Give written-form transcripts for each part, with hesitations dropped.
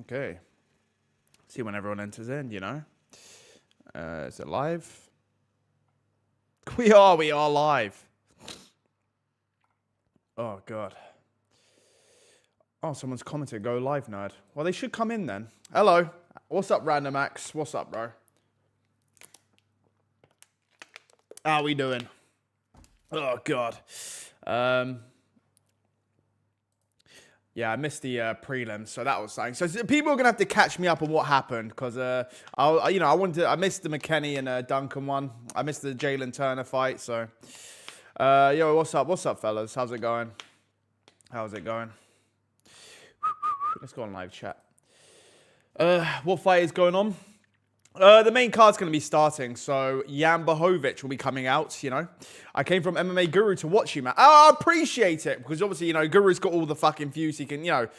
Okay. See when everyone enters in, you know. Is it live? We are live. Oh, God. Oh, someone's commented, go live, nerd. Well, they should come in then. Hello. What's up, Random Max? What's up, bro? How we doing? Oh, God. Yeah, I missed the prelims, so that was something. So people are gonna have to catch me up on what happened because I missed the McKenny and Duncan one. I missed the Jalen Turner fight. So, yo, what's up, fellas? How's it going? Let's go on live chat. What fight is going on? The main card's going to be starting, so Jan Blachowicz will be coming out, you know. I came from MMA Guru to watch you, man. I appreciate it, because obviously, you know, Guru's got all the fucking views he can, you know.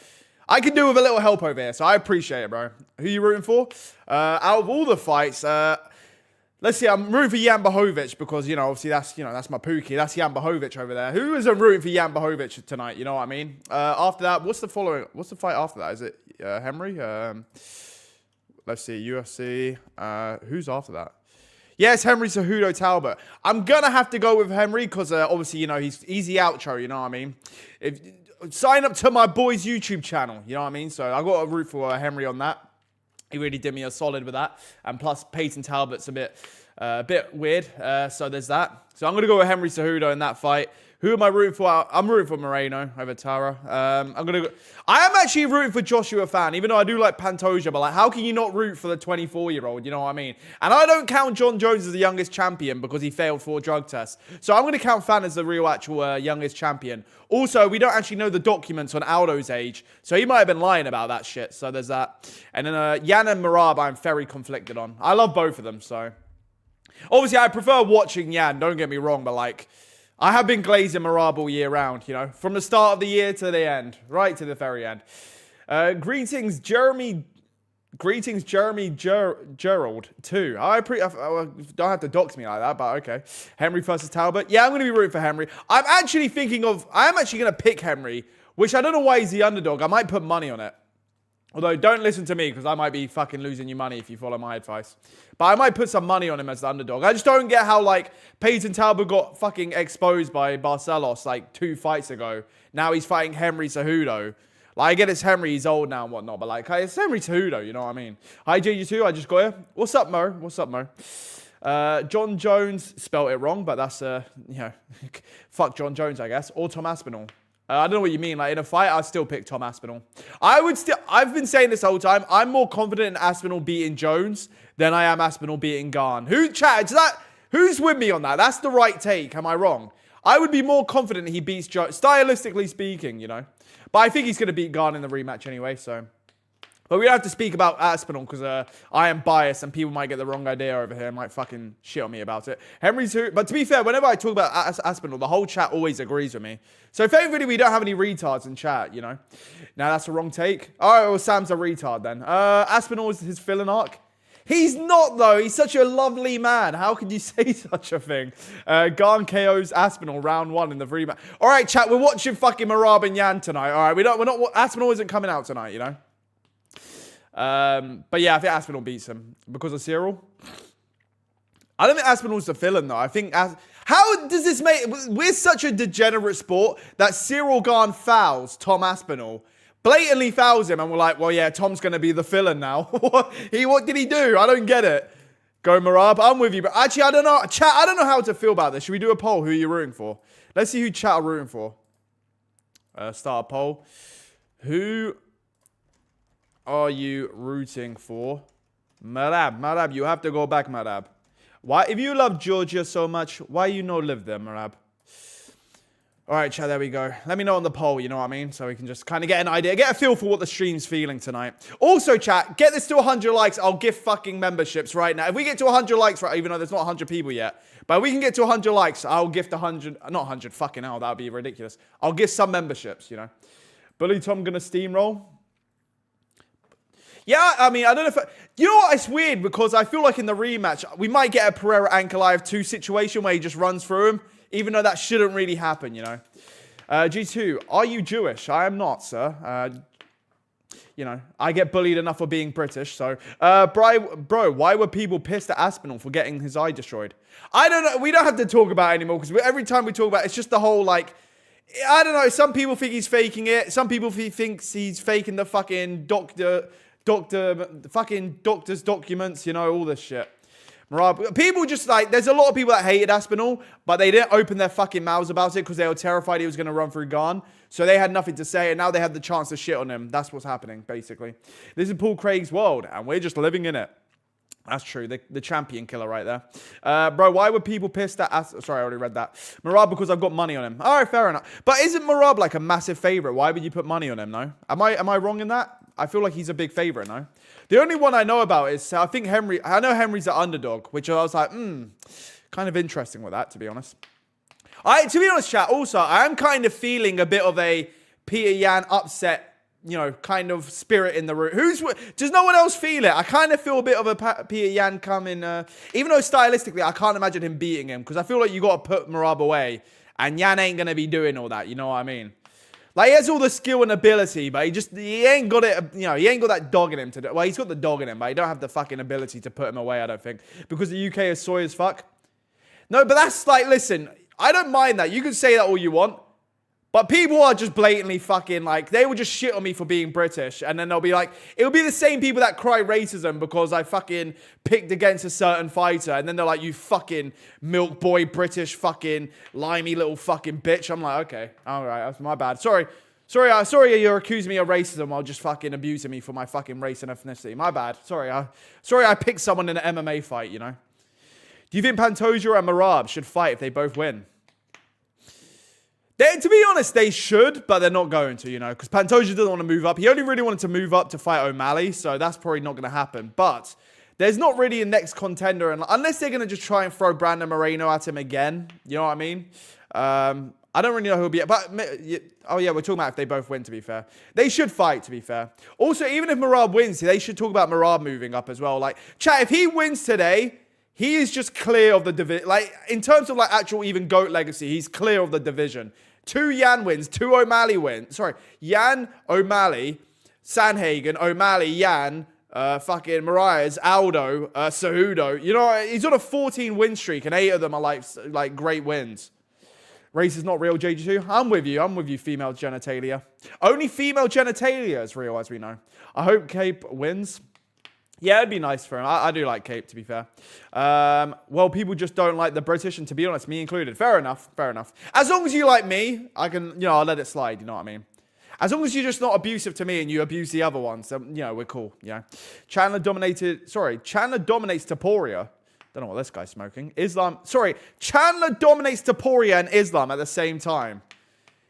I can do with a little help over here, so I appreciate it, bro. Who you rooting for? Out of all the fights, let's see, I'm rooting for Jan Blachowicz, because, you know, obviously that's my Pookie. That's Jan Blachowicz over there. Who isn't rooting for Jan Blachowicz tonight, you know what I mean? After that, what's the fight after that? Is it Henry? Let's see, UFC. Who's after that? Yes, Henry Cejudo Talbert. I'm going to have to go with Henry because obviously, you know, he's easy outro, you know what I mean? Sign up to my boy's YouTube channel, you know what I mean? So I got a root for Henry on that. He really did me a solid with that. And plus, Peyton Talbert's a bit weird. So there's that. So I'm going to go with Henry Cejudo in that fight. Who am I rooting for? I'm rooting for Moreno over Tara. I am actually rooting for Joshua Fan, even though I do like Pantoja. But like, how can you not root for the 24-year-old? You know what I mean? And I don't count John Jones as the youngest champion because he failed 4 drug tests. So I'm going to count Fan as the real actual youngest champion. Also, we don't actually know the documents on Aldo's age, so he might have been lying about that shit. So there's that. And then Jan and Merab, I'm very conflicted on. I love both of them. So obviously, I prefer watching Jan. Don't get me wrong, but like, I have been glazing Merab all year round, you know, from the start of the year to the end, right to the very end. Greetings, Jeremy Gerald, too. I don't have to dox me like that, but okay. Henry versus Talbot. Yeah, I'm going to be rooting for Henry. I am actually going to pick Henry, which I don't know why he's the underdog. I might put money on it. Although, don't listen to me, because I might be fucking losing you money if you follow my advice. But I might put some money on him as the underdog. I just don't get how, like, Peyton Talbot got fucking exposed by Barcelos, like, 2 fights ago. Now he's fighting Henry Cejudo. Like, I get it's Henry, he's old now and whatnot, but, like, it's Henry Cejudo, you know what I mean? Hi, JG2, I just got here. What's up, Mo? John Jones, spelt it wrong, but that's, you know, fuck John Jones, I guess. Or Tom Aspinall. I don't know what you mean. Like, in a fight, I'd still pick Tom Aspinall. I've been saying this the whole time. I'm more confident in Aspinall beating Jones than I am Aspinall beating Garn. Who's with me on that? That's the right take. Am I wrong? I would be more confident he beats Jones, stylistically speaking, you know. But I think he's going to beat Garn in the rematch anyway, so. But we don't have to speak about Aspinall because I am biased and people might get the wrong idea over here and might fucking shit on me about it. But to be fair, whenever I talk about Aspinall, the whole chat always agrees with me. So thankfully we don't have any retards in chat, you know. Now that's a wrong take. All right, well, Sam's a retard then. Aspinall is his villain arc. He's not, though. He's such a lovely man. How could you say such a thing? Garn KO's Aspinall round 1 in the rematch. All right, chat, we're watching fucking Merab and Jan tonight. All right, Aspinall isn't coming out tonight, you know. But yeah, I think Aspinall beats him because of Cyril. I don't think Aspinall's the villain though. I think how does this make? We're such a degenerate sport that Cyril Garn fouls Tom Aspinall, blatantly fouls him, and we're like, well, yeah, Tom's gonna be the villain now. What did he do? I don't get it. Go Merab, I'm with you, but actually, I don't know. Chat, I don't know how to feel about this. Should we do a poll? Who are you rooting for? Let's see who chat are rooting for. Start a poll. Who are you rooting for? Merab, you have to go back, Merab. Why, if you love Georgia so much, why you no live there, Merab? All right, chat, there we go. Let me know on the poll, you know what I mean? So we can just kind of get an idea, get a feel for what the stream's feeling tonight. Also, chat, get this to 100 likes. I'll gift fucking memberships right now. If we get to 100 likes, right, even though there's not 100 people yet, but if we can get to 100 likes, I'll gift 100, not 100, fucking hell, that would be ridiculous. I'll gift some memberships, you know. Bully Tom gonna steamroll. Yeah, I mean, I don't know if... you know what? It's weird because I feel like in the rematch, we might get a Pereira Ankalaev 2 situation where he just runs through him, even though that shouldn't really happen, you know. G2, are you Jewish? I am not, sir. You know, I get bullied enough for being British. So, bro, why were people pissed at Aspinall for getting his eye destroyed? I don't know. We don't have to talk about it anymore because every time we talk about it, it's just the whole like, I don't know. Some people think he's faking it. Some people think he's faking the fucking fucking doctor's documents. You know, all this shit. Merab, people just like, there's a lot of people that hated Aspinall, but they didn't open their fucking mouths about it because they were terrified he was going to run through Garn. So they had nothing to say, and now they had the chance to shit on him. That's what's happening, basically. This is Paul Craig's world, and we're just living in it. That's true. The champion killer right there. Bro, why were people pissed at... Sorry, I already read that. Merab, because I've got money on him. All right, fair enough. But isn't Merab like a massive favorite? Why would you put money on him, no? Am I wrong in that? I feel like he's a big favorite, no? The only one I know about is... I think Henry... I know Henry's an underdog, which I was like, kind of interesting with that, to be honest. To be honest, chat, also, I am kind of feeling a bit of a Peter Yan upset, you know, kind of spirit in the room. Does no one else feel it? I kind of feel a bit of a Peter Yan coming, even though stylistically, I can't imagine him beating him, because I feel like you got to put Merab away, and Yan ain't going to be doing all that, you know what I mean? Like, he has all the skill and ability, but he ain't got it, you know, he ain't got that dog in him to do. Well, he's got the dog in him, but he don't have the fucking ability to put him away, I don't think, because the UK is soy as fuck. No, but that's like, listen, I don't mind that. You can say that all you want. But people are just blatantly fucking like, they will just shit on me for being British. And then they'll be like, it'll be the same people that cry racism because I fucking picked against a certain fighter. And then they're like, you fucking milk boy, British fucking limey little fucking bitch. I'm like, okay, all right, that's my bad. Sorry, you're accusing me of racism while just fucking abusing me for my fucking race and ethnicity. My bad. Sorry, I picked someone in an MMA fight, you know. Do you think Pantoja and Merab should fight if they both win? To be honest, they should, but they're not going to, you know, because Pantoja doesn't want to move up. He only really wanted to move up to fight O'Malley, so that's probably not going to happen. But there's not really a next contender, unless they're going to just try and throw Brandon Moreno at him again. You know what I mean? I don't really know who he'll be at, but, oh yeah, we're talking about if they both win, to be fair. They should fight, to be fair. Also, even if Merab wins, they should talk about Merab moving up as well. Like, chat, if he wins today, he is just clear of the division. Like, in terms of, like, actual even GOAT legacy, he's clear of the division. 2 Yan wins, 2 O'Malley wins. Sorry, Yan, O'Malley, Sanhagen, O'Malley, Yan, fucking Marias, Aldo, Cejudo. You know, he's on a 14 win streak, and 8 of them are like great wins. Race is not real, JG2. I'm with you, female genitalia. Only female genitalia is real, as we know. I hope Cape wins. Yeah, it'd be nice for him. I do like Cape, to be fair. Well, people just don't like the British, and to be honest, me included. Fair enough. As long as you like me, I can, you know, I'll let it slide, you know what I mean? As long as you're just not abusive to me and you abuse the other ones, then, you know, we're cool, you know? Chandler dominates Taporia. Don't know what this guy's smoking. Chandler dominates Taporia and Islam at the same time.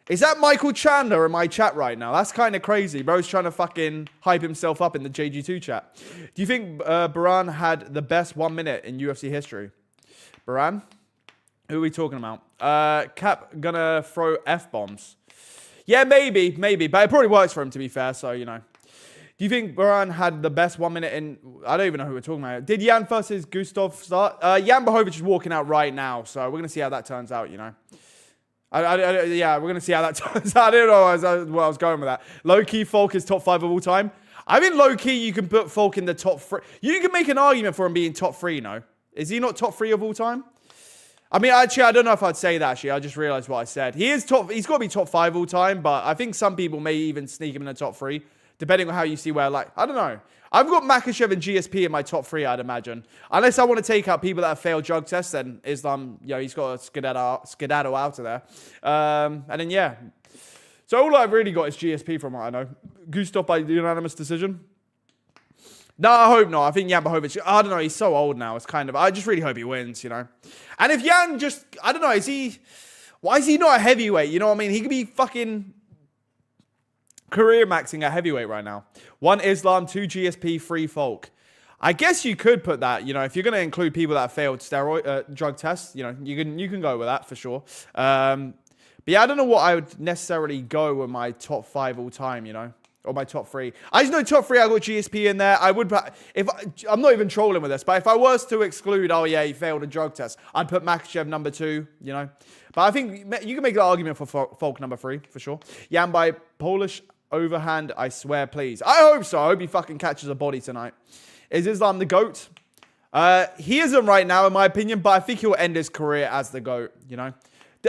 Is that Michael Chandler in my chat right now? That's kind of crazy. Bro's trying to fucking hype himself up in the JG2 chat. Do you think Baran had the best 1 minute in UFC history? Baran? Who are we talking about? Cap gonna throw F-bombs. Yeah, maybe. But it probably works for him, to be fair, so, you know. Do you think Baran had the best 1 minute in... I don't even know who we're talking about. Did Yan versus Gustaf start? Yan Blachowicz is walking out right now, so we're going to see how that turns out, you know. Yeah, we're going to see how that turns out. I don't know where I was going with that. Low-key, Falk is top 5 of all time. I think low-key, you can put Falk in the top 3. You can make an argument for him being top 3, no? Is he not top 3 of all time? I mean, actually, I don't know if I'd say that, actually. I just realized what I said. He's got to be top 5 all time, but I think some people may even sneak him in the top 3, depending on how you see where, like, I don't know. I've got Makhachev and GSP in my top 3, I'd imagine. Unless I want to take out people that have failed drug tests, then Islam, you know, he's got to skedaddle out of there. And then, yeah. So all I've really got is GSP from what I know. Gustaf by unanimous decision. No, I hope not. I think Yan Blachowicz, I don't know, he's so old now. It's kind of, I just really hope he wins, you know. And if Yan just, I don't know, why is he not a heavyweight? You know what I mean? He could be fucking career maxing at heavyweight right now. 1 Islam, 2 GSP, 3 Falk. I guess you could put that, you know, if you're going to include people that have failed steroid drug tests, you know, you can go with that for sure. But yeah, I don't know what I would necessarily go with my top 5 all time, you know, or my top 3. I just know top 3, I got GSP in there. I'm not even trolling with this, but if I was to exclude, oh yeah, he failed a drug test, I'd put Makhachev number 2, you know. But I think you can make the argument for Falk number 3 for sure. Yan by Polish overhand, I swear, please. I hope so. I hope he fucking catches a body tonight. Is Islam the GOAT? He isn't right now, in my opinion, but I think he'll end his career as the GOAT, you know?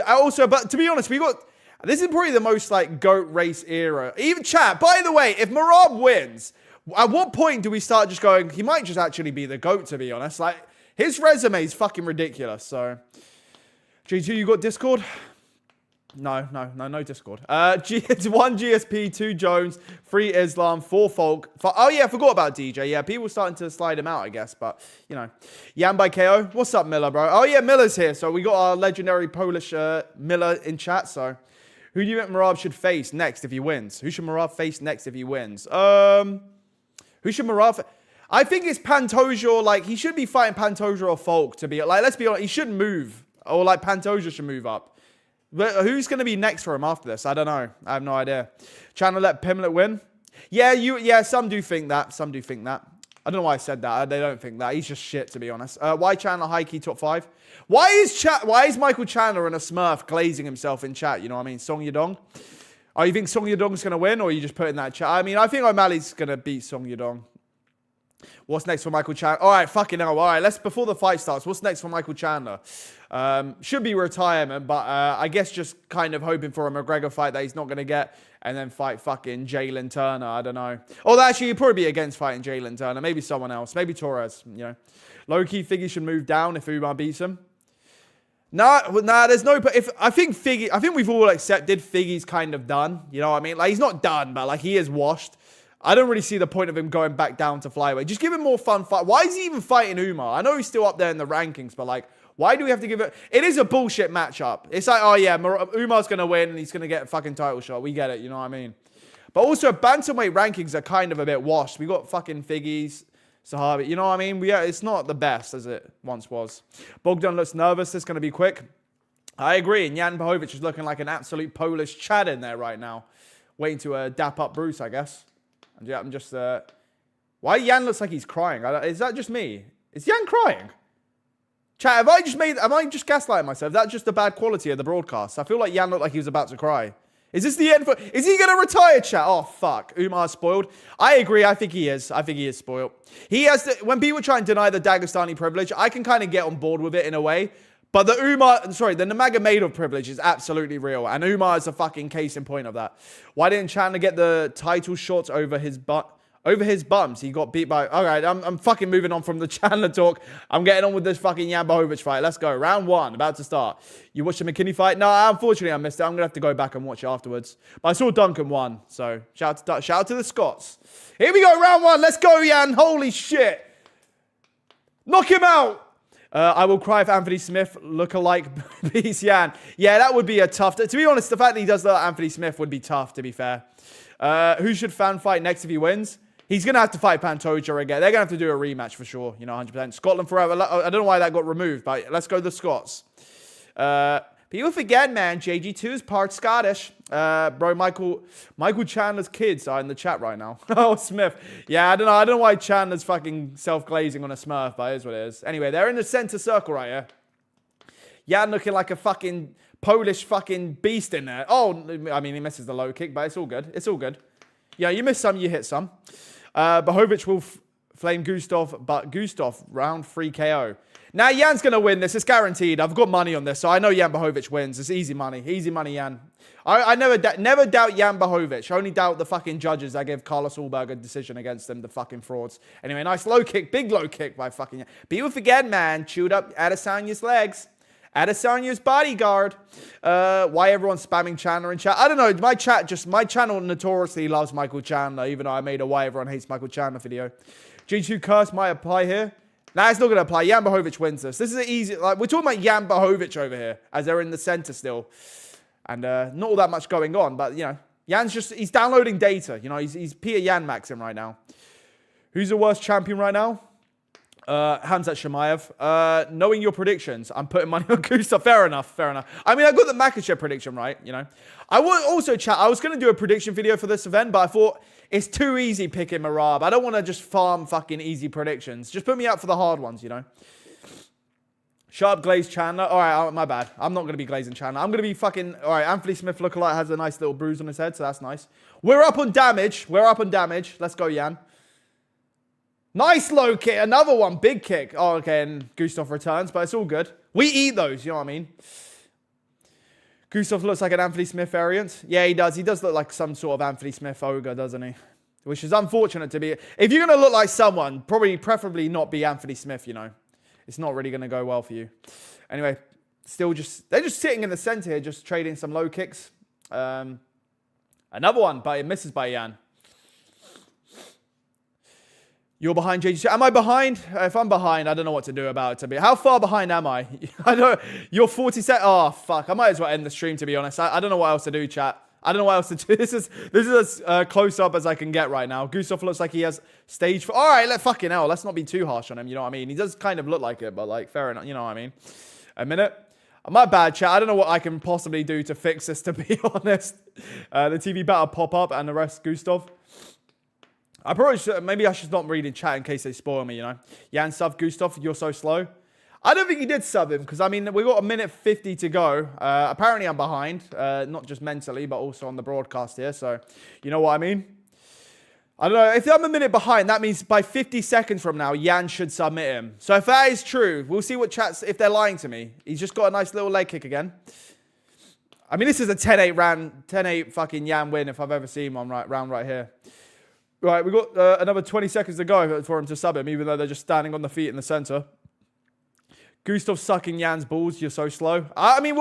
Also, but to be honest, this is probably the most, like, GOAT race era. Even chat, by the way, if Merab wins, at what point do we start just going, he might just actually be the GOAT, to be honest? Like, his resume is fucking ridiculous, so. G2, you got Discord? No Discord. 1 GSP, 2 Jones, 3 Islam, 4 Folk. Oh, yeah, I forgot about DJ. Yeah, people starting to slide him out, I guess. But, you know. Yan by KO. What's up, Miller, bro? Oh, yeah, Miller's here. So, we got our legendary Polish Miller in chat. So, who do you think Merab should face next if he wins? Who should Merab face next if he wins? Who should Merab... I think it's Pantoja or, like, he should be fighting Pantoja or Folk to be... Like, let's be honest, he shouldn't move. Or, like, Pantoja should move up. But who's going to be next for him after this? I don't know. I have no idea. Trying to let Pimlet win? Yeah, some do think that. Some do think that. I don't know why I said that. They don't think that. He's just shit, to be honest. Why Chandler high-key top 5? Why is Michael Chandler and a Smurf glazing himself in chat? You know what I mean? Song Yadong? Oh, you think Song Yadong's going to win? Or you just put in that chat? I mean, I think O'Malley's going to beat Song Yadong. What's next for Michael Chandler? All right, fucking hell. All right, before the fight starts, what's next for Michael Chandler? Should be retirement, but I guess just kind of hoping for a McGregor fight that he's not going to get, and then fight fucking Jalen Turner. I don't know. Or actually, he'd probably be against fighting Jalen Turner. Maybe someone else. Maybe Torres, you know. Low-key, Figgy should move down if Umar beats him. Nah, there's no... I think we've all accepted Figgy's kind of done. You know what I mean? Like, he's not done, but like he is washed. I don't really see the point of him going back down to flyweight. Just give him more fun fight. Why is he even fighting Umar? I know he's still up there in the rankings, but like, why do we have to give it? It is a bullshit matchup. It's like, oh yeah, Umar's going to win and he's going to get a fucking title shot. We get it, you know what I mean? But also, bantamweight rankings are kind of a bit washed. We got fucking Figgies, Sahabi, you know what I mean? It's not the best as it once was. Bogdan looks nervous. It's going to be quick. I agree. And Jan Bohovic is looking like an absolute Polish Chad in there right now. Waiting to dap up Bruce, I guess. And yeah, I'm just... Why Jan looks like he's crying? Is that just me? Is Jan crying? Chat, have I just gaslighting myself? That's just the bad quality of the broadcast. I feel like Jan looked like he was about to cry. Is this the end for... Is he going to retire, chat? Oh, fuck. Umar's spoiled. I agree. I think he is. I think he is spoiled. He has to... When people try and deny the Dagestani privilege, I can kind of get on board with it in a way. But the Nurmagomedov privilege is absolutely real. And Umar is a fucking case in point of that. Why didn't Chandler get the title shots over his bums? He got beat by... All right, I'm fucking moving on from the Chandler talk. I'm getting on with this fucking Jan Bohovic fight. Let's go. Round 1, about to start. You watched the McKinney fight? No, unfortunately, I missed it. I'm going to have to go back and watch it afterwards. But I saw Duncan won. So, shout out to the Scots. Here we go, round 1. Let's go, Jan. Holy shit. Knock him out. I will cry if Anthony Smith look-alike beats Jan. Yeah, that would be a tough... To be honest, the fact that he does that Anthony Smith would be tough, to be fair. Who should Fan fight next if he wins? He's going to have to fight Pantoja again. They're going to have to do a rematch for sure, you know, 100%. Scotland forever. I don't know why that got removed, but let's go the Scots. People forget, man, JG2 is part Scottish. Bro, Michael Chandler's kids are in the chat right now. Oh, Smith. Yeah, I don't know why Chandler's fucking self-glazing on a Smurf, but it is what it is. Anyway, they're in the center circle right here. Jan looking like a fucking Polish fucking beast in there. Oh, I mean, he misses the low kick, but it's all good. It's all good. Yeah, you miss some, you hit some. Bohovic will flame Gustaf, but Gustaf, round 3 KO. Now, Jan's going to win this. It's guaranteed. I've got money on this, so I know Jan Bohovic wins. It's easy money. Easy money, Jan. I never doubt Jan Bohovic. I only doubt the fucking judges that give Carlos Ulberg a decision against them, the fucking frauds. Anyway, nice low kick. Big low kick by fucking Jan. People forget, man. Chewed up Adesanya's legs. Adesanya's bodyguard. Why everyone's spamming Chandler in chat? I don't know. My channel notoriously loves Michael Chandler, even though I made a why everyone hates Michael Chandler video. G2 curse might apply here. Nah, it's not going to apply. Jan Bohovic wins this. This is an easy... Like, we're talking about Jan Bohovic over here, as they're in the center still. And not all that much going on, but, you know, Jan's just... He's downloading data. You know, he's Peter Jan Maxim right now. Who's the worst champion right now? Hamzat Shemaev. Knowing your predictions, I'm putting money on Gustaf. Fair enough. I mean, I got the Makachev prediction right, you know. I will also chat. I was going to do a prediction video for this event, but I thought it's too easy picking Merab. I don't want to just farm fucking easy predictions. Just put me out for the hard ones, you know. Sharp Glaze Chandler. All right, my bad. I'm not going to be glazing Chandler. I'm going to be fucking... All right, Anthony Smith lookalike has a nice little bruise on his head, so that's nice. We're up on damage. Let's go, Jan. Nice low kick. Another one. Big kick. Oh, okay, and Gustaf returns, but it's all good. We eat those, you know what I mean? Gustaf looks like an Anthony Smith variant. Yeah, he does. He does look like some sort of Anthony Smith ogre, doesn't he? Which is unfortunate to be... If you're going to look like someone, preferably not be Anthony Smith, you know. It's not really going to go well for you. Anyway, they're just sitting in the center here, just trading some low kicks. Another one, but it misses by Jan. You're behind JG. Am I behind? If I'm behind, I don't know what to do about it. How far behind am I? I know you're 40 seconds. Oh, fuck. I might as well end the stream, to be honest. I don't know what else to do, chat. I don't know what else to do. This is as close up as I can get right now. Gustaf looks like he has stage 4. All right, fucking hell. Let's not be too harsh on him. You know what I mean? He does kind of look like it, but like, fair enough. You know what I mean? A minute. My bad, chat. I don't know what I can possibly do to fix this, to be honest. The TV better pop up and the rest, Gustaf. I probably should, maybe I should not read in chat in case they spoil me, you know. Jan sub Gustaf, you're so slow. I don't think he did sub him because, I mean, we've got 1:50 to go. Apparently, I'm behind, not just mentally, but also on the broadcast here. So, you know what I mean? I don't know. If I'm a minute behind, that means by 50 seconds from now, Jan should submit him. So, if that is true, we'll see what chats, if they're lying to me. He's just got a nice little leg kick again. I mean, this is a 10-8 fucking Jan win if I've ever seen one round right here. Right, we've got another 20 seconds to go for him to sub him, even though they're just standing on the feet in the center. Gustaf sucking Jan's balls. You're so slow. I mean,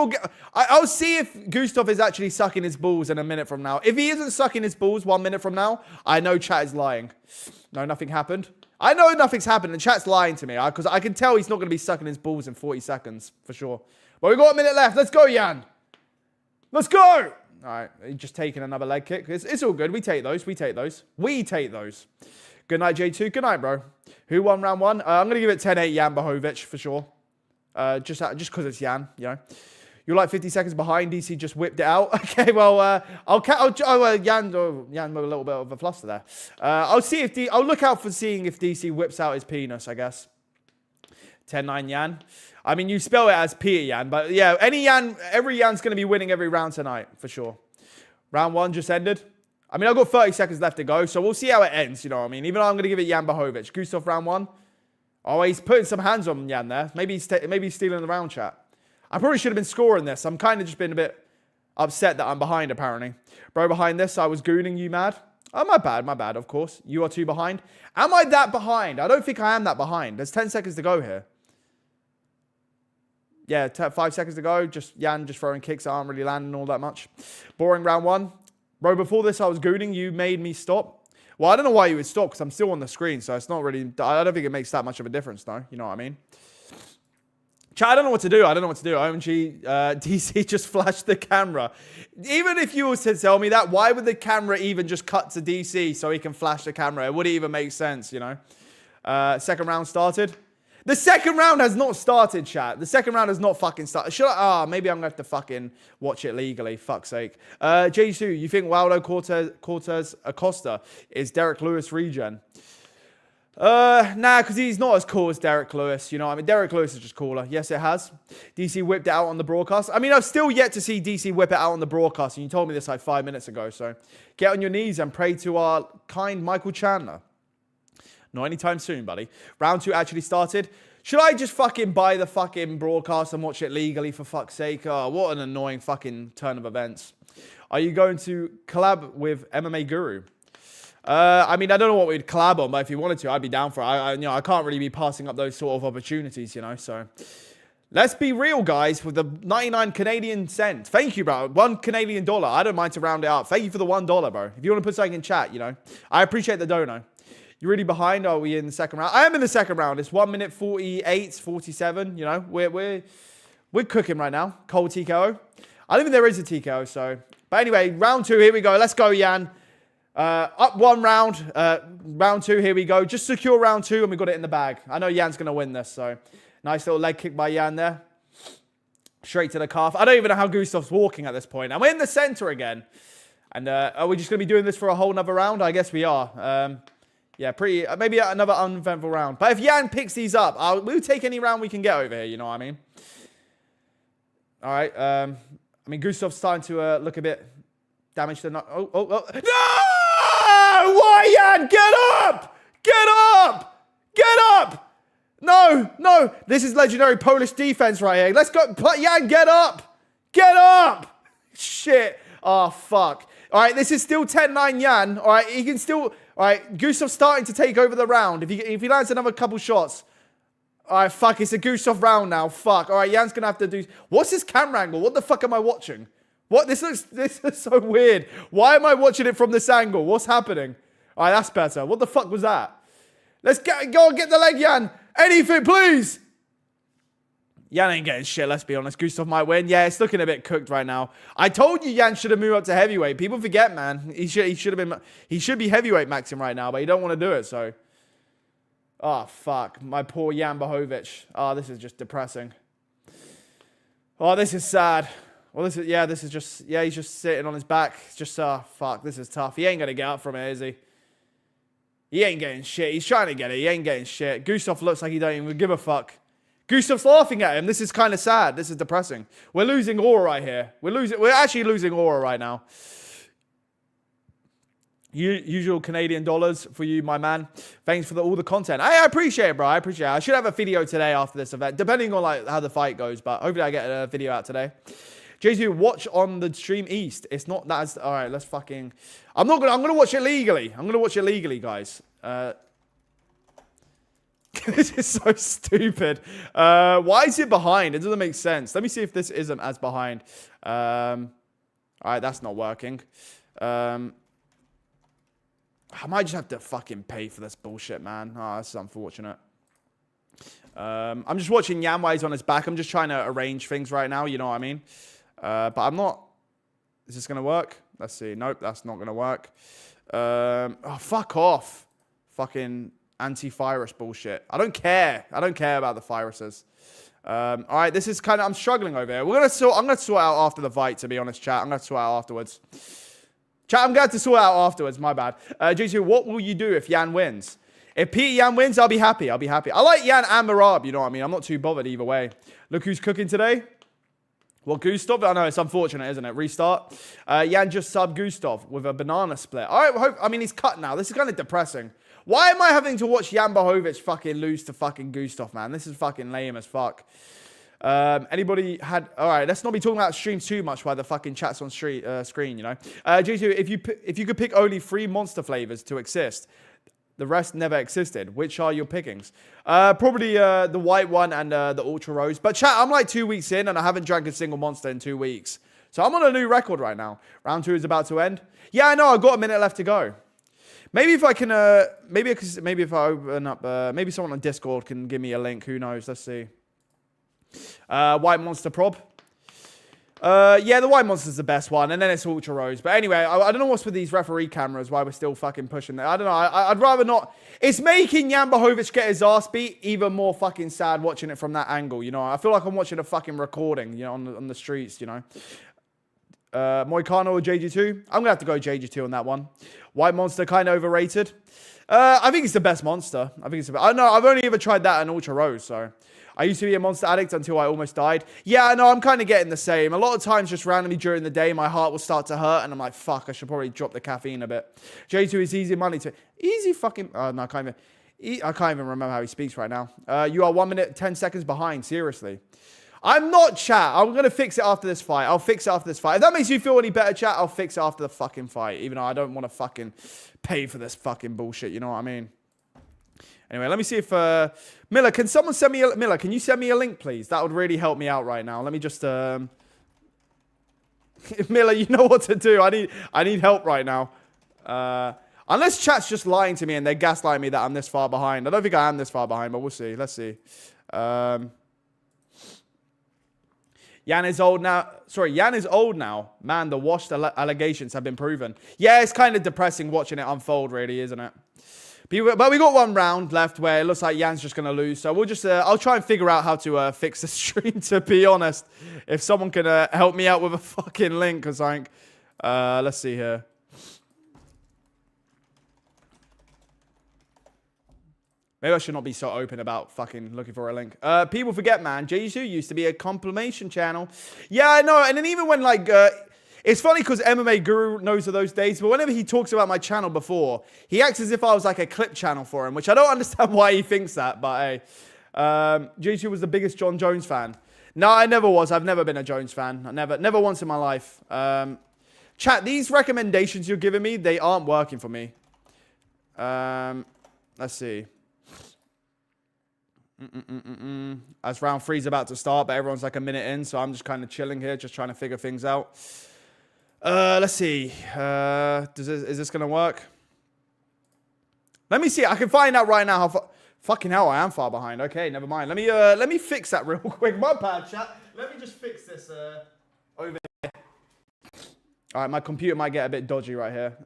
I'll see if Gustaf is actually sucking his balls in a minute from now. If he isn't sucking his balls 1 minute from now, I know chat is lying. No, nothing happened. I know nothing's happened, and chat's lying to me because I can tell he's not going to be sucking his balls in 40 seconds for sure. But we've got a minute left. Let's go, Jan. Let's go. All right, he's just taking another leg kick. It's all good. We take those. We take those. Good night, J2. Good night, bro. Who won round 1? I'm going to give it 10-8 Jan Blachowicz for sure. Just because it's Jan, you know. You're like 50 seconds behind. DC just whipped it out. Okay, well, Jan with a little bit of a fluster there. I'll look out for seeing if DC whips out his penis, I guess. 10-9 Jan. I mean, you spell it as Peter Jan, but yeah, every Jan's going to be winning every round tonight, for sure. Round 1 just ended. I mean, I've got 30 seconds left to go, so we'll see how it ends, you know what I mean? Even though I'm going to give it Jan Blachowicz. Gustaf round 1. Oh, he's putting some hands on Jan there. Maybe he's stealing the round, chat. I probably should have been scoring this. I'm kind of just been a bit upset that I'm behind, apparently. Bro, behind this, I was gooning you mad. Oh, my bad, of course. You are 2 behind. Am I that behind? I don't think I am that behind. There's 10 seconds to go here. Yeah, 5 seconds to go. Jan just throwing kicks that aren't really landing all that much. Boring round 1. Bro, before this I was gooning. You made me stop. Well, I don't know why you would stop because I'm still on the screen. So it's not really... I don't think it makes that much of a difference, though. You know what I mean? Chat, I don't know what to do. OMG, DC just flashed the camera. Even if you were to tell me that, why would the camera even just cut to DC so he can flash the camera? It wouldn't even make sense, you know? Second round started. The second round has not started, chat. The second round has not fucking started. Maybe I'm going to have to fucking watch it legally. Fuck's sake. J2, you think Waldo Cortez Acosta is Derek Lewis regen? Nah, because he's not as cool as Derek Lewis. You know what I mean? Derek Lewis is just cooler. Yes, it has. DC whipped it out on the broadcast. I mean, I've still yet to see DC whip it out on the broadcast. And you told me this like 5 minutes ago. So get on your knees and pray to our kind Michael Chandler. Not anytime soon, buddy. Round 2 actually started. Should I just fucking buy the fucking broadcast and watch it legally for fuck's sake? Oh, what an annoying fucking turn of events. Are you going to collab with MMA Guru? I mean, I don't know what we'd collab on, but if you wanted to, I'd be down for it. I can't really be passing up those sort of opportunities, you know, so... Let's be real, guys, with the 99 Canadian cent. Thank you, bro. $1 Canadian. I don't mind to round it up. Thank you for the $1, bro. If you want to put something in chat, you know. I appreciate the dono. You really behind? Are we in the second round? I am in the second round. It's 1:48, 47. You know, we're cooking right now. Cold TKO. I don't think there is a TKO. So, but anyway, round 2. Here we go. Let's go, Jan. Up 1 round. Round 2. Here we go. Just secure round 2, and we got it in the bag. I know Jan's gonna win this. So, nice little leg kick by Jan there. Straight to the calf. I don't even know how Gustaf's walking at this point. And we're in the center again. And are we just gonna be doing this for a whole nother round? I guess we are. Yeah, pretty. Maybe another uneventful round. But if Yan picks these up, we'll take any round we can get over here. You know what I mean? All right. I mean, Gustaf's starting to look a bit damaged. No! Why, Yan? Get up! Get up! Get up! No! This is legendary Polish defense right here. Let's go. Yan, get up! Get up! Shit. Oh, fuck. All right, this is still 10-9 Yan. All right, he can still... All right, Gustaf's starting to take over the round. If he lands another couple shots... All right, fuck, it's a Gustaf round now. Fuck. All right, Jan's going to have to do... What's this camera angle? What the fuck am I watching? What? This is so weird. Why am I watching it from this angle? What's happening? All right, that's better. What the fuck was that? Let's go and get the leg, Jan. Anything, please. Jan ain't getting shit, let's be honest. Gustaf might win. Yeah, it's looking a bit cooked right now. I told you Jan should have moved up to heavyweight. People forget, man. He should be heavyweight maxing right now, but he don't want to do it, so... Oh, fuck. My poor Jan Blachowicz. Oh, this is just depressing. Oh, this is sad. Well, this is just... Yeah, he's just sitting on his back. It's just, fuck, this is tough. He ain't going to get up from it, is he? He ain't getting shit. He's trying to get it. He ain't getting shit. Gustaf looks like he don't even give a fuck. Gustaf's laughing at him. This is kind of sad. This is depressing. We're losing aura right here. We're actually losing aura right now. Usual Canadian dollars for you, my man. Thanks for all the content. I appreciate it, bro. I appreciate it. I should have a video today after this event, depending on like how the fight goes. But hopefully I get a video out today. Jesu, watch on the stream East. It's not that. As, all right, let's fucking. I'm gonna watch it legally. I'm gonna watch it legally, guys. This is so stupid. Why is it behind? It doesn't make sense. Let me see if this isn't as behind. All right, that's not working. I might just have to fucking pay for this bullshit, man. Oh, this is unfortunate. I'm just watching Jan while he's on his back. I'm just trying to arrange things right now. You know what I mean? But I'm not... Is this going to work? Let's see. Nope, that's not going to work. Oh, fuck off. Fucking anti-virus bullshit. I don't care. I don't care about the viruses. All right, this is kind of... I'm struggling over here. I'm going to sort out after the fight, to be honest, chat. I'm going to sort out afterwards. Chat, I'm going to have to sort out afterwards. My bad. J2, what will you do if Jan wins? If Peter Yan wins, I'll be happy. I'll be happy. I like Jan and Merab, you know what I mean? I'm not too bothered either way. Look who's cooking today. Well, Gustaf, I know it's unfortunate, isn't it? Restart. Jan just sub Gustaf with a banana split. I mean, he's cut now. This is kind of depressing. Why am I having to watch Jan Blachowicz fucking lose to fucking Gustaf, man? This is fucking lame as fuck. Anybody had... All right, let's not be talking about streams too much while the fucking chat's on screen, you know? G2, if you could pick only 3 monster flavors to exist, the rest never existed. Which are your pickings? Probably the white one and the Ultra Rose. But chat, I'm like 2 weeks in and I haven't drank a single monster in 2 weeks. So I'm on a new record right now. Round 2 is about to end. Yeah, I know. I've got a minute left to go. Maybe if I can... maybe if I open up... maybe someone on Discord can give me a link. Who knows? Let's see. White Monster Prob. Yeah, the White Monster's the best one, and then it's Ultra Rose. But anyway, I don't know what's with these referee cameras, why we're still fucking pushing that. I don't know, I'd rather not. It's making Jan Blachowicz get his ass beat even more fucking sad watching it from that angle, you know. I feel like I'm watching a fucking recording, you know, on the streets, you know. Moicano or JG2? I'm going to have to go JG2 on that one. White Monster, kind of overrated. I think it's the best monster. I know, I've only ever tried that in Ultra Rose, so... I used to be a monster addict until I almost died. Yeah, I know, I'm kind of getting the same. A lot of times, just randomly during the day, my heart will start to hurt, and I'm like, fuck, I should probably drop the caffeine a bit. J2 is easy money to... Easy fucking... no, I can't even remember how he speaks right now. You are 1 minute, 10 seconds behind, seriously. I'm not, chat. I'm going to fix it after this fight. I'll fix it after this fight. If that makes you feel any better, chat, I'll fix it after the fucking fight. Even though I don't want to fucking pay for this fucking bullshit, you know what I mean? Anyway, let me see if... Miller, can someone send me... Miller, can you send me a link, please? That would really help me out right now. Let me just... Miller, you know what to do. I need help right now. Unless chat's just lying to me and they're gaslighting me that I'm this far behind. I don't think I am this far behind, but we'll see. Let's see. Jan is old now. Sorry, Jan is old now. Man, the washed allegations have been proven. Yeah, it's kind of depressing watching it unfold, really, isn't it? But we got 1 round left where it looks like Jan's just going to lose. So we'll just... I'll try and figure out how to fix the stream, to be honest. If someone can help me out with a fucking link or something. Let's see here. Maybe I should not be so open about fucking looking for a link. People forget, man. Jiu-Jitsu used to be a compilation channel. Yeah, I know. And then even when, like, it's funny because MMA Guru knows of those days, but whenever he talks about my channel before, he acts as if I was like a clip channel for him, which I don't understand why he thinks that, but hey. Jiu-Jitsu was the biggest John Jones fan. No, I never was. I've never been a Jones fan. Never once in my life. Chat, these recommendations you're giving me, they aren't working for me. Let's see. As round 3's about to start, but everyone's like a minute in, so I'm just kind of chilling here, just trying to figure things out. Let's see. Is this gonna work? Let me see. I can find out right now how far. Fucking hell, I am far behind. Okay, never mind. Let me fix that real quick. My bad, chat. Let me just fix this over here. All right, my computer might get a bit dodgy right here.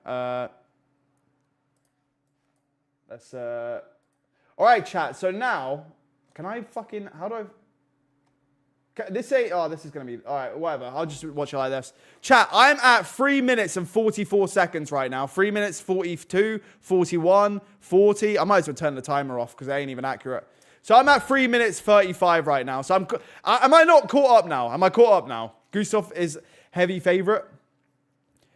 Let's. All right, chat. So now, can I fucking? How do I? This ain't. Oh, this is gonna be. All right, whatever. I'll just watch it like this. Chat. I'm at 3 minutes and 44 seconds right now. 3 minutes 42, 41, 40. I might as well turn the timer off because it ain't even accurate. So I'm at 3 minutes 35 right now. So am I not caught up now? Am I caught up now? Gustaf is heavy favorite.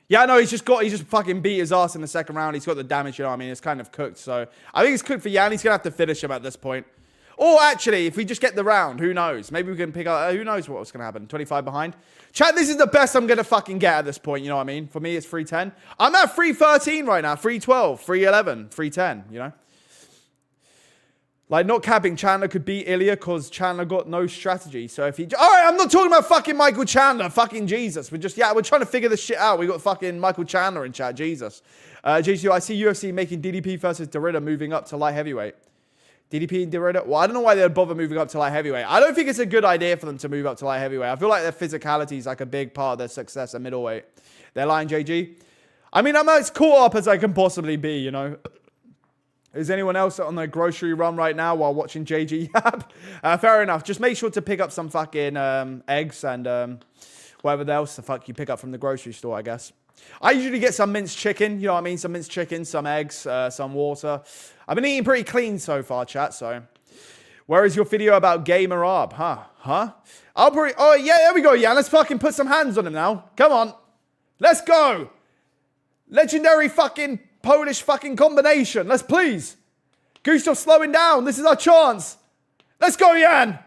Yeah, no, he's just fucking beat his ass in the second round. He's got the damage, you know what I mean? It's kind of cooked. So I think it's cooked for Jan. He's going to have to finish him at this point. Or actually, if we just get the round, who knows? Maybe we can pick up, who knows what's going to happen? 25 behind. Chat, this is the best I'm going to fucking get at this point, you know what I mean? For me, it's 310. I'm at 313 right now, 312, 311, 310, you know? Like, not capping, Chandler could beat Ilya because Chandler got no strategy. So if he... All right, I'm not talking about fucking Michael Chandler. Fucking Jesus. We're trying to figure this shit out. We got fucking Michael Chandler in chat. Jesus. JC, I see UFC making DDP versus Derrida moving up to light heavyweight. DDP and Derrida? Well, I don't know why they'd bother moving up to light heavyweight. I don't think it's a good idea for them to move up to light heavyweight. I feel like their physicality is like a big part of their success at middleweight. They're lying, JG. I mean, I'm as caught up as I can possibly be, you know. Is anyone else on the grocery run right now while watching JG Yap? Fair enough. Just make sure to pick up some fucking eggs and whatever else the fuck you pick up from the grocery store, I guess. I usually get some minced chicken, you know what I mean? Some minced chicken, some eggs, some water. I've been eating pretty clean so far, chat, so. Where is your video about gay Merab? Huh? Oh, yeah, there we go, yeah. Let's fucking put some hands on him now. Come on. Let's go. Legendary fucking Polish fucking combination. Let's please. Gustaf slowing down. This is our chance. Let's go, Jan.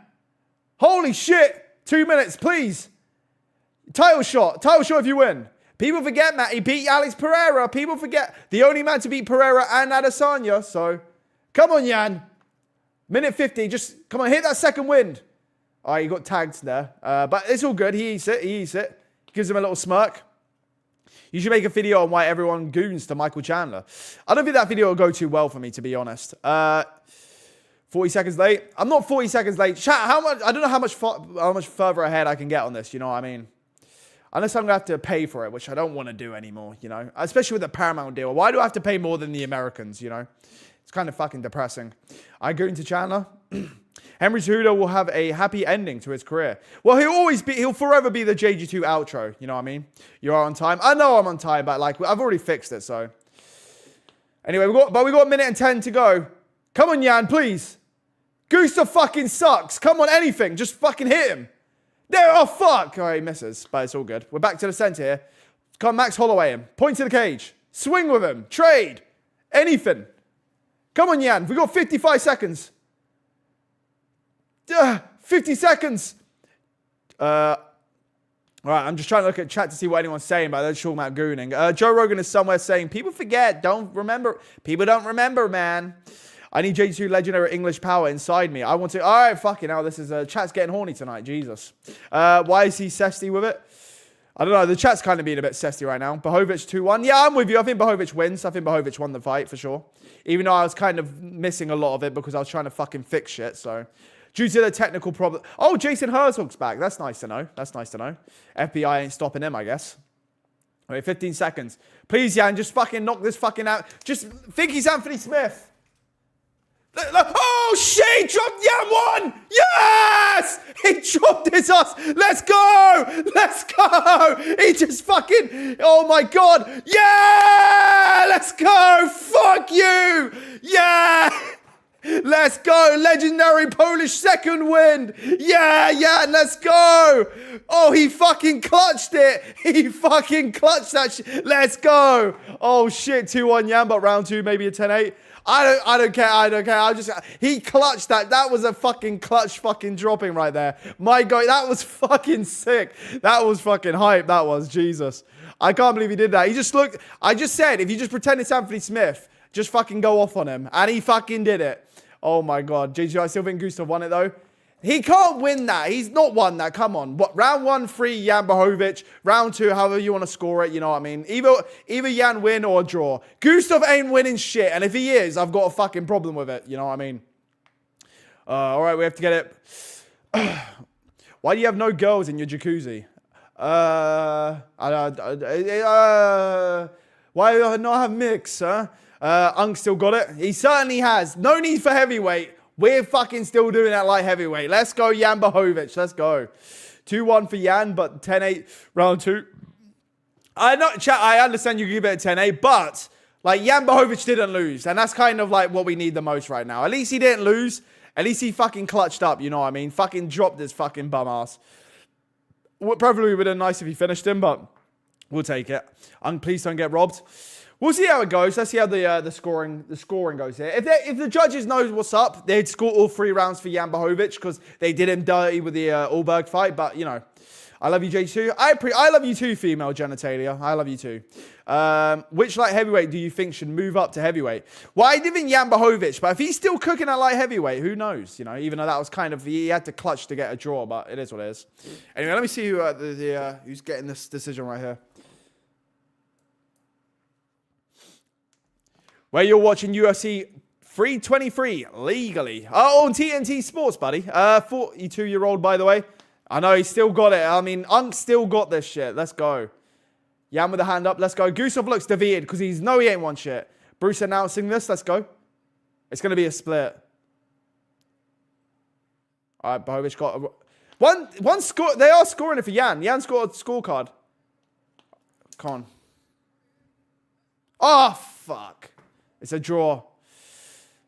Holy shit. 2 minutes, please. Title shot. Title shot if you win. People forget, Matt. He beat Alex Pereira. People forget. The only man to beat Pereira and Adesanya. So, come on, Jan. Minute 50. Just, come on, hit that second wind. All right, he got tagged there. But it's all good. He eats it. Gives him a little smirk. You should make a video on why everyone goons to Michael Chandler. I don't think that video will go too well for me, to be honest. 40 seconds late. I'm not 40 seconds late. Chat, how much? I don't know how much further ahead I can get on this, you know what I mean? Unless I'm going to have to pay for it, which I don't want to do anymore, you know? Especially with the Paramount deal. Why do I have to pay more than the Americans, you know? It's kind of fucking depressing. I goon to Chandler. Henry Cejudo will have a happy ending to his career. Well, he'll forever be the JG2 outro. You know what I mean? You are on time. I know I'm on time, but like, I've already fixed it, so. Anyway, we got a minute and 10 to go. Come on, Jan, please. Gustaf fucking sucks. Come on, anything. Just fucking hit him. There, oh fuck. All right, he misses, but it's all good. We're back to the center here. Come on, Max Holloway him. Point to the cage. Swing with him. Trade. Anything. Come on, Jan. We got 55 seconds. 50 seconds. All right, I'm just trying to look at chat to see what anyone's saying, but they're talking about gooning. Joe Rogan is somewhere saying, people forget, don't remember. People don't remember, man. I need JG2 legendary English power inside me. I want to, all right, fucking hell, this is, chat's getting horny tonight, Jesus. Why is he sesty with it? I don't know, the chat's kind of being a bit sesty right now. Bohovic 2-1. Yeah, I'm with you. I think Bohovic wins. I think Bohovic won the fight for sure. Even though I was kind of missing a lot of it because I was trying to fucking fix shit, so. Due to the technical problem. Oh, Jason Herzog's back. That's nice to know. That's nice to know. FBI ain't stopping him, I guess. Wait, 15 seconds. Please, Jan, just fucking knock this fucking out. Just think he's Anthony Smith. Oh, shit! He dropped Jan one! Yes! He dropped his ass! Let's go! Let's go! He just fucking... Oh, my God! Yeah! Let's go! Fuck you! Yeah! Let's go. Legendary Polish second win. Yeah, let's go. Oh, he fucking clutched it. He fucking clutched that shit. Let's go. Oh, shit. 2-1 Yan, but round 2, maybe a 10-8. I don't care. He clutched that. That was a fucking clutch fucking dropping right there. My God, that was fucking sick. That was fucking hype. That was, Jesus. I can't believe he did that. He just looked, I just said, if you just pretend it's Anthony Smith, just fucking go off on him. And he fucking did it. Oh my God. JG, I still think Gustaf won it though. He can't win that. He's not won that. Come on. What, round 1, 3, Yan Blachowicz. Round 2, however you want to score it. You know what I mean? Either Yan win or draw. Gustaf ain't winning shit. And if he is, I've got a fucking problem with it. You know what I mean? All right, we have to get it. Why do you have no girls in your jacuzzi? Why do I not have mix, huh? Unk still got it. He certainly has. No need for heavyweight. We're fucking still doing that light heavyweight. Let's go, Yan Blachowicz. Let's go. 2-1 for Yan, but 10-8 round 2. I understand you give it a 10-8, but like Yan Blachowicz didn't lose. And that's kind of like what we need the most right now. At least he didn't lose. At least he fucking clutched up, you know what I mean? Fucking dropped his fucking bum ass. Probably would have been nice if he finished him, but we'll take it. Please don't get robbed. We'll see how it goes. Let's see how the scoring goes here. If the judges know what's up, they'd score all 3 rounds for Yan Blachowicz because they did him dirty with the Allberg fight. But you know, I love you, J2. I love you too, female genitalia. I love you too. Which light heavyweight do you think should move up to heavyweight? Well, I did think Yan Blachowicz, but if he's still cooking at light heavyweight, who knows? You know, even though that was kind of, he had to clutch to get a draw, but it is what it is. Anyway, let me see who's getting this decision right here. Where you're watching UFC 323 legally. Oh, on TNT Sports, buddy. 42-year-old, by the way. I know he's still got it. I mean, Unk still got this shit. Let's go. Yan with the hand up. Let's go. Gustaf looks defeated because he ain't won shit. Bruce announcing this. Let's go. It's going to be a split. All right, Blachowicz got one score. They are scoring it for Yan. Yan scored a scorecard. Come on. Oh, fuck. It's a draw.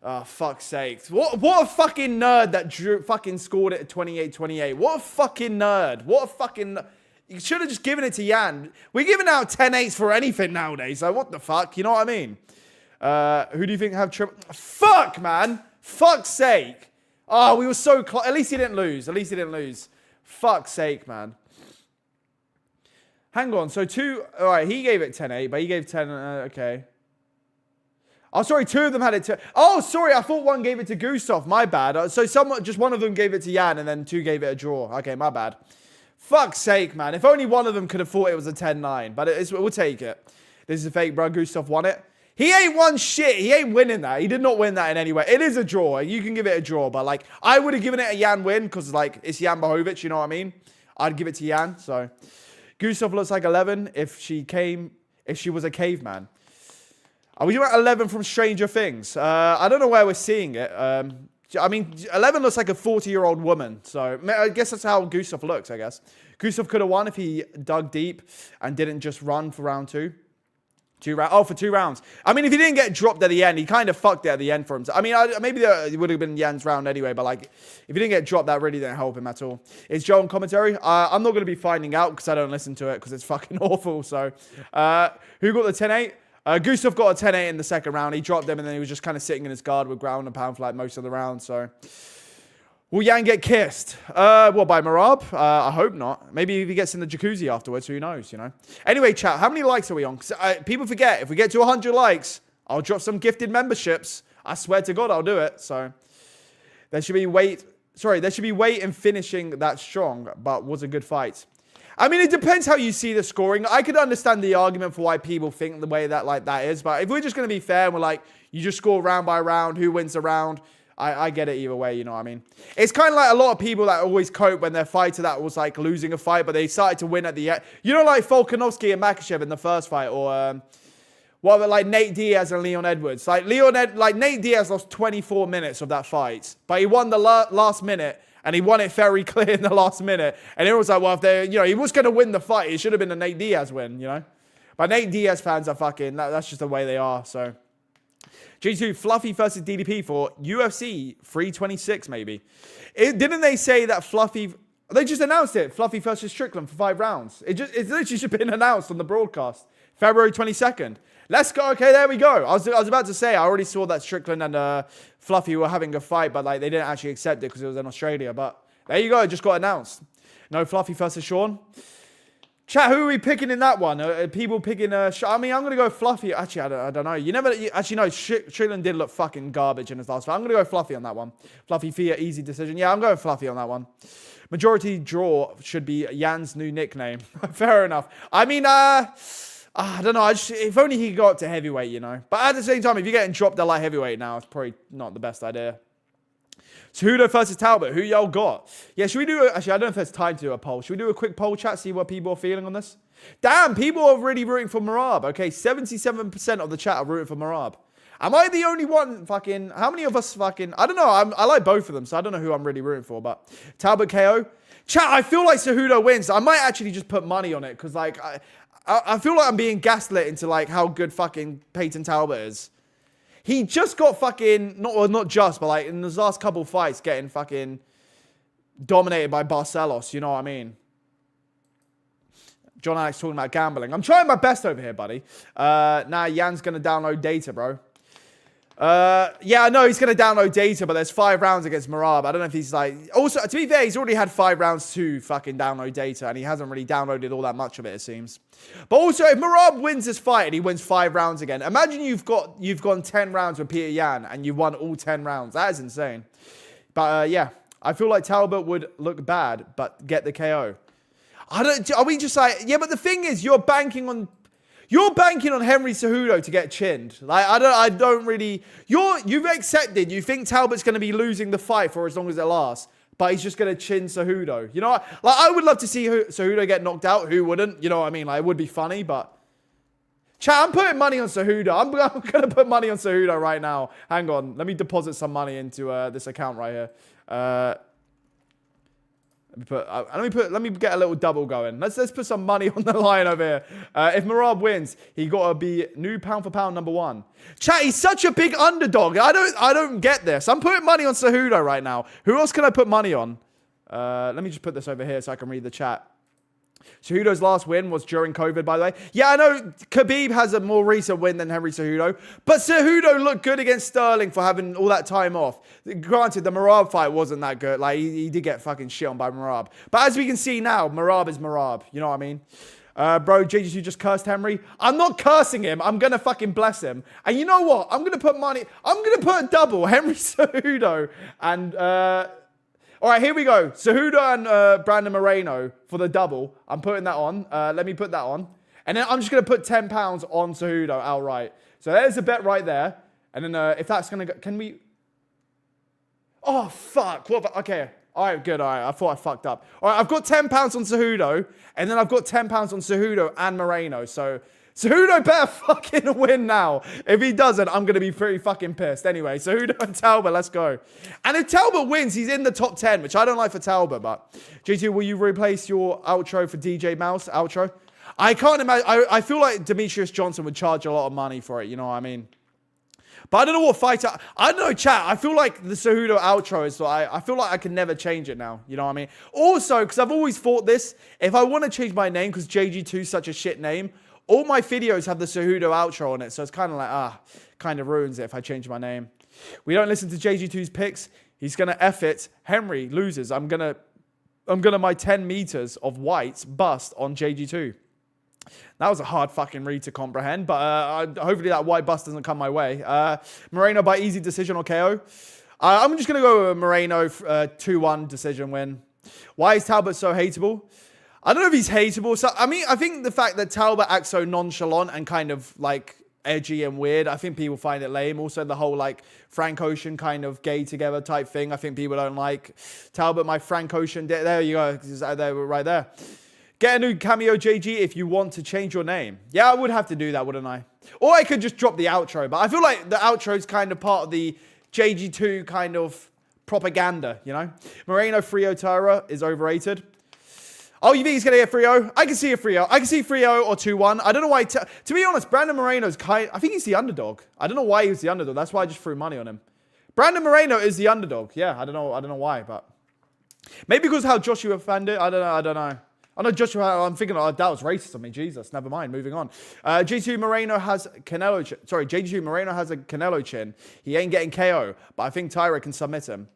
Oh, fuck's sake. What a fucking nerd that fucking scored it at 28-28. What a fucking nerd. What a fucking... You should have just given it to Yan. We're giving out 10-8s for anything nowadays. Like, what the fuck? You know what I mean? Who do you think have triple... Fuck, man. Fuck's sake. Oh, we were so close. At least he didn't lose. At least he didn't lose. Fuck's sake, man. Hang on. So All right, he gave it 10-8, but he gave 10... okay. Oh, sorry, 2 of them had it to... Oh, sorry, I thought one gave it to Gustaf. My bad. So just one of them gave it to Yan, and then 2 gave it a draw. Okay, my bad. Fuck's sake, man. If only one of them could have thought it was a 10-9. But we'll take it. This is a fake, bro. Gustaf won it. He ain't won shit. He ain't winning that. He did not win that in any way. It is a draw. You can give it a draw. But, like, I would have given it a Yan win because, like, it's Yan Blachowicz. You know what I mean? I'd give it to Yan. So, Gustaf looks like 11 if she was a caveman. Are we doing 11 from Stranger Things? I don't know where we're seeing it. I mean, 11 looks like a 40-year-old woman. So I guess that's how Gustaf looks, I guess. Gustaf could have won if he dug deep and didn't just run for round 2. For 2 rounds. I mean, if he didn't get dropped at the end, he kind of fucked it at the end for him. I mean, maybe it would have been Yan's round anyway, but like, if he didn't get dropped, that really didn't help him at all. Is Joe on commentary? I'm not going to be finding out because I don't listen to it because it's fucking awful. So, who got the 10-8? Gustaf got a 10-8 in the second round. He dropped him, and then he was just kind of sitting in his guard with ground and pound for like most of the round. So, will Yan get kissed? By Merab? I hope not. Maybe if he gets in the jacuzzi afterwards, who knows, you know? Anyway, chat, how many likes are we on? 'Cause, people forget, if we get to 100 likes, I'll drop some gifted memberships. I swear to God, I'll do it. So, there should be weight in finishing that strong, but was a good fight. I mean, it depends how you see the scoring. I could understand the argument for why people think the way that is. But if we're just going to be fair and we're like, you just score round by round, who wins the round, I get it either way, you know what I mean? It's kind of like a lot of people that always cope when their fighter that was like losing a fight, but they started to win at the end. You know, like Volkanovski and Makhachev in the first fight, or like Nate Diaz and Leon Edwards. Like Nate Diaz lost 24 minutes of that fight, but he won the last minute. And he won it very clear in the last minute. And it was like, well, if he was going to win the fight, it should have been a Nate Diaz win, you know? But Nate Diaz fans are fucking, that's just the way they are, so. G2 Fluffy versus DDP for UFC 326, maybe. Didn't they say that Fluffy... They just announced it. Fluffy versus Strickland for 5 rounds. It's literally just been announced on the broadcast. February 22nd. Let's go. Okay, there we go. I was about to say, I already saw that Strickland and Fluffy were having a fight, but like they didn't actually accept it because it was in Australia. But there you go. It just got announced. No Fluffy versus Sean. Chat, who are we picking in that one? People picking... I mean, I'm going to go Fluffy. Actually, I don't know. Actually, no, Strickland did look fucking garbage in his last fight. I'm going to go Fluffy on that one. Fluffy Fia, easy decision. Yeah, I'm going Fluffy on that one. Majority draw should be Jan's new nickname. Fair enough. I mean, I don't know. If only he could go up to heavyweight, you know. But at the same time, if you're getting dropped at light heavyweight now, it's probably not the best idea. Cejudo versus Talbert. Who y'all got? Yeah, should we do... Actually, I don't know if there's time to do a poll. Should we do a quick poll chat, see what people are feeling on this? Damn, people are really rooting for Merab. Okay, 77% of the chat are rooting for Merab. Am I the only one fucking... How many of us fucking... I don't know. I like both of them, so I don't know who I'm really rooting for, but... Talbert KO. Chat, I feel like Cejudo wins. I might actually just put money on it, because, like, I feel like I'm being gaslit into, like, how good fucking Peyton Talbert is. He just got fucking... Not just, but, like, in his last couple fights, getting fucking dominated by Barcelos. You know what I mean? John Alex talking about gambling. I'm trying my best over here, buddy. Nah, Jan's going to download data, bro. Yeah, I know he's going to download data, but there's 5 rounds against Merab. I don't know if he's like... Also, to be fair, he's already had 5 rounds to fucking download data, and he hasn't really downloaded all that much of it, it seems. But also, if Merab wins this fight and he wins 5 rounds again, imagine you've gone 10 rounds with Peter Yan, and you've won all 10 rounds. That is insane. But, yeah, I feel like Talbot would look bad, but get the KO. Are we just like... Yeah, but the thing is, you're banking on Henry Cejudo to get chinned. Like, I don't really... You've accepted, you think Talbot's going to be losing the fight for as long as it lasts, but he's just going to chin Cejudo. You know what? Like, I would love to see Cejudo get knocked out. Who wouldn't? You know what I mean? Like, it would be funny, but... Chat, I'm putting money on Cejudo. I'm going to put money on Cejudo right now. Hang on. Let me deposit some money into this account right here. Let me get a little double going. Let's put some money on the line over here. If Merab wins, he got to be new pound for pound #1. Chat, he's such a big underdog. I don't get this. I'm putting money on Cejudo right now. Who else can I put money on? Let me just put this over here so I can read the chat. Cejudo's last win was during COVID, by the way. Yeah, I know Khabib has a more recent win than Henry Cejudo, but Cejudo looked good against Sterling for having all that time off. Granted, the Merab fight wasn't that good. Like, he did get fucking shit on by Merab. But as we can see now, Merab is Merab. You know what I mean? Bro, JGC just cursed Henry. I'm not cursing him. I'm going to fucking bless him. And you know what? I'm going to put money. I'm going to put a double. Henry Cejudo and... All right, here we go. Cejudo and Brandon Moreno for the double. I'm putting that on. Let me put that on. And then I'm just going to put £10 on Cejudo outright. So there's a bet right there. And then if that's going to go... Can we... Oh, fuck. What? Okay. All right, good. All right, I thought I fucked up. All right, I've got £10 on Cejudo. And then I've got £10 on Cejudo and Moreno. So... Cejudo better fucking win now. If he doesn't, I'm going to be pretty fucking pissed. Anyway, Cejudo and Talbot, let's go. And if Talbot wins, he's in the top 10, which I don't like for Talbot, but... G2, will you replace your outro for DJ Mouse outro? I can't imagine... I feel like Demetrius Johnson would charge a lot of money for it, you know what I mean? But I don't know what fighter... I don't know, chat. I feel like the Cejudo outro is... I feel like I can never change it now, you know what I mean? Also, because I've always thought this, if I want to change my name, because JG2 is such a shit name... All my videos have the Cejudo outro on it, so it's kind of like, kind of ruins it if I change my name. We don't listen to JG2's picks. He's going to F it. Henry loses. I'm going to my 10 meters of whites bust on JG2. That was a hard fucking read to comprehend, but hopefully that white bust doesn't come my way. Moreno by easy decision or KO. I'm just going to go with Moreno 2-1 decision win. Why is Talbot so hateable? I don't know if he's hateable. So, I mean, I think the fact that Talbot acts so nonchalant and kind of, like, edgy and weird, I think people find it lame. Also, the whole, like, Frank Ocean kind of gay together type thing, I think people don't like. Talbot, my Frank Ocean, there you go. There, right there. Get a new cameo, JG, if you want to change your name. Yeah, I would have to do that, wouldn't I? Or I could just drop the outro. But I feel like the outro is kind of part of the JG2 kind of propaganda, you know? Moreno Frio Tara is overrated. Oh, you think he's going to get 3-0? I can see a 3-0. I can see 3-0 or 2-1. I don't know why. To be honest, Brandon Moreno's I think he's the underdog. I don't know why he was the underdog. That's why I just threw money on him. Brandon Moreno is the underdog. Yeah, I don't know why, but maybe because how Joshua fanned it. I don't know. I know Joshua. I'm thinking, that was racist on me. Jesus, never mind. Moving on. JG Moreno has Canelo. JG Moreno has a Canelo chin. He ain't getting KO, but I think Tyra can submit him.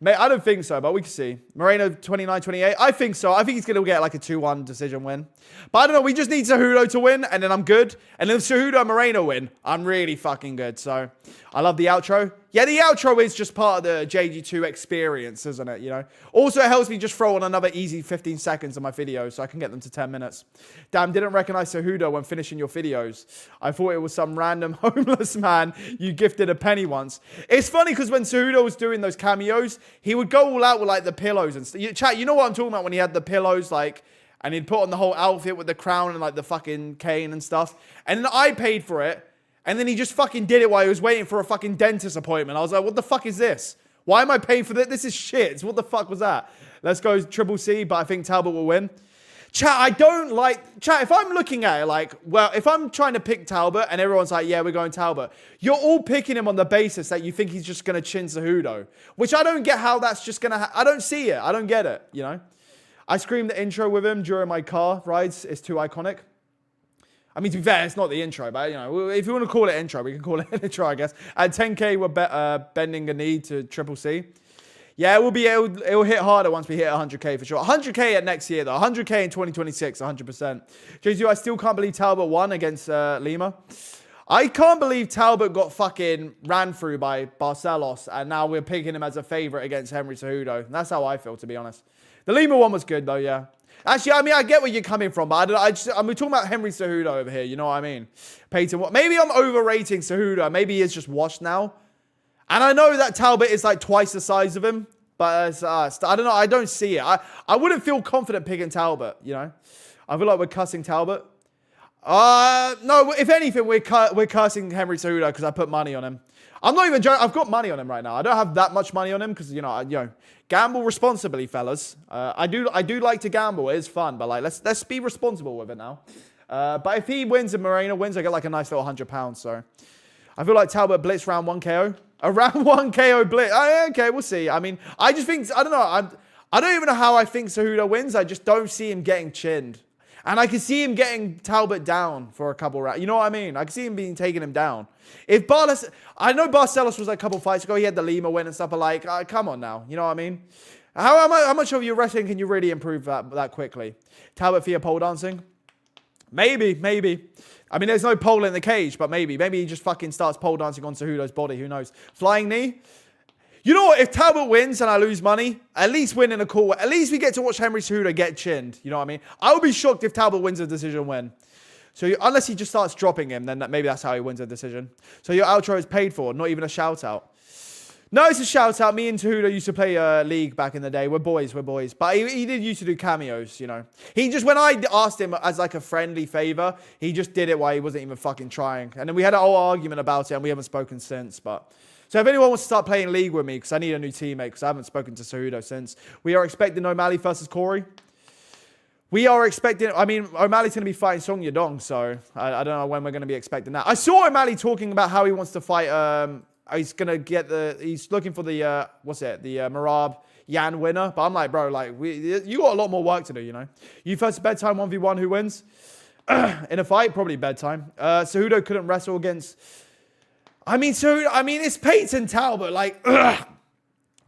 Mate, I don't think so, but we can see. Moreno 29-28. I think so. I think he's going to get like a 2-1 decision win. But I don't know. We just need Cejudo to win, and then I'm good. And if Cejudo and Moreno win, I'm really fucking good. So I love the outro. Yeah, the outro is just part of the JG2 experience, isn't it? You know. Also, it helps me just throw on another easy 15 seconds on my videos so I can get them to 10 minutes. Damn, didn't recognize Cejudo when finishing your videos. I thought it was some random homeless man you gifted a penny once. It's funny because when Cejudo was doing those cameos, he would go all out with like the pillows and stuff. Chat, you know what I'm talking about when he had the pillows, like, and he'd put on the whole outfit with the crown and like the fucking cane and stuff. And then I paid for it. And then he just fucking did it while he was waiting for a fucking dentist appointment. I was like, what the fuck is this? Why am I paying for this? This is shit. What the fuck was that? Let's go Triple C, but I think Talbert will win. Chat, I don't like... Chat, if I'm looking at it like... Well, if I'm trying to pick Talbot and everyone's like, yeah, we're going Talbot. You're all picking him on the basis that you think he's just going to chin Cejudo. Which I don't get how that's just going to... I don't see it. I don't get it, you know? I screamed the intro with him during my car rides. It's too iconic. I mean, to be fair, it's not the intro, but, you know, if you want to call it intro, we can call it an intro, I guess. At 10K, we're bending a knee to Triple C. Yeah, it'll hit harder once we hit 100K for sure. 100K at next year, though. 100K in 2026, 100%. JZ, I still can't believe Talbot won against Lima. I can't believe Talbot got fucking ran through by Barcelos, and now we're picking him as a favorite against Henry Cejudo. That's how I feel, to be honest. The Lima one was good, though, yeah. Actually, I mean, I get where you're coming from, but I'm talking about Henry Cejudo over here, you know what I mean? Peyton, maybe I'm overrating Cejudo. Maybe he is just washed now. And I know that Talbot is like twice the size of him, but I don't know. I don't see it. I wouldn't feel confident picking Talbot, you know? I feel like we're cussing Talbot. No, if anything, we're cursing Henry Cejudo because I put money on him. I'm not even joking. I've got money on him right now. I don't have that much money on him because, you know, gamble responsibly, fellas. I do like to gamble. It is fun, but like let's be responsible with it now. But if he wins and Moreno wins, I get like a nice little £100. So I feel like Talbot blitz round 1 KO. A round 1 KO blitz. Okay, we'll see. I mean, I just think, I don't know. I don't even know how I think Cejudo wins. I just don't see him getting chinned. And I can see him getting Talbot down for a couple rounds. You know what I mean? I can see him taking him down. If I know Barcelos was like a couple fights ago. He had the Lima win and stuff. But like, come on now. You know what I mean? How much of your wrestling can you really improve that quickly? Talbot via pole dancing? Maybe. I mean, there's no pole in the cage, but maybe. Maybe he just fucking starts pole dancing on Cejudo's body. Who knows? Flying knee? You know what? If Talbot wins and I lose money, at least win in a cool way. At least we get to watch Henry Cejudo get chinned. You know what I mean? I would be shocked if Talbot wins a decision win. So unless he just starts dropping him, then maybe that's how he wins a decision. So your outro is paid for, not even a shout out. No, it's a shout out. Me and Cejudo used to play League back in the day. We're boys. But he did used to do cameos, you know. He just, when I asked him as like a friendly favor, he just did it while he wasn't even fucking trying. And then we had a whole argument about it and we haven't spoken since, but... So if anyone wants to start playing League with me, because I need a new teammate, because I haven't spoken to Cejudo since. We are expecting O'Malley versus Corey. We are expecting, I mean, O'Malley's going to be fighting Song Yadong, so I don't know when we're going to be expecting that. I saw O'Malley talking about how he wants to fight, he's going to get he's looking for the, the Merab Yan winner. But I'm like, bro, like, you got a lot more work to do, you know. You first bedtime 1v1, who wins? In a fight, probably bedtime. Cejudo couldn't wrestle against... I mean, it's Peyton Talbot, like, can't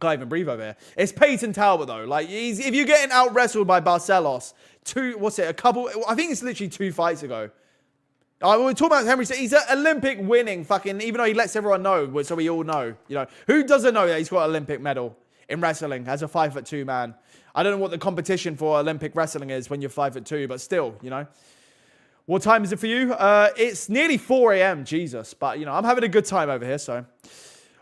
even breathe over here. It's Peyton Talbot, though. Like, if you're getting out-wrestled by Barcelos, I think it's literally 2 fights ago. We're talking about Henry, he's an Olympic winning fucking, even though he lets everyone know, so we all know, you know. Who doesn't know that he's got an Olympic medal in wrestling as a 5'2" man? I don't know what the competition for Olympic wrestling is when you're 5'2", but still, you know. What time is it for you? It's nearly 4 a.m. Jesus. But, you know, I'm having a good time over here, so.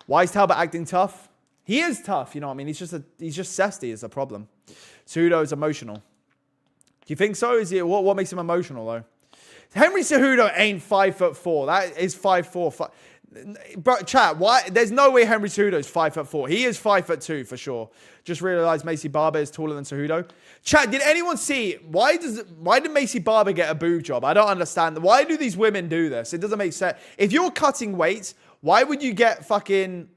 Why is Talbot acting tough? He is tough, you know what I mean? He's just zesty is the problem. Cejudo is emotional. Do you think so? What makes him emotional, though? Henry Cejudo ain't 5'4". That is 5'4". Bro, chat, why? There's no way Henry Cejudo is 5'4". He is 5'2" for sure. Just realized Macy Barber is taller than Cejudo. Chat, did anyone see, why did Macy Barber get a boob job? I don't understand. Why do these women do this? It doesn't make sense. If you're cutting weight, why would you get fucking,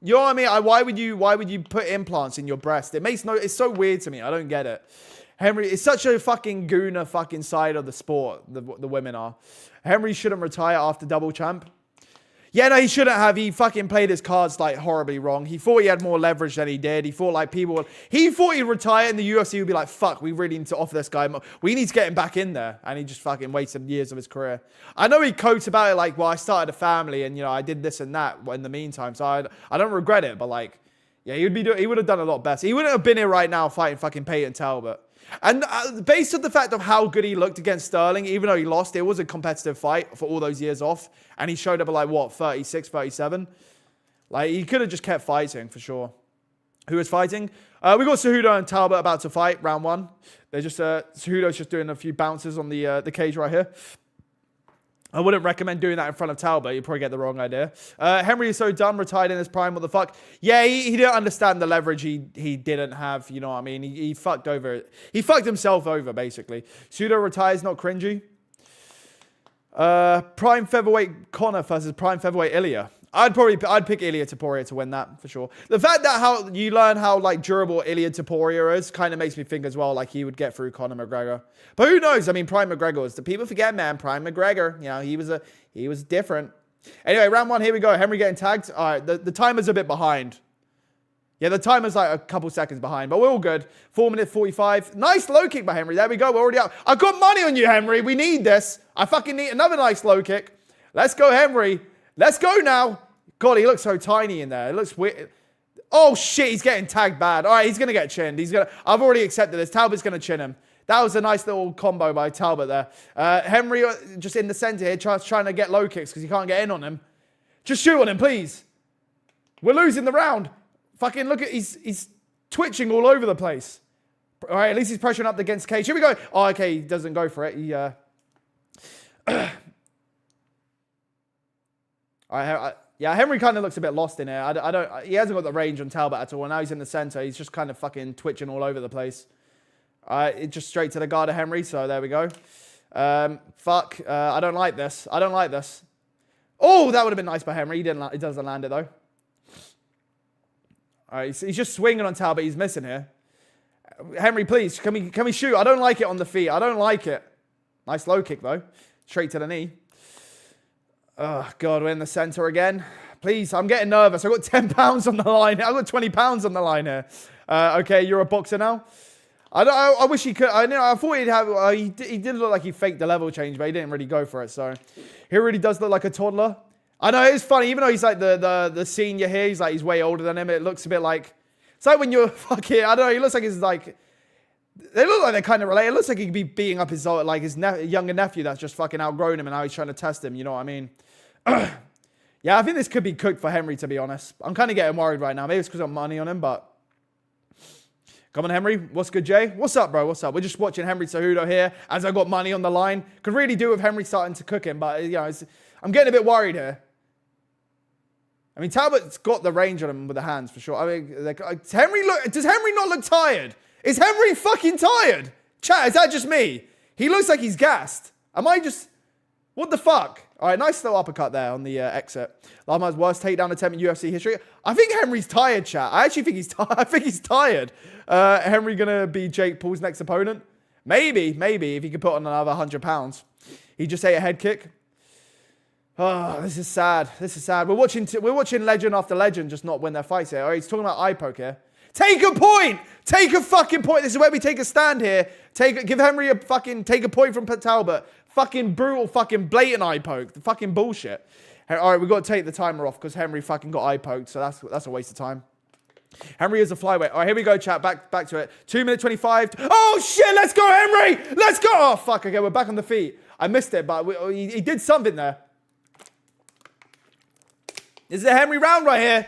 you know what I mean? Why would you put implants in your breast? It's so weird to me. I don't get it. Henry, it's such a fucking gooner fucking side of the sport, the women are. Henry shouldn't retire after double champ. Yeah, no, he shouldn't have. He fucking played his cards like horribly wrong. He thought he had more leverage than he did. He thought like he thought he'd retire and the UFC would be like, fuck, we really need to offer this guy more. We need to get him back in there. And he just fucking wasted years of his career. I know he quotes about it like, well, I started a family and, you know, I did this and that in the meantime. So I don't regret it. But like, yeah, he would have done a lot better. He wouldn't have been here right now fighting fucking Peyton Talbert. And based on the fact of how good he looked against Sterling, even though he lost, it was a competitive fight for all those years off. And he showed up at like, what, 36, 37? Like, he could have just kept fighting, for sure. Who is fighting? We got Cejudo and Talbert about to fight, round one. They're just, Cejudo's just doing a few bounces on the cage right here. I wouldn't recommend doing that in front of Talbot. You'd probably get the wrong idea. Henry is so dumb, retired in his prime. What the fuck? Yeah, he didn't understand the leverage he didn't have. You know what I mean? He fucked over. He fucked himself over, basically. Cejudo retires, not cringy. Prime featherweight Conor versus prime featherweight Ilya. I'd pick Ilya Topuria to win that for sure. The fact that how you learn how like durable Ilya Topuria is kind of makes me think as well like he would get through Conor McGregor. But who knows? I mean, Prime McGregor was the people forget, man. Prime McGregor, you know, he was different. Anyway, round one, here we go. Henry getting tagged. All right, the timer's a bit behind. Yeah, the timer's like a couple seconds behind, but we're all good. 4 minutes 45. Nice low kick by Henry. There we go. We're already out. I got money on you, Henry. We need this. I fucking need another nice low kick. Let's go, Henry. Let's go now. God, he looks so tiny in there. It looks weird. Oh, shit. He's getting tagged bad. All right, he's going to get chinned. I've already accepted this. Talbot's going to chin him. That was a nice little combo by Talbot there. Henry just in the center here trying to get low kicks because he can't get in on him. Just shoot on him, please. We're losing the round. Fucking look at, he's twitching all over the place. All right, at least he's pressuring up against cage. Here we go. Oh, okay, he doesn't go for it. All right, yeah, Henry kind of looks a bit lost in here. He hasn't got the range on Talbot at all. And now he's in the center. He's just kind of fucking twitching all over the place. It just straight to the guard of Henry. So there we go. I don't like this. I don't like this. Oh, that would have been nice by Henry. He doesn't land it though. All right, he's just swinging on Talbot. He's missing here. Henry, please, can we shoot? I don't like it on the feet. I don't like it. Nice low kick though. Straight to the knee. Oh, God, we're in the center again. Please, I'm getting nervous. I've got 10 pounds on the line. I've got 20 pounds on the line here. Okay, you're a boxer now. I wish he could. I thought he'd have. He did look like he faked the level change, but he didn't really go for it. So he really does look like a toddler. I know it's funny, even though he's like the senior here. He's way older than him. It looks a bit like it's like when you're fucking. I don't know. He looks like he's like. They look like they're kind of related. It looks like he could be beating up his younger nephew that's just fucking outgrown him and now he's trying to test him. You know what I mean? Yeah, I think this could be cooked for Henry, to be honest. I'm kind of getting worried right now. Maybe it's because I'm money on him, but... Come on, Henry. What's good, Jay? What's up, bro? What's up? We're just watching Henry Cejudo here as I got money on the line. Could really do with Henry starting to cook him, but, you know, I'm getting a bit worried here. I mean, Talbot's got the range on him with the hands, for sure. I mean, does Henry not look tired? Is Henry fucking tired? Chat, is that just me? He looks like he's gassed. Am I just... What the fuck? All right, nice little uppercut there on the exit. Lama's worst takedown attempt in UFC history. I think Henry's tired, chat. I actually think he's tired. Henry gonna be Jake Paul's next opponent? Maybe, if he could put on another 100 pounds. He just ate a head kick. Oh, this is sad. We're watching legend after legend just not win their fights here. All right, he's talking about eye poke here. Take a point! Take a fucking point. This is where we take a stand here. Give Henry take a point from Talbot. Fucking brutal, fucking blatant eye poke. The fucking bullshit. All right, we've got to take the timer off because Henry fucking got eye poked, so that's a waste of time. Henry is a flyweight. All right, here we go, chat. Back to it. 2 minutes 25. Oh, shit, let's go, Henry! Let's go! Oh, fuck, okay, we're back on the feet. I missed it, but he did something there. This is a Henry round right here.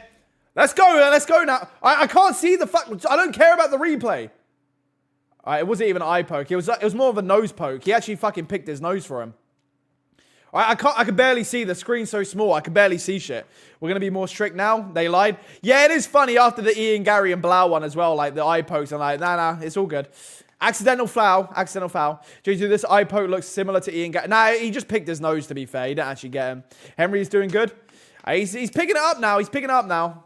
Let's go now. I can't see the fuck. I don't care about the replay. It wasn't even an eye poke. It was more of a nose poke. He actually fucking picked his nose for him. I can barely see. The screen's so small. I can barely see shit. We're going to be more strict now. They lied. Yeah, it is funny after the Ian, Gary, and Blau one as well. Like the eye pokes. I'm like, nah, it's all good. Accidental foul. Accidental foul. JJ, this eye poke looks similar to Ian Gary. Nah, he just picked his nose, to be fair. He didn't actually get him. Henry's doing good. He's picking it up now. He's picking it up now.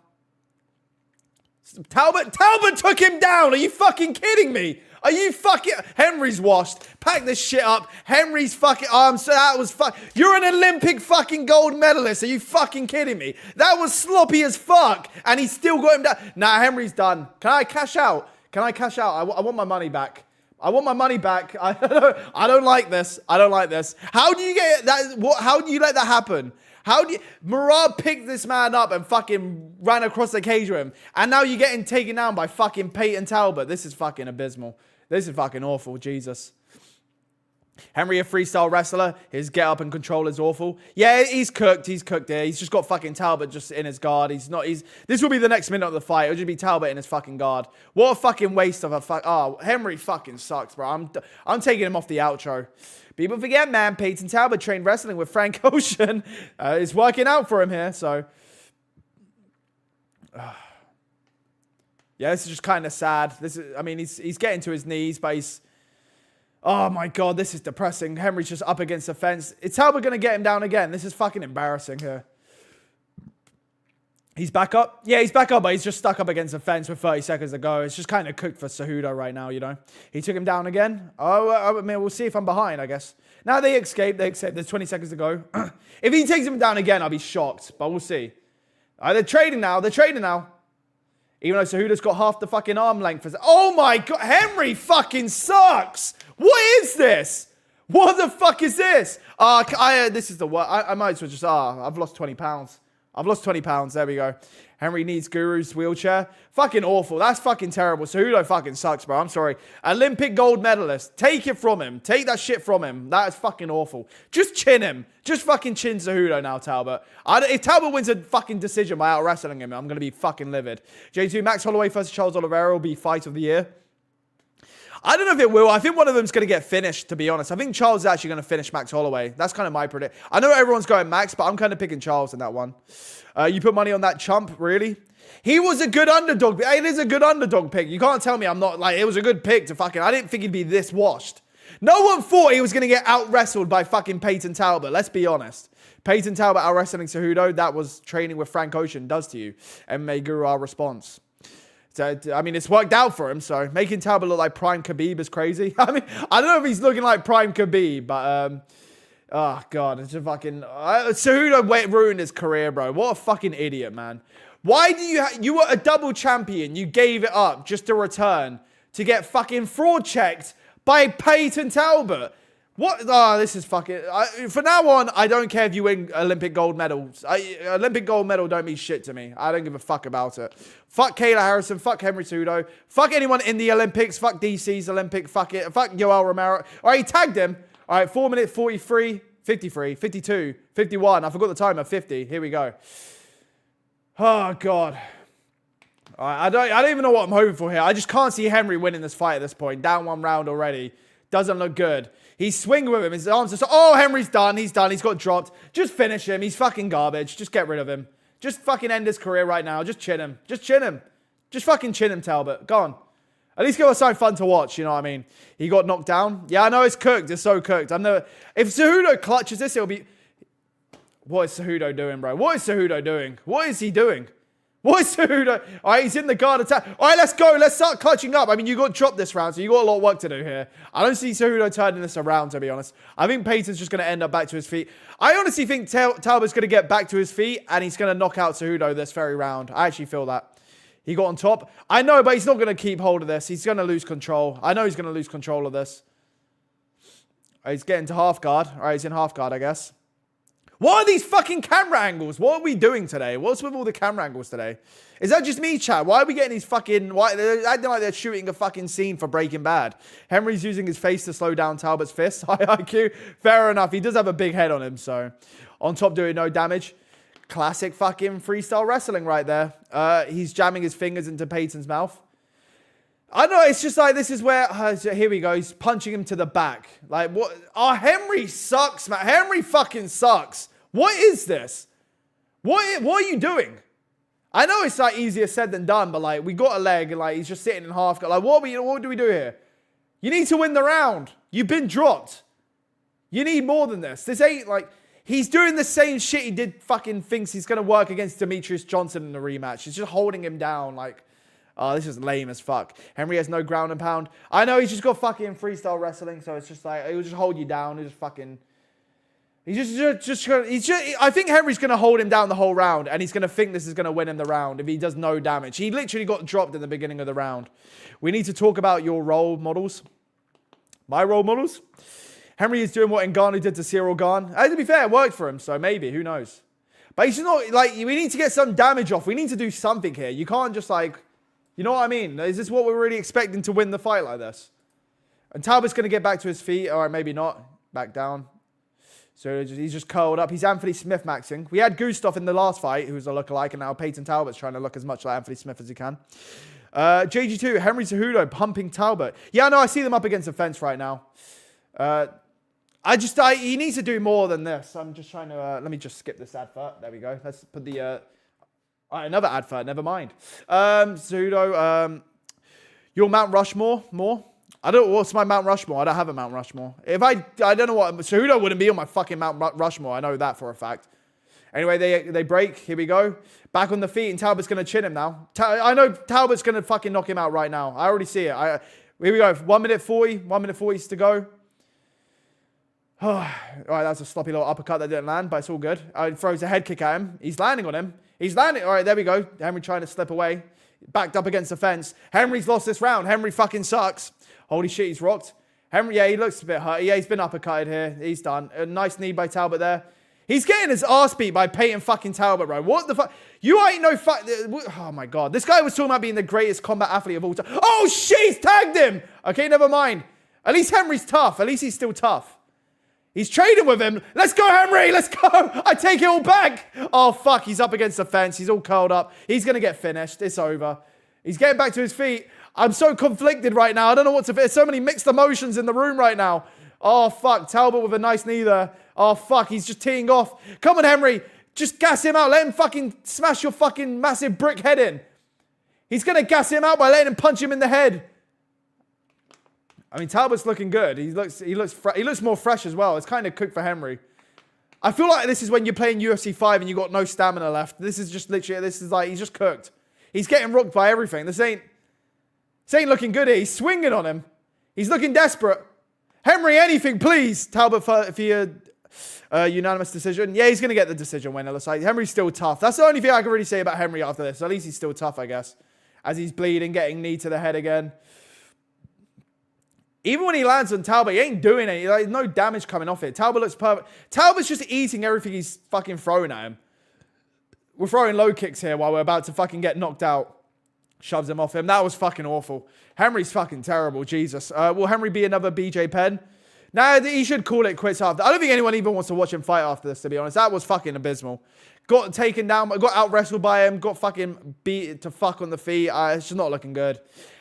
Talbert took him down. Are you fucking kidding me? Are you fucking... Henry's washed. Pack this shit up. Henry's fucking... that was fuck... You're an Olympic fucking gold medalist. Are you fucking kidding me? That was sloppy as fuck. And he still got him down. Nah, Henry's done. Can I cash out? Can I cash out? I want my money back. I want my money back. I don't like this. I don't like this. How do you get that? How do you let that happen? How do you... Merab picked this man up and fucking ran across the cage with him. And now you're getting taken down by fucking Peyton Talbert. This is fucking abysmal. This is fucking awful. Jesus. Henry, a freestyle wrestler. His get up and control is awful. Yeah, he's cooked. He's cooked here. He's just got fucking Talbot just in his guard. This will be the next minute of the fight. It'll just be Talbot in his fucking guard. What a fucking waste of a fuck. Oh, Henry fucking sucks, bro. I'm taking him off the outro. People forget, man. Peyton Talbot trained wrestling with Frank Ocean. It's working out for him here, so. Yeah, this is just kind of sad. He's getting to his knees, but he's... Oh my God, this is depressing. Henry's just up against the fence. Is Talbot going to get him down again? This is fucking embarrassing here. He's back up? Yeah, he's back up, but he's just stuck up against the fence with 30 seconds to go. It's just kind of cooked for Cejudo right now, you know. He took him down again. Oh, I mean, we'll see if I'm behind, I guess. Now they escape. There's 20 seconds to go. If he takes him down again, I'll be shocked, but we'll see. They're trading now. Even though Cejudo's got half the fucking arm length. Oh my God, Henry fucking sucks. What is this? What the fuck is this? This is the worst. I might as well just, I've lost 20 pounds. I've lost 20 pounds. There we go. Henry needs Guru's wheelchair. Fucking awful. That's fucking terrible. Cejudo fucking sucks, bro. I'm sorry. Olympic gold medalist. Take it from him. Take that shit from him. That is fucking awful. Just chin him. Just fucking chin Cejudo now, Talbot. If Talbot wins a fucking decision by out wrestling him, I'm going to be fucking livid. J2, Max Holloway versus Charles Oliveira will be fight of the year. I don't know if it will. I think one of them's going to get finished, to be honest. I think Charles is actually going to finish Max Holloway. That's kind of my prediction. I know everyone's going Max, but I'm kind of picking Charles in that one. You put money on that chump, really? He was a good underdog. It is a good underdog pick. You can't tell me I'm not, like, it was a good pick to fucking... I didn't think he'd be this washed. No one thought he was going to get out-wrestled by fucking Peyton Talbot. Let's be honest. Peyton Talbot out-wrestling Cejudo, that was training with Frank Ocean does to you. And may Guru our response. So, I mean, it's worked out for him, so making Talbot look like Prime Khabib is crazy. I mean, I don't know if he's looking like Prime Khabib, but, oh, God, it's a fucking... Cejudo ruined his career, bro. What a fucking idiot, man. Why do you were a double champion. You gave it up just to return to get fucking fraud checked by Peyton Talbot. What? Oh, this is fucking... for now on, I don't care if you win Olympic gold medals. Olympic gold medal don't mean shit to me. I don't give a fuck about it. Fuck Kayla Harrison. Fuck Henry Cejudo. Fuck anyone in the Olympics. Fuck DC's Olympic. Fuck it. Fuck Yoel Romero. All right, he tagged him. All right, 4 minutes 43, 53, 52, 51. I forgot the timer. 50. Here we go. Oh, God. All right, I don't even know what I'm hoping for here. I just can't see Henry winning this fight at this point. Down 1 round already. Doesn't look good. He's swinging with him. His arms are so... Oh, Henry's done. He's done. He's got dropped. Just finish him. He's fucking garbage. Just get rid of him. Just fucking end his career right now. Just chin him. Just chin him. Just fucking chin him, Talbot. Go on. At least give us something fun to watch. You know what I mean? He got knocked down. Yeah, I know it's cooked. It's so cooked. If Cejudo clutches this, it'll be... What is Cejudo doing, bro? What is Cejudo doing? What is he doing? What is Cejudo? All right, he's in the guard attack. All right, let's go. Let's start clutching up. I mean, you got dropped this round, so you got a lot of work to do here. I don't see Cejudo turning this around, to be honest. I think Peyton's just going to end up back to his feet. I honestly think Talbot's going to get back to his feet, and he's going to knock out Cejudo this very round. I actually feel that. He got on top. I know, but he's not going to keep hold of this. He's going to lose control. I know he's going to lose control of this. He's getting to half guard. All right, he's in half guard, I guess. What are these fucking camera angles? What are we doing today? What's with all the camera angles today? Is that just me, chat? Why are we getting these fucking... Why, they're acting like they're shooting a fucking scene for Breaking Bad. Henry's using his face to slow down Talbot's fist. High IQ. Fair enough. He does have a big head on him, so... On top doing no damage. Classic fucking freestyle wrestling right there. He's jamming his fingers into Peyton's mouth. I know, it's just like, this is where, here we go, he's punching him to the back. Like, what? Oh, Henry sucks, man. Henry fucking sucks. What is this? What are you doing? I know it's like easier said than done, but like, we got a leg and like, he's just sitting in half guard. Like, what do we do here? You need to win the round. You've been dropped. You need more than this. This ain't like, he's doing the same shit he did, fucking thinks he's going to work against Demetrius Johnson in the rematch. He's just holding him down like, oh, this is lame as fuck. Henry has no ground and pound. I know he's just got fucking freestyle wrestling, so it's just like, he'll just hold you down. He'll just fucking... I think Henry's going to hold him down the whole round, and he's going to think this is going to win him the round if he does no damage. He literally got dropped in the beginning of the round. We need to talk about your role models. My role models? Henry is doing what Ngannou did to Cyril Gane. To be fair, it worked for him, so maybe, who knows. But he's not, like, we need to get some damage off. We need to do something here. You can't just, like, you know what I mean? Is this what we're really expecting to win the fight like this? And Talbert's going to get back to his feet. All right, maybe not. Back down. So he's just curled up. He's Anthony Smith maxing. We had Gustaf in the last fight, who was a lookalike, and now Peyton Talbert's trying to look as much like Anthony Smith as he can. JG2, Henry Cejudo pumping Talbert. Yeah, no, I see them up against the fence right now. He needs to do more than this. I'm just trying to, let me just skip this advert. There we go. Let's put the, all right, another advert, never mind. Cejudo, your Mount Rushmore, more? I don't know what's my Mount Rushmore. I don't have a Mount Rushmore. I don't know what, Cejudo wouldn't be on my fucking Mount Rushmore. I know that for a fact. Anyway, they break. Here we go. Back on the feet, and Talbert's going to chin him now. I know Talbert's going to fucking knock him out right now. I already see it. Here we go. 1 minute 40. 1 minute 40 to go. All right, that's a sloppy little uppercut that didn't land, but it's all good. He throws a head kick at him. He's landing on him. He's landing. All right, there we go. Henry trying to slip away. Backed up against the fence. Henry's lost this round. Henry fucking sucks. Holy shit, he's rocked. Henry, yeah, he looks a bit hurt. Yeah, he's been uppercutted here. He's done. A nice knee by Talbert there. He's getting his ass beat by Peyton fucking Talbert, bro. What the fuck? You ain't no fuck. Oh my God. This guy was talking about being the greatest combat athlete of all time. Oh shit, he's tagged him. Okay, never mind. At least Henry's tough. At least he's still tough. He's trading with him. Let's go, Henry. Let's go. I take it all back. Oh, fuck. He's up against the fence. He's all curled up. He's going to get finished. It's over. He's getting back to his feet. I'm so conflicted right now. I don't know what to... There's so many mixed emotions in the room right now. Oh, fuck. Talbot with a nice knee there. Oh, fuck. He's just teeing off. Come on, Henry. Just gas him out. Let him fucking smash your fucking massive brick head in. He's going to gas him out by letting him punch him in the head. I mean, Talbot's looking good. He looks more fresh as well. It's kind of cooked for Henry. I feel like this is when you're playing UFC 5 and you got no stamina left. This is just literally, this is like, he's just cooked. He's getting rocked by everything. This ain't looking good here. He's swinging on him. He's looking desperate. Henry, anything, please. Talbot for unanimous decision. Yeah, he's going to get the decision win. It looks like Henry's still tough. That's the only thing I can really say about Henry after this. At least he's still tough, I guess. As he's bleeding, getting knee to the head again. Even when he lands on Talbot, he ain't doing any. Like, no damage coming off it. Talbot looks perfect. Talbot's just eating everything he's fucking throwing at him. We're throwing low kicks here while we're about to fucking get knocked out. Shoves him off him. That was fucking awful. Henry's fucking terrible. Jesus. Will Henry be another BJ Penn? Nah, he should call it quits after. I don't think anyone even wants to watch him fight after this, to be honest. That was fucking abysmal. Got taken down. Got out-wrestled by him. Got fucking beat to fuck on the feet. It's just not looking good.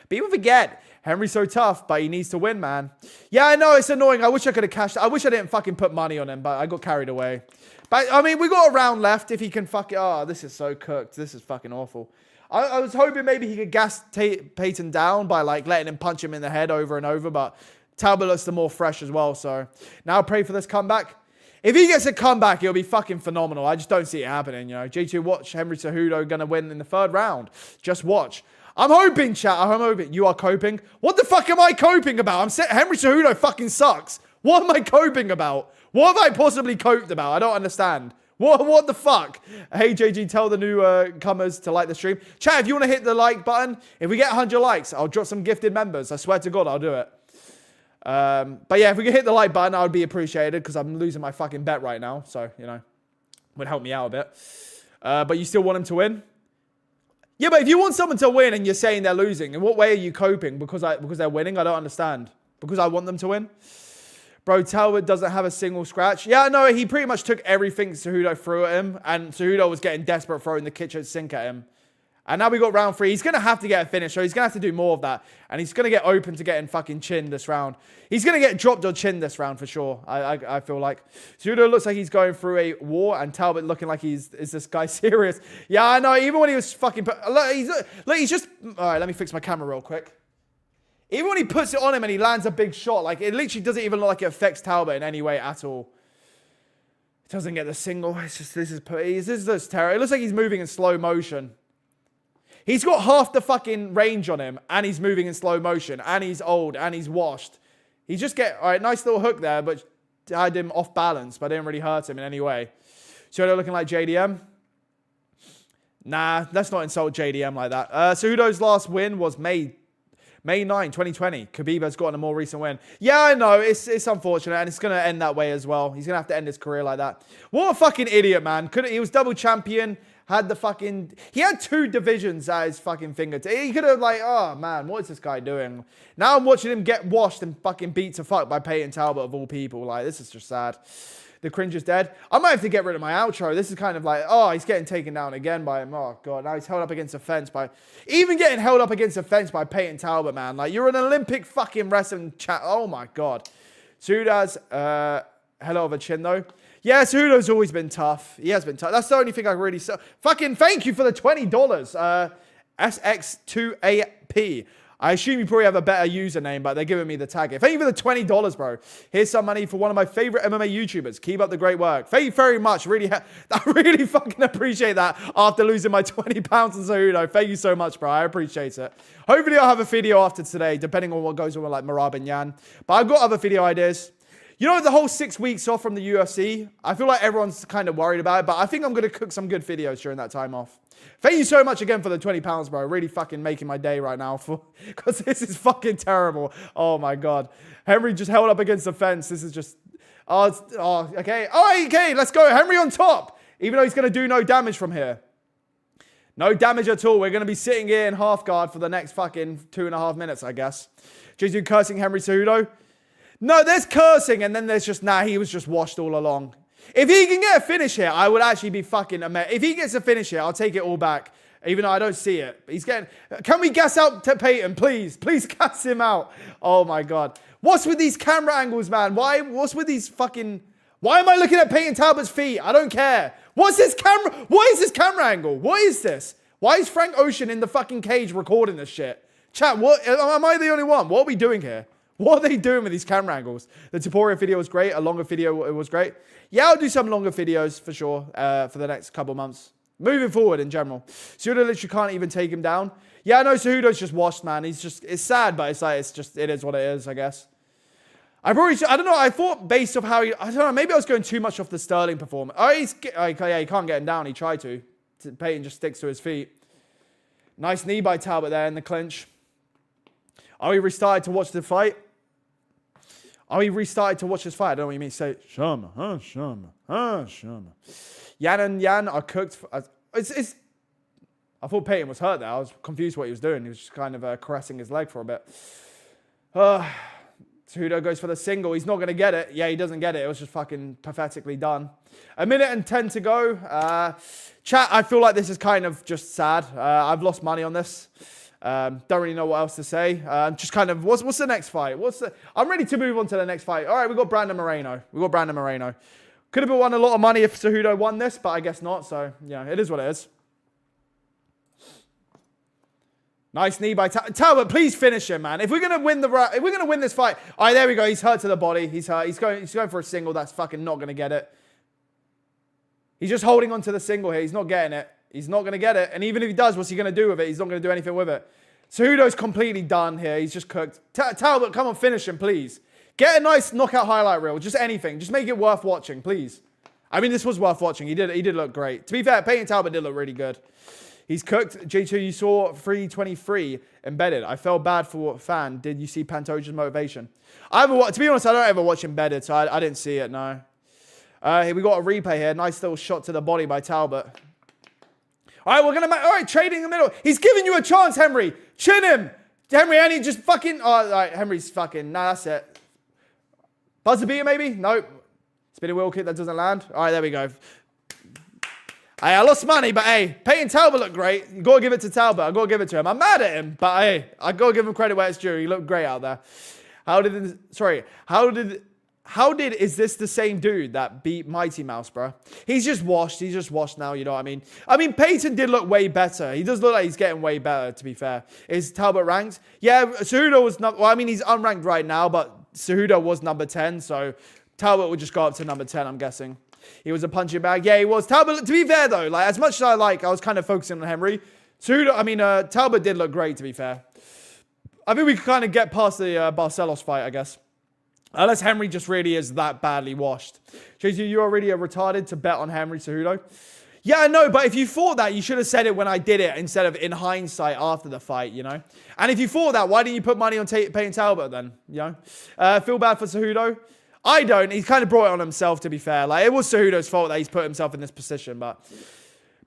People forget. Henry's so tough, but he needs to win, man. Yeah, I know, it's annoying. I wish I could have cashed. I wish I didn't fucking put money on him, but I got carried away. But, I mean, we got a round left if he can fuck it. Oh, this is so cooked. This is fucking awful. I was hoping maybe he could gas Peyton down by, like, letting him punch him in the head over and over, but Talbot looks the more fresh as well, so now pray for this comeback. If he gets a comeback, it'll be fucking phenomenal. I just don't see it happening, you know. G2, watch Henry Cejudo going to win in the third round. Just watch. I'm hoping, chat. I'm hoping. You are coping. What the fuck am I coping about? Henry Cejudo fucking sucks. What am I coping about? What have I possibly coped about? I don't understand. What the fuck? Hey, JG, tell the new comers to like the stream. Chat, if you want to hit the like button, if we get 100 likes, I'll drop some gifted members. I swear to God, I'll do it. But yeah, if we can hit the like button, I would be appreciated because I'm losing my fucking bet right now. So, you know, would help me out a bit. But you still want him to win? Yeah, but if you want someone to win and you're saying they're losing, in what way are you coping? Because they're winning? I don't understand. Because I want them to win? Bro, Talbot doesn't have a single scratch. Yeah, no, he pretty much took everything Cejudo threw at him, and Cejudo was getting desperate throwing the kitchen sink at him. And now we got round 3. He's going to have to get a finish, so he's going to have to do more of that. And he's going to get open to getting fucking chinned this round. He's going to get dropped or chinned this round for sure, I feel like. Cejudo looks like he's going through a war, and Talbert looking like is this guy serious? Yeah, I know. Even when he was fucking... Look, he's just... All right, let me fix my camera real quick. Even when he puts it on him and he lands a big shot, like, it literally doesn't even look like it affects Talbert in any way at all. It doesn't get the single. It's just... This is terrible. It looks like he's moving in slow motion. He's got half the fucking range on him, and he's moving in slow motion, and he's old, and he's washed. He just all right, nice little hook there, but I had him off balance, but I didn't really hurt him in any way. Cejudo looking like JDM. Nah, let's not insult JDM like that. Cejudo's last win was May 9, 2020. Khabib has gotten a more recent win. Yeah, I know, it's unfortunate, and it's going to end that way as well. He's going to have to end his career like that. What a fucking idiot, man. He was double champion. He had 2 divisions at his fucking fingertips. He could have oh man, what is this guy doing? Now I'm watching him get washed and fucking beat to fuck by Peyton Talbert of all people. Like, this is just sad. The cringe is dead. I might have to get rid of my outro. This is kind of like, oh, he's getting taken down again by him. Oh god, now he's held up against a fence by... Even getting held up against a fence by Peyton Talbert, man. Like, you're an Olympic fucking wrestling chat. Oh my god. Cejudo's hell of a chin though. Yeah, Cejudo's always been tough. He has been tough. That's the only thing I really saw. Fucking thank you for the $20. SX2AP. I assume you probably have a better username, but they're giving me the tag here. Thank you for the $20, bro. Here's some money for one of my favorite MMA YouTubers. Keep up the great work. Thank you very much. I really fucking appreciate that after losing my 20 pounds on Cejudo. Thank you so much, bro. I appreciate it. Hopefully I'll have a video after today, depending on what goes on with like Merab and Yan. But I've got other video ideas. You know, the whole 6 weeks off from the UFC, I feel like everyone's kind of worried about it, but I think I'm going to cook some good videos during that time off. Thank you so much again for the 20 pounds, bro. Really fucking making my day right now because this is fucking terrible. Oh my god. Henry just held up against the fence. This is just... okay. Oh, okay, let's go. Henry on top. Even though he's going to do no damage from here. No damage at all. We're going to be sitting here in half guard for the next fucking 2.5 minutes, I guess. JJ cursing Henry Cejudo. No, there's cursing, and then there's just, nah, he was just washed all along. If he can get a finish here, I would actually be fucking amazed. If he gets a finish here, I'll take it all back, even though I don't see it. He's getting... Can we gas out to Peyton, please? Please gas him out. Oh, my God. What's with these camera angles, man? What's with these fucking... Why am I looking at Peyton Talbert's feet? I don't care. What's this camera... What is this camera angle? What is this? Why is Frank Ocean in the fucking cage recording this shit? Chat, what... Am I the only one? What are we doing here? What are they doing with these camera angles? The Topuria video was great. A longer video, it was great. Yeah, I'll do some longer videos for sure for the next couple months. Moving forward in general. Cejudo literally can't even take him down. Yeah, I know Cejudo's just washed, man. It's sad, but it is what it is, I guess. I don't know. I thought based off how I don't know. Maybe I was going too much off the Sterling performance. Oh, yeah, he can't get him down. He tried to. Peyton just sticks to his feet. Nice knee by Talbot there in the clinch. Are we restarted to watch the fight? Are we restarted to watch this fight? I don't know what you mean. Say, Shama, huh? Shama, huh? Shama. Yan and Yan are cooked. I thought Peyton was hurt there. I was confused what he was doing. He was just kind of caressing his leg for a bit. Cejudo goes for the single. He's not going to get it. Yeah, he doesn't get it. It was just fucking pathetically done. 1:10 to go. Chat, I feel like this is kind of just sad. I've lost money on this. Don't really know what else to say. Just kind of, what's the next fight? I'm ready to move on to the next fight. All right, we've got Brandon Moreno. Could have won a lot of money if Cejudo won this, but I guess not. So, yeah, it is what it is. Nice knee by Talbot. Please finish him, man. If we're gonna win this fight, all right, there we go. He's hurt to the body. He's hurt. He's going for a single. That's fucking not gonna get it. He's just holding on to the single here. He's not getting it. He's not going to get it. And even if he does, what's he going to do with it? He's not going to do anything with it. Cejudo's completely done here. He's just cooked. Talbot, come on, finish him, please. Get a nice knockout highlight reel. Just anything. Just make it worth watching, please. I mean, this was worth watching. He did look great. To be fair, Peyton Talbot did look really good. He's cooked. J2, you saw 323 embedded. I felt bad for a fan. Did you see Pantoja's motivation? To be honest, I don't ever watch embedded, so I didn't see it, no. Here we got a replay here. Nice little shot to the body by Talbot. All right, all right, trading in the middle. He's giving you a chance, Henry. Chin him. Henry, and he just fucking... Oh, all right, Henry's fucking... Nah, that's it. Buzzer beater, maybe? Nope. Spinning wheel kick that doesn't land. All right, there we go. Hey, I lost money, but hey, Peyton Talbert looked great. You got to give it to Talbert. I got to give it to him. I'm mad at him, but hey, I got to give him credit where it's due. He looked great out there. How did is this the same dude that beat Mighty Mouse, bro? He's just washed. He's just washed now, you know what I mean? I mean, Peyton did look way better. He does look like he's getting way better, to be fair. Is Talbot ranked? Yeah, Cejudo was not, well, I mean, he's unranked right now, but Cejudo was number 10, so Talbot would just go up to number 10, I'm guessing. He was a punching bag. Yeah, he was. Talbot, to be fair, though, like, as much as I was kind of focusing on Henry. Talbot did look great, to be fair. I think we could kind of get past the Barcelos fight, I guess. Unless Henry just really is that badly washed. JT, you already are retarded to bet on Henry Cejudo. Yeah, I know, but if you thought that, you should have said it when I did it instead of in hindsight after the fight, you know? And if you thought that, why didn't you put money on Peyton Talbot then, you know? Feel bad for Cejudo? I don't. He kind of brought it on himself, to be fair. Like, it was Cejudo's fault that he's put himself in this position, but...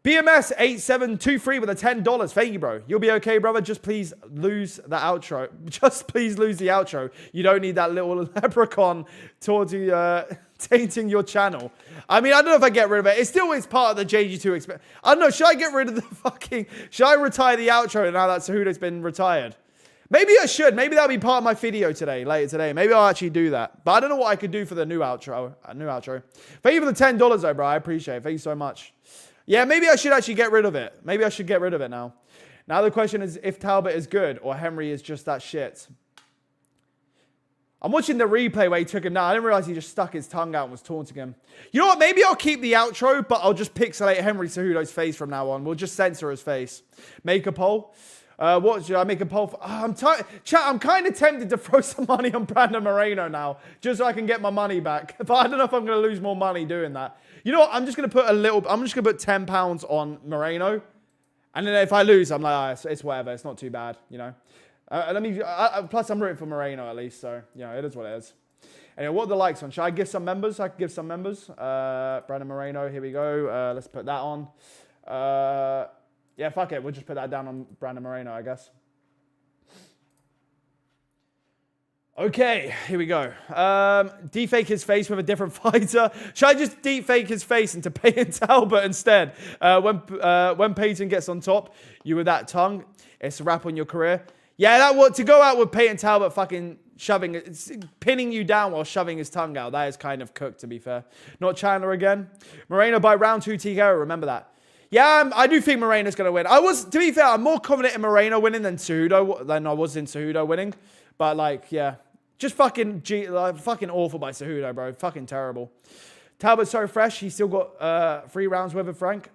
BMS8723 with a $10. Thank you, bro. You'll be okay, brother. Just please lose the outro. Just please lose the outro. You don't need that little leprechaun tainting your channel. I mean, I don't know if I get rid of it. It still is part of the JG2 experience. I don't know. Should I get rid of the fucking... Should I retire the outro now that Cejudo's been retired? Maybe I should. Maybe that'll be part of my video later today. Maybe I'll actually do that. But I don't know what I could do for the new outro. Thank you for the $10, though, bro. I appreciate it. Thank you so much. Yeah, maybe I should actually get rid of it. Maybe I should get rid of it now. Now the question is if Talbot is good or Henry is just that shit. I'm watching the replay where he took him down. I didn't realize he just stuck his tongue out and was taunting him. You know what? Maybe I'll keep the outro, but I'll just pixelate Henry Cejudo's face from now on. We'll just censor his face. Make a poll. What should I make a poll for? Chat, I'm kind of tempted to throw some money on Brandon Moreno now, just so I can get my money back. But I don't know if I'm going to lose more money doing that. You know what? I'm just going to put I'm just going to put £10 on Moreno. And then if I lose, I'm like, it's whatever. It's not too bad, you know. Plus, I'm rooting for Moreno at least, so, you know, it is what it is. Anyway, what are the likes on? Should I give some members? I can give some members. Brandon Moreno, here we go. Let's put that on. Yeah, fuck it. We'll just put that down on Brandon Moreno, I guess. Okay, here we go. Defake his face with a different fighter. Should I just defake his face into Peyton Talbot instead? When Peyton gets on top, you with that tongue, it's a wrap on your career. Yeah, to go out with Peyton Talbot fucking pinning you down while shoving his tongue out, that is kind of cooked, to be fair. Not Chandler again. Moreno by round 2 TKO, remember that. Yeah, I do think Moreno's going to win. To be fair, I'm more confident in Moreno winning than I was in Cejudo winning. But, like, yeah. Just fucking awful by Cejudo, bro. Fucking terrible. Talbot's so fresh, he's still got 3 rounds with Frank.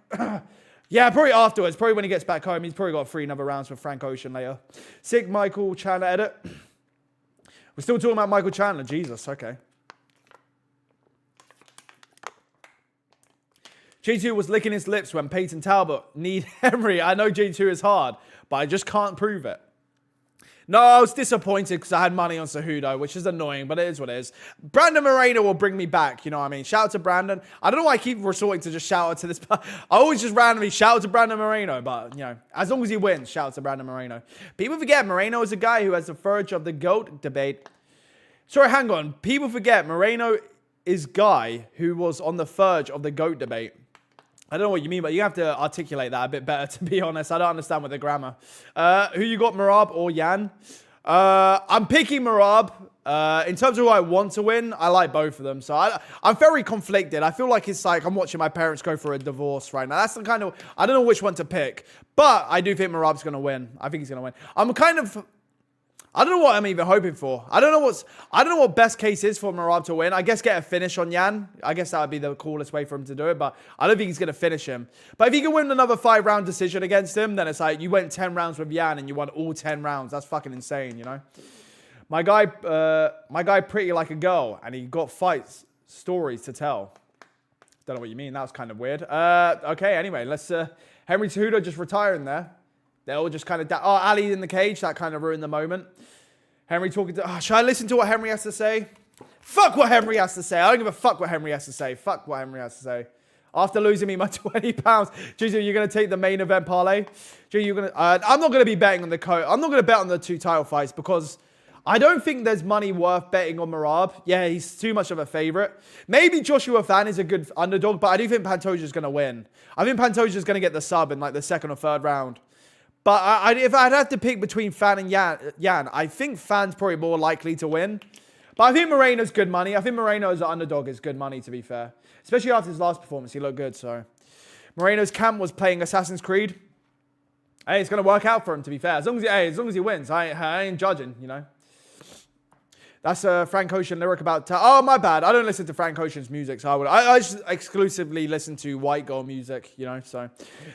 Yeah, probably afterwards. Probably when he gets back home, he's probably got 3 another rounds with Frank Ocean later. Sick Michael Chandler edit. We're still talking about Michael Chandler. Jesus, okay. G2 was licking his lips when Peyton Talbot need Henry. I know G2 is hard, but I just can't prove it. No, I was disappointed because I had money on Cejudo, which is annoying, but it is what it is. Brandon Moreno will bring me back, you know what I mean? Shout out to Brandon. I don't know why I keep resorting to just shout out to this. I always just randomly shout out to Brandon Moreno, but, you know, as long as he wins, shout out to Brandon Moreno. People forget Moreno is a guy who has the verge of the GOAT debate. Sorry, hang on. People forget Moreno is guy who was on the verge of the GOAT debate. I don't know what you mean, but you have to articulate that a bit better, to be honest. I don't understand with the grammar. Who you got, Merab or Jan? I'm picking Merab. In terms of who I want to win, I like both of them. So I'm very conflicted. I feel like it's like I'm watching my parents go through a divorce right now. That's the kind of... I don't know which one to pick. But I do think Merab's going to win. I think he's going to win. I'm kind of... I don't know what I'm even hoping for. I don't know what best case is for Merab to win. I guess get a finish on Jan. I guess that would be the coolest way for him to do it, but I don't think he's going to finish him. But if he can win another 5-round decision against him, then it's like you went 10 rounds with Jan and you won all 10 rounds. That's fucking insane, you know? My guy pretty like a girl, and he got fights, stories to tell. Don't know what you mean. That was kind of weird. Okay, anyway, let's... Henry Cejudo just retiring there. They're all just kind of... Oh, Ali in the cage. That kind of ruined the moment. Henry talking to... Oh, should I listen to what Henry has to say? Fuck what Henry has to say. I don't give a fuck what Henry has to say. Fuck what Henry has to say. After losing me my £20. Gigi, you're going to take the main event parlay? Gigi, you're going to... I'm not going to be betting on the I'm not going to bet on the 2 title fights because I don't think there's money worth betting on Merab. Yeah, he's too much of a favorite. Maybe Joshua Fan is a good underdog, but I do think Pantoja's going to win. I think Pantoja's going to get the sub in like the second or third round. But if I'd have to pick between Fan and Yan, I think Fan's probably more likely to win. But I think Moreno's good money. I think Moreno as an underdog is good money, to be fair. Especially after his last performance, he looked good. So Moreno's camp was playing Assassin's Creed. Hey, it's going to work out for him, to be fair. As long as he wins, I ain't judging, you know. That's a Frank Ocean lyric about... Oh, my bad. I don't listen to Frank Ocean's music, so I just exclusively listen to white girl music, you know. So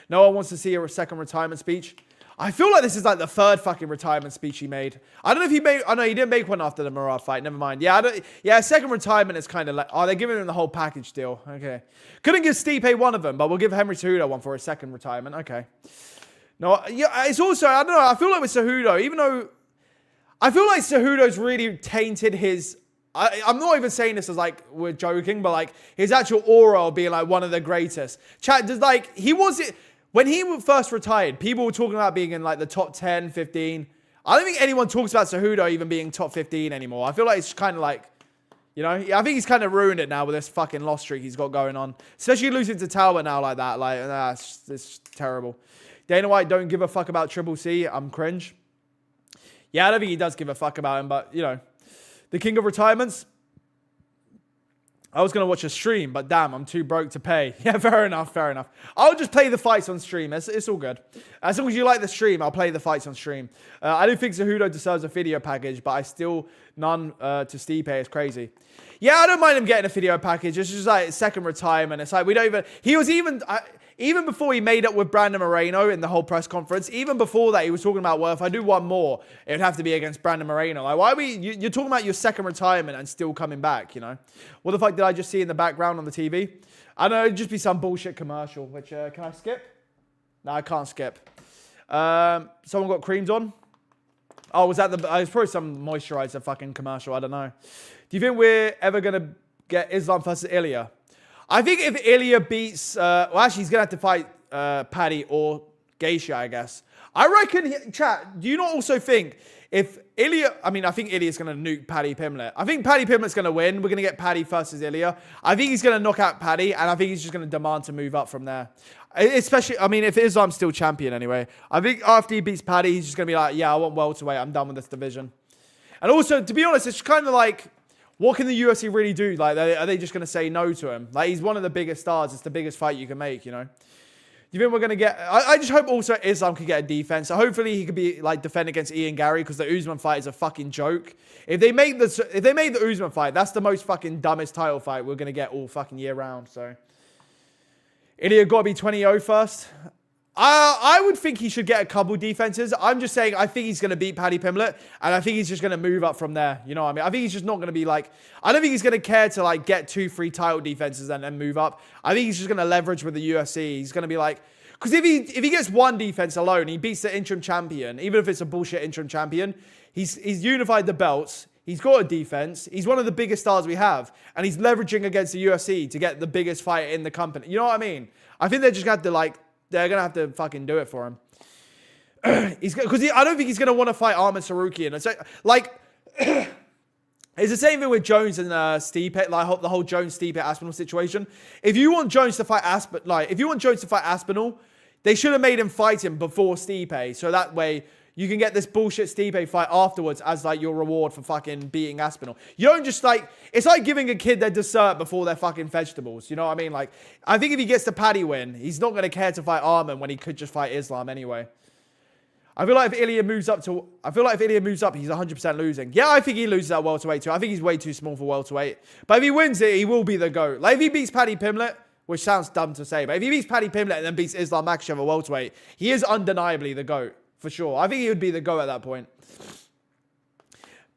no one wants to see a second retirement speech. I feel like this is like the third fucking retirement speech he made. I don't know if he made... Oh, no, he didn't make one after the Merab fight. Never mind. Yeah, second retirement is kind of like... Oh, they're giving him the whole package deal. Okay. Couldn't give Stipe one of them, but we'll give Henry Cejudo one for his second retirement. Okay. No, yeah, it's also... I don't know. I feel like with Cejudo, even though... I feel like Cejudo's really tainted his... I'm not even saying this as like we're joking, but like his actual aura of being like one of the greatest. Chat, does like... He was... When he first retired, people were talking about being in like the top 10, 15. I don't think anyone talks about Cejudo even being top 15 anymore. I feel like it's kind of like, you know, I think he's kind of ruined it now with this fucking loss streak he's got going on. Especially losing to Talbert now like that. Like, it's terrible. Dana White don't give a fuck about Triple C. I'm cringe. Yeah, I don't think he does give a fuck about him, but, you know, the king of retirements. I was going to watch a stream, but damn, I'm too broke to pay. Yeah, fair enough. I'll just play the fights on stream. It's all good. As long as you like the stream, I'll play the fights on stream. I do think Cejudo deserves a video package, but I still none to Stipe. It's crazy. Yeah, I don't mind him getting a video package. It's just like second retirement. It's like we don't even... He was even... Even before he made up with Brandon Moreno in the whole press conference, even before that, he was talking about, well, if I do one more, it would have to be against Brandon Moreno. Like, why are we... You're talking about your second retirement and still coming back, you know? What the fuck did I just see in the background on the TV? I don't know, it'd just be some bullshit commercial, which, can I skip? No, I can't skip. Someone got creams on? Oh, was that the... It was probably some moisturizer fucking commercial, I don't know. Do you think we're ever going to get Islam versus Ilya? I think if Ilya beats... well, actually, he's going to have to fight Paddy or Geisha, I guess. I reckon... Chat, do you not also think if Ilya... I mean, I think Ilya's going to nuke Paddy Pimblett. I think Paddy Pimblett's going to win. We're going to get Paddy versus Ilya. I think he's going to knock out Paddy, and I think he's just going to demand to move up from there. Especially... I mean, if Islam's still champion anyway. I think after he beats Paddy, he's just going to be like, yeah, I want welterweight. I'm done with this division. And also, to be honest, it's kind of like... What can the UFC really do? Like, are they just going to say no to him? Like, he's one of the biggest stars. It's the biggest fight you can make, you know? Do you think we're going to get... I just hope also Islam can get a defense. So hopefully he could be, like, defend against Ian Gary because the Usman fight is a fucking joke. If they make the Usman fight, that's the most fucking dumbest title fight we're going to get all fucking year round, so... Ilya got to be 20-0 first. I would think he should get a couple defenses. I'm just saying I think he's going to beat Paddy Pimblett, and I think he's just going to move up from there. You know what I mean? I think he's just not going to be like... I don't think he's going to care to like get 2-3 title defenses and then move up. I think he's just going to leverage with the UFC. He's going to be like... Because if he gets one defense alone, he beats the interim champion, even if it's a bullshit interim champion, he's unified the belts, he's got a defense, he's one of the biggest stars we have, and he's leveraging against the UFC to get the biggest fight in the company. You know what I mean? I think they're just going to have to like... They're going to have to fucking do it for him. Because I don't think he's going to want to fight Arman Sarukian. It's like, it's the same thing with Jones and Stipe, like the whole Jones-Stipe Aspinall situation. If you want Jones to fight Aspinall, they should have made him fight him before Stipe. So that way you can get this bullshit Stipe fight afterwards as like your reward for fucking beating Aspinall. You don't just like... It's like giving a kid their dessert before their fucking vegetables. You know what I mean? Like, I think if he gets the Paddy win, he's not going to care to fight Arman when he could just fight Islam anyway. I feel like if Ilya moves up, he's 100% losing. Yeah, I think he loses at welterweight too. I think he's way too small for welterweight. But if he wins it, he will be the GOAT. Like, if he beats Paddy Pimblett, which sounds dumb to say, but if he beats Paddy Pimblett and then beats Islam Makhachev at welterweight, he is undeniably the GOAT. For sure. I think he would be the GOAT at that point.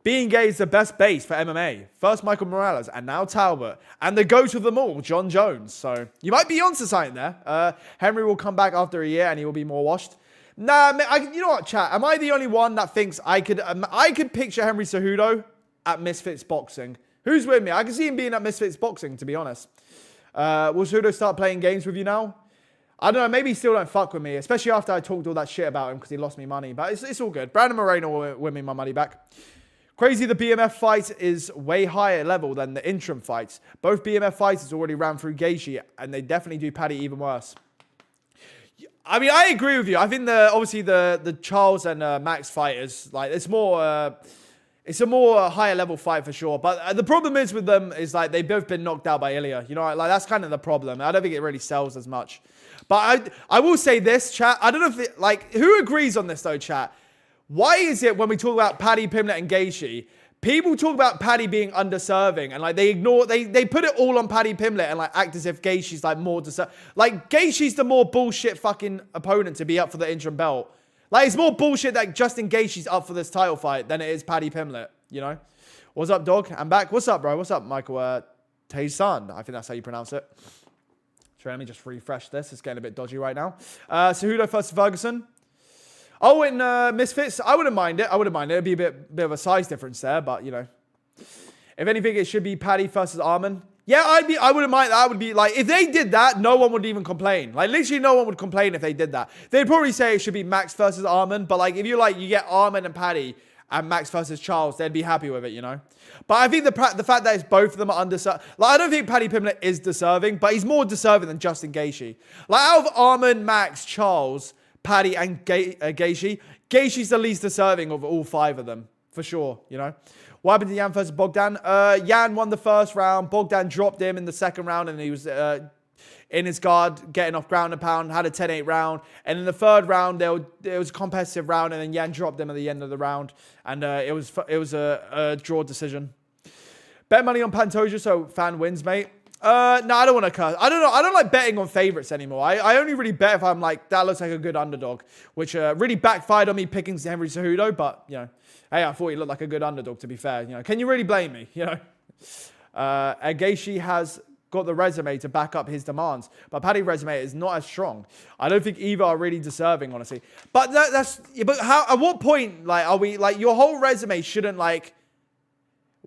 Being gay is the best base for MMA. First Michael Morales and now Talbert. And the GOAT of them all, John Jones. So you might be onto something there. Henry will come back after a year and he will be more washed. Nah, you know what, chat? Am I the only one that thinks I could picture Henry Cejudo at Misfits Boxing? Who's with me? I can see him being at Misfits Boxing, to be honest. Will Cejudo start playing games with you now? I don't know, maybe he still don't fuck with me, especially after I talked all that shit about him because he lost me money. But it's all good. Brandon Moreno will win me my money back. Crazy, the BMF fight is way higher level than the interim fights. Both BMF fighters already ran through Gaethje, and they definitely do Paddy even worse. I mean, I agree with you. I think obviously the Charles and Max fighters, like, it's a more higher level fight for sure. But the problem is with them is, like, they've both been knocked out by Ilya. You know, like, that's kind of the problem. I don't think it really sells as much. But I will say this, chat. I don't know if like, who agrees on this though, chat? Why is it when we talk about Paddy Pimblett and Gaethje, people talk about Paddy being underserving and, like, they put it all on Paddy Pimblett and, like, act as if Gaethje's, like, more deserving. Like, Gaethje's the more bullshit fucking opponent to be up for the interim belt. Like, it's more bullshit that Justin Gaethje's up for this title fight than it is Paddy Pimblett, you know? What's up, dog? I'm back. What's up, bro? What's up, Michael? Tayson. I think that's how you pronounce it. Sure, let me just refresh this. It's getting a bit dodgy right now. Cejudo versus Ferguson. Oh, in Misfits, I wouldn't mind it. It'd be a bit of a size difference there, but, you know. If anything, it should be Paddy versus Arman. Yeah, I wouldn't mind that. I would be like, if they did that, no one would even complain. Like, literally no one would complain if they did that. They'd probably say it should be Max versus Arman, but, like, if you get Arman and Paddy and Max versus Charles, they'd be happy with it, you know. But I think the fact that it's both of them are underserved. Like, I don't think Paddy Pimblett is deserving, but he's more deserving than Justin Gaethje. Like, out of Arman, Max, Charles, Paddy, and Gaethje, Gaethje's the least deserving of all five of them, for sure, you know. What happened to Yan versus Bogdan? Yan won the first round. Bogdan dropped him in the second round, and he was in his guard, getting off ground and pound, had a 10-8 round. And in the third round, it was a competitive round, and then Yan dropped him at the end of the round, and it was a draw decision. Bet money on Pantoja, so fan wins, mate. No, I don't want to curse. I don't know. I don't like betting on favorites anymore. I only really bet if I'm like, that looks like a good underdog, which really backfired on me picking Henry Cejudo, but, you know, hey, I thought he looked like a good underdog, to be fair. You know, can you really blame me? You know, Gaethje has got the resume to back up his demands, but Paddy's resume is not as strong. I don't think either are really deserving, honestly. But but how? At what point, like, are we like, your whole resume shouldn't, like,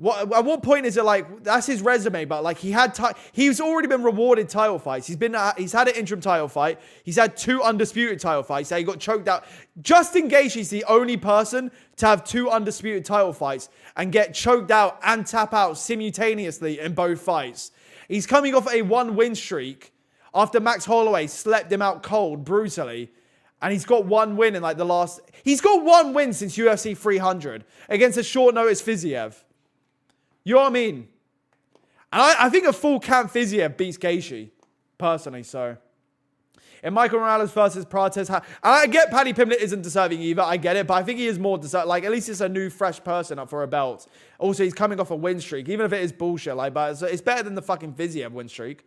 at what point is it like, that's his resume, but, like, he's already been rewarded title fights. He's had an interim title fight. He's had 2 undisputed title fights. He got choked out. Justin Gaethje is the only person to have 2 undisputed title fights and get choked out and tap out simultaneously in both fights. He's coming off a 1-win streak after Max Holloway slept him out cold brutally. And he's got 1 win in, like, the last... He's got 1 win since UFC 300 against a short-notice Fiziev. You know what I mean? And I think a full camp Fiziev beats Gaethje, personally, so. And Michael Morales versus Prates. And I get Paddy Pimblett isn't deserving either. I get it, but I think he is more deserving. Like, at least it's a new, fresh person up for a belt. Also, he's coming off a win streak, even if it is bullshit. Like, but it's better than the fucking Fiziev win streak.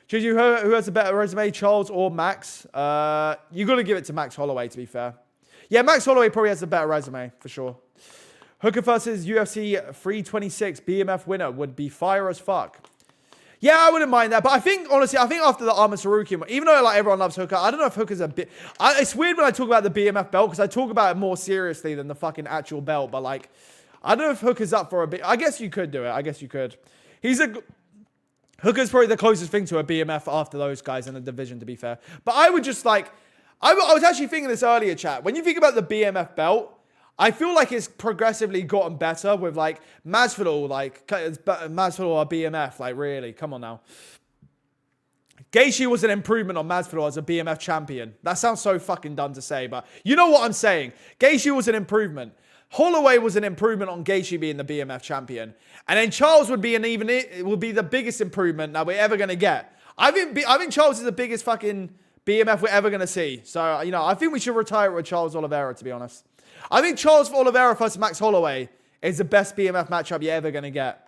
Juju, who has a better resume, Charles or Max? You got to give it to Max Holloway, to be fair. Yeah, Max Holloway probably has a better resume, for sure. Hooker versus UFC 326 BMF winner would be fire as fuck. Yeah, I wouldn't mind that. But I think, honestly, after the Arman Sarukian, even though, like, everyone loves Hooker, I don't know if Hooker's a bit... it's weird when I talk about the BMF belt, because I talk about it more seriously than the fucking actual belt. But, like, I don't know if Hooker's up for a bit... I guess you could do it. I guess you could. Hooker's probably the closest thing to a BMF after those guys in the division, to be fair. But I would just, like... I was actually thinking this earlier, chat. When you think about the BMF belt... I feel like it's progressively gotten better with, like, Masvidal, like, Masvidal or BMF, like, really, come on now. Gaethje was an improvement on Masvidal as a BMF champion. That sounds so fucking dumb to say, but you know what I'm saying. Gaethje was an improvement. Holloway was an improvement on Gaethje being the BMF champion. And then Charles would be the biggest improvement that we're ever going to get. I think Charles is the biggest fucking BMF we're ever going to see. So, you know, I think we should retire with Charles Oliveira, to be honest. I think Charles Oliveira versus Max Holloway is the best BMF matchup you're ever going to get.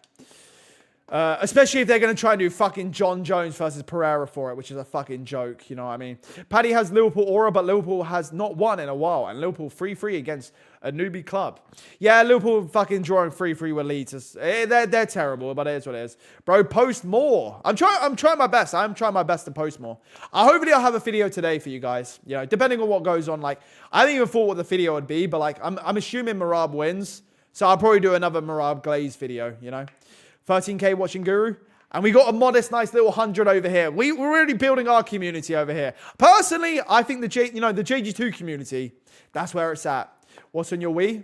Especially if they're going to try and do fucking John Jones versus Pereira for it, which is a fucking joke, you know what I mean? Paddy has Liverpool aura, but Liverpool has not won in a while. And Liverpool 3-3 against a newbie club. Yeah, Liverpool fucking drawing 3-3 with Leeds. They're terrible, but it is what it is. Bro, post more. I'm trying my best. I'm trying my best to post more. Hopefully I'll have a video today for you guys. You know, depending on what goes on. Like, I haven't even thought what the video would be, but, like, I'm assuming Merab wins. So I'll probably do another Merab Glaze video, you know? 13K watching Guru. And we got a modest, nice little 100 over here. We're really building our community over here. Personally, I think the JG2 community, that's where it's at. What's on your Wii?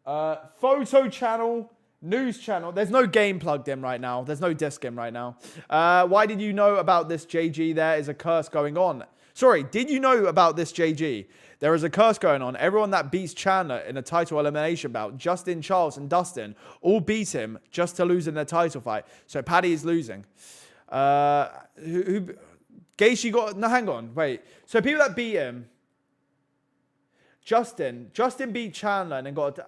Photo channel, news channel. There's no game plugged in right now. There's no disc in right now. Why did you know about this, JG? There is a curse going on. Sorry, did you know about this, JG? There is a curse going on. Everyone that beats Chandler in a title elimination bout, Justin, Charles, and Dustin, all beat him just to lose in their title fight. So Paddy is losing. Gaethje got... No, hang on. Wait. So people that beat him... Justin beat Chandler and then got...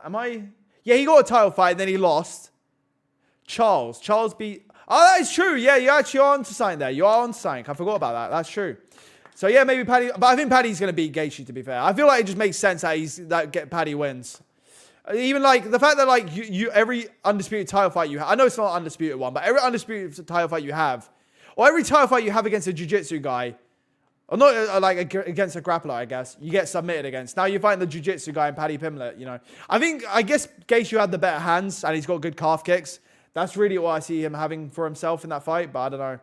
Yeah, he got a title fight and then he lost. Charles beat... Oh, that is true. Yeah, you're actually on to something there. You are on to something. I forgot about that. That's true. So yeah, maybe Paddy, but I think Paddy's going to beat Gaethje, to be fair. I feel like it just makes sense that Paddy wins. Even like the fact that like you every undisputed title fight you have, I know it's not an undisputed one, but every undisputed title fight you have, or every title fight you have against a jiu-jitsu guy, or not like against a grappler, I guess, you get submitted against. Now you find the jiu-jitsu guy and Paddy Pimblett, you know. I guess Gaethje had the better hands and he's got good calf kicks. That's really what I see him having for himself in that fight, but I don't know.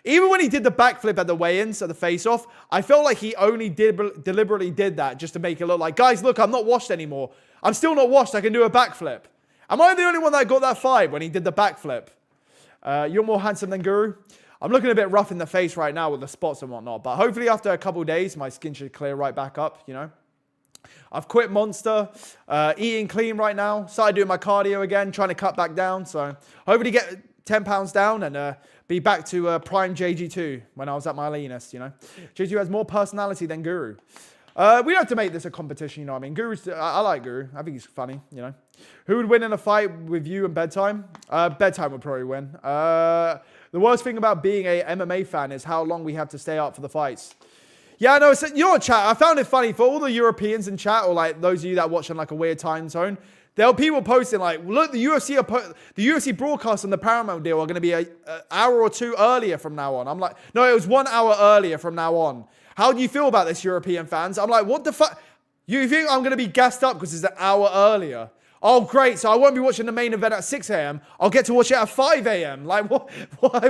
Even when he did the backflip at the weigh-ins, at the face-off, I felt like he only deliberately did that just to make it look like, guys, look, I'm not washed anymore. I'm still not washed. I can do a backflip. Am I the only one that got that vibe when he did the backflip? You're more handsome than Guru. I'm looking a bit rough in the face right now with the spots and whatnot, but hopefully after a couple of days, my skin should clear right back up, you know. I've quit Monster, eating clean right now, started doing my cardio again, trying to cut back down, so hopefully get 10 pounds down and be back to prime JG2 when I was at my leanest, you know. JG2 has more personality than Guru. We don't have to make this a competition, you know what I mean. I like Guru. I think he's funny, you know. Who would win in a fight with you and Bedtime? Bedtime would probably win. The worst thing about being a MMA fan is how long we have to stay up for the fights. Yeah, I know. You know what, chat? I found it funny for all the Europeans in chat, or like those of you that watch on like a weird time zone. There are people posting like, look, the UFC broadcast and the Paramount deal are going to be an hour or two earlier from now on. I'm like, no, it was 1 hour earlier from now on. How do you feel about this, European fans? I'm like, what the fuck? You think I'm going to be gassed up because it's an hour earlier? Oh, great. So I won't be watching the main event at 6 a.m. I'll get to watch it at 5 a.m. Like, what?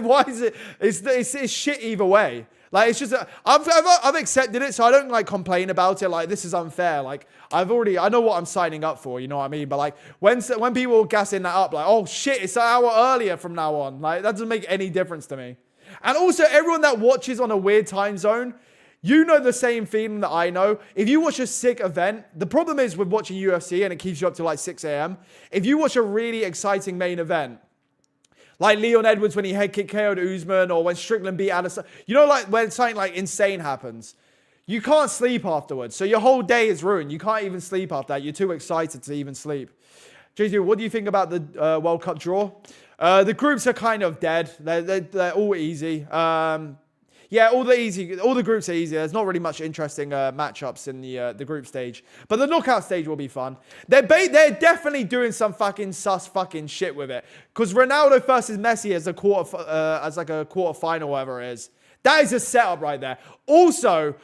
Why is it? It's shit either way. Like, it's just, I've accepted it, so I don't, like, complain about it. Like, this is unfair. Like, I know what I'm signing up for, you know what I mean? But, like, when people gassing that up, like, oh, shit, it's an hour earlier from now on. Like, that doesn't make any difference to me. And also, everyone that watches on a weird time zone, you know the same feeling that I know. If you watch a sick event, the problem is with watching UFC, and it keeps you up to, like, 6 a.m. If you watch a really exciting main event, like Leon Edwards when he head kick KO'd Usman, or when Strickland beat Addison. You know, like when something like insane happens, you can't sleep afterwards. So your whole day is ruined. You can't even sleep after that. You're too excited to even sleep. JJ, what do you think about the World Cup draw? The groups are kind of dead. They're all easy. Yeah, all the groups are easy. There's not really much interesting matchups in the group stage. But the knockout stage will be fun. They're definitely doing some fucking sus fucking shit with it. Because Ronaldo versus Messi as a quarter final, whatever it is. That is a setup right there. Also,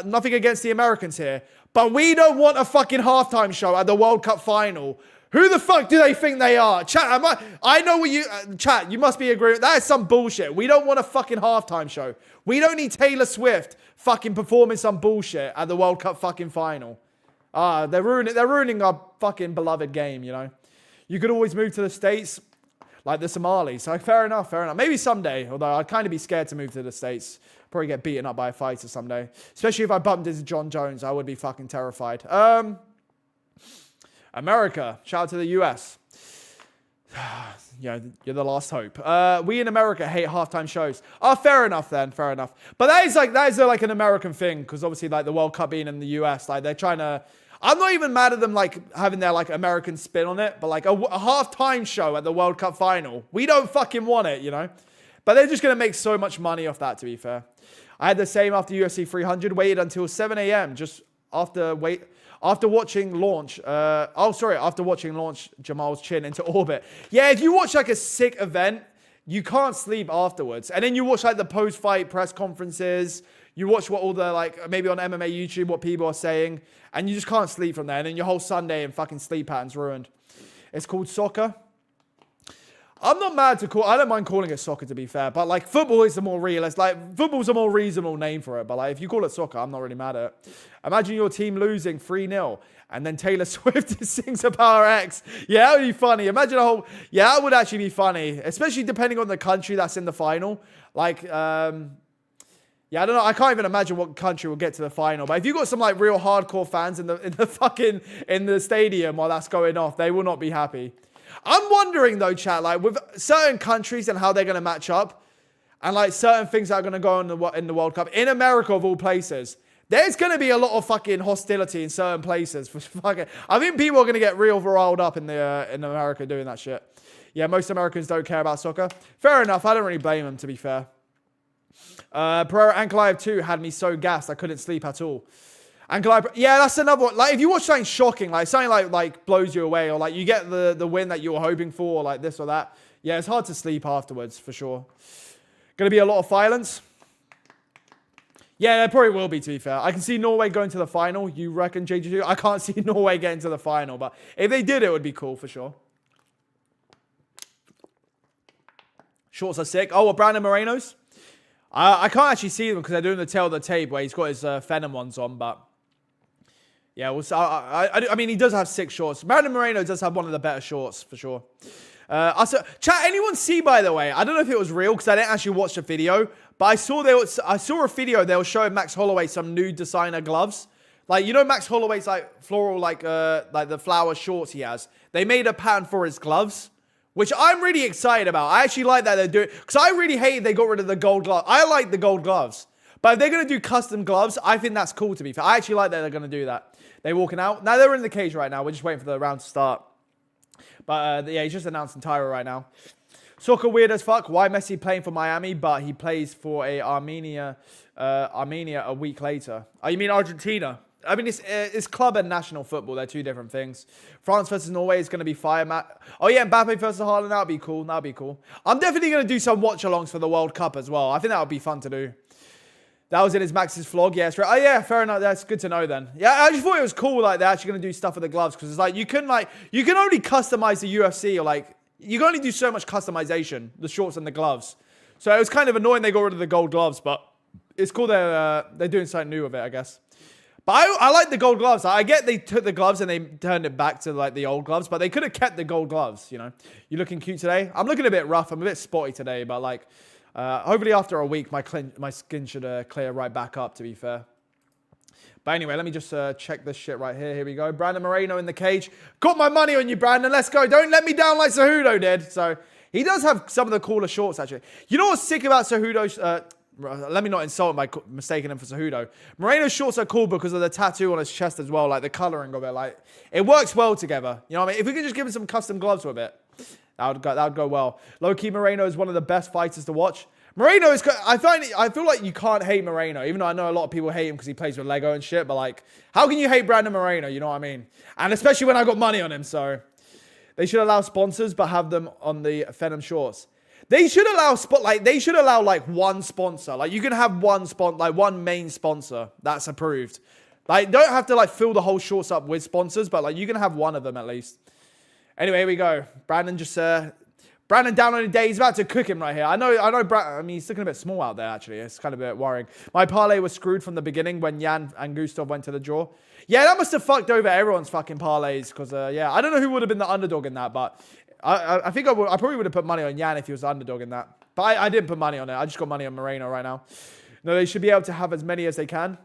nothing against the Americans here, but we don't want a fucking halftime show at the World Cup final. Who the fuck do they think they are? Chat, I know what you... chat, you must be agreeing. That is some bullshit. We don't want a fucking halftime show. We don't need Taylor Swift fucking performing some bullshit at the World Cup fucking final. They're ruining our fucking beloved game, you know. You could always move to the States like the Somalis. So fair enough. Maybe someday, although I'd kind of be scared to move to the States. Probably get beaten up by a fighter someday. Especially if I bumped into John Jones. I would be fucking terrified. America. Shout out to the US. Yeah, you're the last hope. We in America hate halftime shows. Oh, fair enough then. Fair enough. But that is like an American thing, because obviously like the World Cup being in the US, like they're trying to... I'm not even mad at them like having their like American spin on it, but like a halftime show at the World Cup final. We don't fucking want it, you know? But they're just going to make so much money off that, to be fair. I had the same after UFC 300, waited until 7 a.m. just after watching launch Jamal's chin into orbit. Yeah, if you watch like a sick event, you can't sleep afterwards. And then you watch like the post-fight press conferences. You watch what all the like, maybe on MMA YouTube, what people are saying. And you just can't sleep from there. And then your whole Sunday and fucking sleep pattern's ruined. It's called soccer. I'm not mad to call. I don't mind calling it soccer, to be fair. But like football is the more realist. Like football's a more reasonable name for it. But like if you call it soccer, I'm not really mad at it. Imagine your team losing 3-0 and then Taylor Swift sings about her ex. Yeah, that would be funny. Imagine a whole. Yeah, that would actually be funny, especially depending on the country that's in the final. Like, yeah, I don't know. I can't even imagine what country will get to the final. But if you got some like real hardcore fans in the stadium while that's going off, they will not be happy. I'm wondering though, chat, like with certain countries and how they're going to match up and like certain things that are going to go on in the World Cup, in America of all places, there's going to be a lot of fucking hostility in certain places. I think people are going to get real riled up in America doing that shit. Yeah, most Americans don't care about soccer. Fair enough. I don't really blame them, to be fair. Pereira Ankalaev 2 had me so gassed I couldn't sleep at all. Yeah, that's another one. Like, if you watch something shocking, like something like blows you away, or like you get the win that you were hoping for, or like this or that, yeah, it's hard to sleep afterwards, for sure. Gonna be a lot of violence. Yeah, there probably will be, to be fair. I can see Norway going to the final. You reckon, JJ2? I can't see Norway getting to the final, but if they did, it would be cool, for sure. Shorts are sick. Oh, well, Brandon Moreno's? I can't actually see them because they're doing the tail of the tape where he's got his Phenom ones on, but... Yeah, I mean, he does have 6 shorts. Brandon Moreno does have one of the better shorts, for sure. Chat, anyone see, by the way, I don't know if it was real, because I didn't actually watch the video, but I saw a video, they were showing Max Holloway some new designer gloves. Like, you know Max Holloway's, like, floral, like the flower shorts he has? They made a pattern for his gloves, which I'm really excited about. I actually like that they're doing, because I really hated they got rid of the gold gloves. I like the gold gloves. But if they're going to do custom gloves, I think that's cool, to be fair. I actually like that they're going to do that. They're walking out. Now, they're in the cage right now. We're just waiting for the round to start. But, yeah, he's just announcing Tyro right now. Soccer weird as fuck. Why Messi playing for Miami, but he plays for Armenia a week later? Oh, you mean Argentina? I mean, it's club and national football. They're two different things. France versus Norway is going to be fire, Matt. Oh, yeah, Mbappe versus Haaland. That would be cool. That would be cool. I'm definitely going to do some watch-alongs for the World Cup as well. I think that would be fun to do. That was in his Max's vlog. Yeah, right. Oh, yeah, fair enough. That's good to know then. Yeah, I just thought it was cool, like, they're actually going to do stuff with the gloves. Because it's like, you can only customize the UFC, or like, you can only do so much customization, the shorts and the gloves. So it was kind of annoying they got rid of the gold gloves, but it's cool they're doing something new with it, I guess. But I like the gold gloves. I get they took the gloves and they turned it back to like the old gloves, but they could have kept the gold gloves, you know. You looking cute today? I'm looking a bit rough. I'm a bit spotty today, but like... hopefully after a week, my skin should clear right back up, to be fair. But anyway, let me just check this shit right here. Here we go. Brandon Moreno in the cage. Got my money on you, Brandon. Let's go. Don't let me down like Cejudo did. So he does have some of the cooler shorts, actually. You know what's sick about Cejudo's... let me not insult him by mistaking him for Cejudo. Moreno's shorts are cool because of the tattoo on his chest as well. Like the coloring of it. Like it works well together. You know what I mean? If we could just give him some custom gloves with it. That would go well. Low-key, Moreno is one of the best fighters to watch. Moreno is... I feel like you can't hate Moreno, even though I know a lot of people hate him because he plays with Lego and shit, but like, how can you hate Brandon Moreno? You know what I mean? And especially when I got money on him, so... They should allow sponsors, but have them on the Phenom shorts. They should allow like one sponsor. Like you can have one main sponsor that's approved. Like don't have to like fill the whole shorts up with sponsors, but like you can have one of them at least. Anyway, here we go. Brandon down on a day. He's about to cook him right here. I know. I mean, he's looking a bit small out there, actually. It's kind of a bit worrying. My parlay was screwed from the beginning when Jan and Gustaf went to the draw. Yeah, that must have fucked over everyone's fucking parlays. Because, yeah, I don't know who would have been the underdog in that. But I think I probably would have put money on Jan if he was the underdog in that. But I didn't put money on it. I just got money on Moreno right now. No, they should be able to have as many as they can.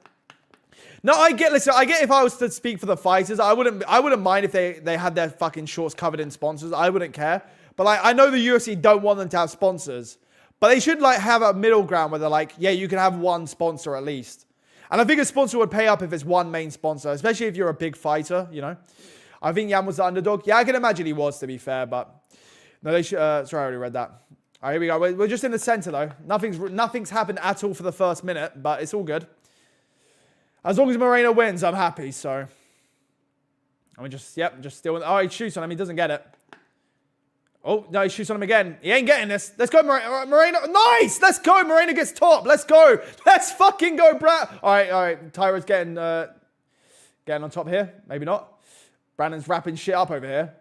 No, I get if I was to speak for the fighters, I wouldn't mind if they had their fucking shorts covered in sponsors. I wouldn't care. But like I know the UFC don't want them to have sponsors. But they should like have a middle ground where they're like, yeah, you can have one sponsor at least. And I think a sponsor would pay up if it's one main sponsor, especially if you're a big fighter, you know. I think Jan was the underdog. Yeah, I can imagine he was, to be fair, but no, they should sorry, I already read that. All right, here we go. We're just in the center though. Nothing's happened at all for the first minute, but it's all good. As long as Moreno wins, I'm happy, so. I mean, just still. Oh, he shoots on him. He doesn't get it. Oh, no, he shoots on him again. He ain't getting this. Let's go, Moreno. Nice! Let's go. Moreno gets top. Let's go. Let's fucking go, Brad. All right. Tyro's getting on top here. Maybe not. Brandon's wrapping shit up over here.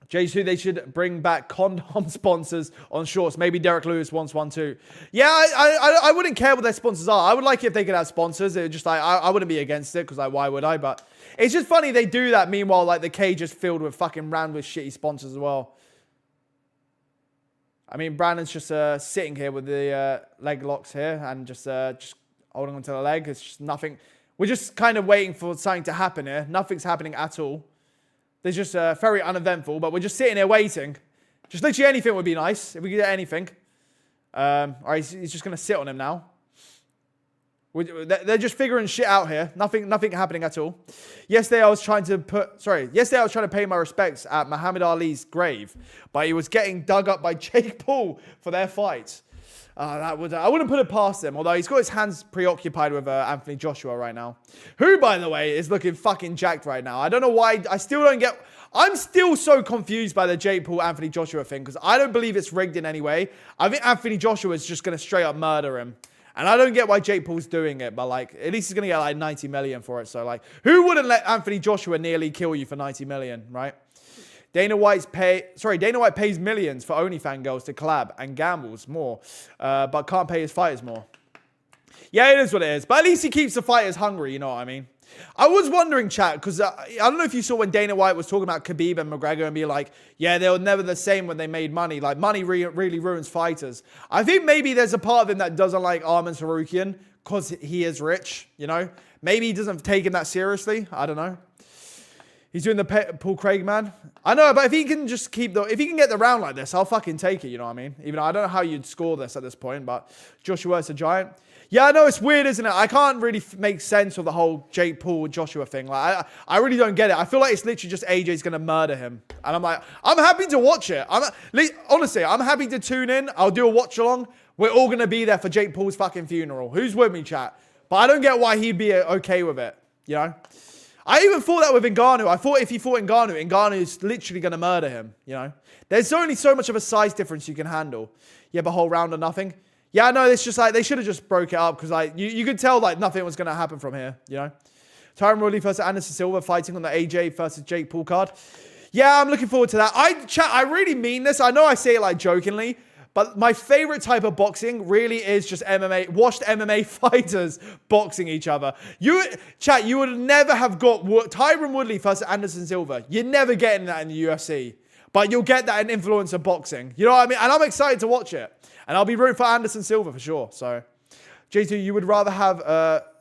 J2, they should bring back condom sponsors on shorts. Maybe Derek Lewis wants one too. Yeah, I wouldn't care what their sponsors are. I would like it if they could have sponsors. It just like I wouldn't be against it because like why would I? But it's just funny they do that. Meanwhile, like the cage is filled with fucking random shitty sponsors as well. I mean, Brandon's just sitting here with the leg locks here and just holding onto the leg. It's just nothing. We're just kind of waiting for something to happen here. Nothing's happening at all. There's just very uneventful, but we're just sitting here waiting. Just literally anything would be nice if we could get anything. All right, he's just going to sit on him now. They're just figuring shit out here. Nothing happening at all. Yesterday I was trying to pay my respects at Muhammad Ali's grave, but he was getting dug up by Jake Paul for their fight. I wouldn't put it past him, although he's got his hands preoccupied with Anthony Joshua right now. Who, by the way, is looking fucking jacked right now. I don't know why. I still don't get... I'm still so confused by the Jake Paul Anthony Joshua thing because I don't believe it's rigged in any way. I think Anthony Joshua is just going to straight up murder him. And I don't get why Jake Paul's doing it, but like, at least he's going to get like 90 million for it. So like, who wouldn't let Anthony Joshua nearly kill you for 90 million, right? Dana White pays millions for OnlyFans girls to collab and gambles more, but can't pay his fighters more. Yeah, it is what it is. But at least he keeps the fighters hungry, you know what I mean? I was wondering, chat, because I don't know if you saw when Dana White was talking about Khabib and McGregor and be like, yeah, they were never the same when they made money. Like, money really ruins fighters. I think maybe there's a part of him that doesn't like Arman Sarukian because he is rich, you know? Maybe he doesn't take him that seriously. I don't know. He's doing the Paul Craig, man. I know, but if he can just if he can get the round like this, I'll fucking take it, you know what I mean? Even though I don't know how you'd score this at this point, but Joshua is a giant. Yeah, I know, it's weird, isn't it? I can't really make sense of the whole Jake Paul Joshua thing. Like, I really don't get it. I feel like it's literally just AJ's going to murder him. And I'm like, I'm happy to watch it. Honestly, I'm happy to tune in. I'll do a watch along. We're all going to be there for Jake Paul's fucking funeral. Who's with me, chat? But I don't get why he'd be okay with it, you know? I even thought that with Ngannou. I thought if he fought Ngannou is literally going to murder him, you know? There's only so much of a size difference you can handle. You have a whole round or nothing. Yeah, no, it's just like, they should have just broke it up because like, you could tell like nothing was going to happen from here, you know? Tyron Woodley versus Anderson Silva fighting on the AJ versus Jake Paul card. Yeah, I'm looking forward to that. I really mean this. I know I say it like jokingly, but my favorite type of boxing really is just MMA, washed MMA fighters boxing each other. You would never have got Tyron Woodley versus Anderson Silva. You're never getting that in the UFC. But you'll get that in influencer boxing. You know what I mean? And I'm excited to watch it. And I'll be rooting for Anderson Silva for sure. So, J2, you would rather have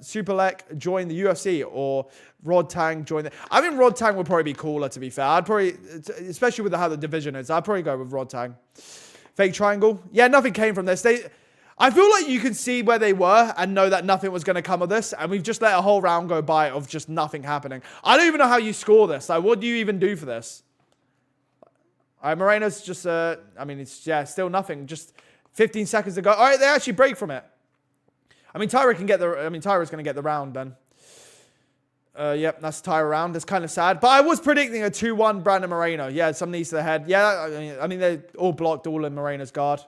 Superlek join the UFC or Rod Tang join the... I think Rod Tang would probably be cooler, to be fair. I'd probably, especially with how the division is, I'd probably go with Rod Tang. Fake triangle. Yeah, nothing came from this. I feel like you could see where they were and know that nothing was going to come of this. And we've just let a whole round go by of just nothing happening. I don't even know how you score this. Like, what do you even do for this? All right, Moreno's just, I mean, it's, yeah, still nothing. Just 15 seconds to go. All right, they actually break from it. I mean, Tyra's going to get the round then. Yep, that's Tyra round. That's kind of sad. But I was predicting a 2-1 Brandon Moreno. Yeah, some knees to the head. Yeah, I mean, they're all blocked, all in Moreno's guard.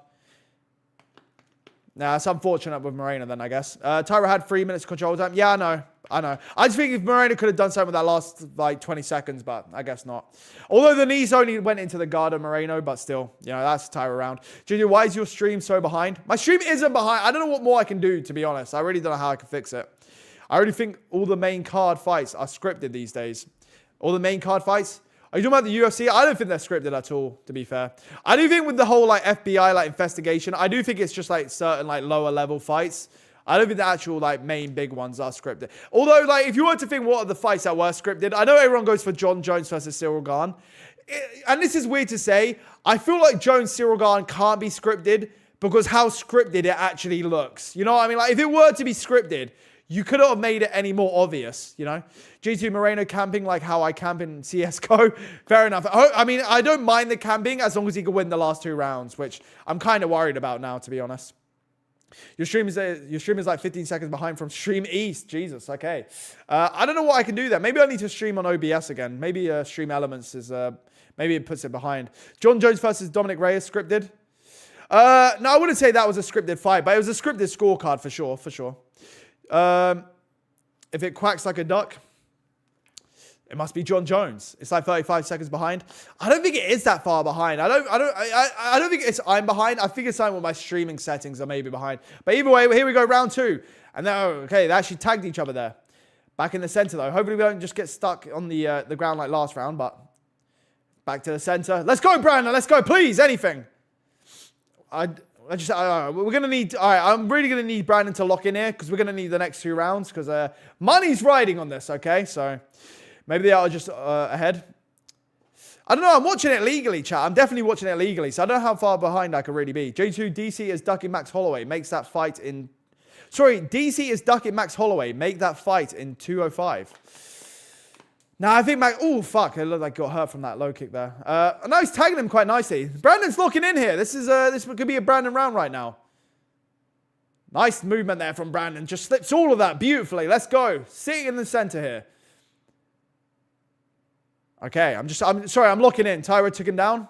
Nah, it's unfortunate with Moreno then, I guess. Tyra had 3 minutes control time. Yeah, I know. I just think if Moreno could have done something with that last, like, 20 seconds, but I guess not. Although the knees only went into the guard of Moreno, but still, you know, that's Tyra round. Junior, why is your stream so behind? My stream isn't behind. I don't know what more I can do, to be honest. I really don't know how I can fix it. I already think all the main card fights are scripted these days. All the main card fights? Are you talking about the UFC? I don't think they're scripted at all, to be fair. I do think with the whole like FBI like investigation, I do think it's just like certain like lower level fights. I don't think the actual like main big ones are scripted. Although like if you were to think what are the fights that were scripted, I know everyone goes for John Jones versus Cyril Gane. And this is weird to say. I feel like Jones-Cyril Gane can't be scripted because how scripted it actually looks. You know what I mean? Like if it were to be scripted, you could not have made it any more obvious, you know? G2 Moreno camping like how I camp in CSGO. Fair enough. I mean, I don't mind the camping as long as he can win the last 2 rounds, which I'm kind of worried about now, to be honest. Your stream is like 15 seconds behind from Stream East. Jesus, okay. I don't know what I can do there. Maybe I need to stream on OBS again. Maybe Stream Elements is... maybe it puts it behind. John Jones versus Dominic Reyes scripted. No, I wouldn't say that was a scripted fight, but it was a scripted scorecard for sure, for sure. If it quacks like a duck, It must be John Jones. It's like 35 seconds behind. I don't think it is that far behind. I don't think it's I'm behind. I think it's something with my streaming settings are maybe behind. But either way, here we go, round 2. And now, okay, they actually tagged each other there. Back in the center though. Hopefully we don't just get stuck on the ground like last round, but back to the center. Let's go, Brandon. Let's go, please. Anything. We're going to need... All right, I'm really going to need Brandon to lock in here because we're going to need the next 2 rounds because money's riding on this, okay? So maybe they are just ahead. I don't know. I'm watching it legally, chat. I'm definitely watching it legally, so I don't know how far behind I could really be. J2 DC is ducking Max Holloway. Makes that fight in... Sorry, DC is ducking Max Holloway. Make that fight in 2:05. Now, I think Max... Oh, fuck. It looked like he got hurt from that low kick there. No, he's tagging him quite nicely. Brandon's locking in here. This could be a Brandon round right now. Nice movement there from Brandon. Just slips all of that beautifully. Let's go. Sitting in the center here. Okay, I'm sorry, I'm locking in. Tyra took him down.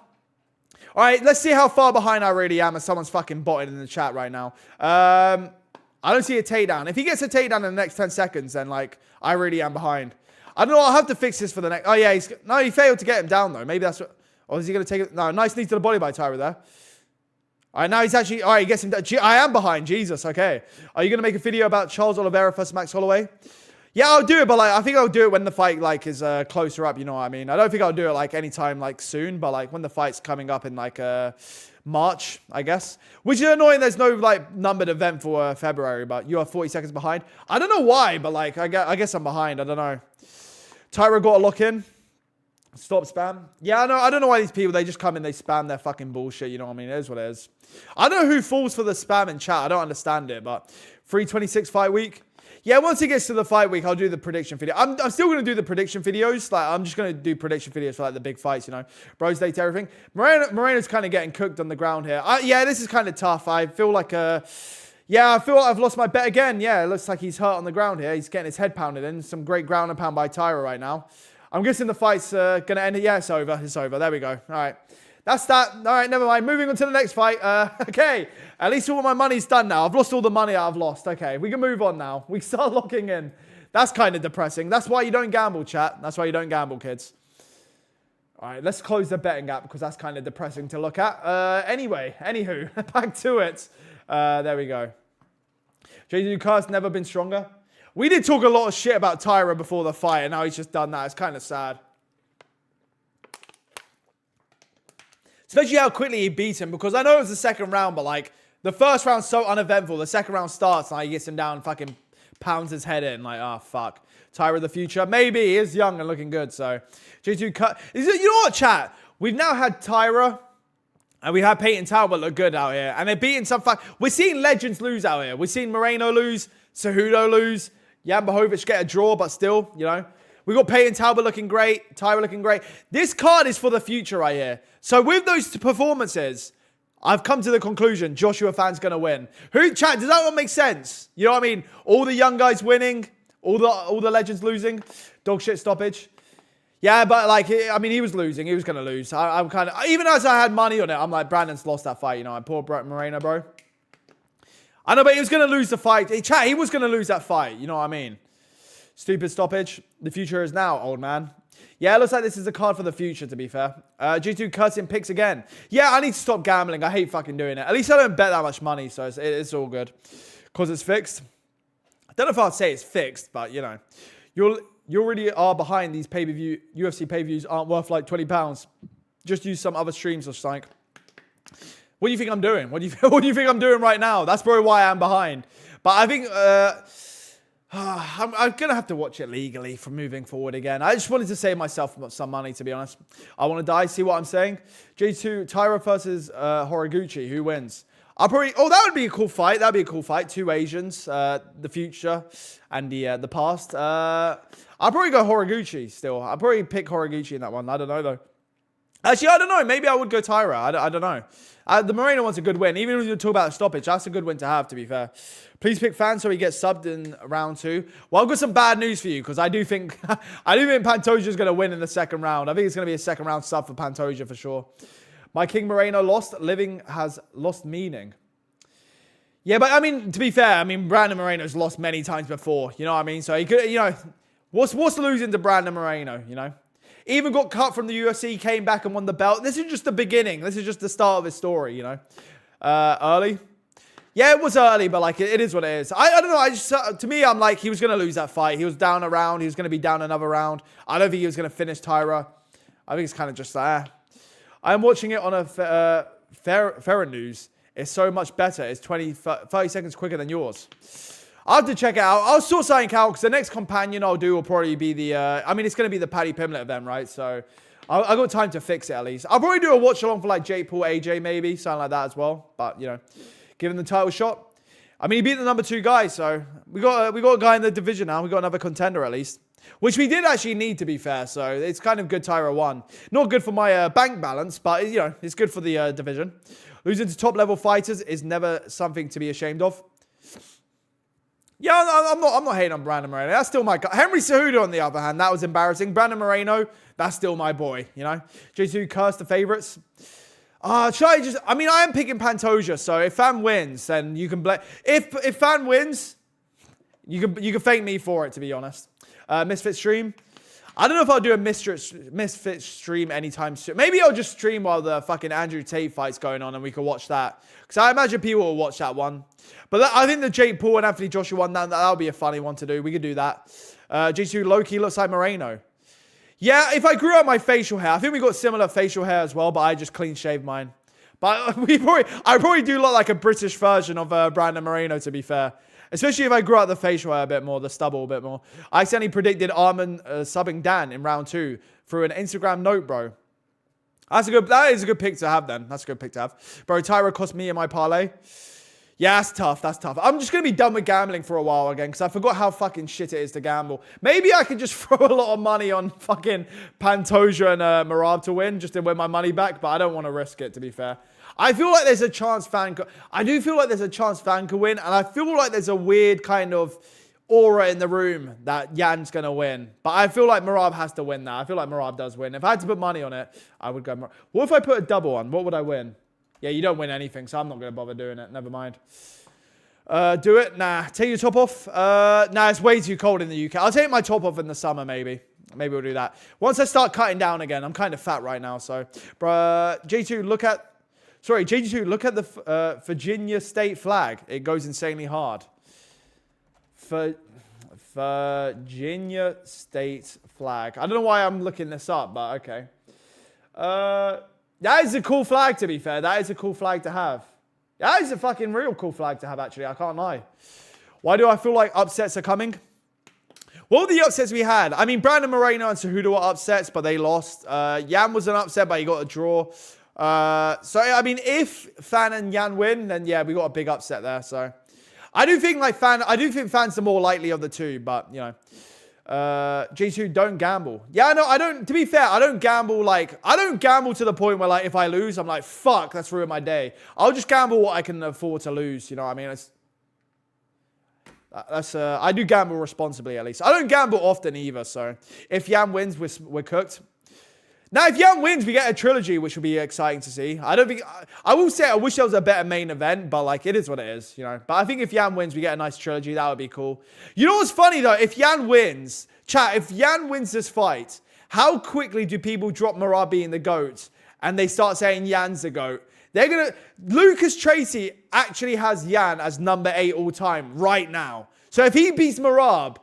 All right, let's see how far behind I really am as someone's fucking botted in the chat right now. I don't see a takedown. If he gets a takedown in the next 10 seconds, then, like, I really am behind. I don't know. I'll have to fix this for the next... Oh, yeah. No, he failed to get him down, though. Maybe that's what... Or is he going to take it? No, nice knee to the body by Tyra there. All right, now he's actually... All right, he gets him down. I am behind. Jesus, okay. Are you going to make a video about Charles Oliveira versus Max Holloway? Yeah, I'll do it, but, like, I think I'll do it when the fight, like, is closer up, you know what I mean? I don't think I'll do it, like, anytime, like, soon, but, like, when the fight's coming up in, like, March, I guess. Which is annoying. There's no, like, numbered event for February, but you are 40 seconds behind. I don't know why, but, like, I guess I'm behind. I don't know. Tyra got a lock in. Stop spam. Yeah, I don't know why these people, they just come in, they spam their fucking bullshit. You know what I mean? It is what it is. I don't know who falls for the spam in chat. I don't understand it, but 326 fight week. Yeah, once it gets to the fight week, I'll do the prediction video. I'm still going to do the prediction videos. Like, I'm just going to do prediction videos for, like, the big fights, you know. Bros date everything. Moreno's kind of getting cooked on the ground here. Yeah, this is kind of tough. I feel like... Yeah, I feel like I've lost my bet again. Yeah, it looks like he's hurt on the ground here. He's getting his head pounded in. Some great ground and pound by Tyra right now. I'm guessing the fight's going to end. Yeah, it's over. It's over. There we go. All right. That's that. All right, never mind. Moving on to the next fight. Okay. At least all my money's done now. I've lost all the money I've lost. Okay, we can move on now. We start locking in. That's kind of depressing. That's why you don't gamble, chat. That's why you don't gamble, kids. All right, let's close the betting gap because that's kind of depressing to look at. Anywho, back to it. There we go. J2 Car's never been stronger. We did talk a lot of shit about Tyra before the fight, and now he's just done that. It's kind of sad. Especially how quickly he beat him, because I know it was the second round, but, like, the first round's so uneventful. The second round starts, and he gets him down and fucking pounds his head in. Like, oh, fuck. Tyra the future. Maybe. He is young and looking good, so. J2 cut. You know what, chat? We've now had Tyra, and we had Peyton Talbot look good out here. And they're beating some fuck. We're seeing legends lose out here. We're seeing Moreno lose, Cejudo lose, Jan Blachowicz get a draw, but still, you know. We got Peyton Talbot looking great, Tyra looking great. This card is for the future right here. So with those performances, I've come to the conclusion Joshua Fan's going to win. Chat, does that not make sense? You know what I mean? All the young guys winning, all the legends losing, dog shit stoppage. Yeah, but, like, I mean, he was losing. He was going to lose. I'm kind of, even as I had money on it, I'm like, Brandon's lost that fight, you know. Poor Moreno, bro. I know, but he was going to lose the fight. Chat, he was going to lose that fight. You know what I mean? Stupid stoppage. The future is now, old man. Yeah, it looks like this is a card for the future, to be fair. G2 cuts in picks again. Yeah, I need to stop gambling. I hate fucking doing it. At least I don't bet that much money, so it's all good. Because it's fixed. I don't know if I'd say it's fixed, but, you know. You already are behind these pay-per-view. UFC pay-per-views aren't worth, like, £20. Just use some other streams or something. What do you think I'm doing? What do you think I'm doing right now? That's probably why I'm behind. But I think... I'm going to have to watch it legally from moving forward again. I just wanted to save myself some money, to be honest. I want to die. See what I'm saying? J2, Tyra versus Horiguchi. Who wins? I'll probably... Oh, that would be a cool fight. That would be a cool fight. Two Asians. The future and the past. I'll probably go Horiguchi still. I'll probably pick Horiguchi in that one. I don't know, though. Actually, I don't know. Maybe I would go Tyra. I don't know. The Moreno one's a good win. Even if you talk about a stoppage, that's a good win to have, to be fair. Please pick Fan so he gets subbed in round 2. Well, I've got some bad news for you, because I do think Pantoja's going to win in the second round. I think it's going to be a second round sub for Pantoja for sure. My King Moreno lost. Living has lost meaning. Yeah, but I mean, to be fair, I mean, Brandon Moreno's lost many times before. You know what I mean? So he could, you know, What's losing to Brandon Moreno, you know? Even got cut from the UFC, came back and won the belt. This is just the beginning. This is just the start of his story, you know? Early. Yeah, it was early, but like it is what it is. I don't know. I just to me, I'm like he was gonna lose that fight. He was down a round. He was gonna be down another round. I don't think he was gonna finish Tyra. I think it's kind of just I'm watching it on a Ferrer News. It's so much better. It's 30 seconds quicker than yours. I'll have to check it out. I'll sort something out because the next companion I'll do will probably be the. I mean, it's gonna be the Paddy Pimblett event, right? So I got time to fix it at least. I'll probably do a watch along for like Jake Paul, AJ maybe, something like that as well. But you know. Give him the title shot. I mean, he beat the number 2 guy, so we got a guy in the division now. We got another contender at least, which we did actually need to be fair. So it's kind of good. Tyra won. Not good for my bank balance, but you know, it's good for the division. Losing to top level fighters is never something to be ashamed of. Yeah, I'm not hating on Brandon Moreno. That's still my guy. Henry Cejudo, on the other hand, that was embarrassing. Brandon Moreno, that's still my boy. You know, J2 cursed the favorites. I am picking Pantoja, so if Fan wins, then you can blame. If Fan wins, you can thank me for it, to be honest. Misfit stream. I don't know if I'll do a Misfit stream anytime soon. Maybe I'll just stream while the fucking Andrew Tate fight's going on and we can watch that. Because I imagine people will watch that one. But I think the Jake Paul and Anthony Joshua one, that'll be a funny one to do. We could do that. G2 Loki looks like Moreno. Yeah, if I grew out my facial hair, I think we got similar facial hair as well, but I just clean shaved mine. But I probably do look like a British version of Brandon Moreno, to be fair. Especially if I grew out the facial hair a bit more, the stubble a bit more. I accidentally predicted Arman subbing Dan in round 2 through an Instagram note, bro. That is a good pick to have then. That's a good pick to have. Bro, Tyra cost me in my parlay. Yeah, that's tough. That's tough. I'm just going to be done with gambling for a while again because I forgot how fucking shit it is to gamble. Maybe I could just throw a lot of money on fucking Pantoja and Merab to win just to win my money back, but I don't want to risk it, to be fair. I feel like there's a chance I do feel like there's a chance Fan could win, and I feel like there's a weird kind of aura in the room that Jan's going to win. But I feel like Merab has to win that. I feel like Merab does win. If I had to put money on it, I would go Merab. What if I put a double on? What would I win? Yeah, you don't win anything, so I'm not going to bother doing it. Never mind. Do it? Nah. Take your top off? Nah, it's way too cold in the UK. I'll take my top off in the summer, maybe. Maybe we'll do that. Once I start cutting down again, I'm kind of fat right now, so. J2, look at the Virginia state flag. It goes insanely hard. Virginia state flag. I don't know why I'm looking this up, but okay. That is a cool flag, to be fair. That is a cool flag to have. That is a fucking real cool flag to have, actually. I can't lie. Why do I feel like upsets are coming? What were the upsets we had? I mean, Brandon Moreno and Cejudo were upsets, but they lost. Jan was an upset, but he got a draw. So, I mean, if Fan and Jan win, then yeah, we got a big upset there. So, I do think Fan's the more likely of the two, but, you know. G2, don't gamble. Yeah, no, I don't, to be fair, I don't gamble to the point where, like, if I lose, I'm like, fuck, that's ruined my day. I'll just gamble what I can afford to lose, you know what I mean? I do gamble responsibly, at least. I don't gamble often either, so if Jan wins, we're cooked. Now, if Jan wins, we get a trilogy, which will be exciting to see. I will say I wish there was a better main event, but, like, it is what it is, you know. But I think if Jan wins, we get a nice trilogy. That would be cool. You know what's funny, though? If Jan wins, chat, if Jan wins this fight, how quickly do people drop Merab being the GOAT and they start saying Jan's the GOAT? Lucas Tracy actually has Jan as number 8 all time right now. So if he beats Merab,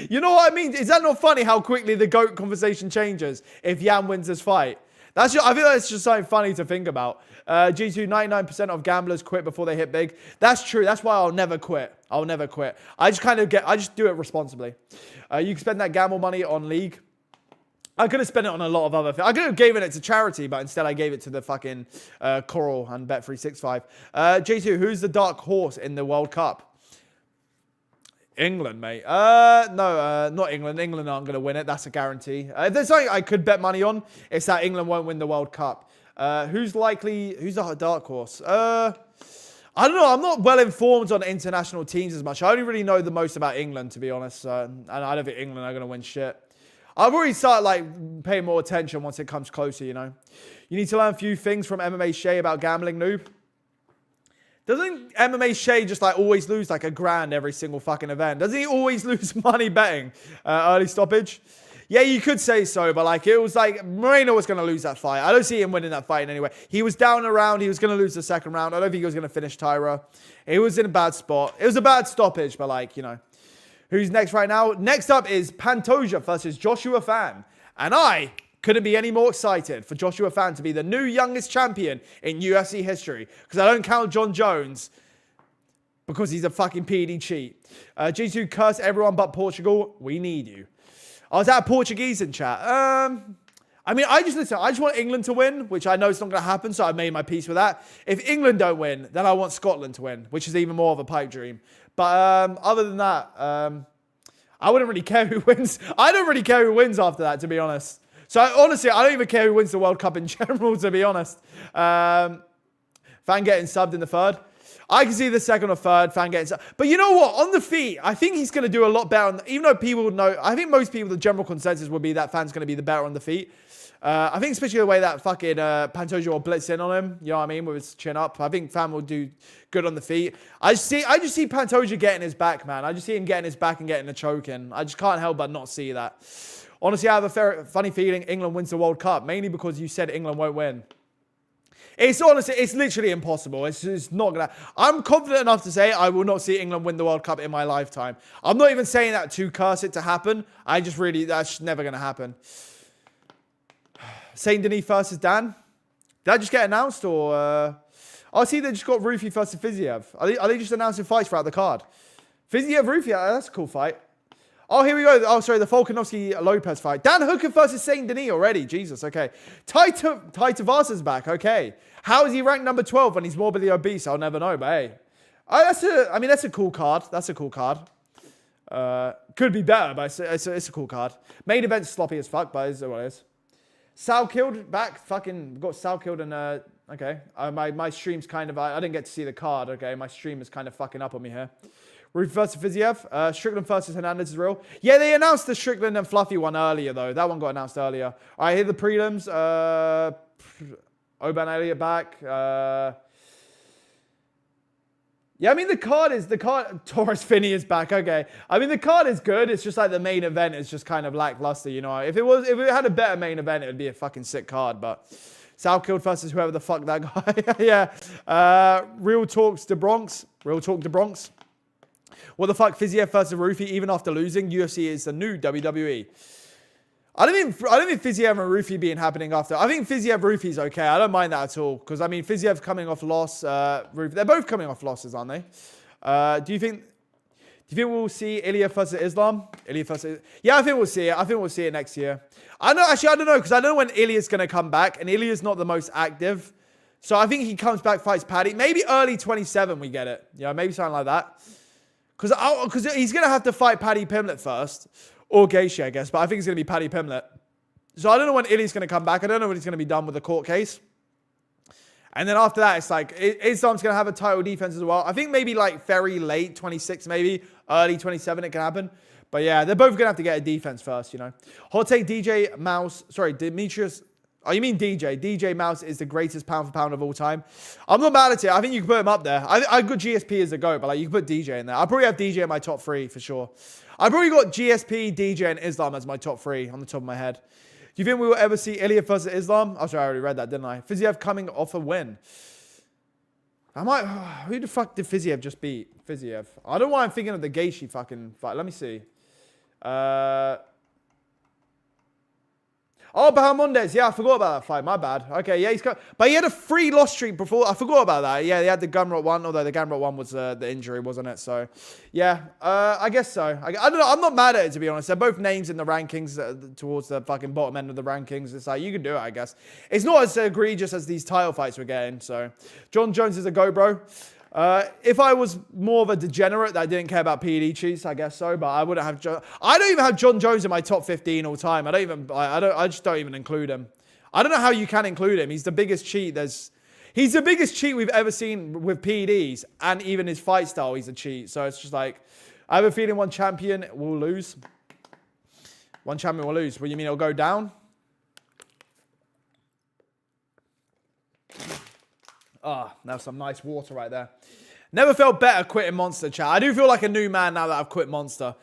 you know what I mean? Is that not funny how quickly the GOAT conversation changes if Jan wins this fight? I feel like it's just something funny to think about. G2, 99% of gamblers quit before they hit big. That's true. That's why I'll never quit. I'll never quit. I just do it responsibly. You can spend that gamble money on league. I could have spent it on a lot of other things. I could have given it to charity, but instead I gave it to the fucking Coral and Bet365. G2, who's the dark horse in the World Cup? England, mate. No, not England. England aren't going to win it. That's a guarantee. If there's something I could bet money on, it's that England won't win the World Cup. Who's the dark horse? I don't know. I'm not well informed on international teams as much. I only really know the most about England, to be honest. And I don't think England are going to win shit. I've already started, like, paying more attention once it comes closer, you know. You need to learn a few things from MMA Shay about gambling, noob. Doesn't MMA Shay just like always lose like $1,000 every single fucking event? Doesn't he always lose money betting early stoppage? Yeah, you could say so, but like it was like Moreno was going to lose that fight. I don't see him winning that fight in any way. He was down a round. He was going to lose the second round. I don't think he was going to finish Tyra. He was in a bad spot. It was a bad stoppage, but like, you know. Who's next right now? Next up is Pantoja versus Joshua Fan. And I couldn't be any more excited for Joshua Fan to be the new youngest champion in UFC history. Because I don't count John Jones because he's a fucking PD cheat. G2 curse everyone but Portugal. We need you. I was at Portuguese in chat. I mean, I just want England to win, which I know is not going to happen, so I made my peace with that. If England don't win, then I want Scotland to win, which is even more of a pipe dream. But other than that, I wouldn't really care who wins. I don't really care who wins after that, to be honest. So honestly, I don't even care who wins the World Cup in general, to be honest. Fan getting subbed in the third. I can see the second or third fan getting subbed. But you know what? On the feet, I think he's going to do a lot better. Even though people would know, I think most people, the general consensus would be that Fan's going to be the better on the feet. I think especially the way that fucking Pantoja will blitz in on him, you know what I mean, with his chin up. I think Fan will do good on the feet. I just see Pantoja getting his back, man. I just see him getting his back and getting a choke in. I just can't help but not see that. Honestly, I have a funny feeling England wins the World Cup, mainly because you said England won't win. It's honestly, it's literally impossible. It's not gonna. I'm confident enough to say I will not see England win the World Cup in my lifetime. I'm not even saying that to curse it to happen. That's never gonna happen. Saint Denis versus Dan. Did that just get announced or? I see they just got Rufi versus Fiziev. Are they just announcing fights throughout the card? Fiziev Rufi, that's a cool fight. Oh, here we go. Oh, sorry, the Volkanovski-Lopez fight. Dan Hooker versus Saint Denis already. Jesus, okay. Tai Tavasa's back, okay. How is he ranked number 12 when he's morbidly obese? I'll never know, but hey. That's a cool card. That's a cool card. Could be better, but it's a cool card. Main event's sloppy as fuck, but it's what it is. Sal killed back. Fucking got Sal killed and, okay. My stream's kind of, I didn't get to see the card, okay. My stream is kind of fucking up on me here. Rufi versus Fiziev. Strickland versus Hernandez is real. Yeah, they announced the Strickland and Fluffy one earlier, though. That one got announced earlier. All right, here are the prelims. Oban Elliott back. Yeah, I mean, the card. Torres Finney is back. Okay. I mean, the card is good. It's just like the main event is just kind of lackluster, you know. If it had a better main event, it would be a fucking sick card, but. Sal killed versus whoever the fuck that guy. Yeah. Real Talks de Bronx. Real Talk de Bronx. What the fuck, Fiziev versus Rufi, even after losing, UFC is the new WWE. I don't think Fiziev and Rufi being happening after. I think Fiziev Rufi's okay. I don't mind that at all. Because, I mean, Fiziev coming off loss. Rufi, they're both coming off losses, aren't they? Do you think we'll see Ilya versus Islam? Yeah, I think we'll see it. I think we'll see it next year. I don't know. Because I don't know when Ilya's going to come back. And Ilya's not the most active. So I think he comes back, fights Paddy. Maybe early 27 we get it. Yeah, maybe something like that. Because he's going to have to fight Paddy Pimblett first. Or Gaethje, I guess. But I think it's going to be Paddy Pimblett. So I don't know when Illy's going to come back. I don't know when he's going to be done with the court case. And then after that, it's like, Islam's going to have a title defense as well. I think maybe like very late 26, maybe. Early 27, it can happen. But yeah, they're both going to have to get a defense first, you know. Hot take DJ Mouse. Sorry, Demetrius. Oh, you mean DJ. DJ Mouse is the greatest pound for pound of all time. I'm not mad at it. I think you can put him up there. I got GSP as a GOAT, but like you can put DJ in there. I'll probably have DJ in my top 3 for sure. I've probably got GSP, DJ, and Islam as my top 3 on the top of my head. Do you think we will ever see Ilya versus Islam? Oh, sorry, I already read that, didn't I? Fiziev coming off a win. Who the fuck did Fiziev just beat? Fiziev. I don't know why I'm thinking of the Gaethje fucking fight. Let me see. Oh, Bahamondes. Yeah, I forgot about that fight. My bad. Okay, yeah, but he had a 3 loss streak before. I forgot about that. Yeah, he had the Gumrock one, although the Gumrock one was the injury, wasn't it? So, yeah, I guess so. I don't know. I'm not mad at it, to be honest. They're both names in the rankings towards the fucking bottom end of the rankings. It's like, you can do it, I guess. It's not as egregious as these title fights we're getting. So, John Jones is a go, bro. If I was more of a degenerate that didn't care about PED cheats, I guess so, but I wouldn't have I don't even have John Jones in my top 15 all time. I just don't even include him. I don't know how you can include him. He's the biggest cheat he's the biggest cheat we've ever seen with PEDs, and even his fight style, he's a cheat. So it's just like, I have a feeling one champion will lose. One champion will lose. What do you mean it'll go down? Ah, that's some nice water right there. Never felt better quitting Monster, chat. I do feel like a new man now that I've quit Monster.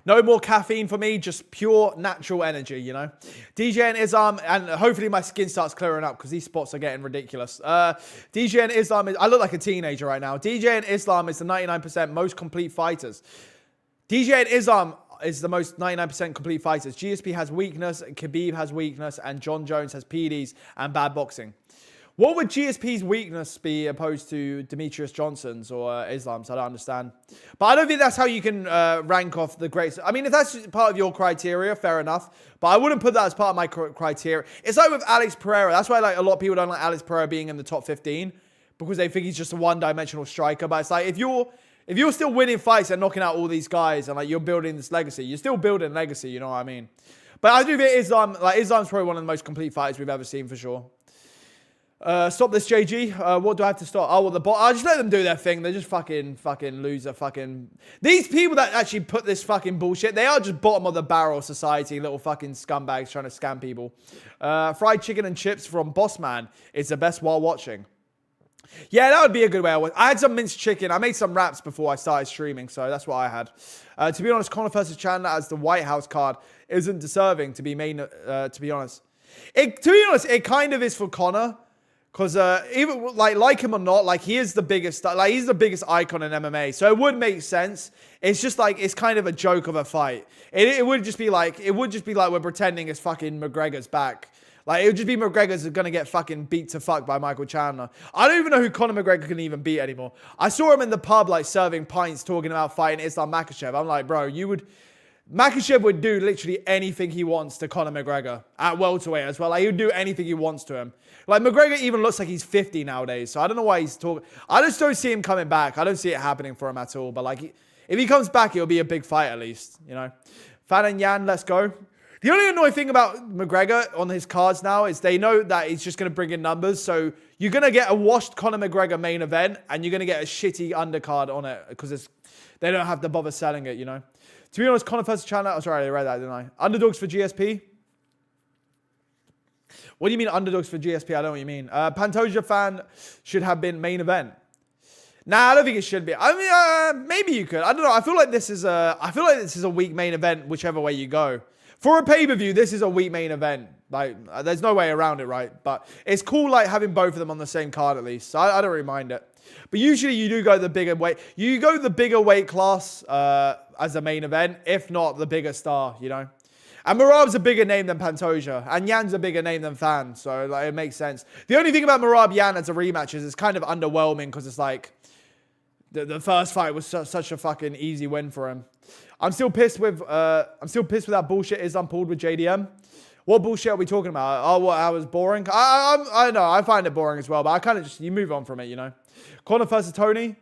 No more caffeine for me, just pure natural energy, you know. DJ and Islam, and hopefully my skin starts clearing up because these spots are getting ridiculous. DJ and Islam, I look like a teenager right now. DJ and Islam is the 99% most complete fighters. DJ and Islam is the most 99% complete fighters. GSP has weakness, Khabib has weakness, and John Jones has PDs and bad boxing. What would GSP's weakness be opposed to Demetrius Johnson's or Islam's? I don't understand. But I don't think that's how you can rank off the greats. I mean, if that's part of your criteria, fair enough. But I wouldn't put that as part of my criteria. It's like with Alex Pereira. That's why like a lot of people don't like Alex Pereira being in the top 15 because they think he's just a one-dimensional striker. But it's like if you're still winning fights and knocking out all these guys and like you're building this legacy, you're still building legacy. You know what I mean? But I do think Islam's probably one of the most complete fighters we've ever seen for sure. Stop this, JG. What do I have to stop? Oh, well, I'll just let them do their thing. They're just fucking loser. These people that actually put this fucking bullshit, they are just bottom of the barrel society, little fucking scumbags trying to scam people. Fried chicken and chips from Bossman is the best while watching. Yeah, that would be a good way. I had some minced chicken. I made some wraps before I started streaming, so that's what I had. To be honest, Conor versus Chandler as the White House card isn't deserving to be made, to be honest. It kind of is for Conor. Because even like him or not, like he is the biggest, like he's the biggest icon in MMA. So it would make sense. It's just like it's kind of a joke of a fight. It would just be like we're pretending it's fucking McGregor's back. Like it would just be McGregor's gonna get fucking beat to fuck by Michael Chandler. I don't even know who Conor McGregor can even beat anymore. I saw him in the pub like serving pints, talking about fighting Islam Makhachev. I'm like, bro, Makhachev would do literally anything he wants to Conor McGregor at welterweight as well. Like, he would do anything he wants to him. Like, McGregor even looks like he's 50 nowadays, so I don't know why he's talking. I just don't see him coming back. I don't see it happening for him at all. But, like, if he comes back, it'll be a big fight at least, you know. Fan and Yan, let's go. The only annoying thing about McGregor on his cards now is they know that he's just going to bring in numbers. So, you're going to get a washed Conor McGregor main event, and you're going to get a shitty undercard on it because they don't have to bother selling it, you know. To be honest, Conor versus Chandler. Oh, sorry, I read that, didn't I? Underdogs for GSP. What do you mean underdogs for GSP? I don't know what you mean. Pantoja fan should have been main event. Nah, I don't think it should be. I mean, maybe you could. I don't know. I feel like this is a weak main event, whichever way you go. For a pay-per-view, this is a weak main event. Like, there's no way around it, right? But it's cool, like having both of them on the same card at least. So I don't really mind it. But usually you do go the bigger weight. You go the bigger weight class as a main event, if not the bigger star, you know. And Merab's a bigger name than Pantoja. And Yan's a bigger name than Fan. So like, it makes sense. The only thing about Merab Yan as a rematch is it's kind of underwhelming because it's like the first fight was such a fucking easy win for him. I'm still pissed with that bullshit Islam pulled with JDM. What bullshit are we talking about? Oh, what? I was boring. I know. I find it boring as well. But I kind of you move on from it, you know. Conor versus Tony.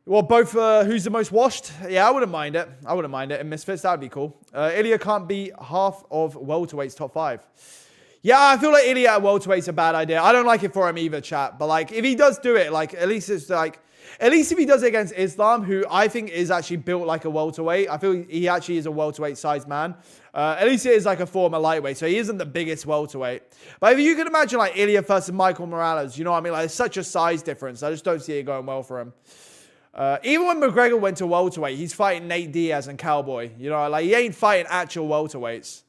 Well, both who's the most washed? Yeah, I wouldn't mind it. In Misfits, that would be cool. Ilya can't be half of welterweight's top 5. Yeah, I feel like Ilya at welterweight's a bad idea. I don't like it for him either, chat. But like, if he does do it, like at least if he does it against Islam, who I think is actually built like a welterweight. I feel he actually is a welterweight sized man. At least it is like a former lightweight, so he isn't the biggest welterweight. But if you can imagine like Ilya versus Michael Morales, you know what I mean? Like, it's such a size difference. I just don't see it going well for him. Even when McGregor went to welterweight, he's fighting Nate Diaz and Cowboy. You know, like he ain't fighting actual welterweights.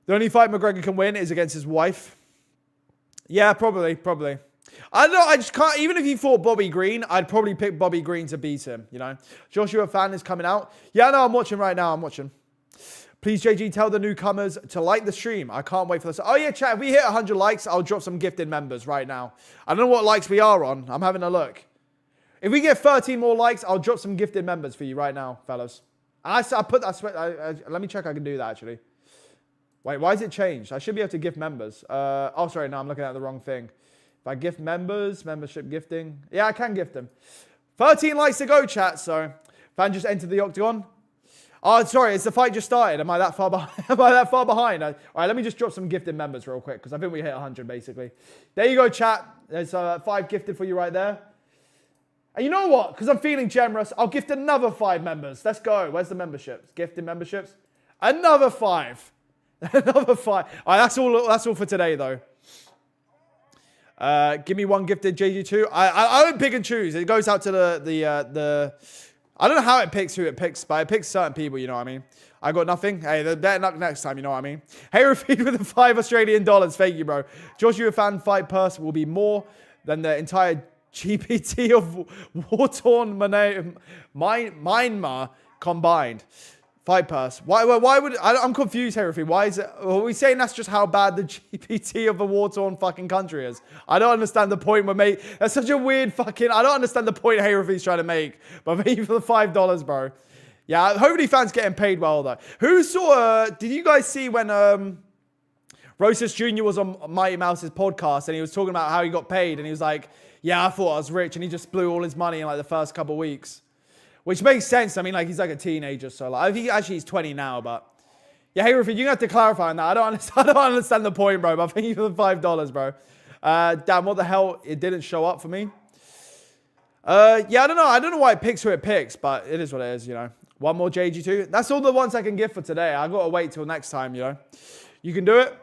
The only fight McGregor can win is against his wife. Yeah, probably. I don't know, I just can't. Even if he fought Bobby Green, I'd probably pick Bobby Green to beat him, you know. Joshua Fan is coming out. Yeah, no, I'm watching right now. Please, JG, tell the newcomers to like the stream. I can't wait for this. Oh, yeah, chat. If we hit 100 likes, I'll drop some gifted members right now. I don't know what likes we are on. I'm having a look. If we get 13 more likes, I'll drop some gifted members for you right now, fellas. And let me check I can do that, actually. Wait, why is it changed? I should be able to gift members. Oh, sorry, no, I'm looking at the wrong thing. If I gift members, membership gifting. Yeah, I can gift them. 13 likes to go, chat. So, Fan just entered the octagon. Oh, sorry, it's the fight just started. Am I that far behind? All right, let me just drop some gifted members real quick because I think we hit 100 basically. There you go, chat. There's 5 gifted for you right there. And you know what? Because I'm feeling generous, I'll gift another 5 members. Let's go. Where's the memberships? Gifted memberships. Another 5. Another 5. All right, that's all for today, though. Give me one gifted JG2. I don't pick and choose. It goes out to the I don't know how it picks who it picks, but it picks certain people, you know what I mean? I got nothing. Hey, they're better luck next time, you know what I mean? Hey, Rafid with the $5 Australian. Thank you, bro. Joshua fan fight purse will be more than the entire GPT of war-torn Myanmar combined. Fight purse. Why would... I'm confused, hey, Rafid. Why is it... Are we saying that's just how bad the GPT of a war-torn fucking country is? I don't understand the point we're making. That's such a weird fucking... I don't understand the point hey, Rafid's trying to make. But maybe for the $5, bro. Yeah, hopefully fans getting paid well, though. Who saw... did you guys see when Rosas Jr. was on Mighty Mouse's podcast and he was talking about how he got paid and he was like, yeah, I thought I was rich, and he just blew all his money in like the first couple of weeks. Which makes sense. I mean, like, he's like a teenager, so like, I think actually he's 20 now, but... Yeah, hey, Rafid, you have to clarify on that. I don't understand the point, bro, but thank you for the $5, bro. Damn, what the hell? It didn't show up for me. Yeah, I don't know. I don't know why it picks who it picks, but it is what it is, you know. One more JG2. That's all the ones I can give for today. I got to wait till next time, you know. You can do it.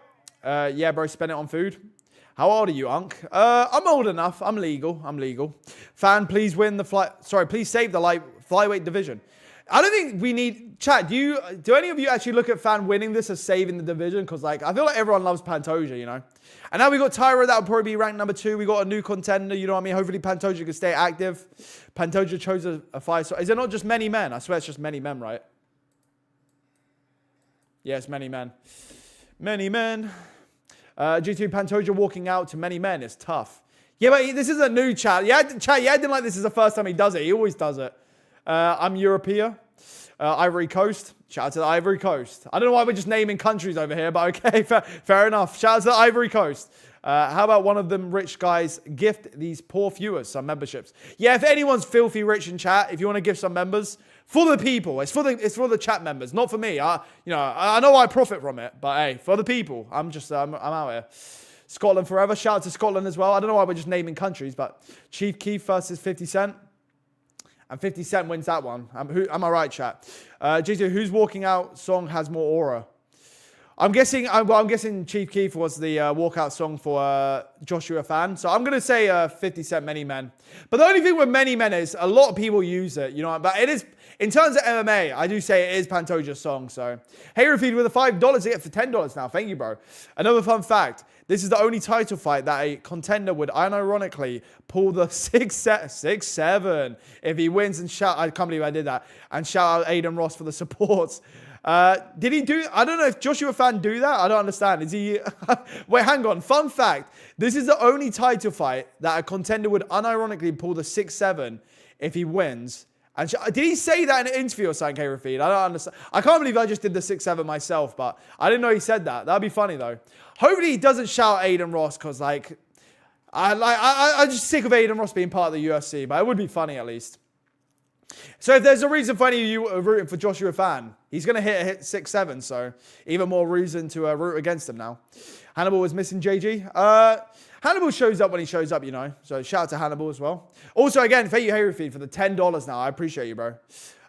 Yeah, bro, spend it on food. How old are you, Unc? I'm old enough. I'm legal. Fan, please win the please save the flyweight division. I don't think we need... Chat, do any of you actually look at Fan winning this as saving the division? Because, like, I feel like everyone loves Pantoja, you know? And now we got Tyra. That would probably be ranked number 2. We got a new contender, you know what I mean? Hopefully Pantoja can stay active. Pantoja chose a fight. So is it not just many men? I swear it's just many men, right? Yes, many men. Many men. G2 Pantoja walking out to many men is tough. Yeah, but this is a new chat. Yeah, didn't like this is the first time he does it. He always does it. I'm Europea. Ivory Coast. Shout out to the Ivory Coast. I don't know why we're just naming countries over here, but okay, fair enough. Shout out to the Ivory Coast. How about one of them rich guys gift these poor viewers some memberships? Yeah, if anyone's filthy rich in chat, if you want to give some members, for the people. It's for the chat members, not for me. I know I profit from it, but hey, for the people. I'm out here. Scotland forever. Shout out to Scotland as well. I don't know why we're just naming countries, but Chief Keef versus 50 Cent. And 50 Cent wins that one. Am I right, chat? G2, who's walking out song has more aura? I'm guessing Chief Keef was the walkout song for Joshua Fan. So I'm going to say 50 Cent Many Men. But the only thing with Many Men is a lot of people use it, you know. But it is, in terms of MMA, I do say it is Pantoja's song. So, hey, Rafid with the $5 to get for $10 now. Thank you, bro. Another fun fact. This is the only title fight that a contender would unironically pull the 6-7 if he wins and shout. I can't believe I did that. And shout out Aiden Ross for the supports. Did he do... I don't know if Joshua Fan do that. I don't understand. Is he... Wait, hang on. Fun fact. This is the only title fight that a contender would unironically pull the 6-7 if he wins. And did he say that in an interview or something, K-Rafid? I don't understand. I can't believe I just did the 6-7 myself, but I didn't know he said that. That'd be funny, though. Hopefully he doesn't shout Aiden Ross, because, like... I'm just sick of Aiden Ross being part of the UFC, but it would be funny, at least. So if there's a reason for any of you rooting for Joshua Fan, he's going to hit 6-7, so even more reason to root against him now. Hannibal was missing JG. Hannibal shows up when he shows up, you know. So shout out to Hannibal as well. Also, again, thank you, Hayrufeed, for the $10 now. I appreciate you, bro.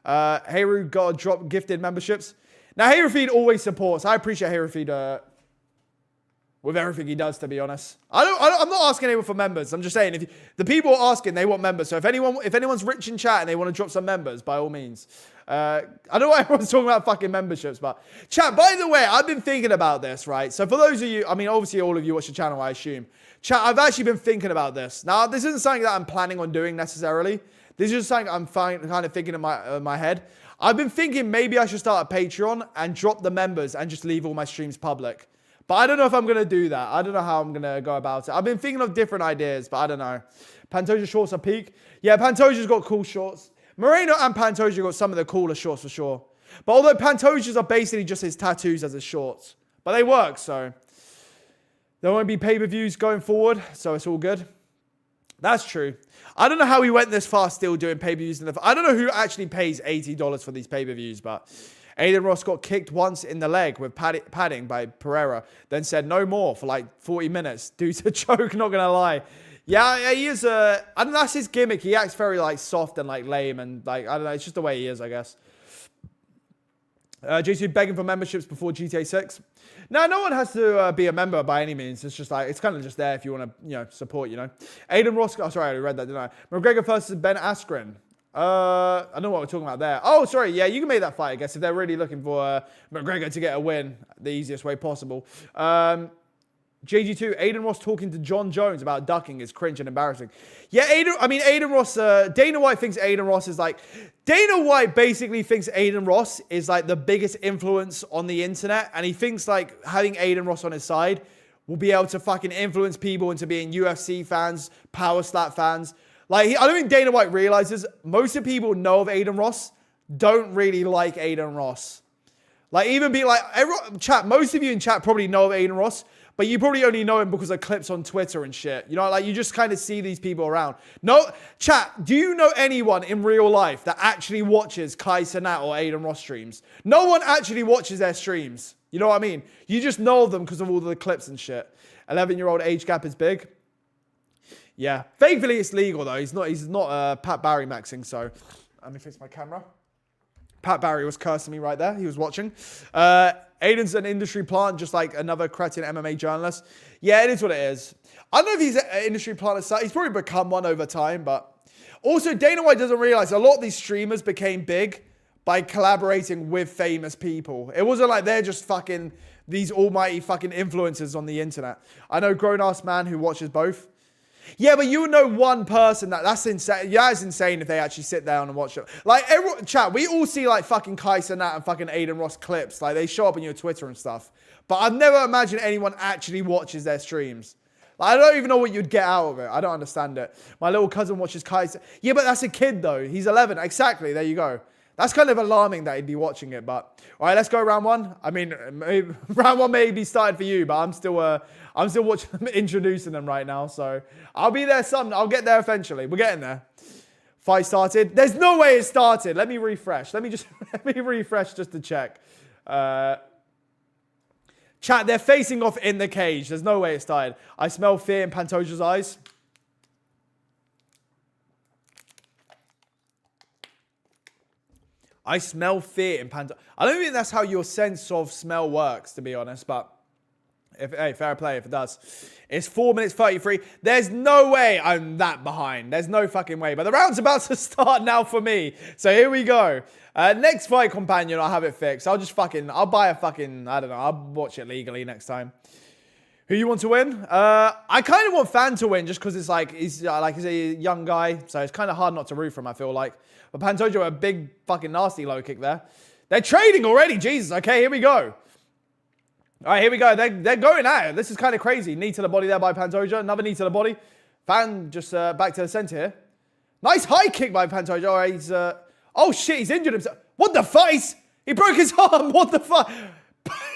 Hayru got to drop gifted memberships. Now, Hayrufeed always supports. I appreciate Hayrufeed with everything he does, to be honest. I'm not asking anyone for members. I'm just saying, if the people are asking, they want members. So if anyone's rich in chat and they want to drop some members, by all means. I don't know why everyone's talking about fucking memberships, but chat, by the way, I've been thinking about this, right? So for those of you, I mean, obviously all of you watch the channel, I assume. Chat, I've actually been thinking about this. Now, this isn't something that I'm planning on doing necessarily. This is just something I'm kind of thinking in my head. I've been thinking maybe I should start a Patreon and drop the members and just leave all my streams public. But I don't know if I'm going to do that. I don't know how I'm going to go about it. I've been thinking of different ideas, but I don't know. Pantoja shorts are peak. Yeah, Pantoja's got cool shorts. Moreno and Pantoja got some of the cooler shorts for sure. But although Pantoja's are basically just his tattoos as his shorts. But they work, so. There won't be pay-per-views going forward, so it's all good. That's true. I don't know how we went this far still doing pay-per-views. I don't know who actually pays $80 for these pay-per-views, but... Aiden Ross got kicked once in the leg with padding by Pereira, then said no more for like 40 minutes due to choke, not going to lie. Yeah, he is I don't know, that's his gimmick. He acts very like soft and like lame and like, I don't know, it's just the way he is, I guess. JC begging for memberships before GTA 6. No, no one has to be a member by any means. It's just like, it's kind of just there if you want to, support, Aiden Ross, oh, sorry, I already read that, didn't I? McGregor versus Ben Askren. I don't know what we're talking about there. Oh, sorry, yeah, you can make that fight, I guess, if they're really looking for McGregor to get a win the easiest way possible. JG2, Aiden Ross talking to John Jones about ducking is cringe and embarrassing. Yeah, Aiden Ross, Dana White thinks Aiden Ross is like, Dana White basically thinks Aiden Ross is like the biggest influence on the internet, and he thinks like having Aiden Ross on his side will be able to fucking influence people into being UFC fans, power slap fans. Like, I don't think Dana White realizes most of the people know of Aiden Ross don't really like Aiden Ross. Like, even be like, chat, most of you in chat probably know of Aiden Ross, but you probably only know him because of clips on Twitter and shit. Like, you just kind of see these people around. No, chat, do you know anyone in real life that actually watches Kai Cenat or Aiden Ross streams? No one actually watches their streams. You know what I mean? You just know them because of all the clips and shit. 11-year-old age gap is big. Yeah. Thankfully, it's legal, though. He's not Pat Barry maxing, so let me fix my camera. Pat Barry was cursing me right there. He was watching. Aiden's an industry plant, just like another cretin MMA journalist. Yeah, it is what it is. I don't know if he's an industry plant as such. He's probably become one over time, but also Dana White doesn't realize a lot of these streamers became big by collaborating with famous people. It wasn't like they're just fucking these almighty fucking influencers on the internet. I know grown-ass man who watches both. Yeah, but you know one person that's insane. Yeah, it's insane if they actually sit down and watch it. Like, everyone, chat, we all see like fucking Kai Cenat and fucking Aiden Ross clips. Like, they show up on your Twitter and stuff. But I've never imagined anyone actually watches their streams. Like, I don't even know what you'd get out of it. I don't understand it. My little cousin watches Kai Cenat. Yeah, but that's a kid though. He's 11. Exactly. There you go. That's kind of alarming that he'd be watching it, but all right, let's go round one. I mean, round one may be started for you, but I'm still watching them, introducing them right now. So I'll be there I'll get there eventually. We're getting there. Fight started. There's no way it started. Let me refresh. Let me refresh just to check. Chat, they're facing off in the cage. There's no way it started. I smell fear in Pantoja's eyes. I smell fear in Pantoja. I don't think that's how your sense of smell works, to be honest, but hey, fair play if it does. It's 4 minutes 33. There's no way I'm that behind. There's no fucking way. But the round's about to start now for me. So here we go. Next fight companion, I'll have it fixed. I'll buy a fucking, I don't know, I'll watch it legally next time. Who you want to win? I kind of want Fan to win just because it's like, he's a young guy. So it's kind of hard not to root for him, I feel like. But Pantoja, a big fucking nasty low kick there. They're trading already. Jesus. Okay, here we go. All right, here we go. They're going at it. This is kind of crazy. Knee to the body there by Pantoja. Another knee to the body. Fan just back to the center here. Nice high kick by Pantoja. All right, he's... oh, shit, he's injured himself. What the fuck? He broke his arm. What the fuck?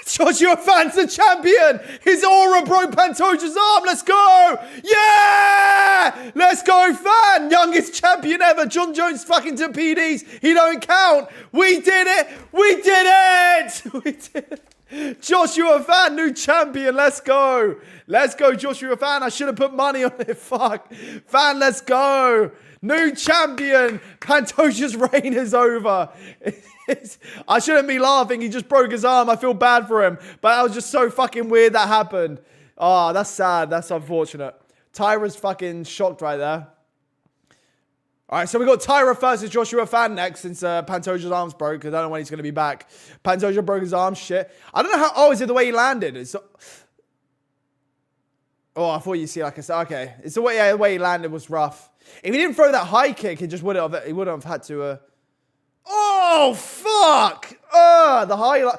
Joshua Fan's the champion. His aura broke Pantoja's arm. Let's go. Yeah. Let's go, Fan. Youngest champion ever. John Jones fucking to PDs. He don't count. We did it. We did it. We did it. Joshua Fan, new champion. Let's go. Let's go, Joshua Fan. I should have put money on it. Fuck. Fan, let's go. New champion. Pantoja's reign is over. I shouldn't be laughing. He just broke his arm. I feel bad for him. But that was just so fucking weird that happened. Oh, that's sad. That's unfortunate. Tyra's fucking shocked right there. All right, so we got Tyra versus Joshua Fan next since Pantoja's arm's broke. I don't know when he's going to be back. Pantoja broke his arm. Shit. I don't know how... Oh, is it the way he landed? Oh, I thought you see like I said. Okay. It's the way he landed was rough. If he didn't throw that high kick, he wouldn't have had to... Oh, fuck! The highlight.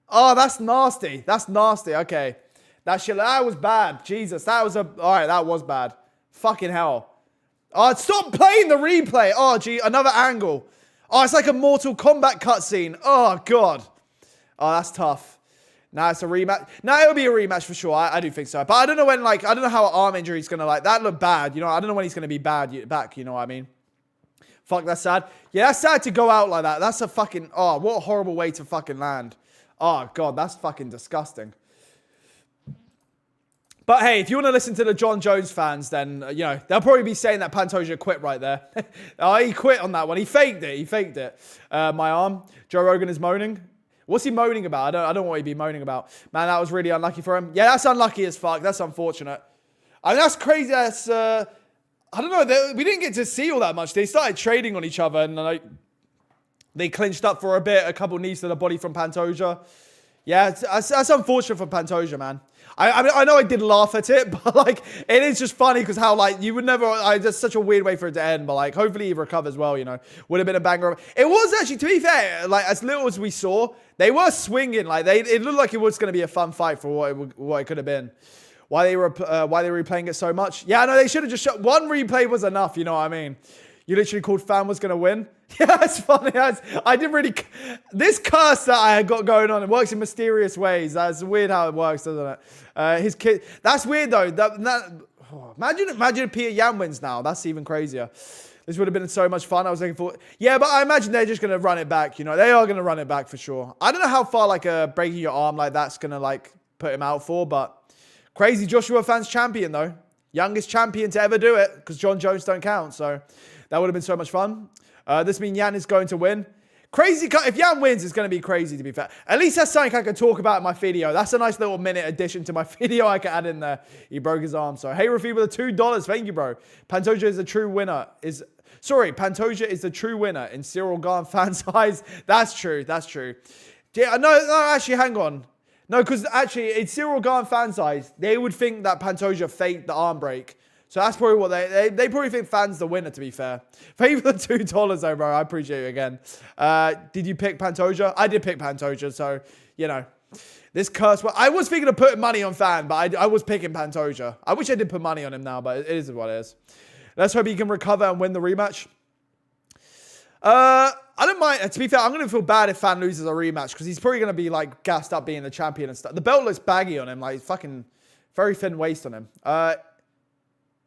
Oh, that's nasty. That's nasty. Okay. That was bad. Jesus, that was alright, that was bad. Fucking hell. Oh, stop playing the replay. Oh, gee, another angle. Oh, it's like a Mortal Kombat cutscene. Oh, God. Oh, that's tough. Nah, it's a rematch. Nah, it'll be a rematch for sure. I do think so. But I don't know when, I don't know how an arm injury is going to, that looked bad. I don't know when he's going to be back, you know what I mean? Fuck, that's sad. Yeah, that's sad to go out like that. That's a fucking... Oh, what a horrible way to fucking land. Oh, God, that's fucking disgusting. But hey, if you want to listen to the John Jones fans, then, you know, they'll probably be saying that Pantoja quit right there. Oh, he quit on that one. He faked it. He faked it. My arm. Joe Rogan is moaning. What's he moaning about? I don't know what he'd be moaning about. Man, that was really unlucky for him. Yeah, that's unlucky as fuck. That's unfortunate. I mean, that's crazy. That's, I don't know. We didn't get to see all that much. They started trading on each other and like they clinched up for a bit. A couple knees to the body from Pantoja. Yeah, that's unfortunate for Pantoja, man. I mean, I know I did laugh at it, but like, it is just funny because how like you would never. Just such a weird way for it to end. But like, hopefully he recovers well. You know, would have been a banger. It was actually, to be fair, like as little as we saw, they were swinging. Like it looked like it was going to be a fun fight for what it could have been. Why they were replaying it so much? Yeah, no, they should have just shot. One replay was enough. You know what I mean? You literally called Fan was going to win. Yeah, that's funny. I didn't really... This curse that I got going on, it works in mysterious ways. That's weird how it works, doesn't it? His kid... That's weird, though. Imagine if Peter Yan wins now. That's even crazier. This would have been so much fun. I was looking forward... Yeah, but I imagine they're just going to run it back. You know, they are going to run it back for sure. I don't know how far, like, breaking your arm like that's going to, like, put him out for, but... Crazy Joshua fans champion, though. Youngest champion to ever do it, because John Jones don't count, so... That would have been so much fun. This means Yan is going to win. Crazy. If Yan wins, it's going to be crazy, to be fair. At least that's something I can talk about in my video. That's a nice little minute addition to my video I can add in there. He broke his arm. So, hey, Rafi with the $2. Thank you, bro. Pantoja is the true winner. Pantoja is the true winner in Cyril Gane fans' eyes. That's true. That's true. Yeah, no, actually, hang on. No, because actually, in Cyril Gane fans' eyes, they would think that Pantoja faked the arm break. So that's probably what they probably think Fan's the winner, to be fair. Thank you for the $2 though, bro. I appreciate you again. Did you pick Pantoja? I did pick Pantoja, so, you know. This curse... I was thinking of putting money on Fan, but I was picking Pantoja. I wish I did put money on him now, but it is what it is. Let's hope he can recover and win the rematch. I don't mind... To be fair, I'm going to feel bad if Fan loses a rematch, because he's probably going to be, like, gassed up being the champion and stuff. The belt looks baggy on him, like, fucking... Very thin waist on him.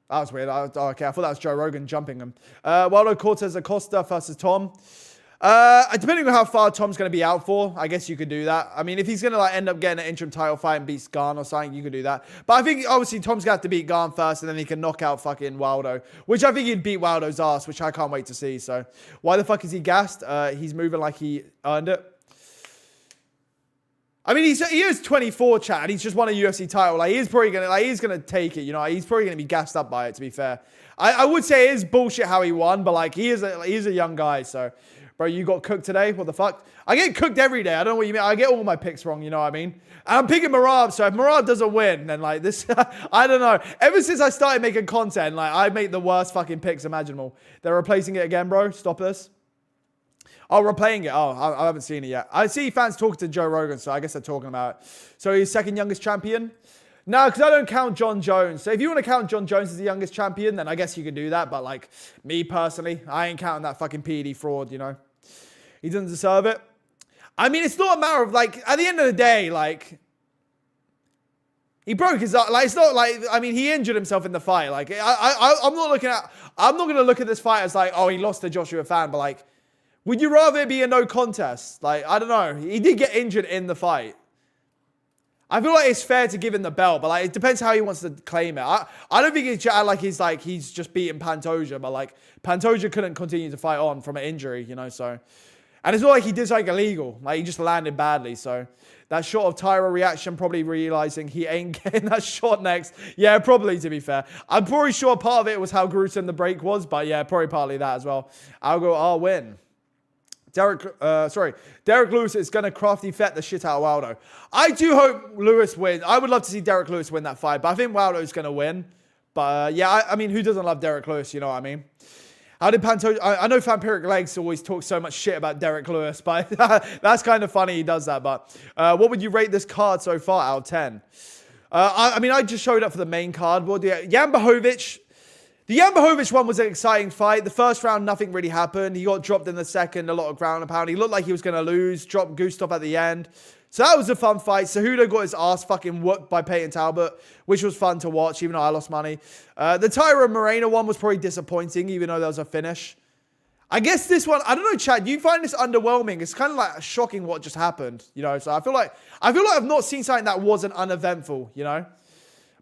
That was weird. Okay, I thought that was Joe Rogan jumping him. Waldo Cortez Acosta versus Tom. Depending on how far Tom's going to be out for, I guess you could do that. I mean, if he's going to like end up getting an interim title fight and beats Gane or something, you could do that. But I think, obviously, Tom's going to have to beat Gane first, and then he can knock out fucking Waldo. Which I think he'd beat Waldo's ass, which I can't wait to see. So, why the fuck is he gassed? He's moving like he earned it. I mean, he is 24, chat, and he's just won a UFC title. Like, he's gonna take it, you know. He's probably gonna be gassed up by it, to be fair. I would say it is bullshit how he won, but like, he is a young guy. So, bro, you got cooked today. What the fuck? I get cooked every day. I don't know what you mean. I get all my picks wrong. You know what I mean? And I'm picking Merab. So if Merab doesn't win, then like this, I don't know. Ever since I started making content, like I make the worst fucking picks imaginable. They're replacing it again, bro. Stop this. Oh, we're playing it. Oh, I haven't seen it yet. I see fans talking to Joe Rogan, so I guess they're talking about it. So he's second youngest champion? No, because I don't count John Jones. So if you want to count John Jones as the youngest champion, then I guess you could do that. But like, me personally, I ain't counting that fucking PED fraud, you know. He doesn't deserve it. I mean, it's not a matter of like, at the end of the day, like, he broke his arm. Like, it's not like, I mean, he injured himself in the fight. Like, I'm not going to look at this fight as like, oh, he lost to Joshua Fan, but like, would you rather it be a no contest? Like, I don't know. He did get injured in the fight. I feel like it's fair to give him the belt, but like, it depends how he wants to claim it. I don't think he's just beating Pantoja, but like, Pantoja couldn't continue to fight on from an injury, you know, so. And it's not like he did something illegal. Like, he just landed badly, so. That shot of Tyra reaction, probably realizing he ain't getting that shot next. Yeah, probably, to be fair. I'm probably sure part of it was how gruesome the break was, but yeah, probably partly that as well. I'll win. Derek Lewis is going to crafty fet the shit out of Waldo. I do hope Lewis wins. I would love to see Derek Lewis win that fight, but I think Waldo's going to win. But yeah, I mean, who doesn't love Derek Lewis, you know what I mean? How did Pantoja... I know Vampiric Legs always talks so much shit about Derek Lewis, but that's kind of funny he does that. But what would you rate this card so far out of 10? I mean, I just showed up for the main card. Well, Jan Blachowicz... The Jan Blachowicz one was an exciting fight. The first round, nothing really happened. He got dropped in the second, a lot of ground and pound. He looked like he was going to lose, dropped Gustaf at the end. So that was a fun fight. Cejudo got his ass fucking whooped by Peyton Talbert, which was fun to watch, even though I lost money. The Tyra Moreno one was probably disappointing, even though there was a finish. I guess this one, I don't know, Chad, you find this underwhelming? It's kind of like shocking what just happened, you know? So I feel like I've not seen something that wasn't uneventful, you know?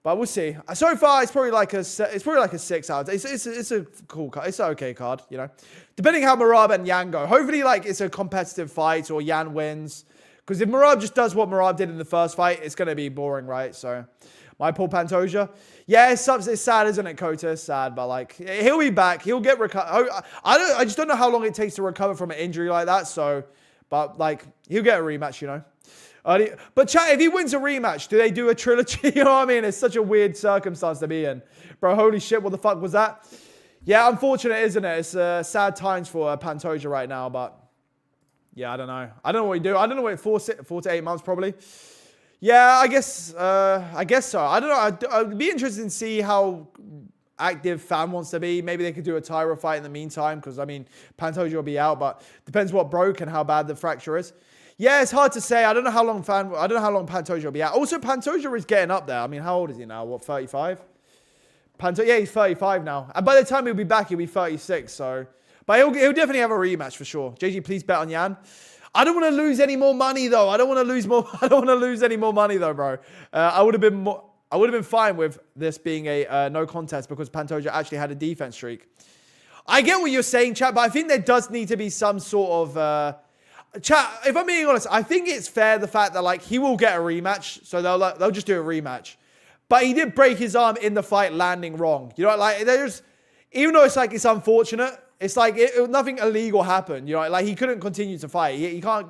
But we'll see. So far, it's probably like a 6 out. It's a cool card. It's an okay card, you know. Depending how Merab and Yan go. Hopefully, like, it's a competitive fight or Yan wins. Because if Merab just does what Merab did in the first fight, it's going to be boring, right? So, my poor Pantoja. Yeah, it's sad, isn't it, Kota? It's sad, but, like, he'll be back. He'll get recovered. I just don't know how long it takes to recover from an injury like that. So, but, like, he'll get a rematch, you know. But chat, if he wins a rematch, do they do a trilogy? You know what I mean? It's such a weird circumstance to be in. Bro, holy shit, what the fuck was that? Yeah, unfortunate, isn't it? It's sad times for Pantoja right now, but yeah, I don't know. I don't know what you do. I don't know what, 4 to 8 months probably. Yeah, I guess so. I don't know. I'd be interested in see how active Fan wants to be. Maybe they could do a Tyra fight in the meantime, because, I mean, Pantoja will be out, but depends what broke and how bad the fracture is. Yeah, it's hard to say. I don't know how long Pantoja will be out. Also, Pantoja is getting up there. I mean, how old is he now? What, 35? Yeah, he's 35 now. And by the time he'll be back, he'll be 36. So, but he'll definitely have a rematch for sure. JG, please bet on Yan. I don't want to lose any more money though. I don't want to lose any more money though, bro. I would have been fine with this being a no contest because Pantoja actually had a defense streak. I get what you're saying, chat, but I think there does need to be some sort of. Chat, if I'm being honest, I think it's fair the fact that, like, he will get a rematch, so they'll just do a rematch. But he did break his arm in the fight landing wrong. You know, like, even though it's like it's unfortunate, it's like nothing illegal happened. You know, like he couldn't continue to fight. He can't.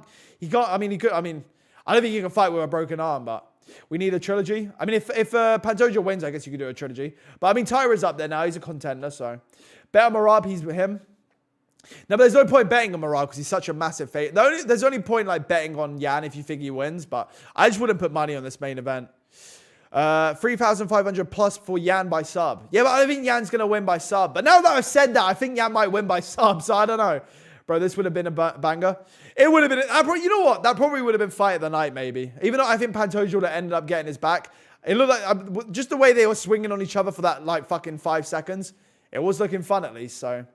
I mean, I don't think he can fight with a broken arm, but we need a trilogy. I mean, if Pantoja wins, I guess you could do a trilogy. But I mean, Tyra's up there now. He's a contender, so bet on Merab. He's with him. No, but there's no point betting on Merab because he's such a massive favorite. There's only point like betting on Yan if you think he wins, but I just wouldn't put money on this main event. 3,500 plus for Yan by sub. Yeah, but I don't think Yan's going to win by sub. But now that I've said that, I think Yan might win by sub, so I don't know. Bro, this would have been a banger. It would have been, you know what? That probably would have been fight of the night, maybe. Even though I think Pantoja would have ended up getting his back. It looked like, just the way they were swinging on each other for that, like, fucking 5 seconds. It was looking fun, at least, so.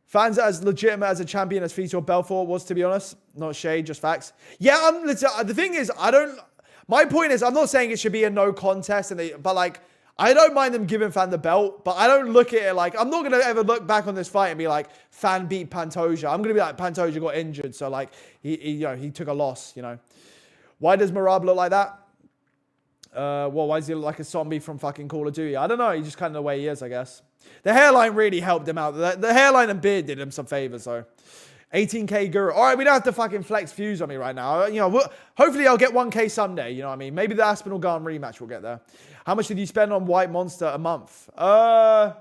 Fans as legitimate as a champion as Vitor Belfort was, to be honest. Not shade, just facts. Yeah, the thing is, my point is, I'm not saying it should be a no contest, but like, I don't mind them giving Fan the belt, but I don't look at it like, I'm not going to ever look back on this fight and be like, Fan beat Pantoja. I'm going to be like, Pantoja got injured, so like, he took a loss, you know. Why does Merab look like that? Well, why does he look like a zombie from fucking Call of Duty? I don't know, he's just kind of the way he is, I guess. The hairline really helped him out. The hairline and beard did him some favors, so. 18k Guru. All right, we don't have to fucking flex views on me right now. You know, hopefully I'll get 1k someday. You know what I mean? Maybe the Aspinall Garn rematch will get there. How much did you spend on White Monster a month? Well,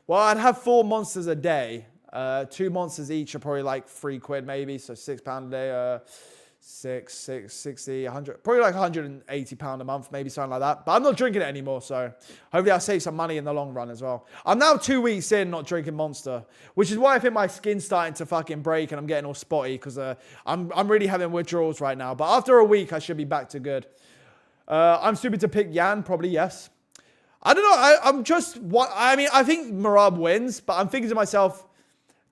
I'd have 4 monsters a day. 2 monsters each are probably like £3 maybe. So £6 a day. 60, 100, probably like £180 a month, maybe something like that. But I'm not drinking it anymore, so hopefully I'll save some money in the long run as well. I'm now 2 weeks in not drinking Monster, which is why I think my skin's starting to fucking break and I'm getting all spotty because I'm really having withdrawals right now. But after a week, I should be back to good. I'm stupid to pick Yan, probably yes. I don't know. I think Merab wins, but I'm thinking to myself,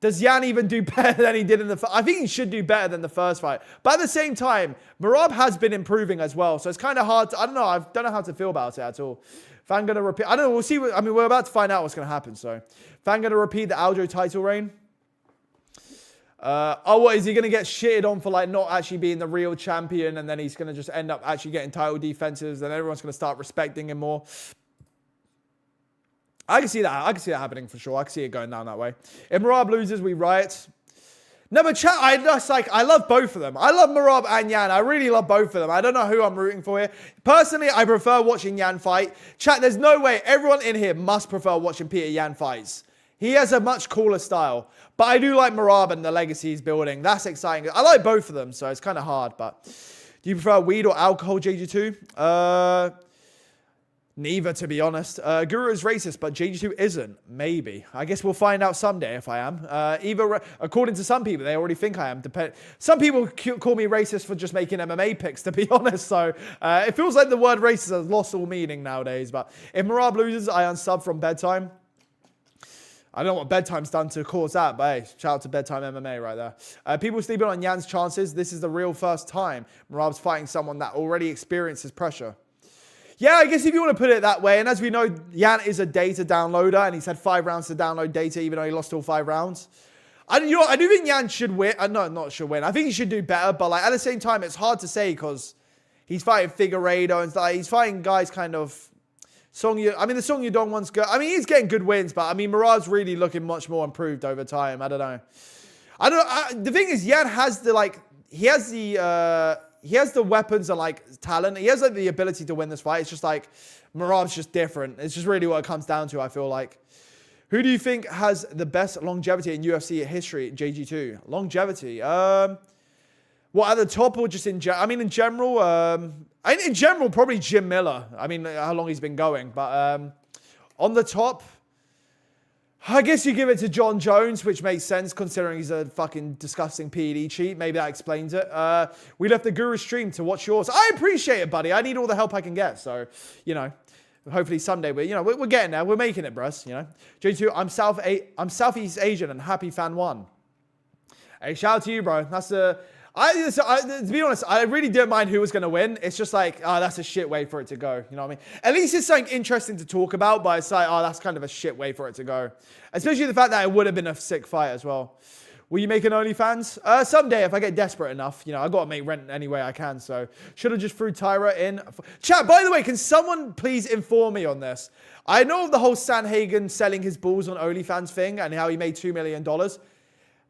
does Yan even do better than he did in the first? I think he should do better than the first fight. But at the same time, Merab has been improving as well. So it's kind of hard. I don't know. I don't know how to feel about it at all. Fan going to repeat. I don't know. We'll see. We're about to find out what's going to happen. So Fan going to repeat the Aljo title reign. What is he going to get shitted on for like not actually being the real champion? And then he's going to just end up actually getting title defenses. And everyone's going to start respecting him more. I can see that. I can see that happening for sure. I can see it going down that way. If Merab loses, we riot. No, but chat, I love both of them. I love Merab and Yan. I really love both of them. I don't know who I'm rooting for here. Personally, I prefer watching Yan fight. Chat, there's no way. Everyone in here must prefer watching Peter Yan fights. He has a much cooler style. But I do like Merab and the legacy he's building. That's exciting. I like both of them, so it's kind of hard. But do you prefer weed or alcohol, JG2? Neither, to be honest. Guru is racist, but JG2 isn't. Maybe. I guess we'll find out someday if I am. According to some people, they already think I am. Some people call me racist for just making MMA picks, to be honest. So it feels like the word racist has lost all meaning nowadays. But if Merab loses, I unsub from bedtime. I don't know what bedtime's done to cause that, but hey, shout out to Bedtime MMA right there. People sleeping on Yan's chances. This is the real first time Merab's fighting someone that already experiences pressure. Yeah, I guess if you want to put it that way. And as we know, Jan is a data downloader, and he's had 5 rounds to download data, even though he lost all 5 rounds. I do think Jan should win. No, not should win. I think he should do better, but like at the same time, it's hard to say because he's fighting Figueiredo and like he's fighting guys kind of. The Song Yudong one's good. I mean, he's getting good wins, but I mean, Merab's really looking much more improved over time. I don't know. The thing is, Jan has he has the weapons and like talent. He has like the ability to win this fight. It's just like Merab's just different. It's just really what it comes down to. I feel like. Who do you think has the best longevity in UFC history? JG2 longevity. What at the top or just in general? I mean, in general. In general, probably Jim Miller. I mean, how long he's been going. But on the top, I guess you give it to John Jones, which makes sense considering he's a fucking disgusting PED cheat. Maybe that explains it. We left the Guru stream to watch yours. I appreciate it, buddy. I need all the help I can get. So, hopefully someday we're getting there. We're making it, bruh. J2, I'm Southeast Asian and happy fan 1. Hey, shout out to you, bro. That's the... to be honest, I really didn't mind who was going to win. It's just like, that's a shit way for it to go. You know what I mean? At least it's something interesting to talk about, but it's like, that's kind of a shit way for it to go. Especially the fact that it would have been a sick fight as well. Will you make an OnlyFans? Someday, if I get desperate enough. I got to make rent any way I can, so should have just threw Tyra in. Chat, by the way, can someone please inform me on this? I know of the whole Sanhagen selling his balls on OnlyFans thing and how he made $2 million.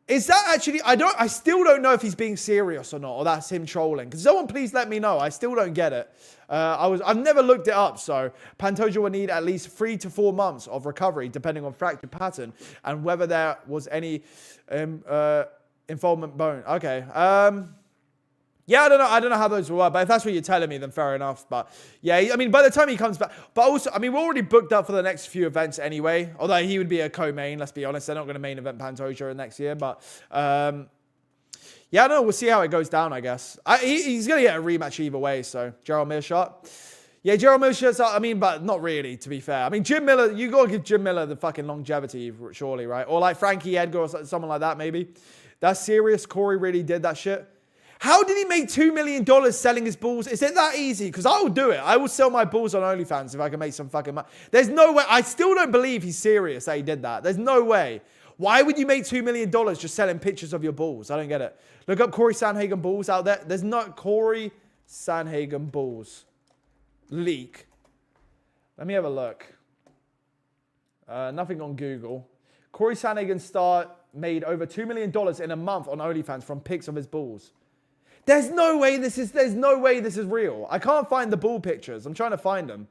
Is that actually, I still don't know if he's being serious or not, or that's him trolling. Can someone please let me know? I still don't get it. I've never looked it up, so Pantoja will need at least 3 to 4 months of recovery, depending on fracture pattern and whether there was any involvement bone. Okay. Yeah, I don't know how those will work, but if that's what you're telling me, then fair enough. But yeah, I mean, by the time he comes back, but also, I mean, we're already booked up for the next few events anyway. Although he would be a co-main, let's be honest. They're not going to main event Pantoja next year, but yeah, I don't know. We'll see how it goes down, I guess. He's going to get a rematch either way, so Gerald Mearshart. Yeah, Gerald Mearshart, I mean, but not really, to be fair. I mean, Jim Miller, you got to give Jim Miller the fucking longevity, surely, right? Or like Frankie Edgar or someone like that, maybe. That's serious. Corey really did that shit. How did he make $2 million selling his balls? Is it that easy? Because I will do it. I will sell my balls on OnlyFans if I can make some fucking money. There's no way. I still don't believe he's serious that he did that. There's no way. Why would you make $2 million just selling pictures of your balls? I don't get it. Look up Corey Sanhagen balls out there. There's not Corey Sanhagen balls. Leak. Let me have a look. Nothing on Google. Corey Sanhagen star made over $2 million in a month on OnlyFans from pics of his balls. There's no way this is real. I can't find the ball pictures. I'm trying to find them.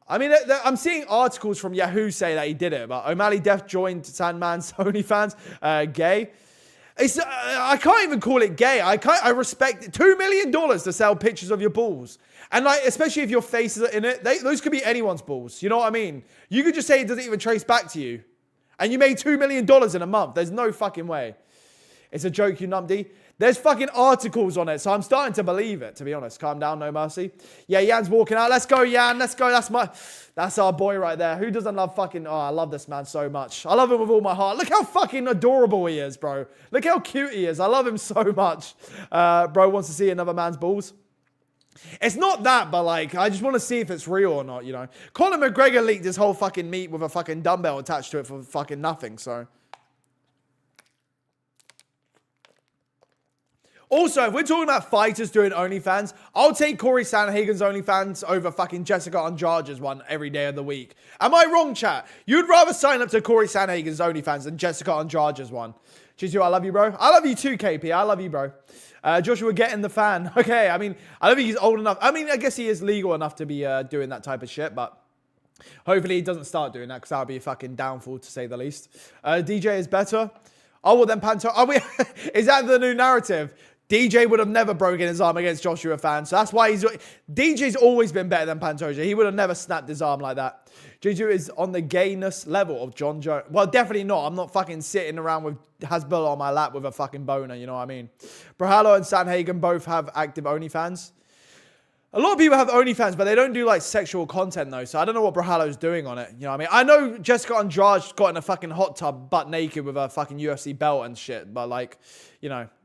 I mean, I'm seeing articles from Yahoo say that he did it, but O'Malley Def joined Sandman's OnlyFans. Gay. I can't even call it gay. I respect it. $2 million to sell pictures of your balls. And like, especially if your face is in it, those could be anyone's balls. You know what I mean? You could just say it doesn't even trace back to you. And you made $2 million in a month. There's no fucking way. It's a joke, you numpty. There's fucking articles on it, so I'm starting to believe it, to be honest. Calm down, no mercy. Yeah, Jan's walking out. Let's go, Jan. Let's go. That's our boy right there. Who doesn't love fucking... Oh, I love this man so much. I love him with all my heart. Look how fucking adorable he is, bro. Look how cute he is. I love him so much. Bro wants to see another man's balls. It's not that, but like, I just want to see if it's real or not, Conor McGregor leaked his whole fucking meat with a fucking dumbbell attached to it for fucking nothing, so... Also, if we're talking about fighters doing OnlyFans, I'll take Corey Sanhagen's OnlyFans over fucking Jessica Andrade's one every day of the week. Am I wrong, chat? You'd rather sign up to Corey Sanhagen's OnlyFans than Jessica Andrade's one. Chizu, I love you, bro. I love you too, KP. I love you, bro. Joshua, get in the fan. Okay, I mean, I don't think he's old enough. I mean, I guess he is legal enough to be doing that type of shit, but hopefully he doesn't start doing that because that would be a fucking downfall, to say the least. DJ is better. Oh, well, then Pantoja. Is that the new narrative? DJ would have never broken his arm against Joshua Fan. So that's why DJ's always been better than Pantoja. He would have never snapped his arm like that. Juju is on the gayness level of John Jones. Well, definitely not. I'm not fucking sitting around with Hasbulla on my lap with a fucking boner. You know what I mean? Brahalo and Sanhagen both have active OnlyFans. A lot of people have OnlyFans, but they don't do like sexual content though. So I don't know what Brahalo's doing on it. You know what I mean? I know Jessica Andrade got in a fucking hot tub butt naked with a fucking UFC belt and shit. But like,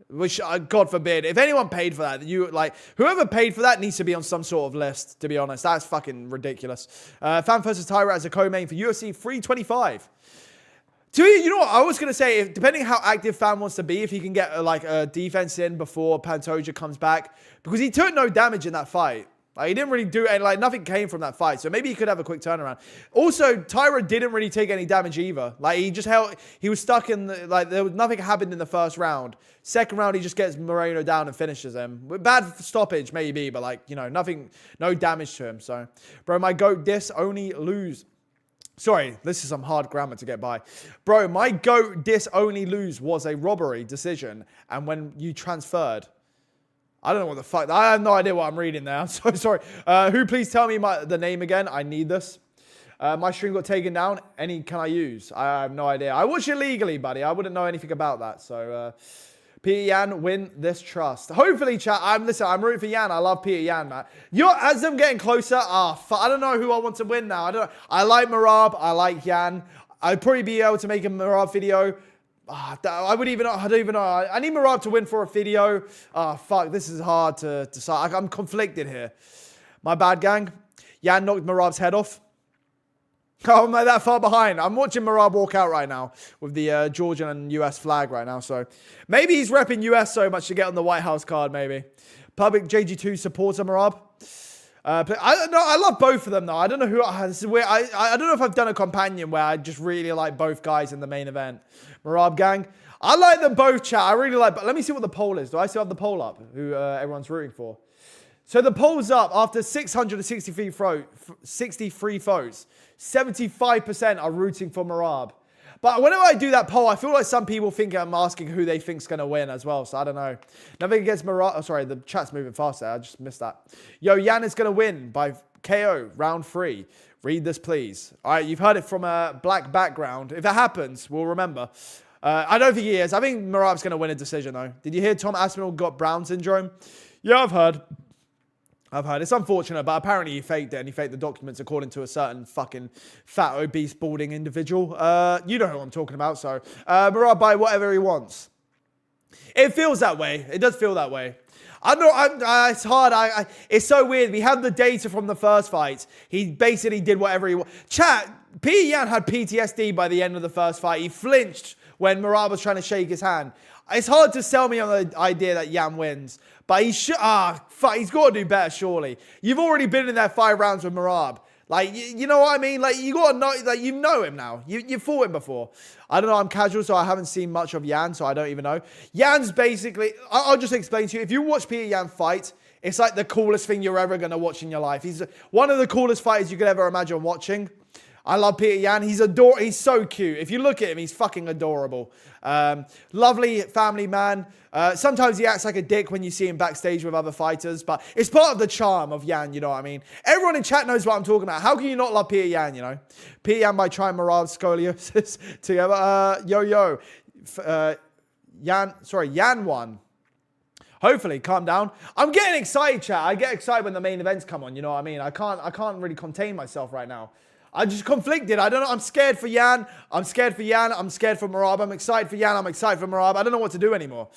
Which, God forbid, if anyone paid for that, whoever paid for that needs to be on some sort of list, to be honest. That's fucking ridiculous. Fan versus Tyra as a co-main for UFC 325. You know what? I was going to say, depending how active Fan wants to be, if he can get a defense in before Pantoja comes back, because he took no damage in that fight. Like, he didn't really do any, nothing came from that fight. So maybe he could have a quick turnaround. Also, Tyra didn't really take any damage either. Like, he just he was stuck in there was nothing happened in the first round. Second round, he just gets Moreno down and finishes him. Bad stoppage, maybe, but nothing, no damage to him. So, bro, my GOAT diss only lose. Sorry, this is some hard grammar to get by. Bro, my GOAT diss only lose was a robbery decision. And when you transferred, I don't know what the fuck. I have no idea what I'm reading there. I'm so sorry. Who please tell me the name again? I need this. My stream got taken down. Any can I use? I have no idea. I watch it legally, buddy. I wouldn't know anything about that. So, Peter Yan, win this trust. Hopefully, chat. I'm rooting for Yan. I love Peter Yan, man. As I'm getting closer, I don't know who I want to win now. I like Merab. I like Yan. I'd probably be able to make a Merab video. I don't even know. I need Merab to win for a video. Fuck. This is hard to decide. I'm conflicted here. My bad, gang. Yan knocked Merab's head off. Oh, I'm that far behind. I'm watching Merab walk out right now with the Georgian and US flag right now. So maybe he's repping US so much to get on the White House card, maybe. Public JG2 supporter Merab. But I don't know. I love both of them, though. I don't know who... this is weird. I don't know if I've done a companion where I just really like both guys in the main event. Merab gang. I like them both, chat. I really like... But let me see what the poll is. Do I still have the poll up? Who everyone's rooting for? So the poll's up after 663 votes. 75% are rooting for Merab. But whenever I do that poll, I feel like some people think I'm asking who they think's going to win as well. So I don't know. Nothing against Merab. Oh, sorry, the chat's moving fast there. I just missed that. Yo, Yan is going to win by KO, round 3. Read this, please. All right, you've heard it from a black background. If it happens, we'll remember. I don't think he is. I think Merab's going to win a decision, though. Did you hear Tom Aspinall got Brown syndrome? Yeah, I've heard. It's unfortunate, but apparently he faked it, and he faked the documents according to a certain fucking fat, obese, balding individual. You know who I'm talking about, so Merab buy whatever he wants. It feels that way. It does feel that way. It's hard. It's so weird. We have the data from the first fight. He basically did whatever he wanted. Chat, Peter Yan had PTSD by the end of the first fight. He flinched when Merab was trying to shake his hand. It's hard to sell me on the idea that Yan wins. But he should... he's got to do better, surely. You've already been in there 5 rounds with Merab. You know what I mean? You got to know... you know him now. You've fought him before. I don't know. I'm casual, so I haven't seen much of Yan, so I don't even know. Yan's basically... I'll just explain to you. If you watch Peter Yan fight, it's like the coolest thing you're ever going to watch in your life. He's one of the coolest fighters you could ever imagine watching. I love Peter Yan. He's so cute. If you look at him, he's fucking adorable. Lovely family man. Sometimes he acts like a dick when you see him backstage with other fighters, but it's part of the charm of Yan, you know what I mean? Everyone in chat knows what I'm talking about. How can you not love Peter Yan, you know? Peter Yan by trying Merab's scoliosis together. Yan won. Hopefully, calm down. I'm getting excited, chat. I get excited when the main events come on, you know what I mean? I can't really contain myself right now. I'm just conflicted. I don't know. I'm scared for Yan. I'm scared for Merab. I'm excited for Yan. I'm excited for Merab. I don't know what to do anymore.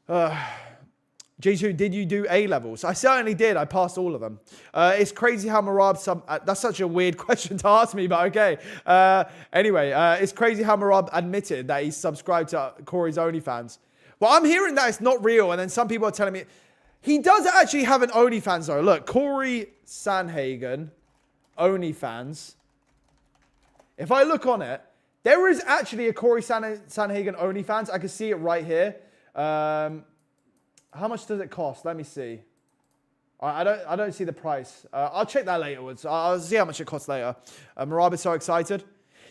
G2, did you do A-levels? I certainly did. I passed all of them. It's crazy how Merab... that's such a weird question to ask me, but okay. Anyway, it's crazy how Merab admitted that he's subscribed to Corey's OnlyFans. Well, I'm hearing that it's not real, and then some people are telling me... He does actually have an OnlyFans, though. Look, Corey Sanhagen... OnlyFans. If I look on it, there is actually a Corey Sanhagen OnlyFans. I can see it right here. How much does it cost? Let me see. I don't see the price. I'll check that later. I'll see how much it costs later. Merab is so excited.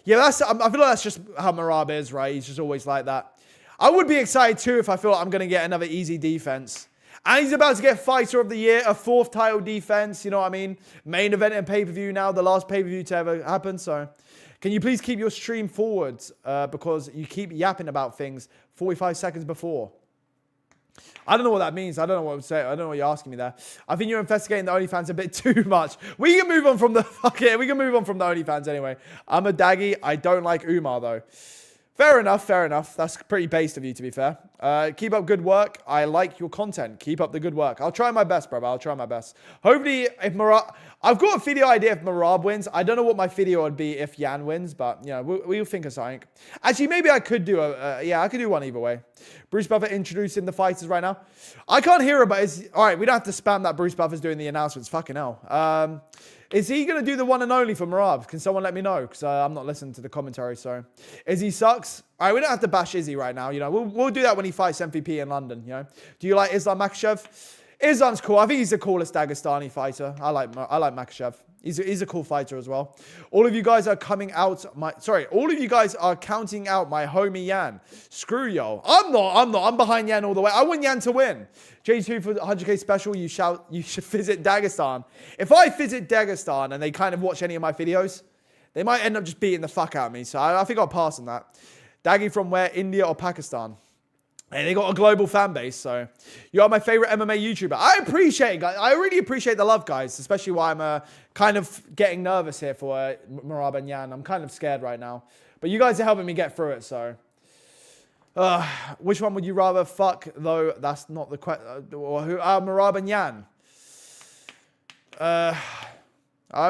Yeah, I feel like that's just how Merab is, right? He's just always like that. I would be excited too if I feel like I'm going to get another easy defense. And he's about to get Fighter of the Year, a 4th title defense, you know what I mean? Main event and pay-per-view now, the last pay-per-view to ever happen. So, can you please keep your stream forward because you keep yapping about things 45 seconds before. I don't know what that means. I don't know what I'm saying. I don't know what you're asking me there. I think you're investigating the OnlyFans a bit too much. We can move on from the... Fuck it. We can move on from the OnlyFans anyway. I'm a daggy. I don't like Umar, though. Fair enough, fair enough. That's pretty based of you, to be fair. Keep up good work. I like your content. Keep up the good work. I'll try my best, bro. I'll try my best. Hopefully, if Merab... I've got a video idea if Merab wins. I don't know what my video would be if Jan wins, but, you know, we'll think of something. Actually, maybe I could do I could do one either way. Bruce Buffer introducing the fighters right now. I can't hear it, but it's... All right, we don't have to spam that Bruce Buffer's doing the announcements. Fucking hell. Is he going to do the one and only for Merab? Can someone let me know? Because I'm not listening to the commentary, so... Izzy sucks. All right, we don't have to bash Izzy right now. You know, we'll do that when he fights MVP in London, you know. Do you like Islam Makhachev? Islam's cool. I think he's the coolest Dagestani fighter. I like Makhachev. He's a cool fighter as well. All of you guys are coming out all of you guys are counting out my homie Jan. Screw y'all. I'm not. I'm behind Jan all the way. I want Jan to win. J2 for the 100k special, you should visit Dagestan. If I visit Dagestan and they kind of watch any of my videos, they might end up just beating the fuck out of me. So I think I'll pass on that. Daggy from where? India or Pakistan? And they got a global fan base, so you are my favorite MMA YouTuber. I appreciate it, guys. I really appreciate the love, guys, especially why I'm kind of getting nervous here for Merab and Jan. I'm kind of scared right now. But you guys are helping me get through it, so... which one would you rather fuck, though? That's not the question. Merab and Jan.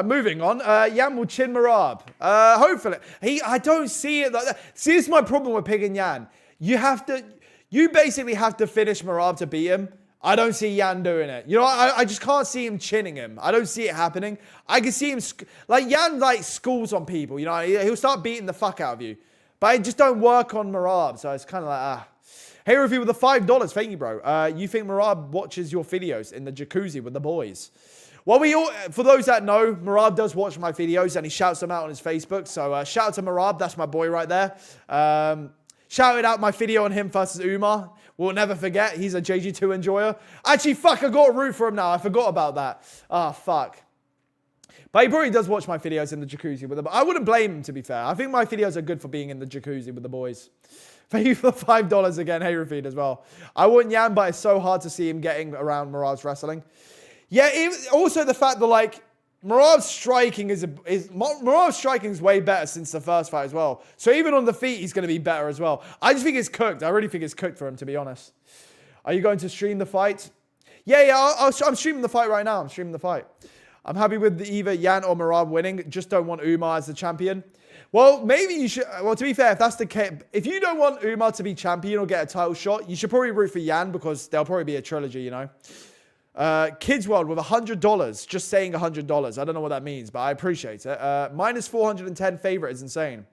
Moving on. Jan will chin Merab. Hopefully. I don't see it like that. See, this is my problem with picking Jan. You basically have to finish Merab to beat him. I don't see Jan doing it. You know, I just can't see him chinning him. I don't see it happening. I can see him... Like, Jan, like, schools on people. You know, he'll start beating the fuck out of you. But I just don't work on Merab, so it's kind of like, Hey, review with the $5. Thank you, bro. You think Merab watches your videos in the jacuzzi with the boys? Well, for those that know, Merab does watch my videos, and he shouts them out on his Facebook. So, shout out to Merab. That's my boy right there. Shouted out my video on him versus Umar. We'll never forget. He's a JG2 enjoyer. Actually, fuck, I got to root for him now. I forgot about that. Fuck. But he probably does watch my videos in the jacuzzi with them. I wouldn't blame him, to be fair. I think my videos are good for being in the jacuzzi with the boys. Thank you for the $5 again. Hey, Rafid, as well. I want Jan, but it's so hard to see him getting around Merab's wrestling. Yeah, also the fact that, like, Merab's striking is way better since the first fight as well. So even on the feet, he's going to be better as well. I just think it's cooked. I really think it's cooked for him, to be honest. Are you going to stream the fight? Yeah, I'm streaming the fight right now. I'm streaming the fight. I'm happy with either Jan or Merab winning. Just don't want Umar as the champion. Well, maybe you should... Well, to be fair, if that's the case... If you don't want Umar to be champion or get a title shot, you should probably root for Jan because there'll probably be a trilogy, you know? Kids World with $100. Just saying $100. I don't know what that means, but I appreciate it. Minus 410 favorite is insane.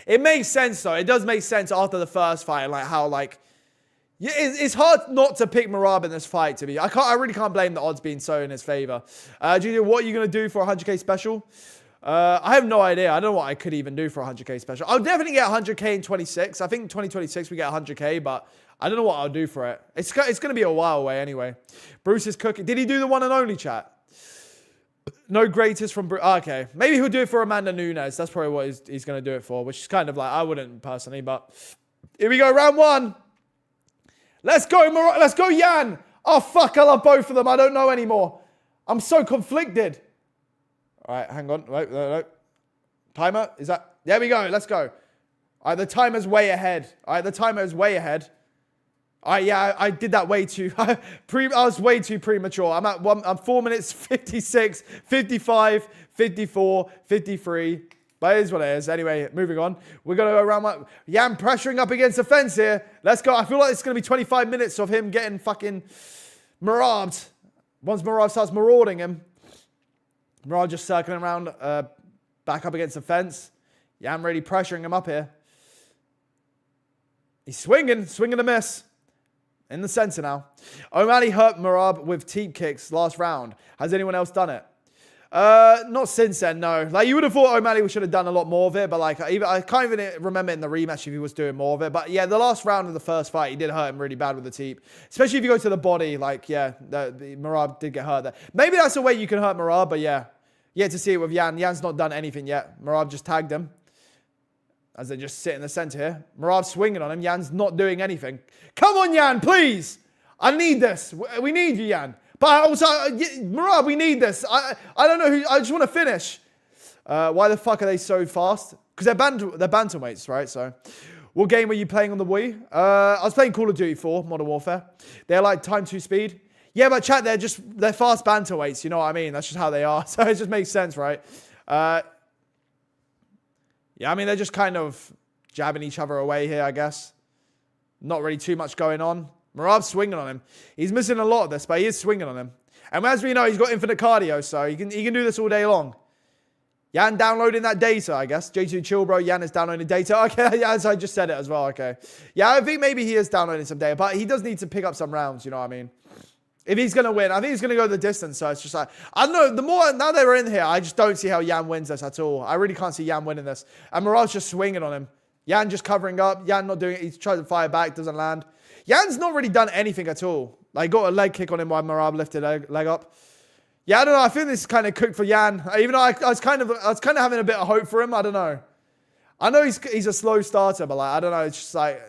It makes sense, though. It does make sense after the first fight, like how, like... Yeah, it's hard not to pick Merab in this fight, to be. I really can't blame the odds being so in his favor. Junior, what are you going to do for a 100k special? I have no idea. I don't know what I could even do for a 100k special. I'll definitely get 100k in 26. I think in 2026 we get 100k, but I don't know what I'll do for it. It's going to be a while away anyway. Bruce is cooking. Did he do the one and only chat? No greatest from Bruce. Okay. Maybe he'll do it for Amanda Nunes. That's probably what he's going to do it for, which is kind of like, I wouldn't personally, but here we go. Round one. Let's go, let's go, Jan. Oh, fuck, I love both of them. I don't know anymore. I'm so conflicted. All right, hang on. Wait. Timer, is that? There we go. Let's go. All right, the timer's way ahead. All right, the timer is way ahead. All right, yeah, I did that way too. I was way too premature. I'm 4 minutes, 56, 55, 54, 53. But it is what it is. Anyway, moving on. We're going to go around. Jan pressuring up against the fence here. Let's go. I feel like it's going to be 25 minutes of him getting fucking Merabed. Once Merab starts marauding him. Merab just circling around, back up against the fence. Jan really pressuring him up here. He's swinging a miss. In the center now. O'Malley hurt Merab with teep kicks last round. Has anyone else done it? Not since then, no. Like, you would have thought O'Malley should have done a lot more of it, but like, I can't even remember in the rematch if he was doing more of it. But yeah, the last round of the first fight, he did hurt him really bad with the teep. Especially if you go to the body, like, yeah, the Merab did get hurt there. Maybe that's the way you can hurt Merab, but yeah. Yet to see it with Jan. Jan's not done anything yet. Merab just tagged him. As they just sit in the center here. Merab swinging on him. Jan's not doing anything. Come on, Jan, please. I need this. We need you, Jan. But also, Merab, we need this. I don't know who. I just want to finish. Why the fuck are they so fast? Because they're bantamweights, right? So, what game were you playing on the Wii? I was playing Call of Duty 4, Modern Warfare. They're like time 2 speed. Yeah, but chat, they're fast bantamweights, you know what I mean? That's just how they are. So it just makes sense, right? Yeah, I mean, they're just kind of jabbing each other away here, I guess. Not really too much going on. Merab's swinging on him. He's missing a lot of this, but he is swinging on him. And as we know, he's got infinite cardio, so he can do this all day long. Yan downloading that data, I guess. J2 chill, bro. Yan is downloading data. Okay, yeah, as I just said it as well. Okay. Yeah, I think maybe he is downloading some data, but he does need to pick up some rounds, you know what I mean? If he's going to win, I think he's going to go the distance. So it's just like, I don't know. The more, now that we're in here, I just don't see how Yan wins this at all. I really can't see Yan winning this. And Merab's just swinging on him. Yan just covering up. Yan not doing it. He's trying to fire back. Doesn't land. Yan's not really done anything at all. Like, got a leg kick on him while Merab lifted leg up. Yeah, I don't know. I think this is kind of cooked for Yan. Even though I was kind of having a bit of hope for him. I don't know. I know he's a slow starter, but like, I don't know. It's just like,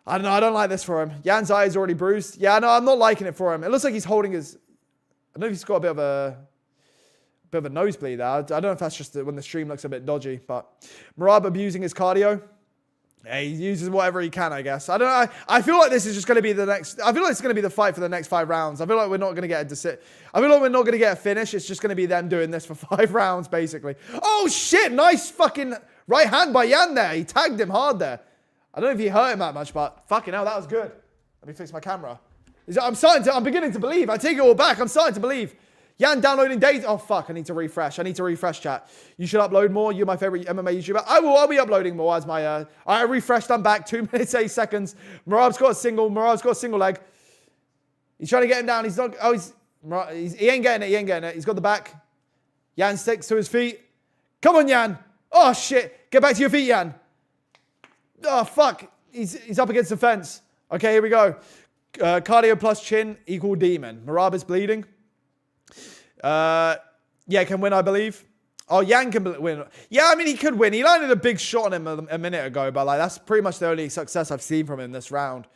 I don't know. I don't like this for him. Yan's eye is already bruised. Yeah, no, I'm not liking it for him. It looks like he's holding his, I don't know if he's got a bit of a nosebleed there. I don't know if that's just when the stream looks a bit dodgy, but Merab abusing his cardio. Yeah, he uses whatever he can, I guess. I don't know. I feel like this is just going to be the next. I feel like it's going to be the fight for the next 5 rounds. I feel like we're not going to get a I feel like we're not going to get a finish. It's just going to be them doing this for 5 rounds, basically. Oh shit! Nice fucking right hand by Yan there. He tagged him hard there. I don't know if he hurt him that much, but fucking hell, that was good. Let me fix my camera. I'm beginning to believe. I take it all back. I'm starting to believe. Yan downloading data. Oh, fuck. I need to refresh. Chat. You should upload more. You're my favorite MMA YouTuber. I'll be uploading more as my... I refreshed. I'm back. 2 minutes, 8 seconds. Merab's got a single leg. He's trying to get him down. He's not... Oh, he ain't getting it. He's got the back. Yan sticks to his feet. Come on, Yan. Oh, shit. Get back to your feet, Yan. Oh, fuck. He's up against the fence. Okay, here we go. Cardio plus chin equal demon. Merab is bleeding. Yeah, can win, I believe. Oh, Yan can win. Yeah, I mean, he could win. He landed a big shot on him a minute ago, but like that's pretty much the only success I've seen from him this round.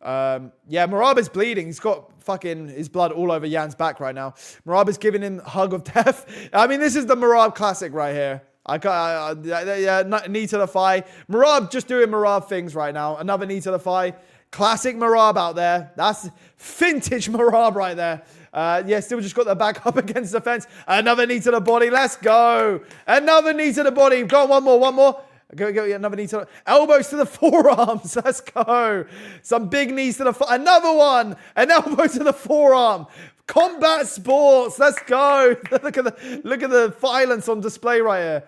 Yeah, Merab is bleeding. He's got fucking his blood all over Yan's back right now. Merab is giving him a hug of death. I mean, this is the Merab classic right here. Knee to the thigh. Merab just doing Merab things right now. Another knee to the thigh. Classic Merab out there. That's vintage Merab right there. Yeah, still just got the back up against the fence. Another knee to the body. Let's go. Another knee to the body. Go on, one more. Go, another knee to the... Elbows to the forearms. Let's go. Some big knees to the... Another one. An elbow to the forearm. Combat sports. Let's go. Look at the violence on display right here.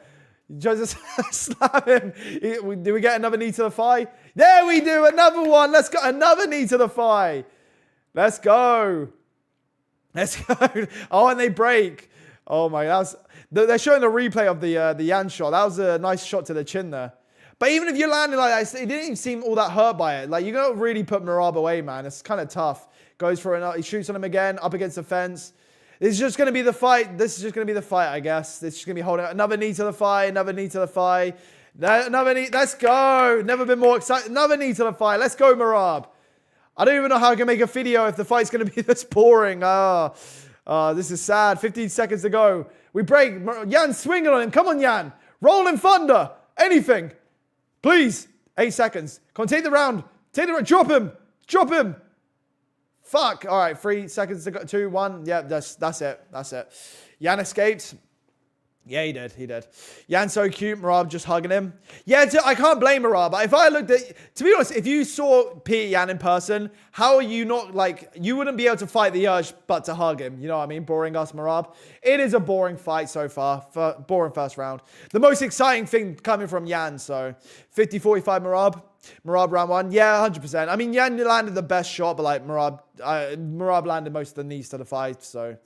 Just slap him. Do we get another knee to the thigh? There we do. Another one. Let's go. Another knee to the thigh. Let's go. Let's go. Oh, and they break. Oh my, they're showing the replay of the Yan shot. That was a nice shot to the chin there. But even if you're landing like that, it didn't even seem all that hurt by it. Like, you don't really put Merab away, man. It's kind of tough. Goes for it. He shoots on him again, up against the fence. This is just going to be the fight. I guess. This is going to be holding out. Another knee to the thigh. Another knee to the thigh. Another knee. Let's go. Never been more excited. Another knee to the thigh. Let's go, Merab. I don't even know how I can make a video if the fight's going to be this boring. This is sad. 15 seconds to go. We break. Yan swinging on him. Come on, Yan. Rolling thunder. Anything. Please. 8 seconds. Come on, take the round. Drop him. Fuck. All right, 3 seconds to go. 2, 1. Yeah, that's it. Yan escaped. Yeah, he did. Yan's so cute. Merab just hugging him. Yeah, I can't blame Merab. If I looked at... To be honest, if you saw Peter Yan in person, how are you not like... You wouldn't be able to fight the urge but to hug him. You know what I mean? Boring us, Merab. It is a boring fight so far. Boring first round. The most exciting thing coming from Yan, so... 50-45 Merab. Merab round 1. Yeah, 100%. I mean, Yan landed the best shot, but like Merab landed most of the knees to the fight, so...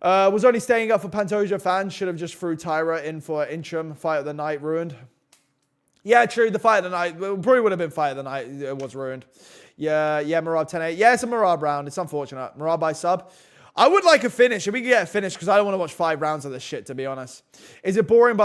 Was only staying up for Pantoja fans. Should have just threw Tyra in for interim. Fight of the night ruined. Yeah, true. The fight of the night probably would have been fight of the night. It was ruined. Yeah, Merab 10-8. Yeah, it's a Merab round. It's unfortunate. Merab by sub. I would like a finish. If we could get a finish, because I don't want to watch 5 rounds of this shit, to be honest. Is it boring?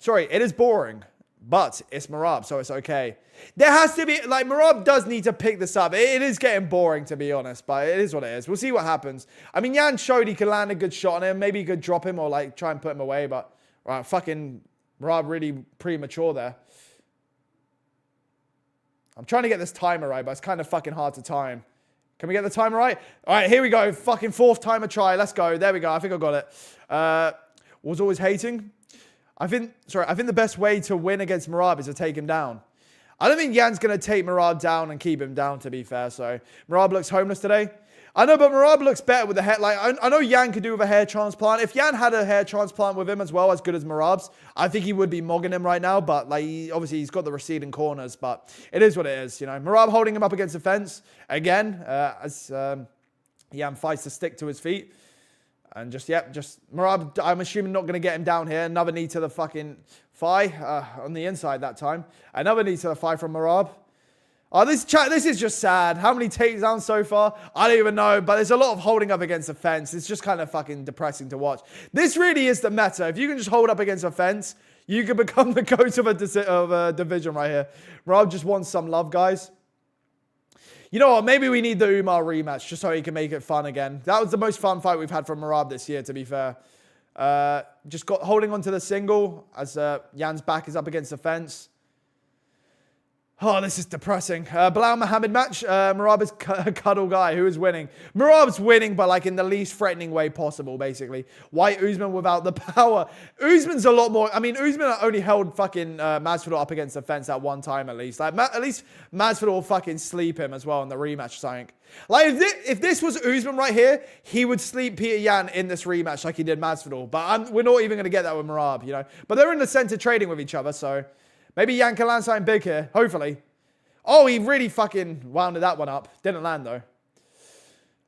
Sorry, it is boring. But it's Merab, so it's okay. There has to be, like, Merab does need to pick this up. It is getting boring, to be honest, but it is what it is. We'll see what happens. I mean, Yan showed he could land a good shot on him. Maybe he could drop him or, like, try and put him away, but, right, fucking Merab really premature there. I'm trying to get this timer right, but it's kind of fucking hard to time. Can we get the timer right? All right, here we go. Fucking 4th timer try. Let's go. There we go. I think I got it. Was always hating. I think the best way to win against Merab is to take him down. I don't think Jan's going to take Merab down and keep him down, to be fair. So Merab looks homeless today. I know, but Merab looks better with the hair. Like, I know Jan could do with a hair transplant. If Jan had a hair transplant with him as well, as good as Merab's, I think he would be mogging him right now. But, like, obviously, he's got the receding corners. But it is what it is, you know. Merab holding him up against the fence again as Jan fights to stick to his feet. And just Merab, I'm assuming not going to get him down here. Another knee to the fucking thigh on the inside that time. Another knee to the thigh from Merab. Oh, this is just sad. How many takedowns so far? I don't even know, but there's a lot of holding up against the fence. It's just kind of fucking depressing to watch. This really is the meta. If you can just hold up against a fence, you can become the GOAT of a division right here. Merab just wants some love, guys. You know what? Maybe we need the Umar rematch just so he can make it fun again. That was the most fun fight we've had from Merab this year, to be fair. Just got holding on to the single as Jan's back is up against the fence. Oh, this is depressing. Bilal Muhammad match. Merab is a cuddle guy. Who is winning? Merab's winning, but like in the least threatening way possible, basically. White Usman without the power. Usman's a lot more... I mean, Usman only held fucking Masvidal up against the fence at one time, at least. Like, at least Masvidal will fucking sleep him as well in the rematch, something. Like, if this was Usman right here, he would sleep Peter Yan in this rematch like he did Masvidal. But we're not even going to get that with Merab, you know. But they're in the center trading with each other, so... Maybe Yan can land something big here. Hopefully. Oh, he really fucking wounded that one up. Didn't land, though.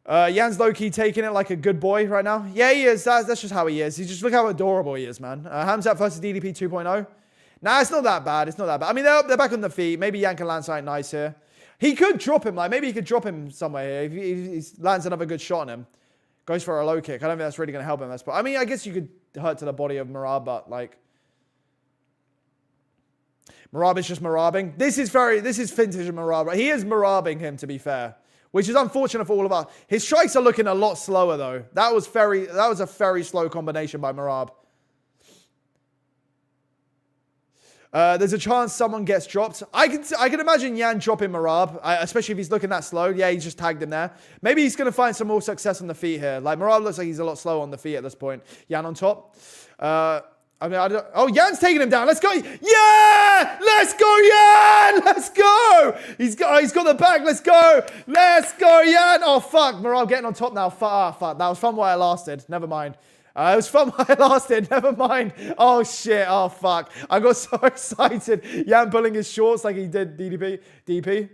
Jan's low-key taking it like a good boy right now. Yeah, he is. That's just how he is. Just look how adorable he is, man. Hamzat versus DDP 2.0. Nah, it's not that bad. It's not that bad. I mean, they're back on the feet. Maybe Yan can land something nice here. He could drop him. Like, maybe he could drop him somewhere here. If he lands another good shot on him. Goes for a low kick. I don't think that's really going to help him. I mean, I guess you could hurt to the body of Merab, but, like... Merab is just Merabbing. This is vintage of Merab. He is Merabbing him, to be fair, which is unfortunate for all of us. His strikes are looking a lot slower, though. That was a very slow combination by Merab. There's a chance someone gets dropped. I can imagine Yan dropping Merab, especially if he's looking that slow. Yeah, he's just tagged him there. Maybe he's going to find some more success on the feet here. Like, Merab looks like he's a lot slower on the feet at this point. Yan on top. I mean, oh, Jan's taking him down. Let's go. Yeah! Let's go, Yan! Let's go! He's got the back. Let's go. Let's go, Yan! Oh, fuck. Merab getting on top now. Fuck. That was fun while it lasted. Never mind. It was fun while it lasted. Never mind. Oh, shit. Oh, fuck. I got so excited. Yan pulling his shorts like he did DP.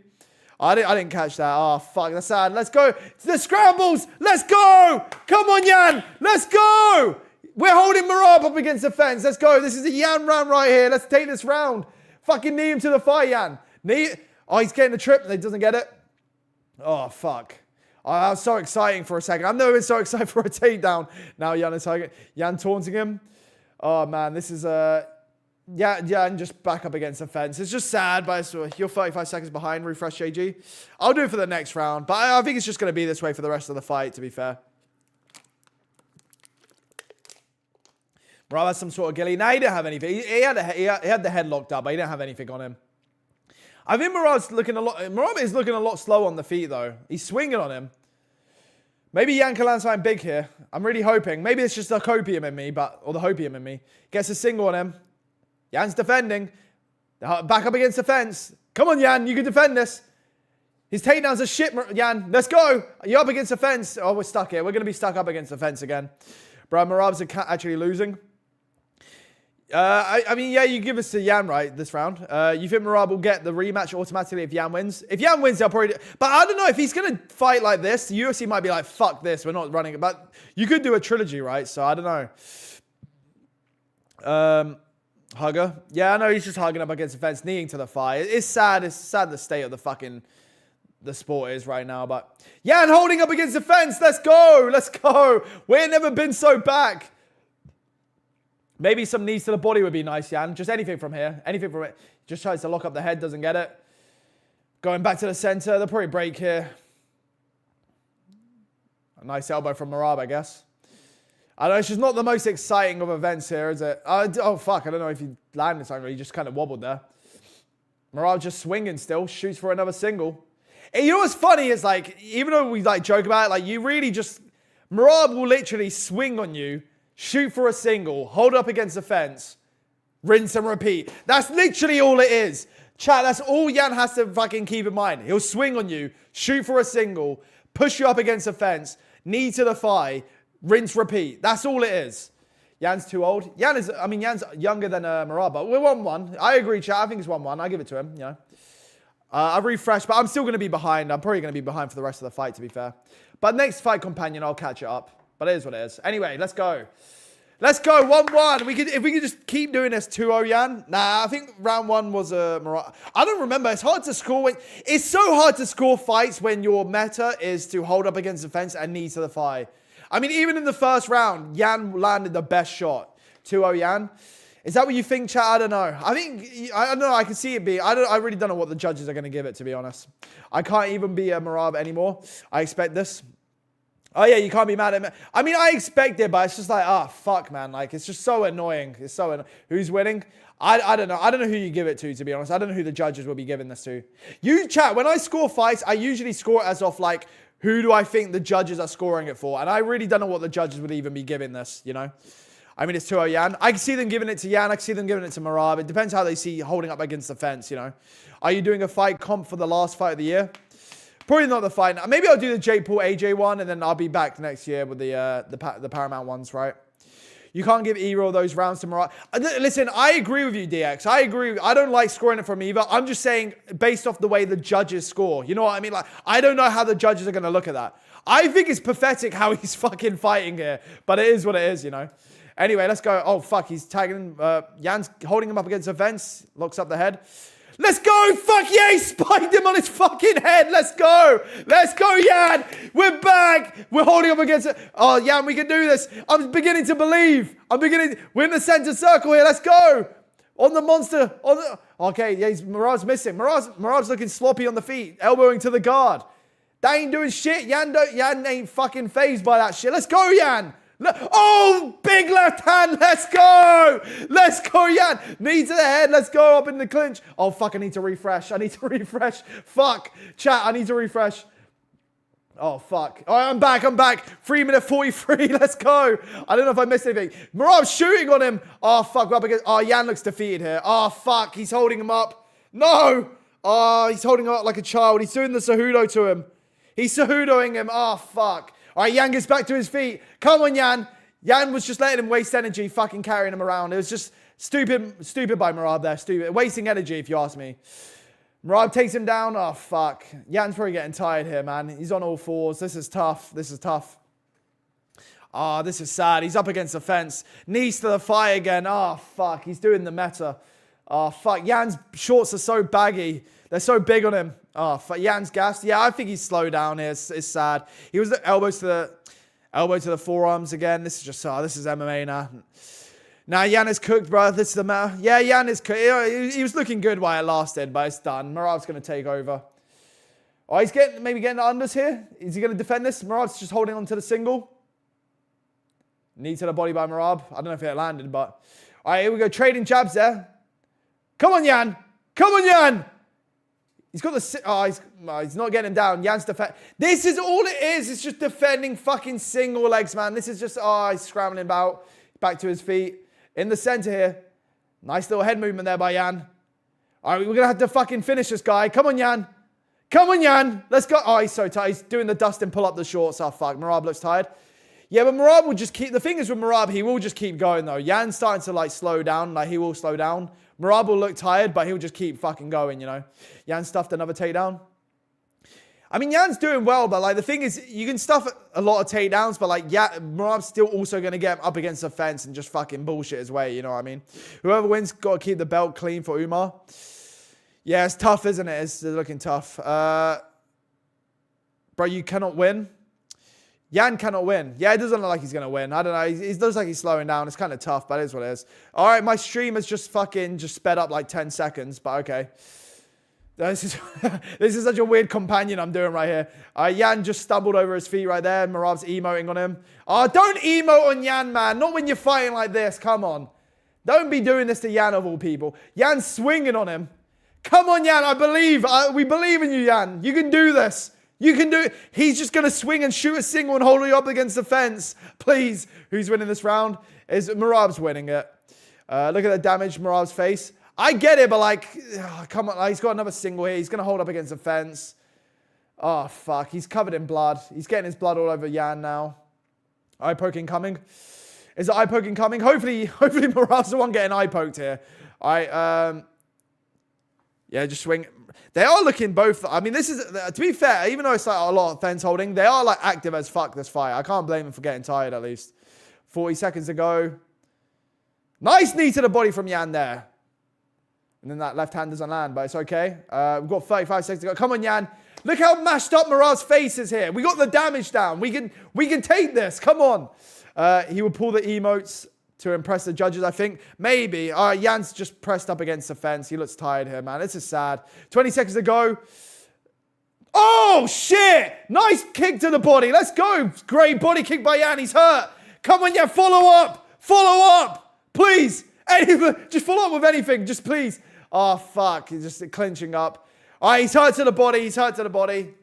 I didn't catch that. Oh, fuck. That's sad. Let's go. The scrambles. Let's go. Come on, Yan. Let's go. We're holding Merab up against the fence. Let's go. This is a Yan round right here. Let's take this round. Fucking knee him to the thigh, Yan. Oh, he's getting the trip. He doesn't get it. Oh, fuck. Oh, that was so exciting for a second. I've never been so excited for a takedown. Now Yan taunting him. Oh, man. This is... Yan just back up against the fence. It's just sad, but you're 35 seconds behind. Refresh, JG. I'll do it for the next round. But I think it's just going to be this way for the rest of the fight, to be fair. Merab has some sort of ghillie. Nah, he didn't have anything. He had the head locked up, but he didn't have anything on him. I think Merab is looking a lot slow on the feet, though. He's swinging on him. Maybe Yan can land something big here. I'm really hoping. Maybe it's just the copium in me, or the hopium in me. Gets a single on him. Yan's defending. Back up against the fence. Come on, Yan. You can defend this. His takedowns are shit, Yan. Let's go. You're up against the fence. Oh, we're stuck here. We're going to be stuck up against the fence again. Bro, Merab's actually losing. I mean, yeah, you give us to Yan, right, this round. You think Merab will get the rematch automatically if Yan wins? If Yan wins, they'll probably... But I don't know, if he's going to fight like this, the UFC might be like, fuck this, we're not running it. But you could do a trilogy, right? So I don't know. Hugger. Yeah, I know he's just hugging up against the fence, kneeing to the thigh. It's sad. It's sad the state of the sport is right now. But Yan holding up against the fence. Let's go. Let's go. We've never been so back. Maybe some knees to the body would be nice, Yan. Just anything from here. Anything from it. Just tries to lock up the head, doesn't get it. Going back to the center. They'll probably break here. A nice elbow from Merab, I guess. I know it's just not the most exciting of events here, is it? Oh, fuck. I don't know if he landed something. He just kind of wobbled there. Merab just swinging still. Shoots for another single. And you know what's funny is, like, even though we, like, joke about it, like, you really just... Merab will literally swing on you, shoot for a single, hold up against the fence, rinse and repeat. That's literally all it is. Chat, that's all Jan has to fucking keep in mind. He'll swing on you, shoot for a single, push you up against the fence, knee to the thigh, rinse, repeat. That's all it is. Jan's too old. Jan's younger than Merab, but we're 1-1. I agree, chat. I think it's 1-1. I give it to him, you know. I've refreshed, but I'm still going to be behind. I'm probably going to be behind for the rest of the fight, to be fair. But next fight companion, I'll catch it up. But it is what it is. Anyway, let's go. Let's go, 1-1. If we could just keep doing this 2-0, Jan. Nah, I think round 1 was Merab. I don't remember. It's hard to score. It's so hard to score fights when your meta is to hold up against the fence and knee to the thigh. I mean, even in the first round, Jan landed the best shot. 2-0, Jan. Is that what you think, chat? I don't know. I don't know. I can see it be. I really don't know what the judges are going to give it, to be honest. I can't even be a Merab anymore. I expect this. Oh, yeah, you can't be mad at me. I mean, I expect it, but it's just like, fuck, man. Like, it's just so annoying. It's so annoying. Who's winning? I don't know. I don't know who you give it to be honest. I don't know who the judges will be giving this to. You, chat, when I score fights, I usually score it as off, like, who do I think the judges are scoring it for? And I really don't know what the judges would even be giving this, you know? I mean, it's 2-0 Jan. I can see them giving it to Jan. I can see them giving it to Merab. It depends how they see holding up against the fence, you know? Are you doing a fight comp for the last fight of the year? Probably not the fight. Maybe I'll do the Jake Paul AJ one, and then I'll be back next year with the Paramount ones, right? You can't give either of those rounds to Merab. Listen, I agree with you, DX. I agree. I don't like scoring it from either. I'm just saying based off the way the judges score. You know what I mean? Like, I don't know how the judges are going to look at that. I think it's pathetic how he's fucking fighting here, but it is what it is, you know? Anyway, let's go. Oh, fuck. He's tagging. Jan's holding him up against the fence. Locks up the head. Let's go. Fuck yeah. He spiked him on his fucking head. Let's go. Let's go, Jan. We're back. We're holding up against it. Oh, Jan, we can do this. I'm beginning to believe. We're in the center circle here. Let's go. On the monster. Okay, yeah, Merab's missing. Merab's looking sloppy on the feet. Elbowing to the guard. That ain't doing shit. Jan ain't fucking phased by that shit. Let's go, Jan. Oh, big left hand. Let's go. Let's go, Jan. Knee to the head. Let's go up in the clinch. Oh, fuck. I need to refresh. Fuck. Chat, I need to refresh. Oh, fuck. All right, I'm back. 3 minute 43. Let's go. I don't know if I missed anything. Merab's shooting on him. Oh, fuck. We're up against... Oh, Jan looks defeated here. Oh, fuck. He's holding him up. No. Oh, he's holding him up like a child. He's doing the Cejudo to him. He's Cejudoing him. Oh, fuck. All right, Jan gets back to his feet. Come on, Jan. Jan was just letting him waste energy, fucking carrying him around. It was just stupid by Merab there. Stupid. Wasting energy, if you ask me. Merab takes him down. Oh, fuck. Jan's probably getting tired here, man. He's on all fours. This is tough. Oh, this is sad. He's up against the fence. Knees to the thigh again. Oh, fuck. He's doing the meta. Oh, fuck. Jan's shorts are so baggy. They're so big on him. Oh, fuck. Jan's gassed. Yeah, I think he's slowed down here. It's sad. He was the elbow to the forearms again. This is just, this is MMA now. Now, Jan is cooked, bro. This is the matter. Yeah, Jan is cooked. He was looking good while it lasted, but it's done. Merab's going to take over. Oh, he's maybe getting the unders here. Is he going to defend this? Merab's just holding on to the single. Knee to the body by Merab. I don't know if it landed, but... All right, here we go. Trading jabs there. Come on, Jan. He's got the... Oh, he's not getting him down. Jan's defend... This is all it is. It's just defending fucking single legs, man. This is just... Oh, he's scrambling about. Back to his feet. In the center here. Nice little head movement there by Jan. All right, we're going to have to fucking finish this guy. Come on, Jan. Let's go. Oh, he's so tired. He's doing the dust and pull up the shorts. Oh, fuck. Merab looks tired. Yeah, but Merab will just keep... The thing is with Merab, he will just keep going, though. Jan's starting to, like, slow down. Like, he will slow down. Merab will look tired, but he'll just keep fucking going, you know. Jan stuffed another takedown. I mean, Jan's doing well, but, like, the thing is, you can stuff a lot of takedowns, but, like, yeah, Merab's still also going to get him up against the fence and just fucking bullshit his way, you know what I mean? Whoever wins got to keep the belt clean for Umar. Yeah, it's tough, isn't it? It's looking tough. Bro, you cannot win. Jan cannot win. Yeah, it doesn't look like he's going to win. I don't know. It looks like he's slowing down. It's kind of tough, but it is what it is. All right, my stream has just sped up like 10 seconds, but okay. This is, this is such a weird companion I'm doing right here. Yan just stumbled over his feet right there. Merab's emoting on him. Oh, don't emote on Yan, man. Not when you're fighting like this. Come on. Don't be doing this to Yan of all people. Yan's swinging on him. Come on, Yan. I believe. We believe in you, Yan. You can do this. You can do it. He's just going to swing and shoot a single and hold you up against the fence. Please. Who's winning this round? Merab's winning it. Look at the damage Merab's face. I get it, but like, come on. He's got another single here. He's going to hold up against the fence. Oh, fuck. He's covered in blood. He's getting his blood all over Yan now. Eye poking coming. Is the eye poking coming? Hopefully Merab's the one getting eye poked here. All right. Yeah, just swing. They are looking both. I mean, this is, to be fair, even though it's like a lot of fence holding, they are like active as fuck this fight. I can't blame them for getting tired at least. 40 seconds to go. Nice knee to the body from Yan there. And then that left hand doesn't land, but it's okay. We've got 35 seconds to go. Come on, Yan. Look how mashed up Merab's face is here. We got the damage down. We can take this. Come on. He will pull the emotes to impress the judges, I think. Maybe. Jan's just pressed up against the fence. He looks tired here, man. This is sad. 20 seconds to go. Oh, shit. Nice kick to the body. Let's go. Great body kick by Yan. He's hurt. Come on, Yan. Follow up. Follow up. Please. Just follow up with anything. Just please. Oh, fuck. He's just clinching up. All right, he's hurt to the body. He's hurt to the body.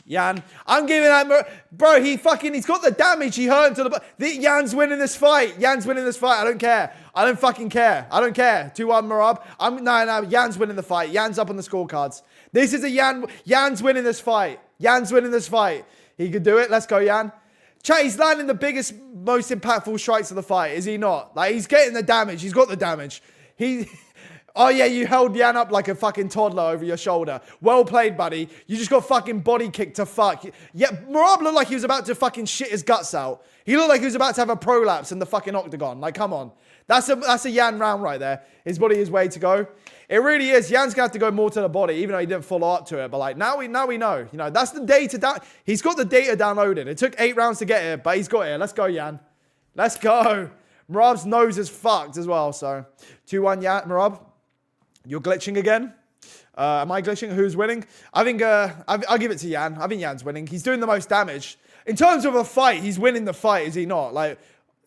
Yan. I'm giving that... Bro, he's got the damage. He hurt him to the body. Jan's winning this fight. Jan's winning this fight. I don't care. I don't fucking care. I don't care. 2-1 Merab. No. Jan's winning the fight. Jan's up on the scorecards. This is a Yan... Jan's winning this fight. Jan's winning this fight. He could do it. Let's go, Yan. Chat, he's landing the biggest, most impactful strikes of the fight. Is he not? Like, he's getting the damage. He's got the damage. Oh, yeah, you held Yan up like a fucking toddler over your shoulder. Well played, buddy. You just got fucking body kicked to fuck. Yeah, Merab looked like he was about to fucking shit his guts out. He looked like he was about to have a prolapse in the fucking octagon. Like, come on. That's a Yan round right there. His body is way to go. It really is. Jan's going to have to go more to the body, even though he didn't follow up to it. But, like, now we know. You know, that's the data. He's got the data downloaded. It took 8 rounds to get here, but he's got it. Let's go, Yan. Let's go. Merab's nose is fucked as well, so. 2-1, Merab. You're glitching again. Am I glitching? Who's winning? I think I'll give it to Yan. I think Jan's winning. He's doing the most damage. In terms of a fight, he's winning the fight, is he not? Like,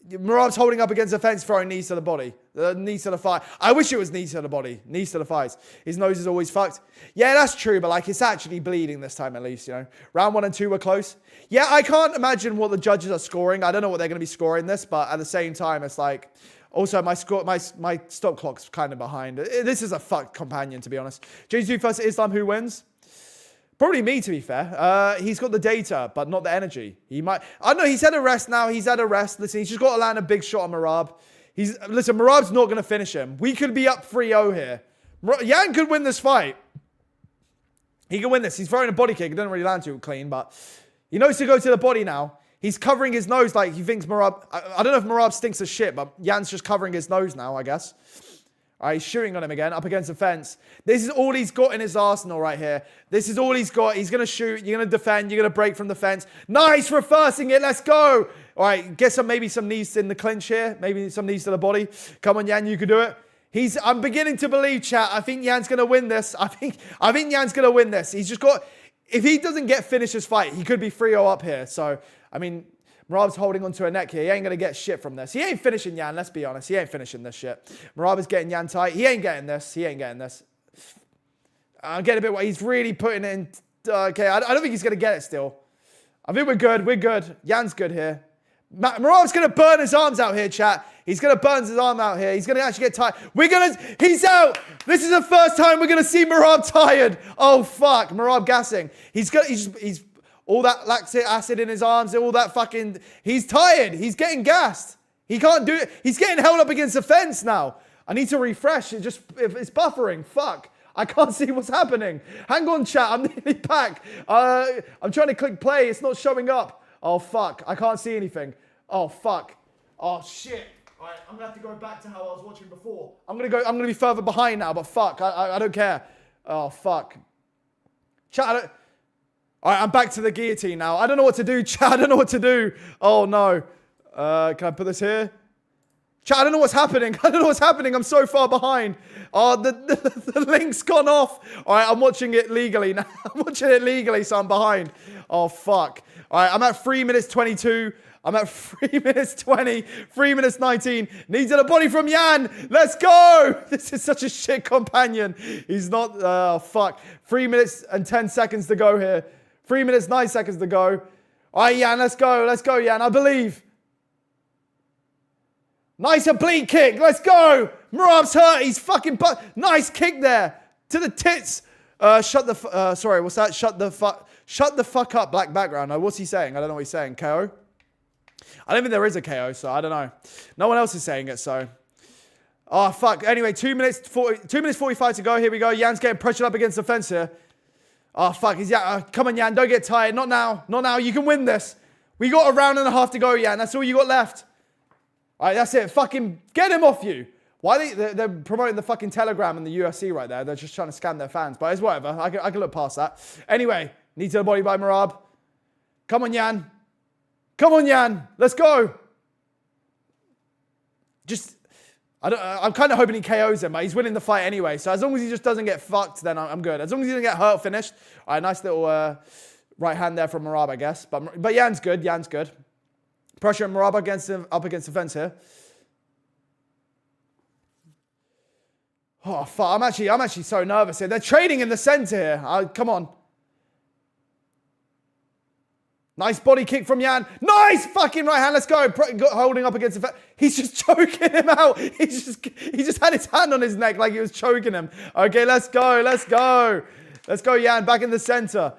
Merab's holding up against the fence, throwing knees to the body. Knees to the fight. I wish it was knees to the body. Knees to the thighs. His nose is always fucked. Yeah, that's true, but like, it's actually bleeding this time at least, you know. Round 1 and 2 were close. Yeah, I can't imagine what the judges are scoring. I don't know what they're going to be scoring this, but at the same time, it's like... Also, my stop clock's kind of behind. This is a fucked companion, to be honest. Jiu-Jitsu versus Islam, who wins? Probably me, to be fair. He's got the data, but not the energy. He might... I don't know, he's had a rest now. He's had a rest. Listen, he's just got to land a big shot on Merab. Listen, Merab's not going to finish him. We could be up 3-0 here. Yan could win this fight. He can win this. He's throwing a body kick. It doesn't really land too clean, but he knows to go to the body now. He's covering his nose like he thinks Merab... I don't know if Merab stinks of shit, but Jan's just covering his nose now, I guess. All right, he's shooting on him again, up against the fence. This is all he's got in his arsenal right here. This is all he's got. He's going to shoot. You're going to defend. You're going to break from the fence. Nice, reversing it. Let's go. All right, get maybe some knees in the clinch here. Maybe some knees to the body. Come on, Yan, you can do it. I'm beginning to believe, chat. I think Jan's going to win this. I think Jan's going to win this. He's just got... If he doesn't finish his fight, he could be 3-0 up here. So... I mean, Merab's holding onto a neck here. He ain't going to get shit from this. He ain't finishing Yan, let's be honest. He ain't finishing this shit. Merab is getting Yan tight. He ain't getting this. He ain't getting this. I'm getting a bit... He's really putting it in... Okay, I don't think he's going to get it still. I think we're good. We're good. Jan's good here. Merab's going to burn his arms out here, chat. He's going to burn his arm out here. He's going to actually get tired. He's out. This is the first time we're going to see Merab tired. Oh, fuck. Merab gassing. He's all that lactic acid in his arms, all that fucking... He's tired. He's getting gassed. He can't do it. He's getting held up against the fence now. I need to refresh. It's buffering. Fuck. I can't see what's happening. Hang on, chat. I'm nearly back. I'm trying to click play. It's not showing up. Oh, fuck. I can't see anything. Oh, fuck. Oh, shit. All right, I'm going to have to go back to how I was watching before. I'm going to be further behind now, but fuck. I don't care. Oh, fuck. Chat, all right, I'm back to the guillotine now. I don't know what to do, chat. I don't know what to do. Oh, no. Can I put this here? Chat, I don't know what's happening. I don't know what's happening. I'm so far behind. Oh, the link's gone off. All right, I'm watching it legally now. I'm watching it legally, so I'm behind. Oh, fuck. All right, I'm at 3 minutes 22. I'm at 3 minutes 20. 3 minutes 19. Needed a body from Jan. Let's go. This is such a shit companion. He's not... Oh, fuck. 3 minutes and 10 seconds to go here. 3 minutes, 9 seconds to go. All right, Jan, let's go. Let's go, Jan. I believe. Nice oblique kick. Let's go. Merab's hurt. He's fucking... Nice kick there. To the tits. Sorry, what's that? Shut the fuck up, black background. No, what's he saying? I don't know what he's saying. KO? I don't think there is a KO, so I don't know. No one else is saying it, so... Oh, fuck. Anyway, 2 minutes 45 to go. Here we go. Jan's getting pressured up against the fence here. Oh, fuck. Come on, Jan. Don't get tired. Not now. Not now. You can win this. We got a round and a half to go, Jan. That's all you got left. All right, that's it. Fucking get him off you. Why they're promoting the fucking Telegram and the UFC right there. They're just trying to scam their fans. But it's whatever. I can look past that. Anyway, knee to the body by Merab. Come on, Jan. Come on, Jan. Let's go. I'm kind of hoping he KOs him, but he's winning the fight anyway. So as long as he just doesn't get fucked, then I'm good. As long as he doesn't get hurt, finished. All right, nice little right hand there from Merab, I guess. But Jan's good. Jan's good. Pressure Merab up against the fence here. Oh, fuck. I'm actually so nervous here. They're trading in the center here. Come on. Nice body kick from Jan. Nice fucking right hand. Let's go. Holding up against the fence. He's just choking him out. He just had his hand on his neck like he was choking him. Okay, let's go. Let's go. Let's go, Jan. Back in the center.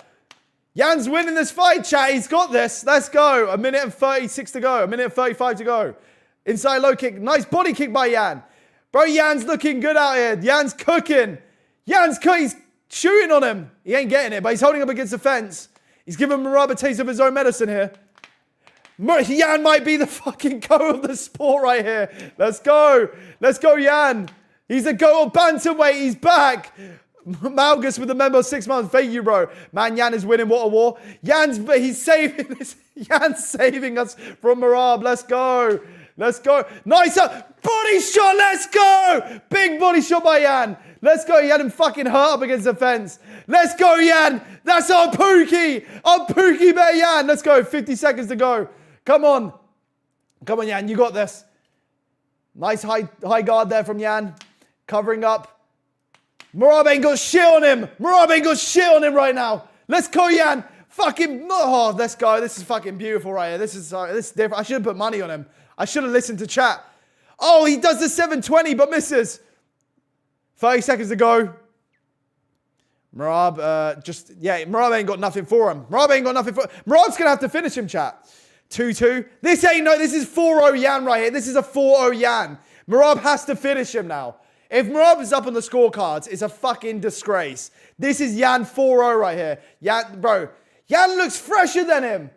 Jan's winning this fight, chat. He's got this. Let's go. 1 minute and 36 to go. 1 minute and 35 to go. Inside low kick. Nice body kick by Jan. Bro, Jan's looking good out here. Jan's cooking. He's shooting on him. He ain't getting it, but he's holding up against the fence. He's giving Merab a taste of his own medicine here. Jan might be the fucking GOAT of the sport right here. Let's go. Let's go, Jan. He's the GOAT of bantamweight. He's back. Malgus with the member of 6 months. Thank you, bro. Man, Jan is winning. What a war. He's saving this. Jan's saving us from Merab. Let's go. Let's go. Nice body shot. Let's go. Big body shot by Jan. Let's go. He had him fucking hurt up against the fence. Let's go, Jan. That's our Pookie. Our Pookie bear, Jan. Let's go. 50 seconds to go. Come on. Come on, Jan. You got this. Nice high guard there from Jan. Covering up. Merab ain't got shit on him. Merab ain't got shit on him right now. Let's go, Jan. Fucking, oh, let's go. This is fucking beautiful right here. This is different. I should have put money on him. I should have listened to chat. Oh, he does the 720, but misses. 30 seconds to go. Merab, Merab ain't got nothing for him. Merab's going to have to finish him, chat. 2-2. This is 4-0 Jan right here. This is a 4-0 Jan. Merab has to finish him now. If Merab is up on the scorecards, it's a fucking disgrace. This is Jan 4-0 right here. Jan looks fresher than him.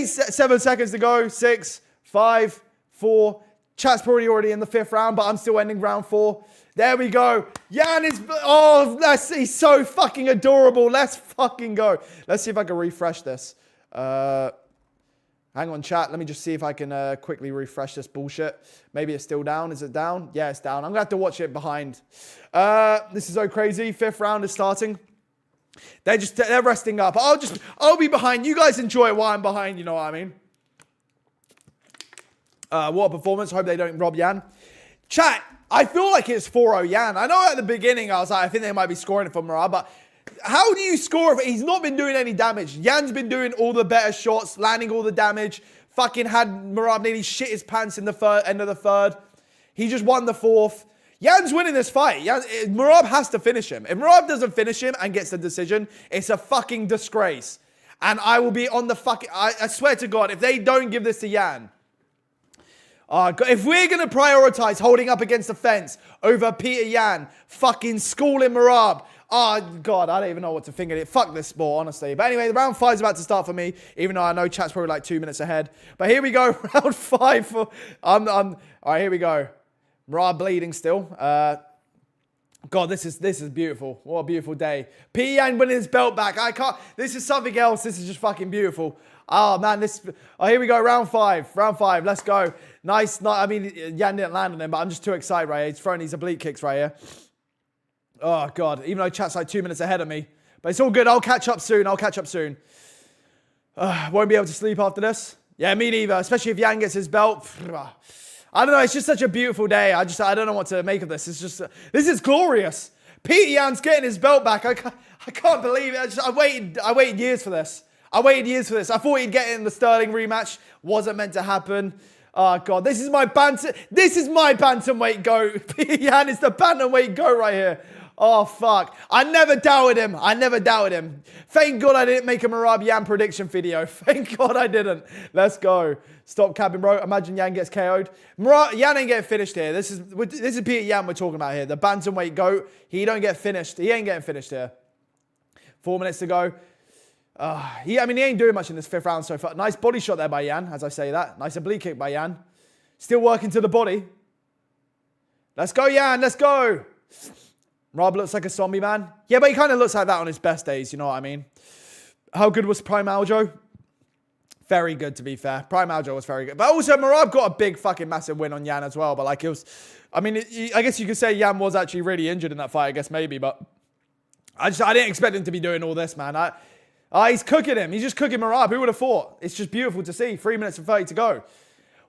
7 seconds to go. 6, 5, 4. Chat's probably already in the 5th round, but I'm still ending round 4. There we go. Jan is... Oh, he's so fucking adorable. Let's fucking go. Let's see if I can refresh this. Hang on, chat. Let me just see if I can quickly refresh this bullshit. Maybe it's still down. Is it down? Yeah, it's down. I'm going to have to watch it behind. This is so crazy. 5th round is starting. They're resting up. I'll be behind. You guys enjoy it while I'm behind. You know what I mean? What a performance. Hope they don't rob Jan. Chat, I feel like it's 4-0 Jan. I know at the beginning I was like, I think they might be scoring it for Merab, but how do you score if he's not been doing any damage? Jan's been doing all the better shots, landing all the damage. Fucking had Merab nearly shit his pants in the end of the 3rd. He just won the 4th. Jan's winning this fight. Merab has to finish him. If Merab doesn't finish him and gets the decision, it's a fucking disgrace. And I will be on the fucking... I swear to God, if they don't give this to Jan... if we're going to prioritize holding up against the fence over Peter Jan fucking schooling Merab, oh, God, I don't even know what to think of it. Fuck this sport, honestly. But anyway, the round 5 is about to start for me, even though I know chat's probably like 2 minutes ahead. But here we go, round 5. All right, here we go. Merab bleeding still. God, this is beautiful. What a beautiful day. Peter Jan winning his belt back. This is something else. This is just fucking beautiful. Oh, man, here we go, round 5. Round 5, let's go. Nice. I mean, Jan didn't land on him, but I'm just too excited right here. He's throwing these oblique kicks right here. Oh, God. Even though chat's like 2 minutes ahead of me. But it's all good. I'll catch up soon. Won't be able to sleep after this. Yeah, me neither. Especially if Jan gets his belt. I don't know. It's just such a beautiful day. I don't know what to make of this. It's just, this is glorious. Peter Yan's getting his belt back. I can't believe it. I waited years for this. I thought he'd get it in the Sterling rematch. Wasn't meant to happen. Oh, God. This is my bantamweight GOAT. Peter Yan is the bantamweight GOAT right here. Oh, fuck. I never doubted him. Thank God I didn't make a Merab Yan prediction video. Thank God I didn't. Let's go. Stop capping, bro. Imagine Yan gets KO'd. Yan ain't getting finished here. This is Peter Yan we're talking about here. The bantamweight GOAT. He ain't getting finished here. 4 minutes to go. He ain't doing much in this 5th round so far. Nice body shot there by Yan, as I say that. Nice oblique kick by Yan. Still working to the body. Let's go, Yan. Let's go. Rob looks like a zombie, man. Yeah, but he kind of looks like that on his best days, you know what I mean? How good was Prime Aljo? Very good, to be fair. Prime Aljo was very good. But also, Merab got a big fucking massive win on Yan as well. But like, it was... I mean, I guess you could say Yan was actually really injured in that fight, I guess, maybe. But I didn't expect him to be doing all this, man. He's cooking him. He's just cooking Merab. Who would have thought? It's just beautiful to see. 3 minutes and 30 to go.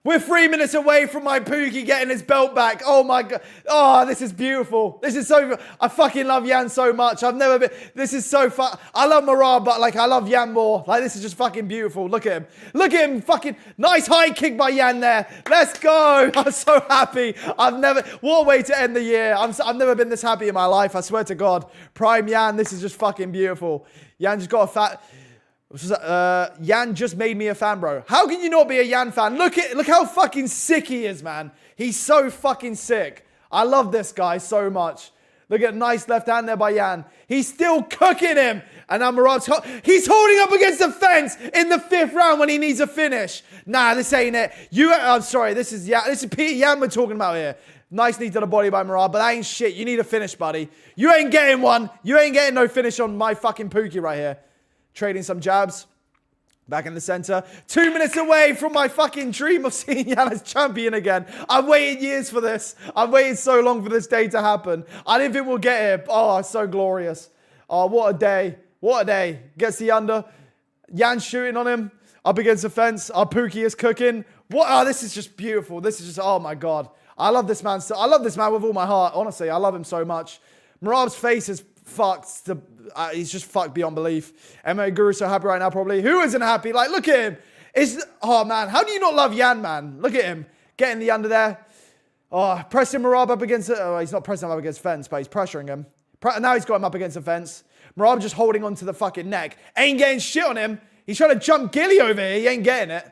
We're 3 minutes away from my Pookie getting his belt back. Oh, my God. Oh, this is beautiful. This is so... I fucking love Yan so much. I've never been... This is so fun. I love Merab, but, like, I love Yan more. Like, this is just fucking beautiful. Look at him. Fucking... Nice high kick by Yan there. Let's go. I'm so happy. What a way to end the year. I've never been this happy in my life. I swear to God. Prime Yan. This is just fucking beautiful. Yan just got a fat... Yan just made me a fan, bro. How can you not be a Yan fan? Look how fucking sick he is, man. He's so fucking sick. I love this guy so much. Look at nice left hand there by Yan. He's still cooking him. And now he's holding up against the fence in the 5th round when he needs a finish. Nah, this ain't it. I'm sorry. This is Peter Yan we're talking about here. Nice knee to the body by Merab, but that ain't shit. You need a finish, buddy. You ain't getting one. You ain't getting no finish on my fucking Pookie right here. Trading some jabs. Back in the center. 2 minutes away from my fucking dream of seeing Yan as champion again. I've waited years for this. I've waited so long for this day to happen. I didn't think we'll get here. Oh, it's so glorious. Oh, what a day. What a day. Gets the under. Yan shooting on him. Up against the fence. Our Pookie is cooking. What? Oh, this is just beautiful. This is just, oh my God. I love this man. I love this man with all my heart. Honestly, I love him so much. Merab's face is fucked. He's just fucked beyond belief. MMA Guru's so happy right now, probably. Who isn't happy? Like, look at him. Oh, man. How do you not love Yan, man? Look at him. Getting the under there. Oh, pressing Merab up against it. Oh, he's not pressing him up against the fence, but he's pressuring him. Now he's got him up against the fence. Merab just holding onto the fucking neck. Ain't getting shit on him. He's trying to jump Gilly over here. He ain't getting it.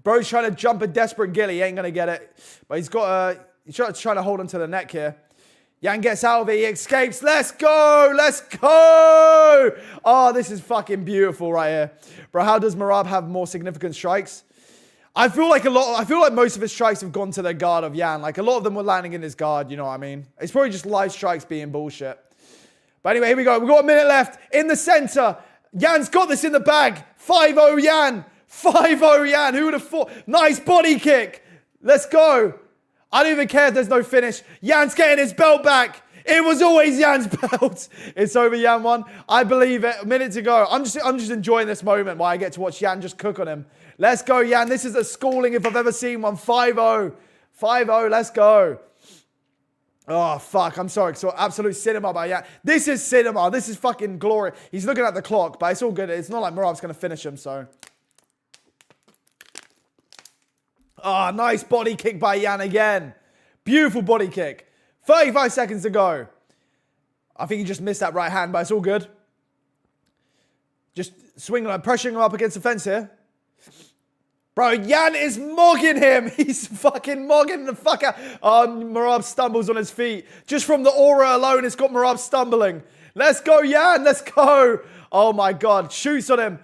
Bro's trying to jump a desperate Gilly. He ain't going to get it. But he's trying to hold onto the neck here. Yan gets out of it. He escapes. Let's go. Let's go. Oh, this is fucking beautiful right here. Bro, how does Merab have more significant strikes? I feel like most of his strikes have gone to the guard of Yan. Like, a lot of them were landing in his guard, you know what I mean? It's probably just live strikes being bullshit. But anyway, here we go. We've got a minute left. In the center. Yan's got this in the bag. 5-0 Yan. 5-0 Yan. Who would have thought? Nice body kick. Let's go. I don't even care if there's no finish. Yan's getting his belt back. It was always Yan's belt. It's over, Yan won. I believe it. A minute to go. I'm just enjoying this moment while I get to watch Yan just cook on him. Let's go, Yan. This is a schooling if I've ever seen one. 5-0. 5-0. Let's go. Oh, fuck. I'm sorry. So absolute cinema by Yan. This is cinema. This is fucking glory. He's looking at the clock, but it's all good. It's not like Merab's going to finish him, so... Oh, nice body kick by Yan again. Beautiful body kick. 35 seconds to go. I think he just missed that right hand, but it's all good. Just swinging, pressuring him up against the fence here. Bro, Yan is mogging him. He's fucking mogging the fuck out. Oh, Merab stumbles on his feet. Just from the aura alone, it's got Merab stumbling. Let's go, Yan. Let's go. Oh, my God. Shoots on him.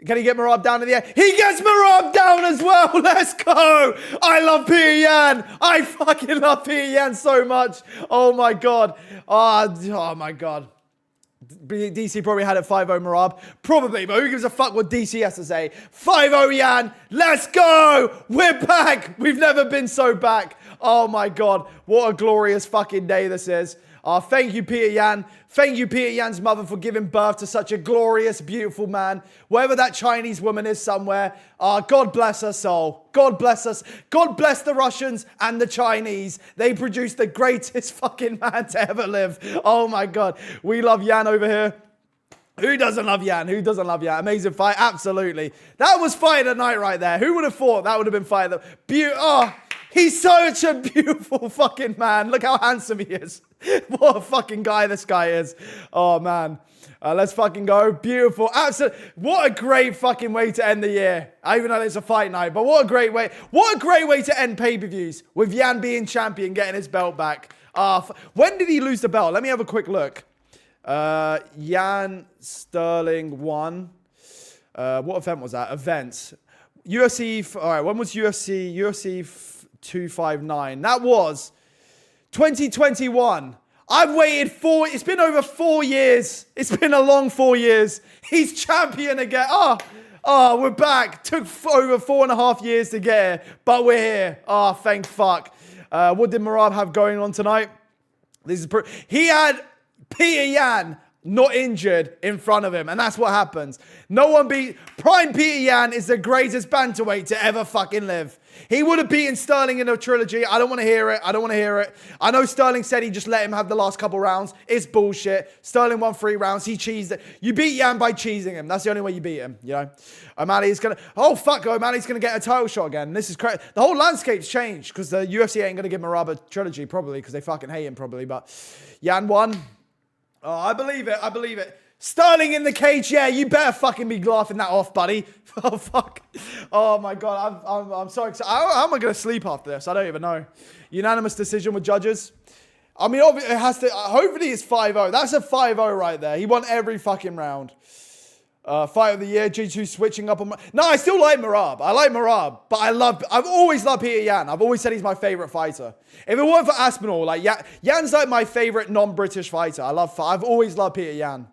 Can he get Merab down in the air? He gets Merab down as well. Let's go. I love Peter Yan. I fucking love Peter Yan so much. Oh, my God. Oh, my God. DC probably had it 5-0 Merab. Probably, but who gives a fuck what DC has to say? 5-0 Yan. Let's go. We're back. We've never been so back. Oh my God. What a glorious fucking day this is. Thank you, Peter Yan. Thank you, Peter Yan's mother, for giving birth to such a glorious, beautiful man. Wherever that Chinese woman is somewhere, God bless her soul. God bless us. God bless the Russians and the Chinese. They produced the greatest fucking man to ever live. Oh my God. We love Yan over here. Who doesn't love Yan? Who doesn't love Yan? Amazing fight. Absolutely. That was fight of the night right there. Who would have thought that would have been fight of the... He's such a beautiful fucking man. Look how handsome he is. What a fucking guy this guy is. Oh, man. Let's fucking go. Beautiful. Absolutely. What a great fucking way to end the year. Even though it's a fight night. But what a great way. What a great way to end pay-per-views. With Yan being champion, getting his belt back. When did he lose the belt? Let me have a quick look. Yan Sterling won. What event was that? Events. UFC. All right. When was UFC? UFC 259. That was 2021. I've waited it's been over 4 years. It's been a long 4 years. He's champion again. We're back. Took over 4.5 years to get here, but we're here. Thank fuck. What did Merab have going on tonight? He had Peter Yan not injured in front of him, and that's what happens. No one Prime Peter Yan is the greatest bantamweight to ever fucking live. He would have beaten Sterling in a trilogy. I don't want to hear it. I know Sterling said he just let him have the last couple rounds. It's bullshit. Sterling won 3 rounds. He cheesed it. You beat Yan by cheesing him. That's the only way you beat him, you know. O'Malley's going to... Oh, fuck. O'Malley's going to get a title shot again. This is crazy. The whole landscape's changed because the UFC ain't going to give Merab a trilogy, probably, because they fucking hate him, probably. But Yan won. Oh, I believe it. Sterling in the cage, yeah, you better fucking be laughing that off, buddy. Oh, fuck. Oh, my God, I'm so excited. How am I going to sleep after this? I don't even know. Unanimous decision with judges. I mean, it has to, hopefully it's 5-0. That's a 5-0 right there. He won every fucking round. Fight of the year, G2 switching up on... No, I still like Merab. I like Merab, but I've always loved Peter Yan. I've always said he's my favorite fighter. If it weren't for Aspinall, like Yan's like my favorite non-British fighter. I've always loved Peter Yan.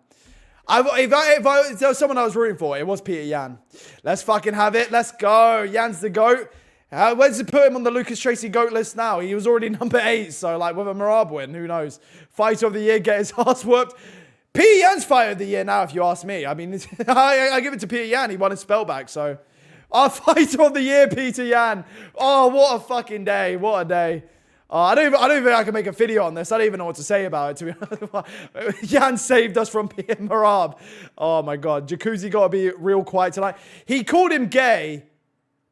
If there was someone I was rooting for, it was Peter Yan. Let's fucking have it. Let's go. Yan's the GOAT. Where's it put him on the Lucas Tracy GOAT list now? He was already number 8, so like with a Merab win, who knows? Fighter of the year, get his ass whooped. Peter Yan's fighter of the year now, if you ask me. I mean, I give it to Peter Yan. He won his spell back, so. Our fighter of the year, Peter Yan. Oh, what a fucking day. What a day. I don't even think I can make a video on this. I don't even know what to say about it, to be honest. Yan saved us from Merab. Oh, my God. Jacuzzi got to be real quiet tonight. He called him gay,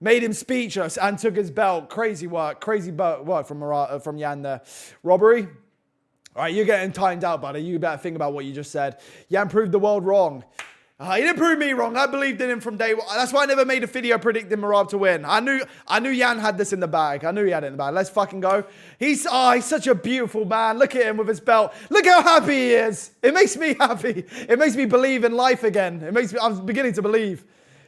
made him speechless, and took his belt. Crazy work. Crazy work from Yan there. Robbery. All right, you're getting timed out, buddy. You better think about what you just said. Yan proved the world wrong. He didn't prove me wrong. I believed in him from day one. That's why I never made a video predicting Merab to win. I knew Yan had this in the bag. I knew he had it in the bag. Let's fucking go. He's such a beautiful man. Look at him with his belt. Look how happy he is. It makes me happy. It makes me believe in life again. I'm beginning to believe.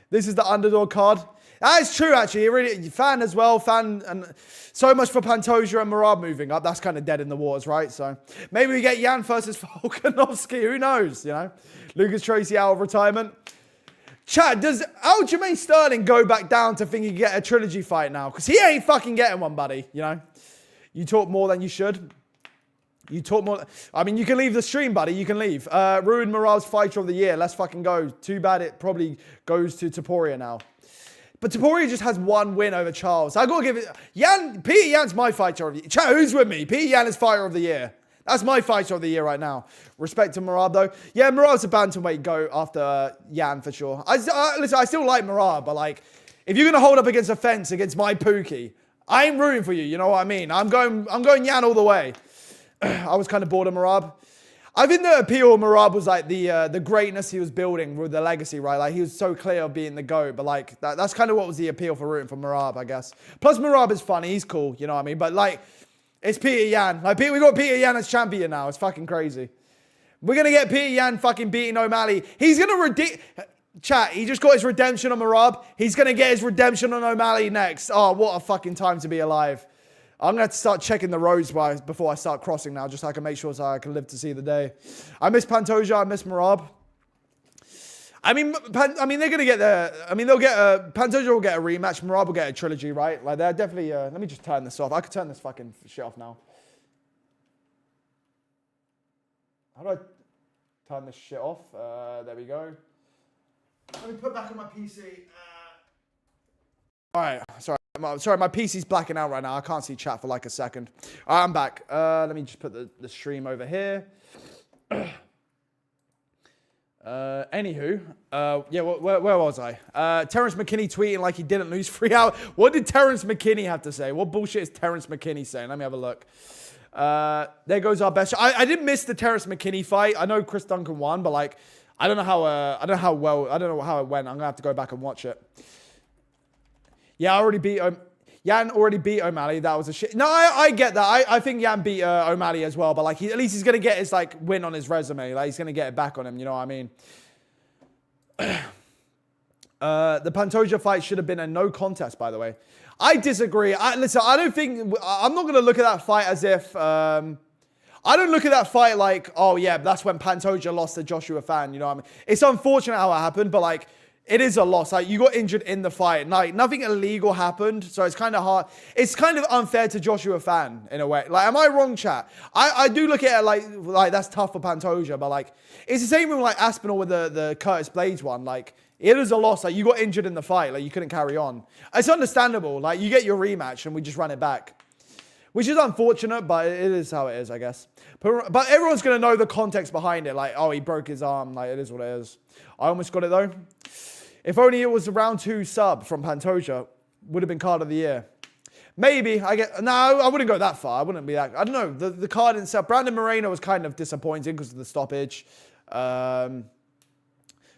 This is the underdog card. That is true, actually. Really, fan as well. And so much for Pantoja and Merab moving up. That's kind of dead in the waters, right? So maybe we get Yan versus Volkanovski. Who knows, you know? Lucas Tracy out of retirement. Chat, does Aljamain Sterling go back down to think he can get a trilogy fight now? Because he ain't fucking getting one, buddy, you know? You talk more than you should. You talk more... I mean, you can leave the stream, buddy. You can leave. Ruined Merab's fighter of the year. Let's fucking go. Too bad it probably goes to Topuria now. But Topuria just has 1 win over Charles. I gotta give it... Peter Yan's my fighter of the year. Chat, who's with me? Peter Yan is fighter of the year. That's my fighter of the year right now. Respect to Merab, though. Yeah, Merab's a bantamweight go after Yan, for sure. Listen, I still like Merab, but, like, if you're going to hold up against a fence against my Pookie, I ain't rooting for you, you know what I mean? I'm going Yan all the way. I was kind of bored of Merab. I think the appeal of Merab was, like, the greatness he was building with the legacy, right? Like, he was so clear of being the GOAT, but, like, that's kind of what was the appeal for rooting for Merab, I guess. Plus, Merab is funny. He's cool, you know what I mean? But, like... It's Peter Yan. Like, we got Peter Yan as champion now. It's fucking crazy. We're going to get Peter Yan fucking beating O'Malley. He's going to Chat, he just got his redemption on Merab. He's going to get his redemption on O'Malley next. Oh, what a fucking time to be alive. I'm going to have to start checking the roads before I start crossing now, just so I can make sure so I can live to see the day. I miss Pantoja. I miss Merab. I mean, they're going to get the... I mean, they'll get a... Pantoja will get a rematch. Merab will get a trilogy, right? Like, they're definitely... let me just turn this off. I could turn this fucking shit off now. How do I turn this shit off? There we go. Let me put back on my PC. All right, sorry, my PC's blacking out right now. I can't see chat for like a second. All right, I'm back. Let me just put the stream over here. Anywho, yeah, where was I? Terrence McKinney tweeting like he didn't lose 3 hours. What did Terrence McKinney have to say? What bullshit is Terrence McKinney saying? Let me have a look. There goes our best. I didn't miss the Terrence McKinney fight. I know Chris Duncan won, but like, I don't know how it went. I'm gonna have to go back and watch it. Yeah, Yan already beat O'Malley. That was a shit. No, I get that. I think Yan beat O'Malley as well, but like at least he's gonna get his like win on his resume. Like he's gonna get it back on him. You know what I mean? The Pantoja fight should have been a no contest, by the way. I disagree. Listen, I don't think... I'm not going to look at that fight as if... I don't look at that fight like, oh, yeah, that's when Pantoja lost to Joshua Fan. You know what I mean? It's unfortunate how it happened, but, like, it is a loss. Like, you got injured in the fight. Like, nothing illegal happened, so it's kind of hard. It's kind of unfair to Joshua Fan, in a way. Like, am I wrong, chat? I do look at it like that's tough for Pantoja, but, like, it's the same with, like, Aspinall with the Curtis Blades one. Like, it is a loss. Like, you got injured in the fight. Like, you couldn't carry on. It's understandable. Like, you get your rematch, and we just run it back. Which is unfortunate, but it is how it is, I guess. But everyone's going to know the context behind it. Like, oh, he broke his arm. Like, it is what it is. I almost got it, though. If only it was a round 2 sub from Pantoja, would have been card of the year. Maybe. No, I wouldn't go that far. I wouldn't be that... I don't know. The card itself... Brandon Moreno was kind of disappointing because of the stoppage.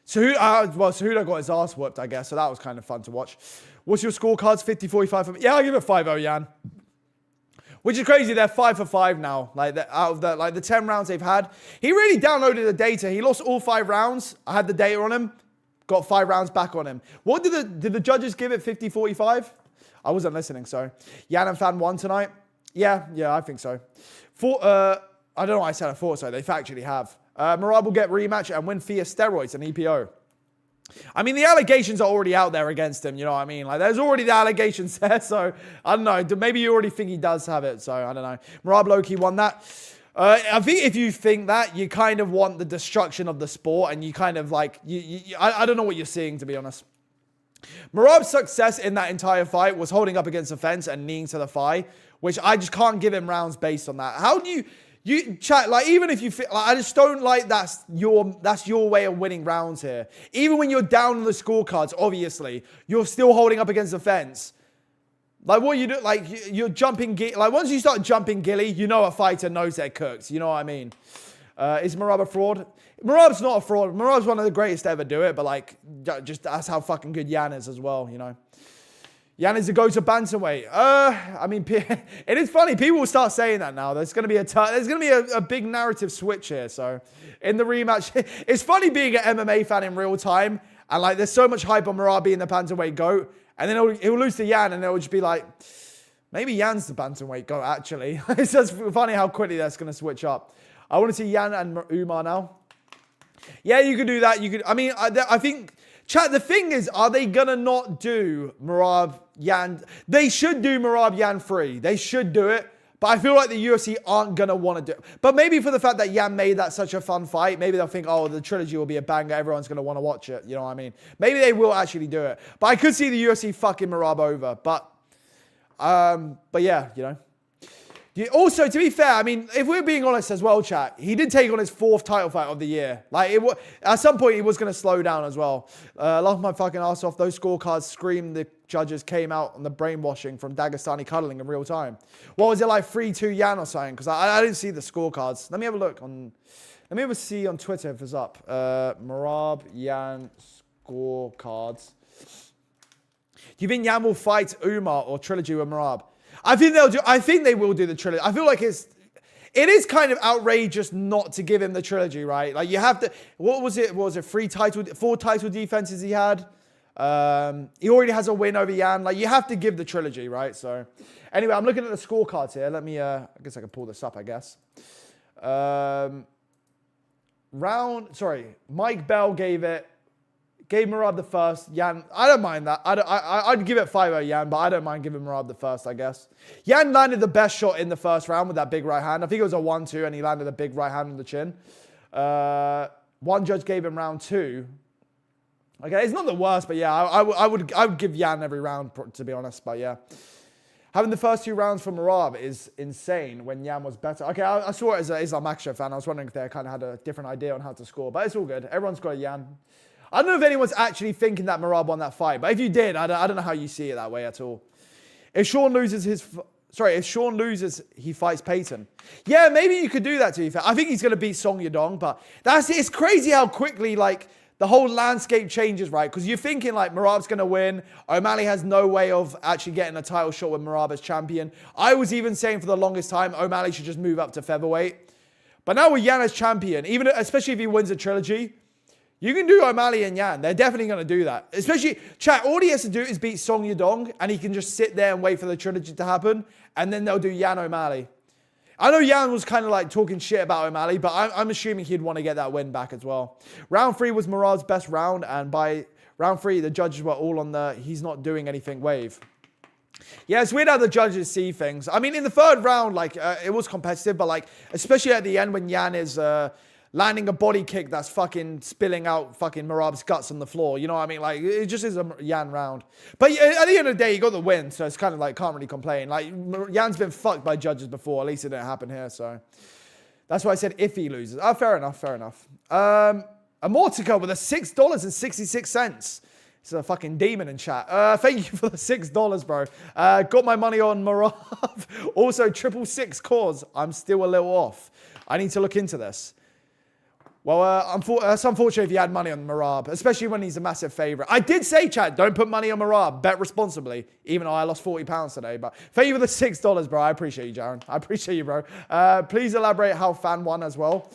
Cejudo got his ass whooped, I guess, so that was kind of fun to watch. What's your scorecards? 50-45 for me. Yeah, I'll give it 5-0, Jan. Which is crazy. They're 5 for 5 now. Like, out of the 10 rounds they've had. He really downloaded the data. He lost all 5 rounds. I had the data on him. Got 5 rounds back on him. What did the judges give it? 50-45? I wasn't listening, sorry. Jan and Fan won tonight? Yeah, I think so. I don't know why I said I thought so. They factually have. Merab will get rematch and win via steroids and EPO. I mean, the allegations are already out there against him, you know what I mean? Like, there's already the allegations there, so I don't know. Maybe you already think he does have it, so I don't know. Merab Loki won that. I think if you think that, you kind of want the destruction of the sport, and you kind of like, I don't know what you're seeing, to be honest. Merab's success in that entire fight was holding up against the fence and kneeing to the thigh, which I just can't give him rounds based on that. How do you chat, like, even if you feel, like, I just don't like that's your way of winning rounds here. Even when you're down on the scorecards, obviously, you're still holding up against the fence. Like, what you do, like, you're jumping, like, once you start jumping gilly, you know a fighter knows they're cooked. You know what I mean? Is Merab a fraud? Merab's not a fraud. Merab's one of the greatest to ever do it, but, like, just that's how fucking good Yan is as well, you know? Yan is a go-to bantamweight. I mean, it is funny. People will start saying that now. There's going to be a big narrative switch here. So, in the rematch, it's funny being an MMA fan in real time, and like, there's so much hype on Merab being the bantamweight GOAT, and then he'll lose to Yan, and it'll just be like, maybe Yan's the bantamweight GOAT. Actually, it's just funny how quickly that's going to switch up. I want to see Yan and Umar now. Yeah, you could do that. You could. I mean, I think. Chat, the thing is, are they going to not do Merab, Yan? They should do Merab, Yan 3. They should do it. But I feel like the UFC aren't going to want to do it. But maybe for the fact that Yan made that such a fun fight, maybe they'll think, oh, the trilogy will be a banger. Everyone's going to want to watch it. You know what I mean? Maybe they will actually do it. But I could see the UFC fucking Merab over. But yeah, you know. Also, to be fair, I mean, if we're being honest as well, chat, he did take on his 4th title fight of the year. Like, at some point, he was going to slow down as well. Laugh my fucking ass off. Those scorecards scream the judges came out on the brainwashing from Dagestani cuddling in real time. What was it, like 3-2 Yan or something? Because I didn't see the scorecards. Let me have a look on... Let me have a see on Twitter if it's up. Merab, Yan, scorecards. Do you think Yan will fight Umar or trilogy with Merab? I think they will do the trilogy. I feel like it is kind of outrageous not to give him the trilogy, right? Like, you have to. What was it? 4 title defenses he had? He already has a win over Yan. Like, you have to give the trilogy, right? So, anyway, I'm looking at the scorecards here. Let me, I guess I can pull this up, I guess. Mike Bell gave Merab the first. Yan, I don't mind that. I'd give it 5-0 Yan, but I don't mind giving Merab the first, I guess. Yan landed the best shot in the first round with that big right hand. I think it was a 1-2, and he landed a big right hand on the chin. One judge gave him round 2. Okay, it's not the worst, but yeah, I would give Yan every round, to be honest, but yeah. Having the first 2 rounds for Merab is insane when Yan was better. Okay, I saw it as an Islam Makhachev fan. I was wondering if they kind of had a different idea on how to score, but it's all good. Everyone's got a Yan. I don't know if anyone's actually thinking that Merab won that fight, but if you did, I don't know how you see it that way at all. If Sean loses, he fights Payton. Yeah, maybe you could do that, to be fair. I think he's going to beat Song Yadong, but it's crazy how quickly, like, the whole landscape changes, right? Because you're thinking, like, Merab's going to win. O'Malley has no way of actually getting a title shot with Merab as champion. I was even saying for the longest time, O'Malley should just move up to featherweight. But now with Yan as champion, especially if he wins a trilogy, you can do O'Malley and Yan. They're definitely going to do that. Especially, chat, all he has to do is beat Song Yadong, and he can just sit there and wait for the trilogy to happen, and then they'll do Yan O'Malley. I know Yan was kind of like talking shit about O'Malley, but I'm assuming he'd want to get that win back as well. Round 3 was Merab's best round, and by round 3, the judges were all on the he's not doing anything wave. Yeah, it's weird how the judges see things. I mean, in the 3rd round, like, it was competitive, but, like, especially at the end when Yan is landing a body kick that's fucking spilling out fucking Merab's guts on the floor. You know what I mean? Like, it just is a Yan round. But at the end of the day, he got the win, so it's kind of like, can't really complain. Like, Yan's been fucked by judges before. At least it didn't happen here, so. That's why I said if he loses. Oh, fair enough, fair enough. Amortica with a $6.66. It's a fucking demon in chat. Thank you for the $6, bro. Got my money on Merab. Also, 666 cause. I'm still a little off. I need to look into this. Well, it's unfortunate if you had money on Merab, especially when he's a massive favourite. I did say, chat, don't put money on Merab. Bet responsibly, even though I lost £40 today. But thank you for the $6, bro. I appreciate you, Jaron. I appreciate you, bro. Please elaborate how Fan won as well.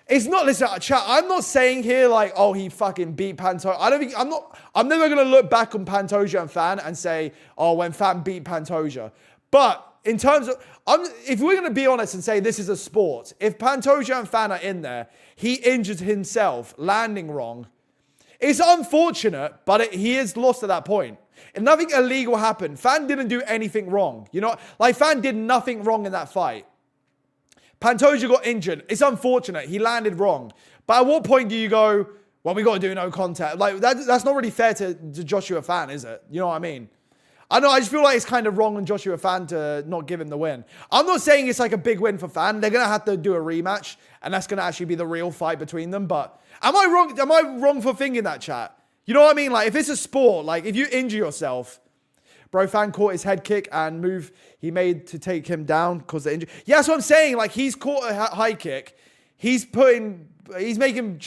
It's not, listen, chat, I'm not saying here like, oh, he fucking beat Pantoja. I'm never going to look back on Pantoja and Fan and say, oh, when Fan beat Pantoja. But in terms of, if we're going to be honest and say this is a sport, if Pantoja and Fan are in there, he injured himself, landing wrong. It's unfortunate, but he is lost at that point. And nothing illegal happened. Fan didn't do anything wrong. You know, like Fan did nothing wrong in that fight. Pantoja got injured. It's unfortunate. He landed wrong. But at what point do you go, well, we got to do no contact? Like, that's not really fair to Joshua Fan, is it? You know what I mean? I know, I just feel like it's kind of wrong on Joshua Fan to not give him the win. I'm not saying it's like a big win for Fan. They're going to have to do a rematch, and that's going to actually be the real fight between them. But am I wrong? Am I wrong for thinking that, chat? You know what I mean? Like, if it's a sport, like, if you injure yourself, bro, Fan caught his head kick and move he made to take him down because the injury. Yeah, that's what I'm saying. Like, he's caught a high kick. He's pushing Fan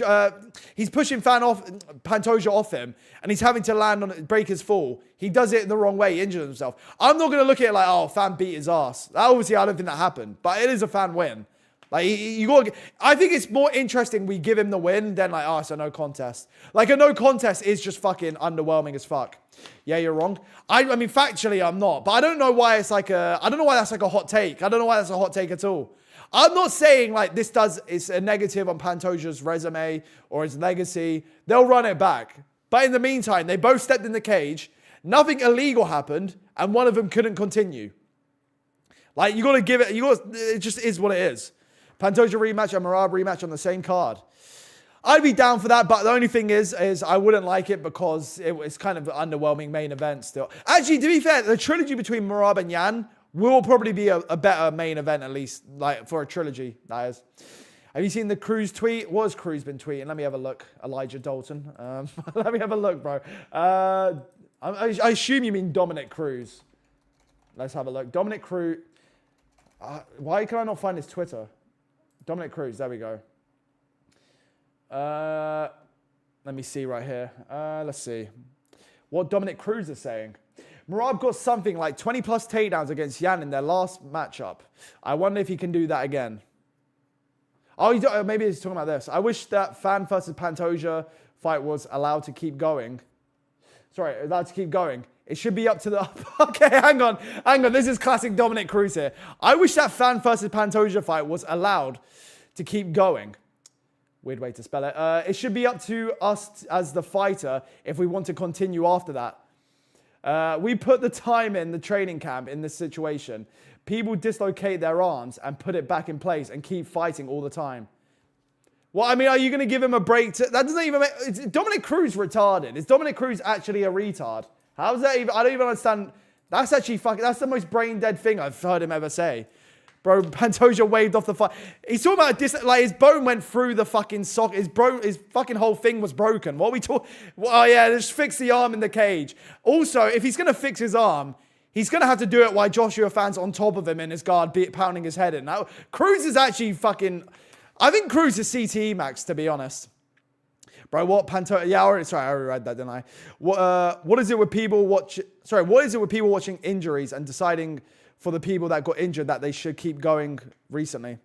off, Pantoja off him, and he's having to land on it, break his fall. He does it the wrong way, he injures himself. I'm not going to look at it like, oh, Fan beat his ass. Obviously, I don't think that happened, but it is a Fan win. Like, I think it's more interesting we give him the win than like, oh, it's a no contest. Like, a no contest is just fucking underwhelming as fuck. Yeah, you're wrong. I mean, factually, I'm not, but I don't know why it's like I don't know why that's like a hot take. I don't know why that's a hot take at all. I'm not saying like it's a negative on Pantoja's resume or his legacy. They'll run it back. But in the meantime, they both stepped in the cage. Nothing illegal happened, and one of them couldn't continue. Like, you got to give it. It just is what it is. Pantoja rematch and Merab rematch on the same card. I'd be down for that, but the only thing is I wouldn't like it because it's kind of an underwhelming main event still. Actually, to be fair, the trilogy between Merab and Yan will probably be a better main event, at least, like for a trilogy, that is. Have you seen the Cruz tweet? What has Cruz been tweeting? Let me have a look. Elijah Dalton. Let me have a look, bro. I assume you mean Dominic Cruz. Let's have a look. Dominic Cruz. Why can I not find his Twitter? Dominic Cruz, there we go. Let me see right here. Let's see. What Dominic Cruz is saying. Merab got something like 20 plus takedowns against Yan in their last matchup. I wonder if he can do that again. Oh, maybe he's talking about this. I wish that Fan versus Pantoja fight was allowed to keep going. Sorry, allowed to keep going. It should be up to the... Okay, hang on. This is classic Dominic Cruz here. I wish that Fan versus Pantoja fight was allowed to keep going. Weird way to spell it. It should be up to us as the fighter if we want to continue after that. We put the time in the training camp in this situation. People dislocate their arms and put it back in place and keep fighting all the time. Well, I mean, are you going to give him a break? That doesn't even make... Is Dominic Cruz retarded? Is Dominic Cruz actually a retard? How's that even... I don't even understand. That's actually fucking... That's the most brain-dead thing I've heard him ever say. Bro, Pantoja waved off the fight. He's talking about... Like, his bone went through the fucking socket. His fucking whole thing was broken. What are we talking... Oh, yeah, just fix the arm in the cage. Also, if he's going to fix his arm... He's going to have to do it while Joshua Fan's on top of him in his guard, pounding his head in. Now, Cruz is actually fucking... I think Cruz is CTE max, to be honest. Bro, what Pantoja... Yeah, I already read that, didn't I? What is it with people watch... Sorry, what is it with people watching injuries and deciding for the people that got injured that they should keep going recently?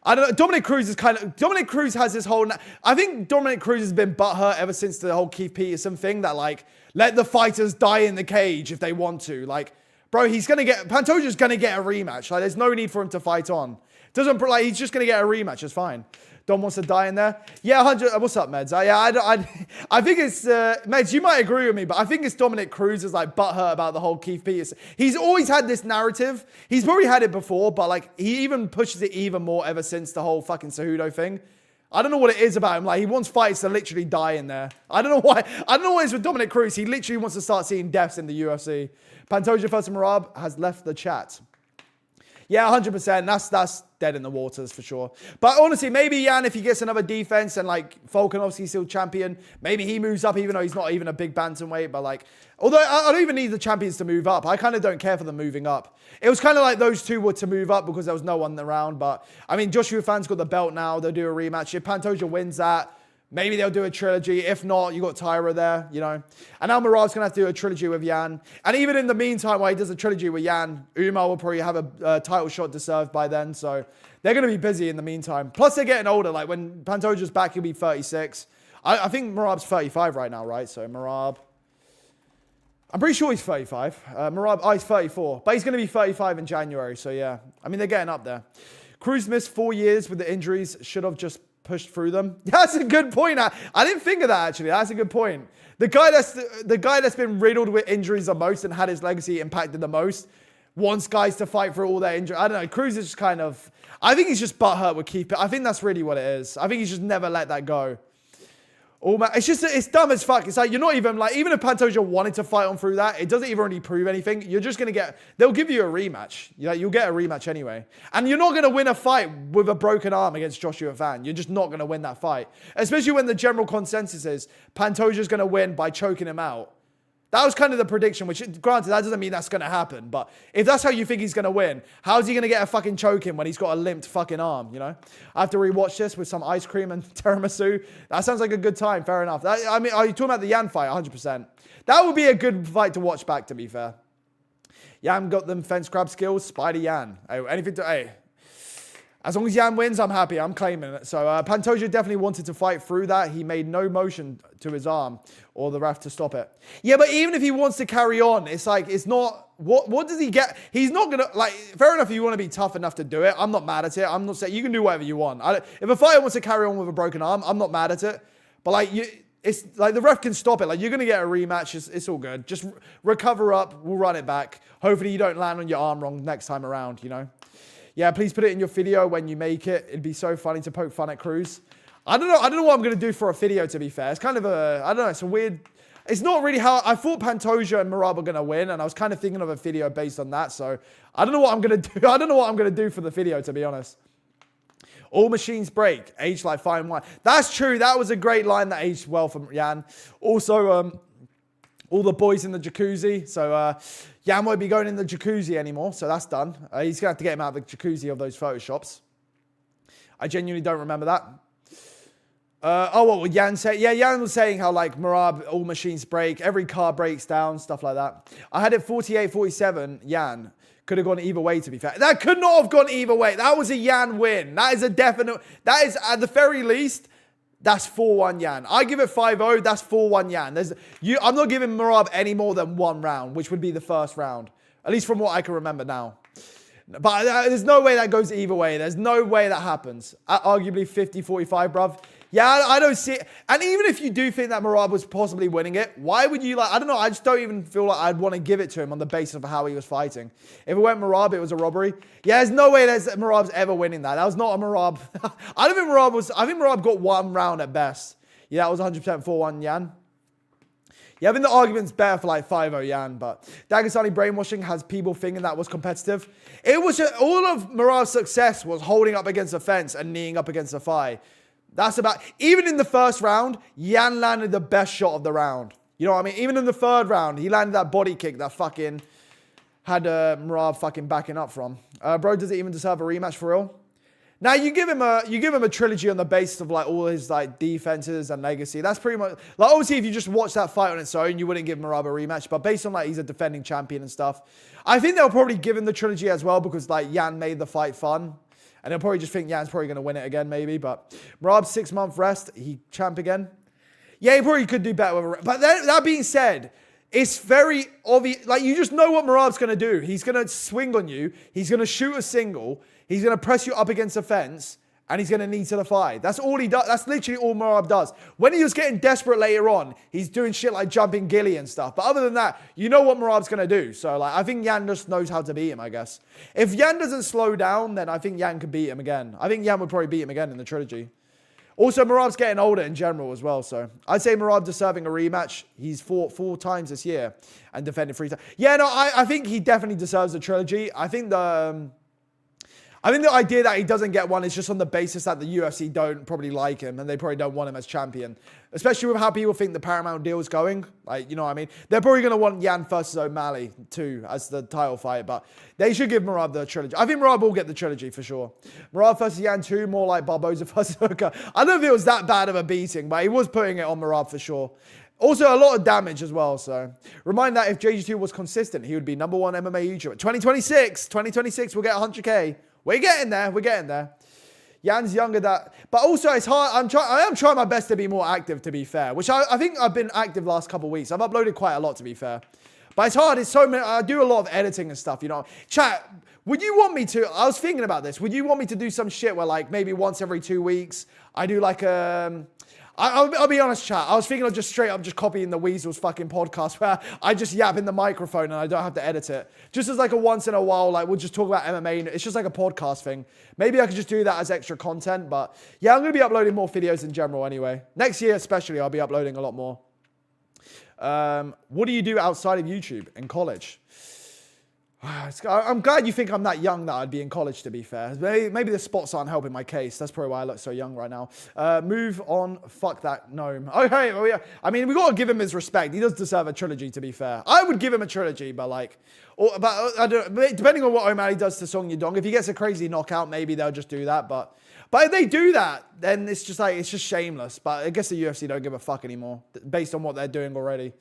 I don't know. Dominic Cruz is kind of... Dominic Cruz has this whole... I think Dominic Cruz has been butthurt ever since the whole Keith Peterson thing that, like, let the fighters die in the cage if they want to. Like, bro, he's going to get... Pantoja's going to get a rematch. Like, there's no need for him to fight on. Doesn't... Like, he's just going to get a rematch. It's fine. Dom wants to die in there. Yeah, 100... What's up, Meds? I think it's... Meds, you might agree with me, but I think it's Dominic Cruz is, like, butthurt about the whole Keith Peterson. He's always had this narrative. He's probably had it before, but, like, he even pushes it even more ever since the whole fucking Cejudo thing. I don't know what it is about him. Like, he wants fights to literally die in there. I don't know why. I don't know what it is with Dominic Cruz. He literally wants to start seeing deaths in the UFC. Pantoja versus Merab has left the chat. Yeah, 100%. That's dead in the waters for sure. But honestly, maybe Yan, if he gets another defense and like Falcon obviously still champion, maybe he moves up even though he's not even a big bantamweight. But like, although I don't even need the champions to move up. I kind of don't care for them moving up. It was kind of like those two were to move up because there was no one around. But I mean, Joshua Fan's got the belt now. They'll do a rematch. If Pantoja wins that, maybe they'll do a trilogy. If not, you got Tyra there, you know. And now Merab's going to have to do a trilogy with Yan. And even in the meantime, while he does a trilogy with Yan, Umar will probably have a title shot deserved by then. So they're going to be busy in the meantime. Plus, they're getting older. Like, when Pantoja's back, he'll be 36. I think Merab's 35 right now, right? So Merab... I'm pretty sure he's 35. Merab, he's 34. But he's going to be 35 in January. So, yeah. I mean, they're getting up there. Cruz missed 4 years with the injuries. Should have just pushed through them. That's a good point. I didn't think of that, actually. That's a good point. The guy that's been riddled with injuries the most and had his legacy impacted the most wants guys to fight for all their injuries. I don't know. Cruz is just kind of... I think he's just butthurt with Keith. I think that's really what it is. I think he's just never let that go. Oh man, it's dumb as fuck. It's like, you're not even, like, even if Pantoja wanted to fight on through that, it doesn't even really prove anything. You're just going to get, they'll give you a rematch. You'll get a rematch anyway. And you're not going to win a fight with a broken arm against Joshua Fan. You're just not going to win that fight. Especially when the general consensus is Pantoja's going to win by choking him out. That was kind of the prediction, which, granted, that doesn't mean that's going to happen. But if that's how you think he's going to win, how's he going to get a fucking choke in when he's got a limped fucking arm, you know? I have to rewatch this with some ice cream and tiramisu. That sounds like a good time, fair enough. I mean, are you talking about the Yan fight? 100%. That would be a good fight to watch back, to be fair. Yan got them fence grab skills. Spider Yan. Hey, anything to... Hey. As long as Yan wins, I'm happy. I'm claiming it. So Pantoja definitely wanted to fight through that. He made no motion to his arm or the ref to stop it. Yeah, but even if he wants to carry on, it's like, it's not... What does he get? He's not going to... Like, fair enough if you want to be tough enough to do it. I'm not mad at it. I'm not saying... You can do whatever you want. If a fighter wants to carry on with a broken arm, I'm not mad at it. But, like, it's like the ref can stop it. Like, you're going to get a rematch. It's all good. Just recover up. We'll run it back. Hopefully you don't land on your arm wrong next time around, you know? Yeah, please put it in your video when you make it. It'd be so funny to poke fun at Cruz. I don't know what I'm going to do for a video, to be fair. It's kind of a... I don't know. It's a weird... It's not really how... I thought Pantoja and Merab are going to win, and I was kind of thinking of a video based on that, so I don't know what I'm going to do. I don't know what I'm going to do for the video, to be honest. All machines break. Aged like fine wine. That's true. That was a great line that aged well from Yan. Also, all the boys in the jacuzzi. So, Yan won't be going in the jacuzzi anymore, so that's done. He's going to have to get him out of the jacuzzi of those photoshops. I genuinely don't remember that. What would Yan say? Yeah, Yan was saying how, like, Merab, all machines break, every car breaks down, stuff like that. I had it 48-47, Yan. Could have gone either way, to be fair. That could not have gone either way. That was a Yan win. That is a definite... That is, at the very least, That's 4-1 Yan. I give it 5-0. That's 4-1 Yan. I'm not giving Merab any more than one round, which would be the first round. At least from what I can remember now. But there's no way that goes either way. There's no way that happens. Arguably 50-45, bruv. Yeah, I don't see it. And even if you do think that Merab was possibly winning it, why would you I don't know, I just don't even feel like I'd want to give it to him on the basis of how he was fighting. If it went Merab, it was a robbery. Yeah, there's no way Merab's ever winning that. That was not a Merab. I think Merab got one round at best. Yeah, that was 100% 4-1 Yan. Yeah, I think the argument's better for like 5-0 Yan, but Dagestani brainwashing has people thinking that was competitive. It was all of Merab's success was holding up against the fence and kneeing up against the thigh. That's about, even in the first round, Yan landed the best shot of the round. You know what I mean? Even in the third round, he landed that body kick that fucking had Merab fucking backing up from. Bro, does it even deserve a rematch for real? Now you give him a trilogy on the basis of like all his like defenses and legacy. That's pretty much like, obviously if you just watch that fight on its own, you wouldn't give Merab a rematch. But based on like he's a defending champion and stuff, I think they'll probably give him the trilogy as well because like Yan made the fight fun. And they'll probably just think Yan's probably going to win it again, maybe. But Merab's 6-month rest, he champ again. Yeah, he probably could do better with it. But that being said, it's very obvious. Like, you just know what Merab's going to do. He's going to swing on you. He's going to shoot a single. He's going to press you up against the fence. And he's going to knee to the thigh. That's all he does. That's literally all Merab does. When he was getting desperate later on, he's doing shit like jumping ghillie and stuff. But other than that, you know what Merab's going to do. So, like, I think Yan just knows how to beat him, I guess. If Yan doesn't slow down, then I think Yan could beat him again. I think Yan would probably beat him again in the trilogy. Also, Merab's getting older in general as well. So, I'd say Merab deserving a rematch. He's fought 4 times this year and defended 3 times. Yeah, no, I think he definitely deserves a trilogy. I think the idea that he doesn't get one is just on the basis that the UFC don't probably like him and they probably don't want him as champion. Especially with how people think the Paramount deal is going. Like, you know what I mean? They're probably going to want Yan versus O'Malley too as the title fight, but they should give Merab the trilogy. I think Merab will get the trilogy for sure. Merab versus Yan 2, more like Barboza versus Hooker. I don't know if it was that bad of a beating, but he was putting it on Merab for sure. Also, a lot of damage as well, so. Remind that if JG2 was consistent, he would be #1 MMA YouTuber. 2026, we'll get 100K. We're getting there. We're getting there. Yan's younger but also it's hard. I am trying my best to be more active, to be fair, which I think I've been active last couple of weeks. I've uploaded quite a lot, to be fair. But it's hard. It's so many. I do a lot of editing and stuff, you know. Chat, would you want me to, I was thinking about this. Would you want me to do some shit where like maybe once every 2 weeks, I do like I'll be honest, chat. I was thinking of just straight up just copying the Weasel's fucking podcast where I just yap in the microphone and I don't have to edit it. Just as like a once in a while, like we'll just talk about MMA. It's just like a podcast thing. Maybe I could just do that as extra content. But yeah, I'm going to be uploading more videos in general anyway. Next year especially, I'll be uploading a lot more. What do you do outside of YouTube in college? I'm glad you think I'm that young that I'd be in college, to be fair. Maybe the spots aren't helping my case. That's probably why I look so young right now. Move on. Fuck that gnome. Okay, well, yeah. I mean, we got to give him his respect. He does deserve a trilogy, to be fair. I would give him a trilogy, but like, I don't, depending on what O'Malley does to Song Yadong, if he gets a crazy knockout, maybe they'll just do that. But if they do that, then it's just shameless. But I guess the UFC don't give a fuck anymore based on what they're doing already.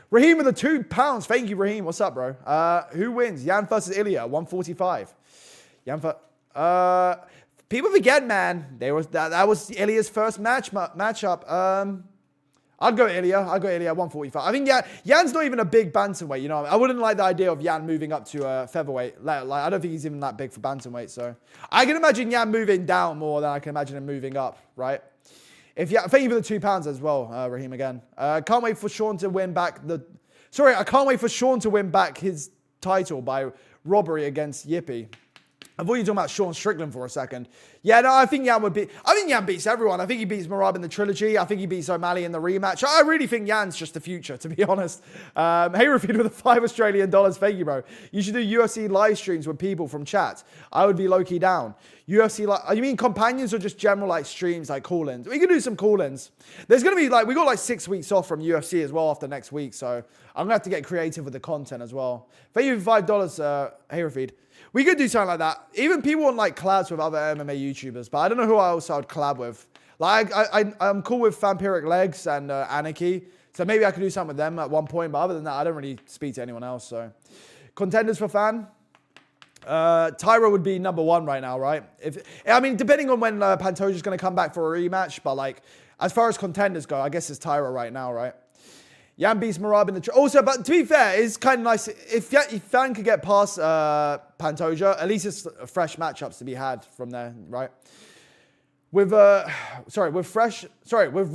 Raheem with the £2. Thank you, Raheem. What's up, bro? Who wins? Yan versus Ilya, 145. People forget, man. That was Ilya's first matchup. I'd go Ilya. 145. I think Yan's not even a big bantamweight, you know. I wouldn't like the idea of Yan moving up to featherweight. Like, I don't think he's even that big for bantamweight. So I can imagine Yan moving down more than I can imagine him moving up, right? Thank you for the £2 as well, Raheem again. Can't wait for Sean to win back I can't wait for Sean to win back his title by robbery against Yippee. I thought you were talking about Sean Strickland for a second. Yeah, no, I think Yan beats everyone. I think he beats Merab in the trilogy. I think he beats O'Malley in the rematch. I really think Yan's just the future, to be honest. Hey, Rafid with the $5 Australian. Thank you, bro. You should do UFC live streams with people from chat. I would be low-key down. UFC, you mean companions or just general like streams, like call-ins? We can do some call-ins. There's going to be we got like 6 weeks off from UFC as well after next week. So I'm going to have to get creative with the content as well. Thank you for $5, hey, Rafid. We could do something like that. Even people want like collabs with other MMA YouTubers, but I don't know who else I would collab with. Like I'm cool with Vampiric Legs and Anarchy, so maybe I could do something with them at one point. But other than that, I don't really speak to anyone else. So contenders for fan, Tyra would be #1 right now, right? Depending on when Pantoja is going to come back for a rematch, but like As far as contenders go, I guess it's Tyra right now, right? Yan beats Merab in the... Also, but to be fair, it's kind of nice. If Yan could get past Pantoja, at least it's fresh matchups to be had from there, right? With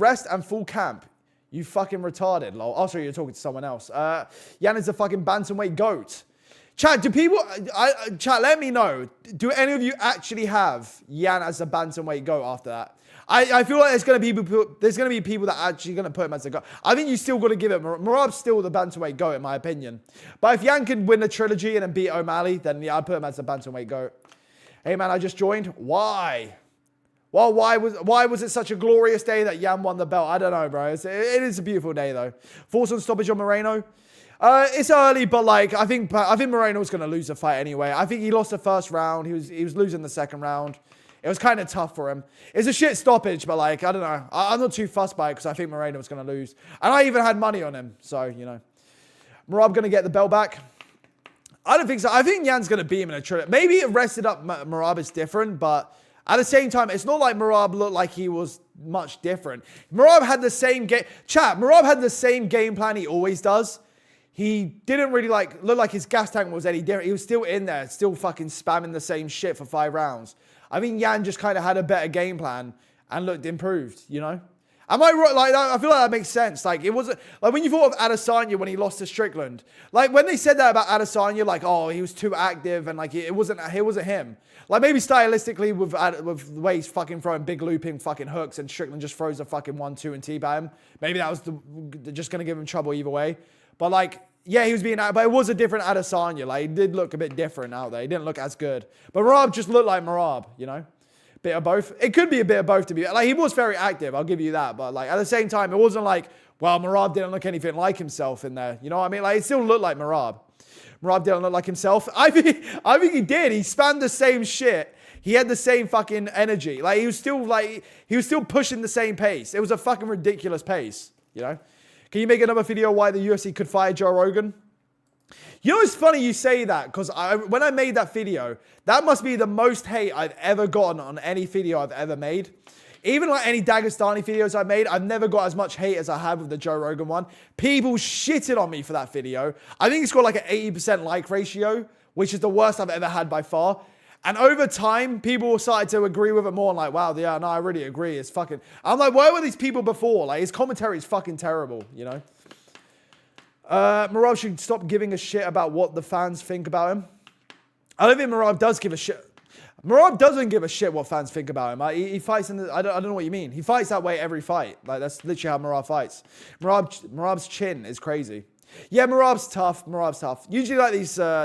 rest and full camp, you fucking retarded, lol. Oh, sorry, you're talking to someone else. Yan is a fucking bantamweight goat. Chat, do people... chat, let me know. Do any of you actually have Yan as a bantamweight goat after that? I feel like there's going to be people that are actually going to put him as a goat. I think you still got to give it... Merab's still the bantamweight goat, in my opinion. But if Yan can win the trilogy and then beat O'Malley, then yeah, I'd put him as the bantamweight goat. Hey, man, I just joined. Why? Well, why was it such a glorious day that Yan won the belt? I don't know, bro. It is a beautiful day, though. Force on stoppage on Moreno. It's early, but like I think Moreno was going to lose the fight anyway. I think he lost the first round. He was losing the second round. It was kind of tough for him. It's a shit stoppage, but like I don't know. I'm not too fussed by it because I think Moreno was going to lose, and I even had money on him. So you know, Merab going to get the belt back. I don't think so. I think Yan's going to beat him in a trilogy. Maybe it rested up Merab is different, but at the same time, it's not like Merab looked like he was much different. Merab had the same game. Chat, Merab had the same game plan he always does. He didn't really look like his gas tank was any different. He was still in there, still fucking spamming the same shit for 5 rounds. I think Yan just kind of had a better game plan and looked improved, you know? Am I right? Like, I feel like that makes sense. Like, it wasn't... Like, when you thought of Adesanya when he lost to Strickland, like, when they said that about Adesanya, like, oh, he was too active and, like, it wasn't him. Like, maybe stylistically with the way he's fucking throwing big looping fucking hooks and Strickland just throws a fucking 1-2 and T-bat him. Maybe that was just going to give him trouble either way. But, like... Yeah, he was being out, but it was a different Adesanya. Like, he did look a bit different out there. He didn't look as good. But Merab just looked like Merab, you know? Bit of both. It could be a bit of both to be... Like, he was very active, I'll give you that. But, like, at the same time, it wasn't like, well, Merab didn't look anything like himself in there. You know what I mean? Like, it still looked like Merab. Merab didn't look like himself. I think he did. He spammed the same shit. He had the same fucking energy. Like, he was still pushing the same pace. It was a fucking ridiculous pace, you know? Can you make another video why the UFC could fire Joe Rogan? You know, it's funny you say that because when I made that video, that must be the most hate I've ever gotten on any video I've ever made. Even like any Dagestani videos I've made, I've never got as much hate as I had with the Joe Rogan one. People shitted on me for that video. I think it's got like an 80% like ratio, which is the worst I've ever had by far. And over time, people started to agree with it more and like, wow, yeah, no, I really agree. It's fucking... I'm like, where were these people before? Like, his commentary is fucking terrible, you know? Merab should stop giving a shit about what the fans think about him. I don't think Merab does give a shit. Merab doesn't give a shit what fans think about him. He fights in the... I don't know what you mean. He fights that way every fight. Like, that's literally how Merab fights. Merab's chin is crazy. Yeah, Merab's tough. Usually, like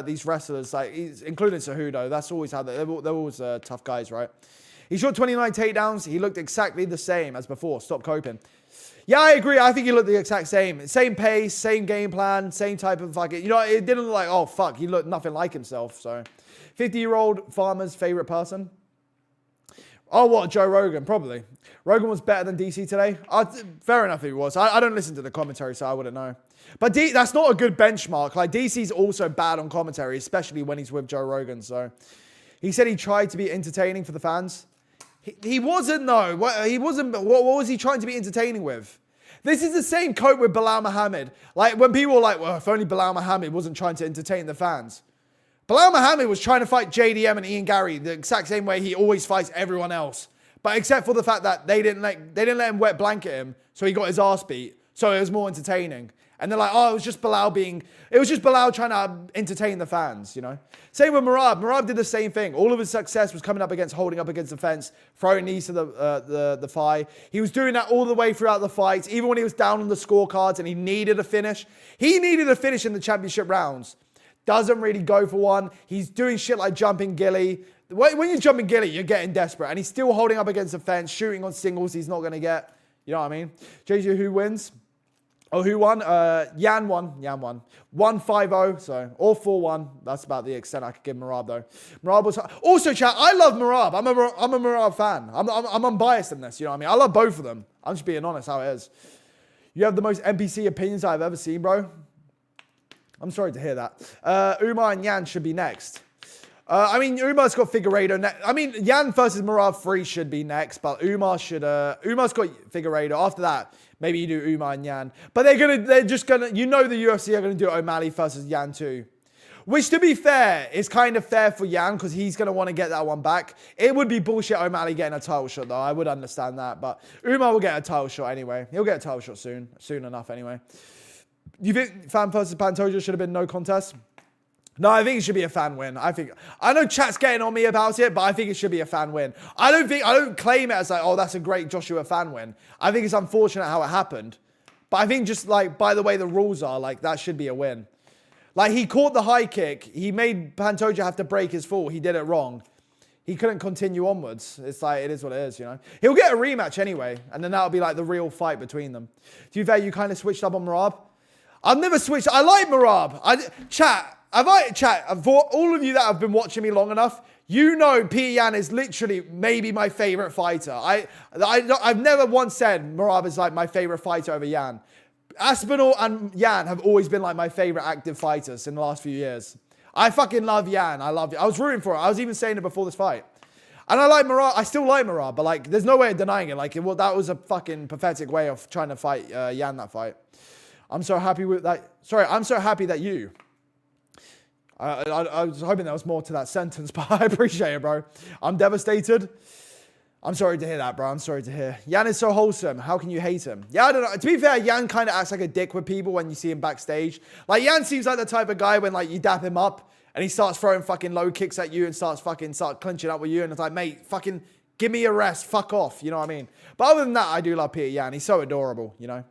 these wrestlers, like including Cejudo, that's always how they're always tough guys, right? He shot 29 takedowns. He looked exactly the same as before. Stop coping. Yeah, I agree. I think he looked the exact same. Same pace, same game plan, same type of fucking... You know, it didn't look like, oh, fuck, he looked nothing like himself, so... 50-year-old farmer's favorite person? Oh, what, Joe Rogan? Probably. Rogan was better than DC today? Fair enough, he was. I don't listen to the commentary, so I wouldn't know. But that's not a good benchmark. Like, DC's also bad on commentary, especially when he's with Joe Rogan, so... He said he tried to be entertaining for the fans. He wasn't, though. He wasn't... What was he trying to be entertaining with? This is the same cope with Bilal Muhammad. Like, when people were like, well, if only Bilal Muhammad wasn't trying to entertain the fans. Bilal Muhammad was trying to fight JDM and Ian Gary the exact same way he always fights everyone else. But except for the fact that they didn't let him wet blanket him, so he got his ass beat. So it was more entertaining. And they're like, oh, it was just Bilal trying to entertain the fans, you know? Same with Merab. Merab did the same thing. All of his success was holding up against the fence, throwing knees to the thigh. He was doing that all the way throughout the fights, even when he was down on the scorecards and he needed a finish. He needed a finish in the championship rounds. Doesn't really go for one. He's doing shit like jumping gilly. When you're jumping gilly, you're getting desperate. And he's still holding up against the fence, shooting on singles he's not going to get. You know what I mean? JJ, who wins? Oh, who won? Yan won. 1-5-0, so all 4-1. That's about the extent I could give Merab, though. Merab was... Also, chat, I love Merab. I'm a Merab fan. I'm unbiased in this, you know what I mean? I love both of them. I'm just being honest how it is. You have the most NPC opinions I've ever seen, bro. I'm sorry to hear that. Umar and Yan should be next. I mean, Umar's got Figueiredo. I mean, Yan versus Merab 3 should be next, but Umar should. Umar's got Figueiredo. After that, maybe you do Umar and Yan. But they're just gonna. You know, the UFC are gonna do O'Malley versus Yan too. Which, to be fair, is kind of fair for Yan because he's going to want to get that one back. It would be bullshit O'Malley getting a title shot, though. I would understand that. But Umar will get a title shot anyway. He'll get a title shot soon. Soon enough, anyway. Do you think Fan versus Pantoja should have been no contest? No, I think it should be a fan win. I know chat's getting on me about it, but I think it should be a fan win. I don't claim it as like, oh, that's a great Joshua fan win. I think it's unfortunate how it happened. But I think just like, by the way the rules are, like, that should be a win. Like, he caught the high kick. He made Pantoja have to break his fall. He did it wrong. He couldn't continue onwards. It's like, it is what it is, you know. He'll get a rematch anyway, and then that'll be like the real fight between them. To be fair, you kind of switched up on Merab. I've never switched. I like Merab. Chat, for all of you that have been watching me long enough, you know Peter Yan is literally maybe my favorite fighter. I've never once said Merab is like my favorite fighter over Yan. Aspinall and Yan have always been like my favorite active fighters in the last few years. I fucking love Yan. I was rooting for it. I was even saying it before this fight. And I like Merab. I still like Merab, but like, there's no way of denying it. Like, that was a fucking pathetic way of trying to fight Yan that fight. I'm so happy with that. Sorry, I'm so happy that you. I was hoping there was more to that sentence, but I appreciate it, bro. I'm devastated. I'm sorry to hear that, bro. I'm sorry to hear. Yan is so wholesome. How can you hate him? Yeah, I don't know. To be fair, Yan kind of acts like a dick with people when you see him backstage. Like, Yan seems like the type of guy when, like, you dap him up and he starts throwing fucking low kicks at you and start clinching up with you. And it's like, mate, fucking give me a rest. Fuck off. You know what I mean? But other than that, I do love Peter Yan. He's so adorable, you know?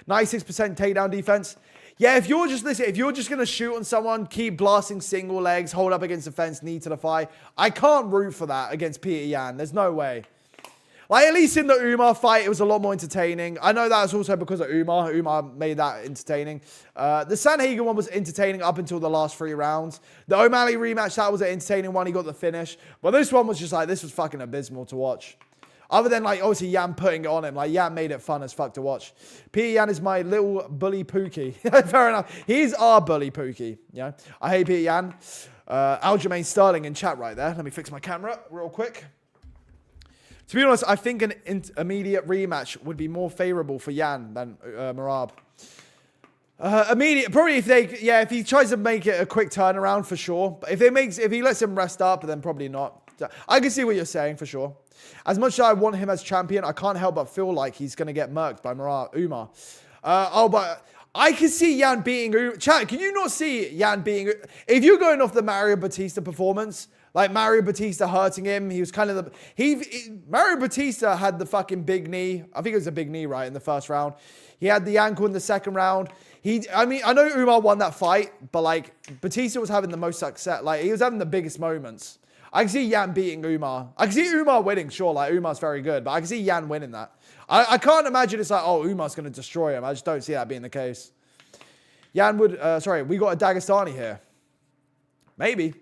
96% takedown defense. Yeah, if you're just going to shoot on someone, keep blasting single legs, hold up against the fence, knee to the thigh, I can't root for that against Peter Yan. There's no way. Like, at least in the Umar fight, it was a lot more entertaining. I know that's also because of Umar. Umar made that entertaining. The Sanhagen one was entertaining up until the last 3 rounds. The O'Malley rematch, that was an entertaining one. He got the finish. But this one was just like, this was fucking abysmal to watch. Other than, like, obviously Yan putting it on him. Like, Yan made it fun as fuck to watch. Peter Yan is my little bully Pookie. Fair enough. He's our bully Pookie. You know? I hate Peter Yan. Aljamain Sterling in chat right there. Let me fix my camera real quick. To be honest, I think an immediate rematch would be more favorable for Yan than Merab. Probably if he tries to make it a quick turnaround for sure. But if he lets him rest up, then probably not. I can see what you're saying for sure. As much as I want him as champion, I can't help but feel like he's going to get murked by Umar. But I can see Yan beating Umar. Chat, can you not see Yan beating... If you're going off the Mario Batista performance... Like, Mario Batista hurting him. He was kind of Mario Batista had the fucking big knee. I think it was a big knee, right, in the first round. He had the ankle in the second round. I know Umar won that fight, but, like, Batista was having the most success. Like, he was having the biggest moments. I can see Yan beating Umar. I can see Umar winning, sure. Like, Umar's very good, but I can see Yan winning that. I can't imagine it's like, oh, Umar's going to destroy him. I just don't see that being the case. Yan would... we got a Dagestani here. Maybe.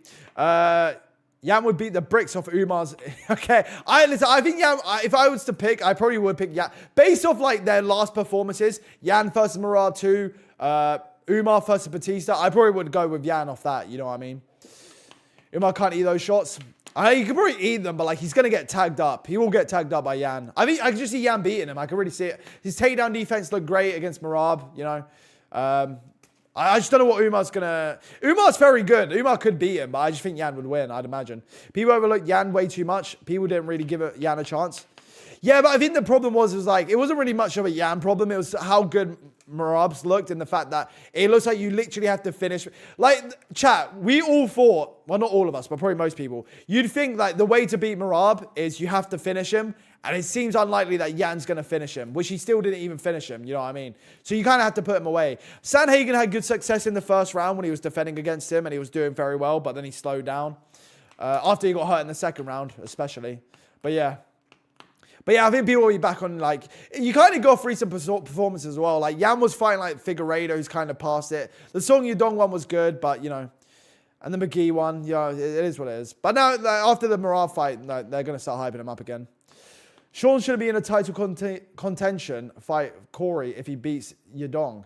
Yan would beat the bricks off Umar's... Okay. I think Yan... If I was to pick, I probably would pick Yan. Based off, like, their last performances, Yan versus Merab 2, Umar versus Batista, I probably would go with Yan off that. You know what I mean? Umar can't eat those shots. He could probably eat them, but, like, he's going to get tagged up. He will get tagged up by Yan. I think I can just see Yan beating him. I can really see it. His takedown defense looked great against Merab, you know. I just don't know what Umar's going to... Umar's very good. Umar could beat him, but I just think Yan would win, I'd imagine. People overlooked Yan way too much. People didn't really give Yan a chance. Yeah, but I think the problem was like, it wasn't really much of a Yan problem. It was how good Merab's looked and the fact that it looks like you literally have to finish. Like, chat, we all thought, well, not all of us, but probably most people, you'd think like the way to beat Merab is you have to finish him. And it seems unlikely that Yan's going to finish him, which he still didn't even finish him. You know what I mean? So you kind of have to put him away. Sanhagen had good success in the first round when he was defending against him, and he was doing very well, but then he slowed down. After he got hurt in the second round, especially. But yeah, I think people will be back on, like... You kind of go off recent performances as well. Like, Yan was fighting, like, Figueiredo, who's kind of past it. The Song Yudong one was good, but, you know... And the McGee one, you know, it is what it is. But now, like, after the Merab fight, they're going to start hyping him up again. Sean should be in a title contention fight Corey if he beats Yudong.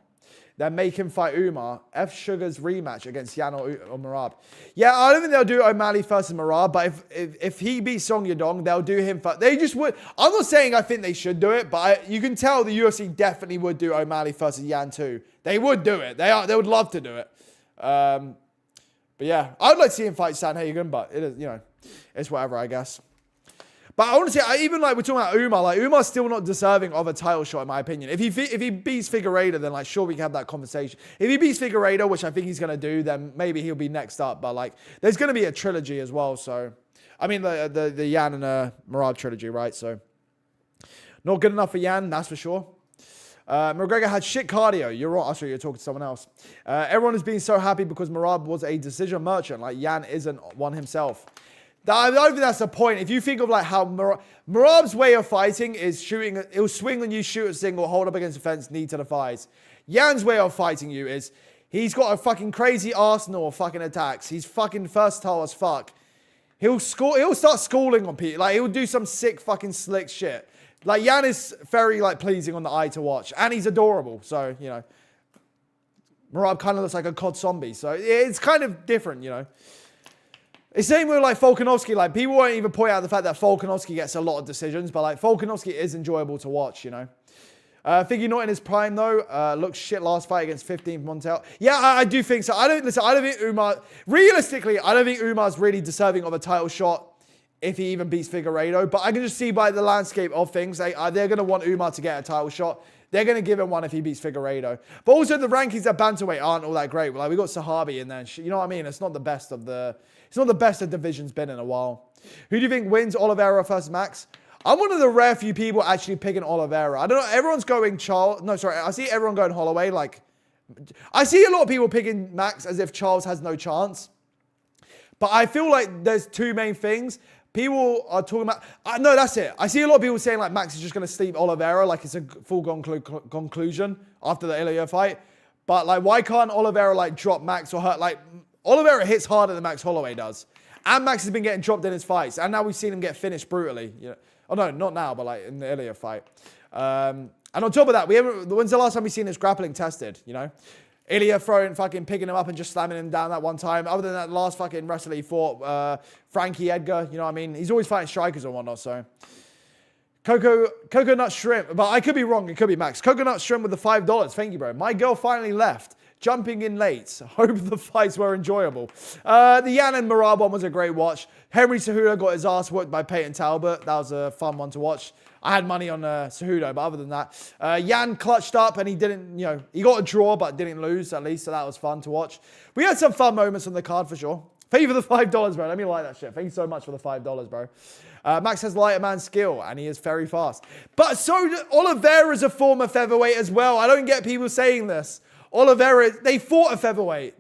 then make him fight Umar. F Sugar's rematch against Yan or Merab. Yeah, I don't think they'll do O'Malley versus Merab, but if he beats Song Yadong, they'll do him first. They just would. I'm not saying I think they should do it, but you can tell the UFC definitely would do O'Malley versus Yan too. They would do it. They would love to do it. But yeah, I would like to see him fight Sanhagen, but it is, you know, it's whatever, I guess. But I want to say, even like we're talking about Umar, like Umar's still not deserving of a title shot in my opinion. If he beats Figueiredo, then like sure we can have that conversation. If he beats Figueiredo, which I think he's gonna do, then maybe he'll be next up. But like there's gonna be a trilogy as well. So I mean the Yan and Merab trilogy, right? So not good enough for Yan, that's for sure. McGregor had shit cardio. You're right. Actually, you're talking to someone else. Everyone is being so happy because Merab was a decision merchant. Like Yan isn't one himself. I don't think that's the point. If you think of like how Merab's way of fighting is shooting, he'll swing on you, shoot a single, hold up against the fence, knee to the thighs. Yan's way of fighting you is he's got a fucking crazy arsenal of fucking attacks. He's fucking versatile as fuck. He'll start schooling on people. Like he'll do some sick fucking slick shit. Like Yan is very like pleasing on the eye to watch, and he's adorable. So you know, Merab kind of looks like a COD zombie. So it's kind of different, you know. It's the same with like Volkanovski. Like people won't even point out the fact that Volkanovski gets a lot of decisions, but like Volkanovski is enjoyable to watch, you know. Figure not in his prime though. Looks shit last fight against 15th Montel. Yeah, I do think so. I don't think Umar. Realistically, I don't think Umar's really deserving of a title shot if he even beats Figueiredo. But I can just see by the landscape of things, they're going to want Umar to get a title shot. They're going to give him one if he beats Figueiredo. But also the rankings at bantamweight aren't all that great. Like we got Sahabi in there. You know what I mean? It's not the best of the. It's not the best the division's been in a while. Who do you think wins, Oliveira versus Max? I'm one of the rare few people actually picking Oliveira. I don't know. Everyone's going Charles. No, sorry. I see everyone going Holloway. Like, I see a lot of people picking Max as if Charles has no chance. But I feel like there's two main things. People are talking about... no, that's it. I see a lot of people saying like Max is just going to sleep Oliveira like it's a foregone conclusion after the Ilya fight. But like, why can't Oliveira like drop Max or hurt? Like, Oliveira hits harder than Max Holloway does. And Max has been getting dropped in his fights. And now we've seen him get finished brutally. You know? Oh, no, not now, but like in the earlier fight. And on top of that, when's the last time we've seen his grappling tested, you know? Ilya picking him up and just slamming him down that one time. Other than that last fucking wrestler he fought, Frankie Edgar, you know what I mean? He's always fighting strikers and whatnot, so. Coconut shrimp, but I could be wrong, it could be Max. Coconut shrimp with the $5. Thank you, bro. My girl finally left. Jumping in late. Hope the fights were enjoyable. The Yan and Merab one was a great watch. Henry Cejudo got his ass whooped by Peyton Talbert. That was a fun one to watch. I had money on Cejudo, but other than that, Yan clutched up and he didn't, you know, he got a draw but didn't lose at least, so that was fun to watch. We had some fun moments on the card for sure. Thank you for the $5, bro. Let me like that shit. Thank you so much for the $5, bro. Max has lighter man skill and he is very fast. But so Oliveira's a former featherweight as well. I don't get people saying this. Oliveira, they fought a featherweight.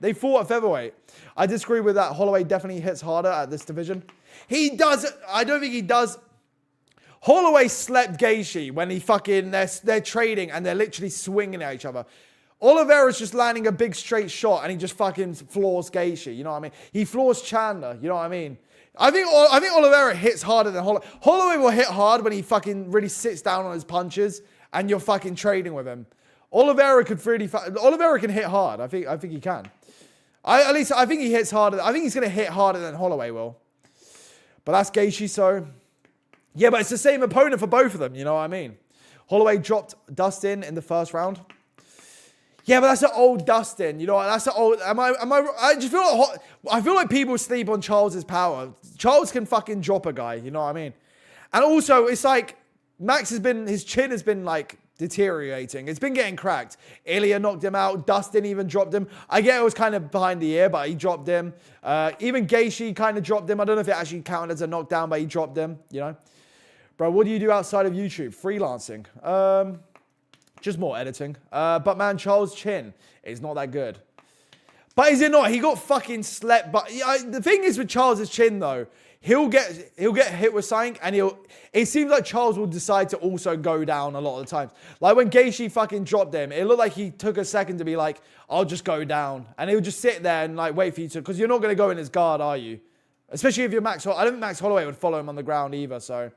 I disagree with that. Holloway definitely hits harder at this division. He does. I don't think he does. Holloway slept Gaethje when they're trading and they're literally swinging at each other. Oliveira's just landing a big straight shot and he just fucking floors Gaethje. You know what I mean? He floors Chandler. You know what I mean? I think Oliveira hits harder than Holloway. Holloway will hit hard when he fucking really sits down on his punches and you're fucking trading with him. Oliveira can hit hard. I think he can. I think he hits harder. I think he's going to hit harder than Holloway will. But that's Gaethje, so... Yeah, but it's the same opponent for both of them, you know what I mean? Holloway dropped Dustin in the first round. Yeah, but that's an old Dustin, you know, that's an old... I just feel like people sleep on Charles's power. Charles can fucking drop a guy, you know what I mean? And also, it's like, his chin has been like... deteriorating. It's been getting cracked. Ilya knocked him out. Dustin even dropped him. I get it was kind of behind the ear, but he dropped him. Even Gaethje kind of dropped him. I don't know if it actually counted as a knockdown, but he dropped him, you know. Bro, what do you do outside of YouTube? Freelancing. Just more editing. But man, Charles' chin is not that good. But is it not? He got fucking slept. But the thing is with Charles' chin, though, he'll get hit with something, and it seems like Charles will decide to also go down a lot of the times. Like when Gaethje fucking dropped him, it looked like he took a second to be like, I'll just go down. And he'll just sit there and like wait for you to, because you're not going to go in his guard, are you? Especially if you're Max. I don't think Max Holloway would follow him on the ground either, so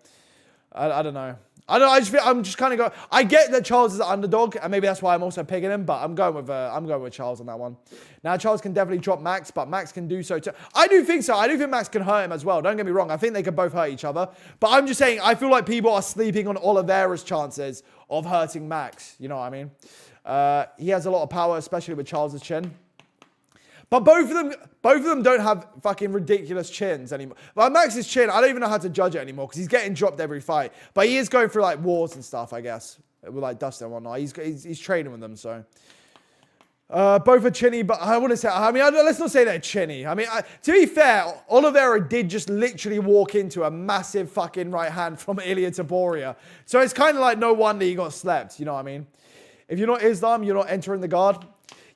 I don't know. I don't. I'm just kind of going. I get that Charles is an underdog, and maybe that's why I'm also picking him. But I'm going with Charles on that one. Now Charles can definitely drop Max, but Max can do so too. I do think so. I do think Max can hurt him as well. Don't get me wrong. I think they can both hurt each other. But I'm just saying. I feel like people are sleeping on Oliveira's chances of hurting Max. You know what I mean? He has a lot of power, especially with Charles's chin. But both of them don't have fucking ridiculous chins anymore. Like Max's chin, I don't even know how to judge it anymore because he's getting dropped every fight. But he is going through like wars and stuff, I guess, with like Dustin and whatnot. He's training with them, so. Both are chinny, but I want to say, let's not say they're chinny. I mean, to be fair, Oliveira did just literally walk into a massive fucking right hand from Ilia Topuria. So it's kind of like no wonder he got slept, you know what I mean? If you're not Islam, you're not entering the guard.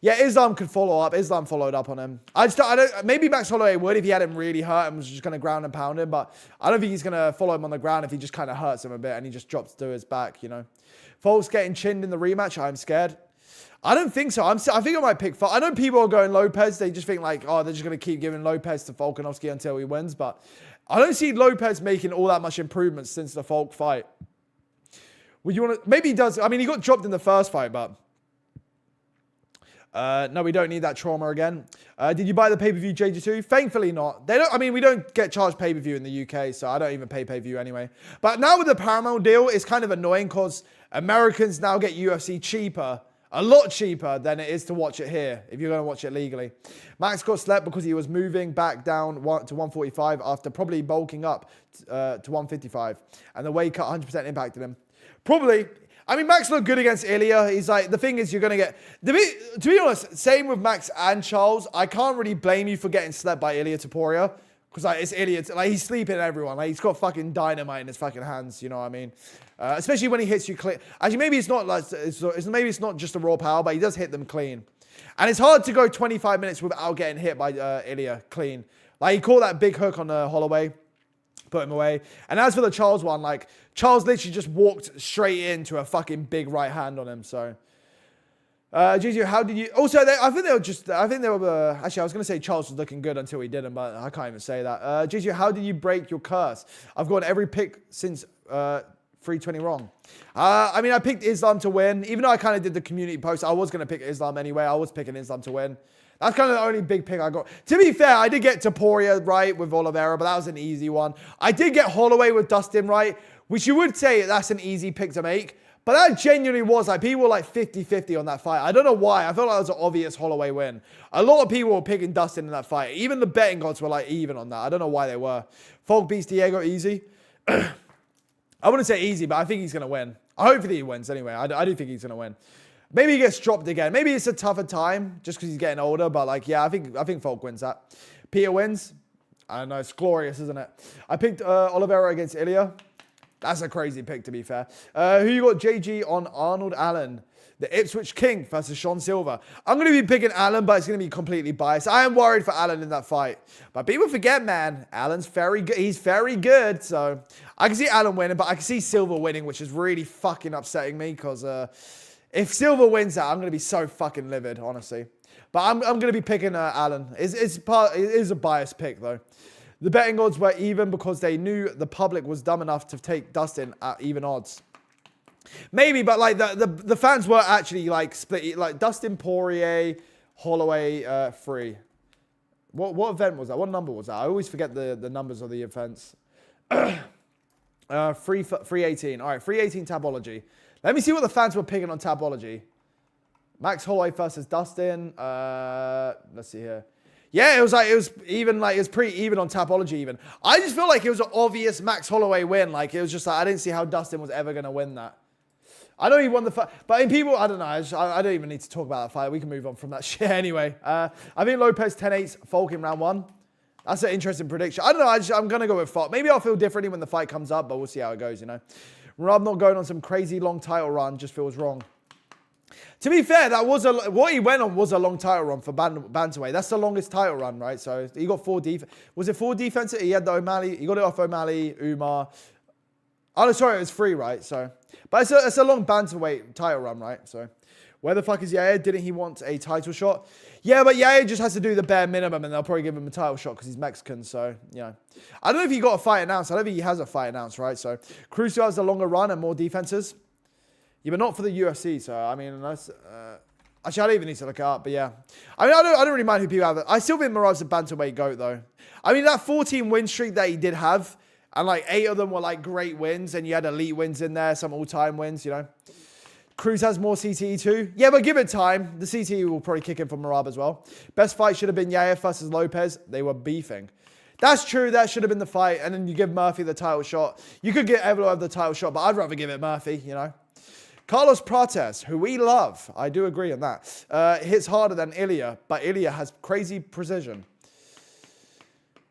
Yeah, Islam could follow up. Islam followed up on him. I don't. Maybe Max Holloway would if he had him really hurt and was just going to ground and pound him. But I don't think he's going to follow him on the ground if he just kind of hurts him a bit and he just drops to his back, you know. Folks getting chinned in the rematch. I'm scared. I don't think so. I think I might pick Falk. I know people are going Lopez. They just think like, oh, they're just going to keep giving Lopez to Volkanovski until he wins. But I don't see Lopez making all that much improvement since the Falk fight. Would you want to? Maybe he does. I mean, he got dropped in the first fight, but... no, we don't need that trauma again. Did you buy the pay-per-view JG2? Thankfully not. We don't get charged pay-per-view in the UK, so I don't even pay pay-per-view anyway. But now with the Paramount deal, it's kind of annoying because Americans now get UFC cheaper, a lot cheaper than it is to watch it here, if you're going to watch it legally. Max got slept because he was moving back down to 145 after probably bulking up to 155. And the weight cut 100% impacted him. Probably... I mean, Max looked good against Ilia. He's like, the thing is, you're going to get... To be honest, same with Max and Charles. I can't really blame you for getting slept by Ilia Topuria. Because like, it's Ilia. Like, he's sleeping everyone. Like, he's got fucking dynamite in his fucking hands. You know what I mean? Especially when he hits you clean. Actually, maybe it's not like... maybe it's not just a raw power, but he does hit them clean. And it's hard to go 25 minutes without getting hit by Ilia clean. Like, he caught that big hook on Holloway. Put him away. And as for the Charles one, like, Charles literally just walked straight into a fucking big right hand on him, so. Gigi, how did you... Also, I think they were... Actually, I was going to say Charles was looking good until he didn't, but I can't even say that. Gigi, how did you break your curse? I've got every pick since 320 wrong. I mean, I picked Islam to win. Even though I kind of did the community post, I was going to pick Islam anyway. I was picking Islam to win. That's kind of the only big pick I got. To be fair, I did get Topuria right with Oliveira, but that was an easy one. I did get Holloway with Dustin right, which you would say that's an easy pick to make. But that genuinely was like, people were like 50-50 on that fight. I don't know why. I felt like it was an obvious Holloway win. A lot of people were picking Dustin in that fight. Even the betting gods were like even on that. I don't know why they were. Falk beats Diego easy. I wouldn't say easy, but I think he's going to win. Hopefully he wins anyway. I do think he's going to win. Maybe he gets dropped again. Maybe it's a tougher time just because he's getting older. But like, yeah, I think Falk wins that. Peter wins. I don't know. It's glorious, isn't it? I picked Oliveira against Ilia. That's a crazy pick, to be fair. Who you got? JG on Arnold Allen. The Ipswich King versus Sean Silver. I'm going to be picking Allen, but it's going to be completely biased. I am worried for Allen in that fight. But people forget, man, Allen's very good. He's very good. So I can see Allen winning, but I can see Silver winning, which is really fucking upsetting me because... if Silver wins that, I'm going to be so fucking livid, honestly. But I'm going to be picking Allen. It is a biased pick, though. The betting odds were even because they knew the public was dumb enough to take Dustin at even odds. Maybe, but like the fans were actually like split. Like Dustin Poirier, Holloway, free. What event was that? What number was that? I always forget the numbers of the events. 318. All right, 318 Tabology. Let me see what the fans were picking on Tabology. Max Holloway versus Dustin. Let's see here. Yeah, it was pretty even on Tapology even. I just feel like it was an obvious Max Holloway win. Like, it was just like, I didn't see how Dustin was ever going to win that. I know he won the fight, but in people, I don't know. I don't even need to talk about that fight. We can move on from that shit anyway. I think Lopez 10-8 Falk in round 1. That's an interesting prediction. I don't know. I'm going to go with Falk. Maybe I'll feel differently when the fight comes up, but we'll see how it goes, you know. Merab not going on some crazy long title run just feels wrong. To be fair, what he went on was a long title run for bantamweight. That's the longest title run, right? So he got 4 defense. Was it 4 defenses? He had the O'Malley. He got it off O'Malley, Umar. Oh, no, sorry, it was 3, right? So, but it's a long bantamweight title run, right? So Where the fuck is Yaya? Didn't he want a title shot? Yeah, but Yaya just has to do the bare minimum and they'll probably give him a title shot because he's Mexican. So, you know. I don't know if he got a fight announced. I don't think he has a fight announced, right? So, Cruz has a longer run and more defenses. Yeah, but not for the UFC. So, I mean, that's... actually, I don't even need to look it up, but yeah. I mean, I don't really mind who people have. I still think Merab's a bantamweight GOAT, though. I mean, that 14 win streak that he did have, and like 8 of them were like great wins, and you had elite wins in there, some all-time wins, you know. Cruz has more CTE too. Yeah, but give it time. The CTE will probably kick in for Merab as well. Best fight should have been Yaya versus Lopez. They were beefing. That's true. That should have been the fight. And then you give Murphy the title shot. You could get Evelo the title shot, but I'd rather give it Murphy, you know. Carlos Prates, who we love. I do agree on that. Hits harder than Ilya, but Ilya has crazy precision.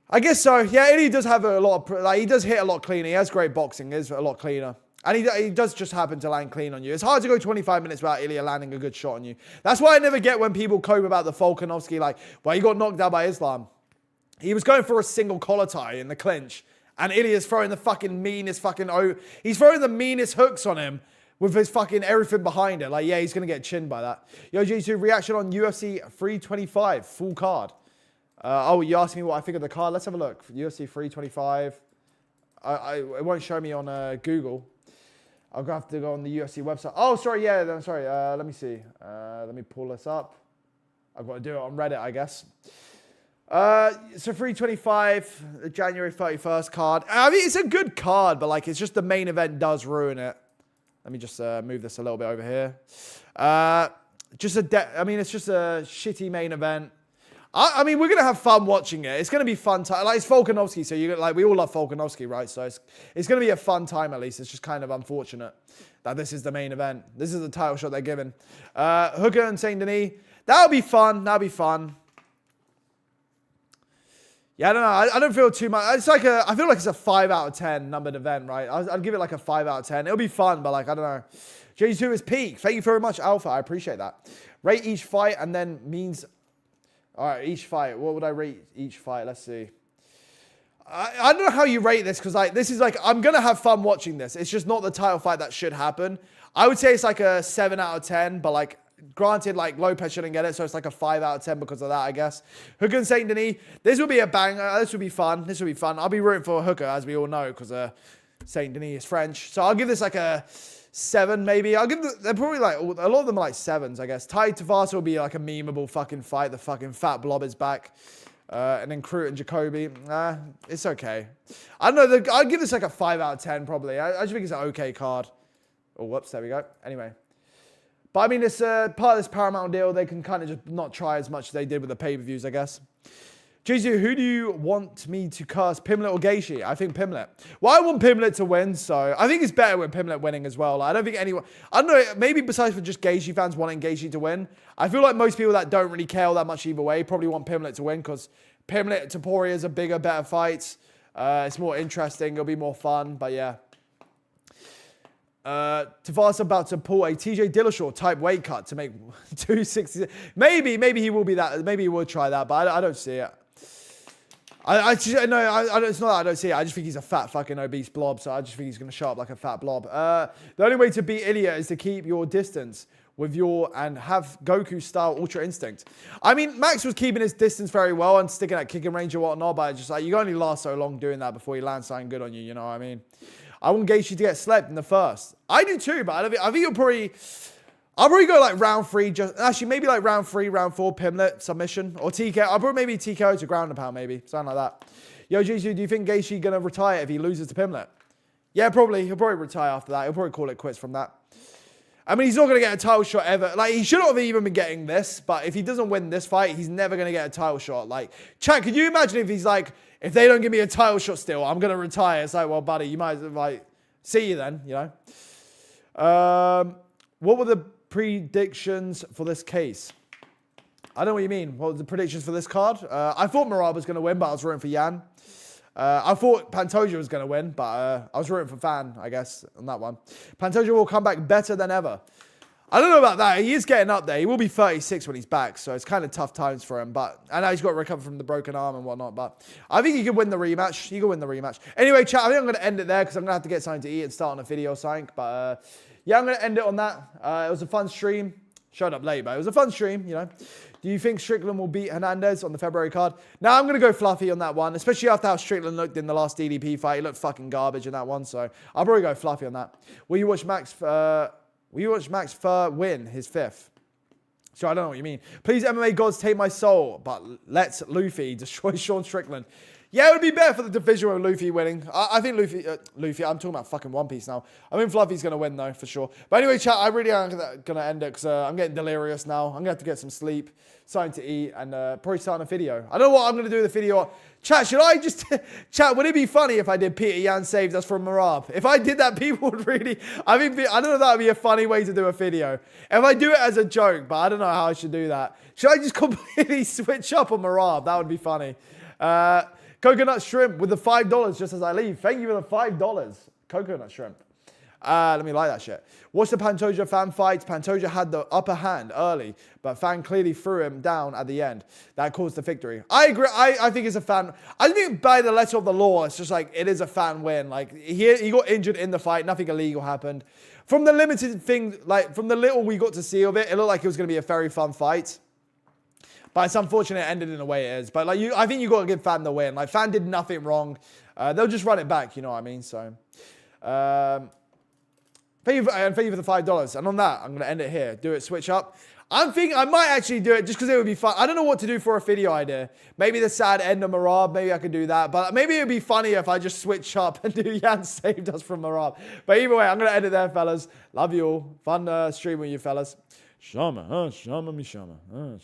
I guess so. Yeah, Ilya does have a lot of... Like, he does hit a lot cleaner. He has great boxing. He is a lot cleaner. And he does just happen to land clean on you. It's hard to go 25 minutes without Ilya landing a good shot on you. That's why I never get when people cope about the Volkanovski, like, well, he got knocked out by Islam. He was going for a single collar tie in the clinch. And Ilya's throwing the fucking meanest fucking... He's throwing the meanest hooks on him with his fucking everything behind it. Like, yeah, he's going to get chinned by that. Yo, G2, reaction on UFC 325, full card. Oh, you asked me what I think of the card. Let's have a look. UFC 325. It won't show me on Google. I'm going to have to go on the UFC website. Oh, sorry, yeah, I'm sorry. Let me see. Let me pull this up. I've got to do it on Reddit, I guess. So 325, January 31st card. I mean, it's a good card, but like, it's just the main event does ruin it. Let me just move this a little bit over here. I mean, it's just a shitty main event. I mean, we're going to have fun watching it. It's going to be fun time. Like, it's Volkanovski, so we all love Volkanovski, right? So it's going to be a fun time, at least. It's just kind of unfortunate that this is the main event. This is the title shot they're giving. Hooker and Saint Denis. That'll be fun. That'll be fun. Yeah, I don't know. I don't feel too much. It's like I feel like it's a 5 out of 10 numbered event, right? I'd give it like a 5 out of 10. It'll be fun, but like, I don't know. J2 is peak. Thank you very much, Alpha. I appreciate that. Rate each fight and then means... All right, each fight. What would I rate each fight? Let's see. I don't know how you rate this because like this is like I'm gonna have fun watching this. It's just not the title fight that should happen. I would say it's like a 7 out of 10, but like granted, like Lopez shouldn't get it, so it's like a 5 out of 10 because of that, I guess. Hooker and Saint Denis. This would be a banger. This would be fun. This would be fun. I'll be rooting for Hooker, as we all know, because Saint Denis is French. So I'll give this like a 7 maybe. I'll give they're probably like a lot of them are like 7s, I guess. Tai Tuivasa will be like a memeable fucking fight. The fucking fat blob is back. And then Crute and Jacoby. It's okay. I don't know. I'll give this like a 5 out of 10 probably. I just think it's an okay card. Oh, whoops. There we go. Anyway. But I mean, it's part of this Paramount deal. They can kind of just not try as much as they did with the pay-per-views, I guess. Jizu, who do you want me to curse, Pimlet or Gaethje? I think Pimlet. Well, I want Pimlet to win, so I think it's better with Pimlet winning as well. Like, I don't think anyone... I don't know, maybe besides for just Gaethje fans wanting Gaethje to win, I feel like most people that don't really care all that much either way probably want Pimlet to win because Pimlet, Topuria is a bigger, better fight. It's more interesting. It'll be more fun, but yeah. Tavares about to pull a TJ Dillashaw type weight cut to make 260. Maybe he will be that. Maybe he will try that, but I don't see it. It's not that I don't see it. I just think he's a fat fucking obese blob, so I just think he's going to show up like a fat blob. The only way to beat Ilya is to keep your distance with and have Goku-style Ultra Instinct. I mean, Max was keeping his distance very well and sticking at kicking range and whatnot, but just like, you can only last so long doing that before he lands something good on you, you know what I mean? I want Gaethje to get slept in the first. I do too, but I think you'll probably... I'll probably go like round 3, actually maybe like round 3, round 4, Pimlet, submission, or TKO. I'll probably maybe TKO to ground and pound maybe, something like that. Yo, Jizu, do you think Gaethje going to retire if he loses to Pimlet? Yeah, probably. He'll probably retire after that. He'll probably call it quits from that. I mean, he's not going to get a title shot ever. Like, he shouldn't have even been getting this, but if he doesn't win this fight, he's never going to get a title shot. Like, Chad, could you imagine if he's like, if they don't give me a title shot still, I'm going to retire. It's like, well, buddy, you might as well, like, see you then, you know? What were the predictions for this case? I don't know what you mean. What were the predictions for this card? I thought Merab was going to win, but I was rooting for Yan. I thought Pantoja was going to win, but I was rooting for Fan, I guess, on that one. Pantoja will come back better than ever. I don't know about that. He is getting up there. He will be 36 when he's back, so it's kind of tough times for him. But I know he's got to recover from the broken arm and whatnot, but I think he could win the rematch. He could win the rematch. Anyway, chat, I think I'm going to end it there because I'm going to have to get something to eat and start on a video or something. But yeah, I'm going to end it on that. It was a fun stream. Showed up late, but it was a fun stream, you know. Do you think Strickland will beat Hernandez on the February card? Now I'm going to go Fluffy on that one, especially after how Strickland looked in the last DDP fight. He looked fucking garbage in that one, so I'll probably go Fluffy on that. Will you watch Max Fur win his 5th? So I don't know what you mean. Please, MMA gods, take my soul, but let's Luffy destroy Sean Strickland. Yeah, it would be better for the division with Luffy winning. I think Luffy, I'm talking about fucking One Piece now. I mean, Fluffy's going to win, though, for sure. But anyway, chat, I really am going to end it because I'm getting delirious now. I'm going to have to get some sleep, something to eat, and probably start a video. I don't know what I'm going to do with the video. Chat, should I just... Chat, would it be funny if I did Peter Yan saved us from Merab? If I did that, people would really... I don't know if that would be a funny way to do a video. If I do it as a joke, but I don't know how I should do that. Should I just completely switch up on Merab? That would be funny. Coconut shrimp with the $5 just as I leave. Thank you for the $5. Coconut shrimp. Let me like that shit. Watch the Pantoja fan fight. Pantoja had the upper hand early, but fan clearly threw him down at the end. That caused the victory. I agree. I think it's a fan. I think by the letter of the law, it's just like it is a fan win. Like he got injured in the fight. Nothing illegal happened. From the limited thing, like from the little we got to see of it, it looked like it was going to be a very fun fight. But it's unfortunate it ended in the way it is. But like I think you got to give Fan the win. Like Fan did nothing wrong. They'll just run it back. You know what I mean? So, thank you for the $5. And on that, I'm gonna end it here. Do it. Switch up. I'm thinking I might actually do it just because it would be fun. I don't know what to do for a video idea. Maybe the sad end of Merab. Maybe I could do that. But maybe it would be funny if I just switch up and do Yan saved us from Merab. But either way, I'm gonna end it there, fellas. Love you all. Fun stream with you, fellas. Shama, Shama, me Shama, Shama.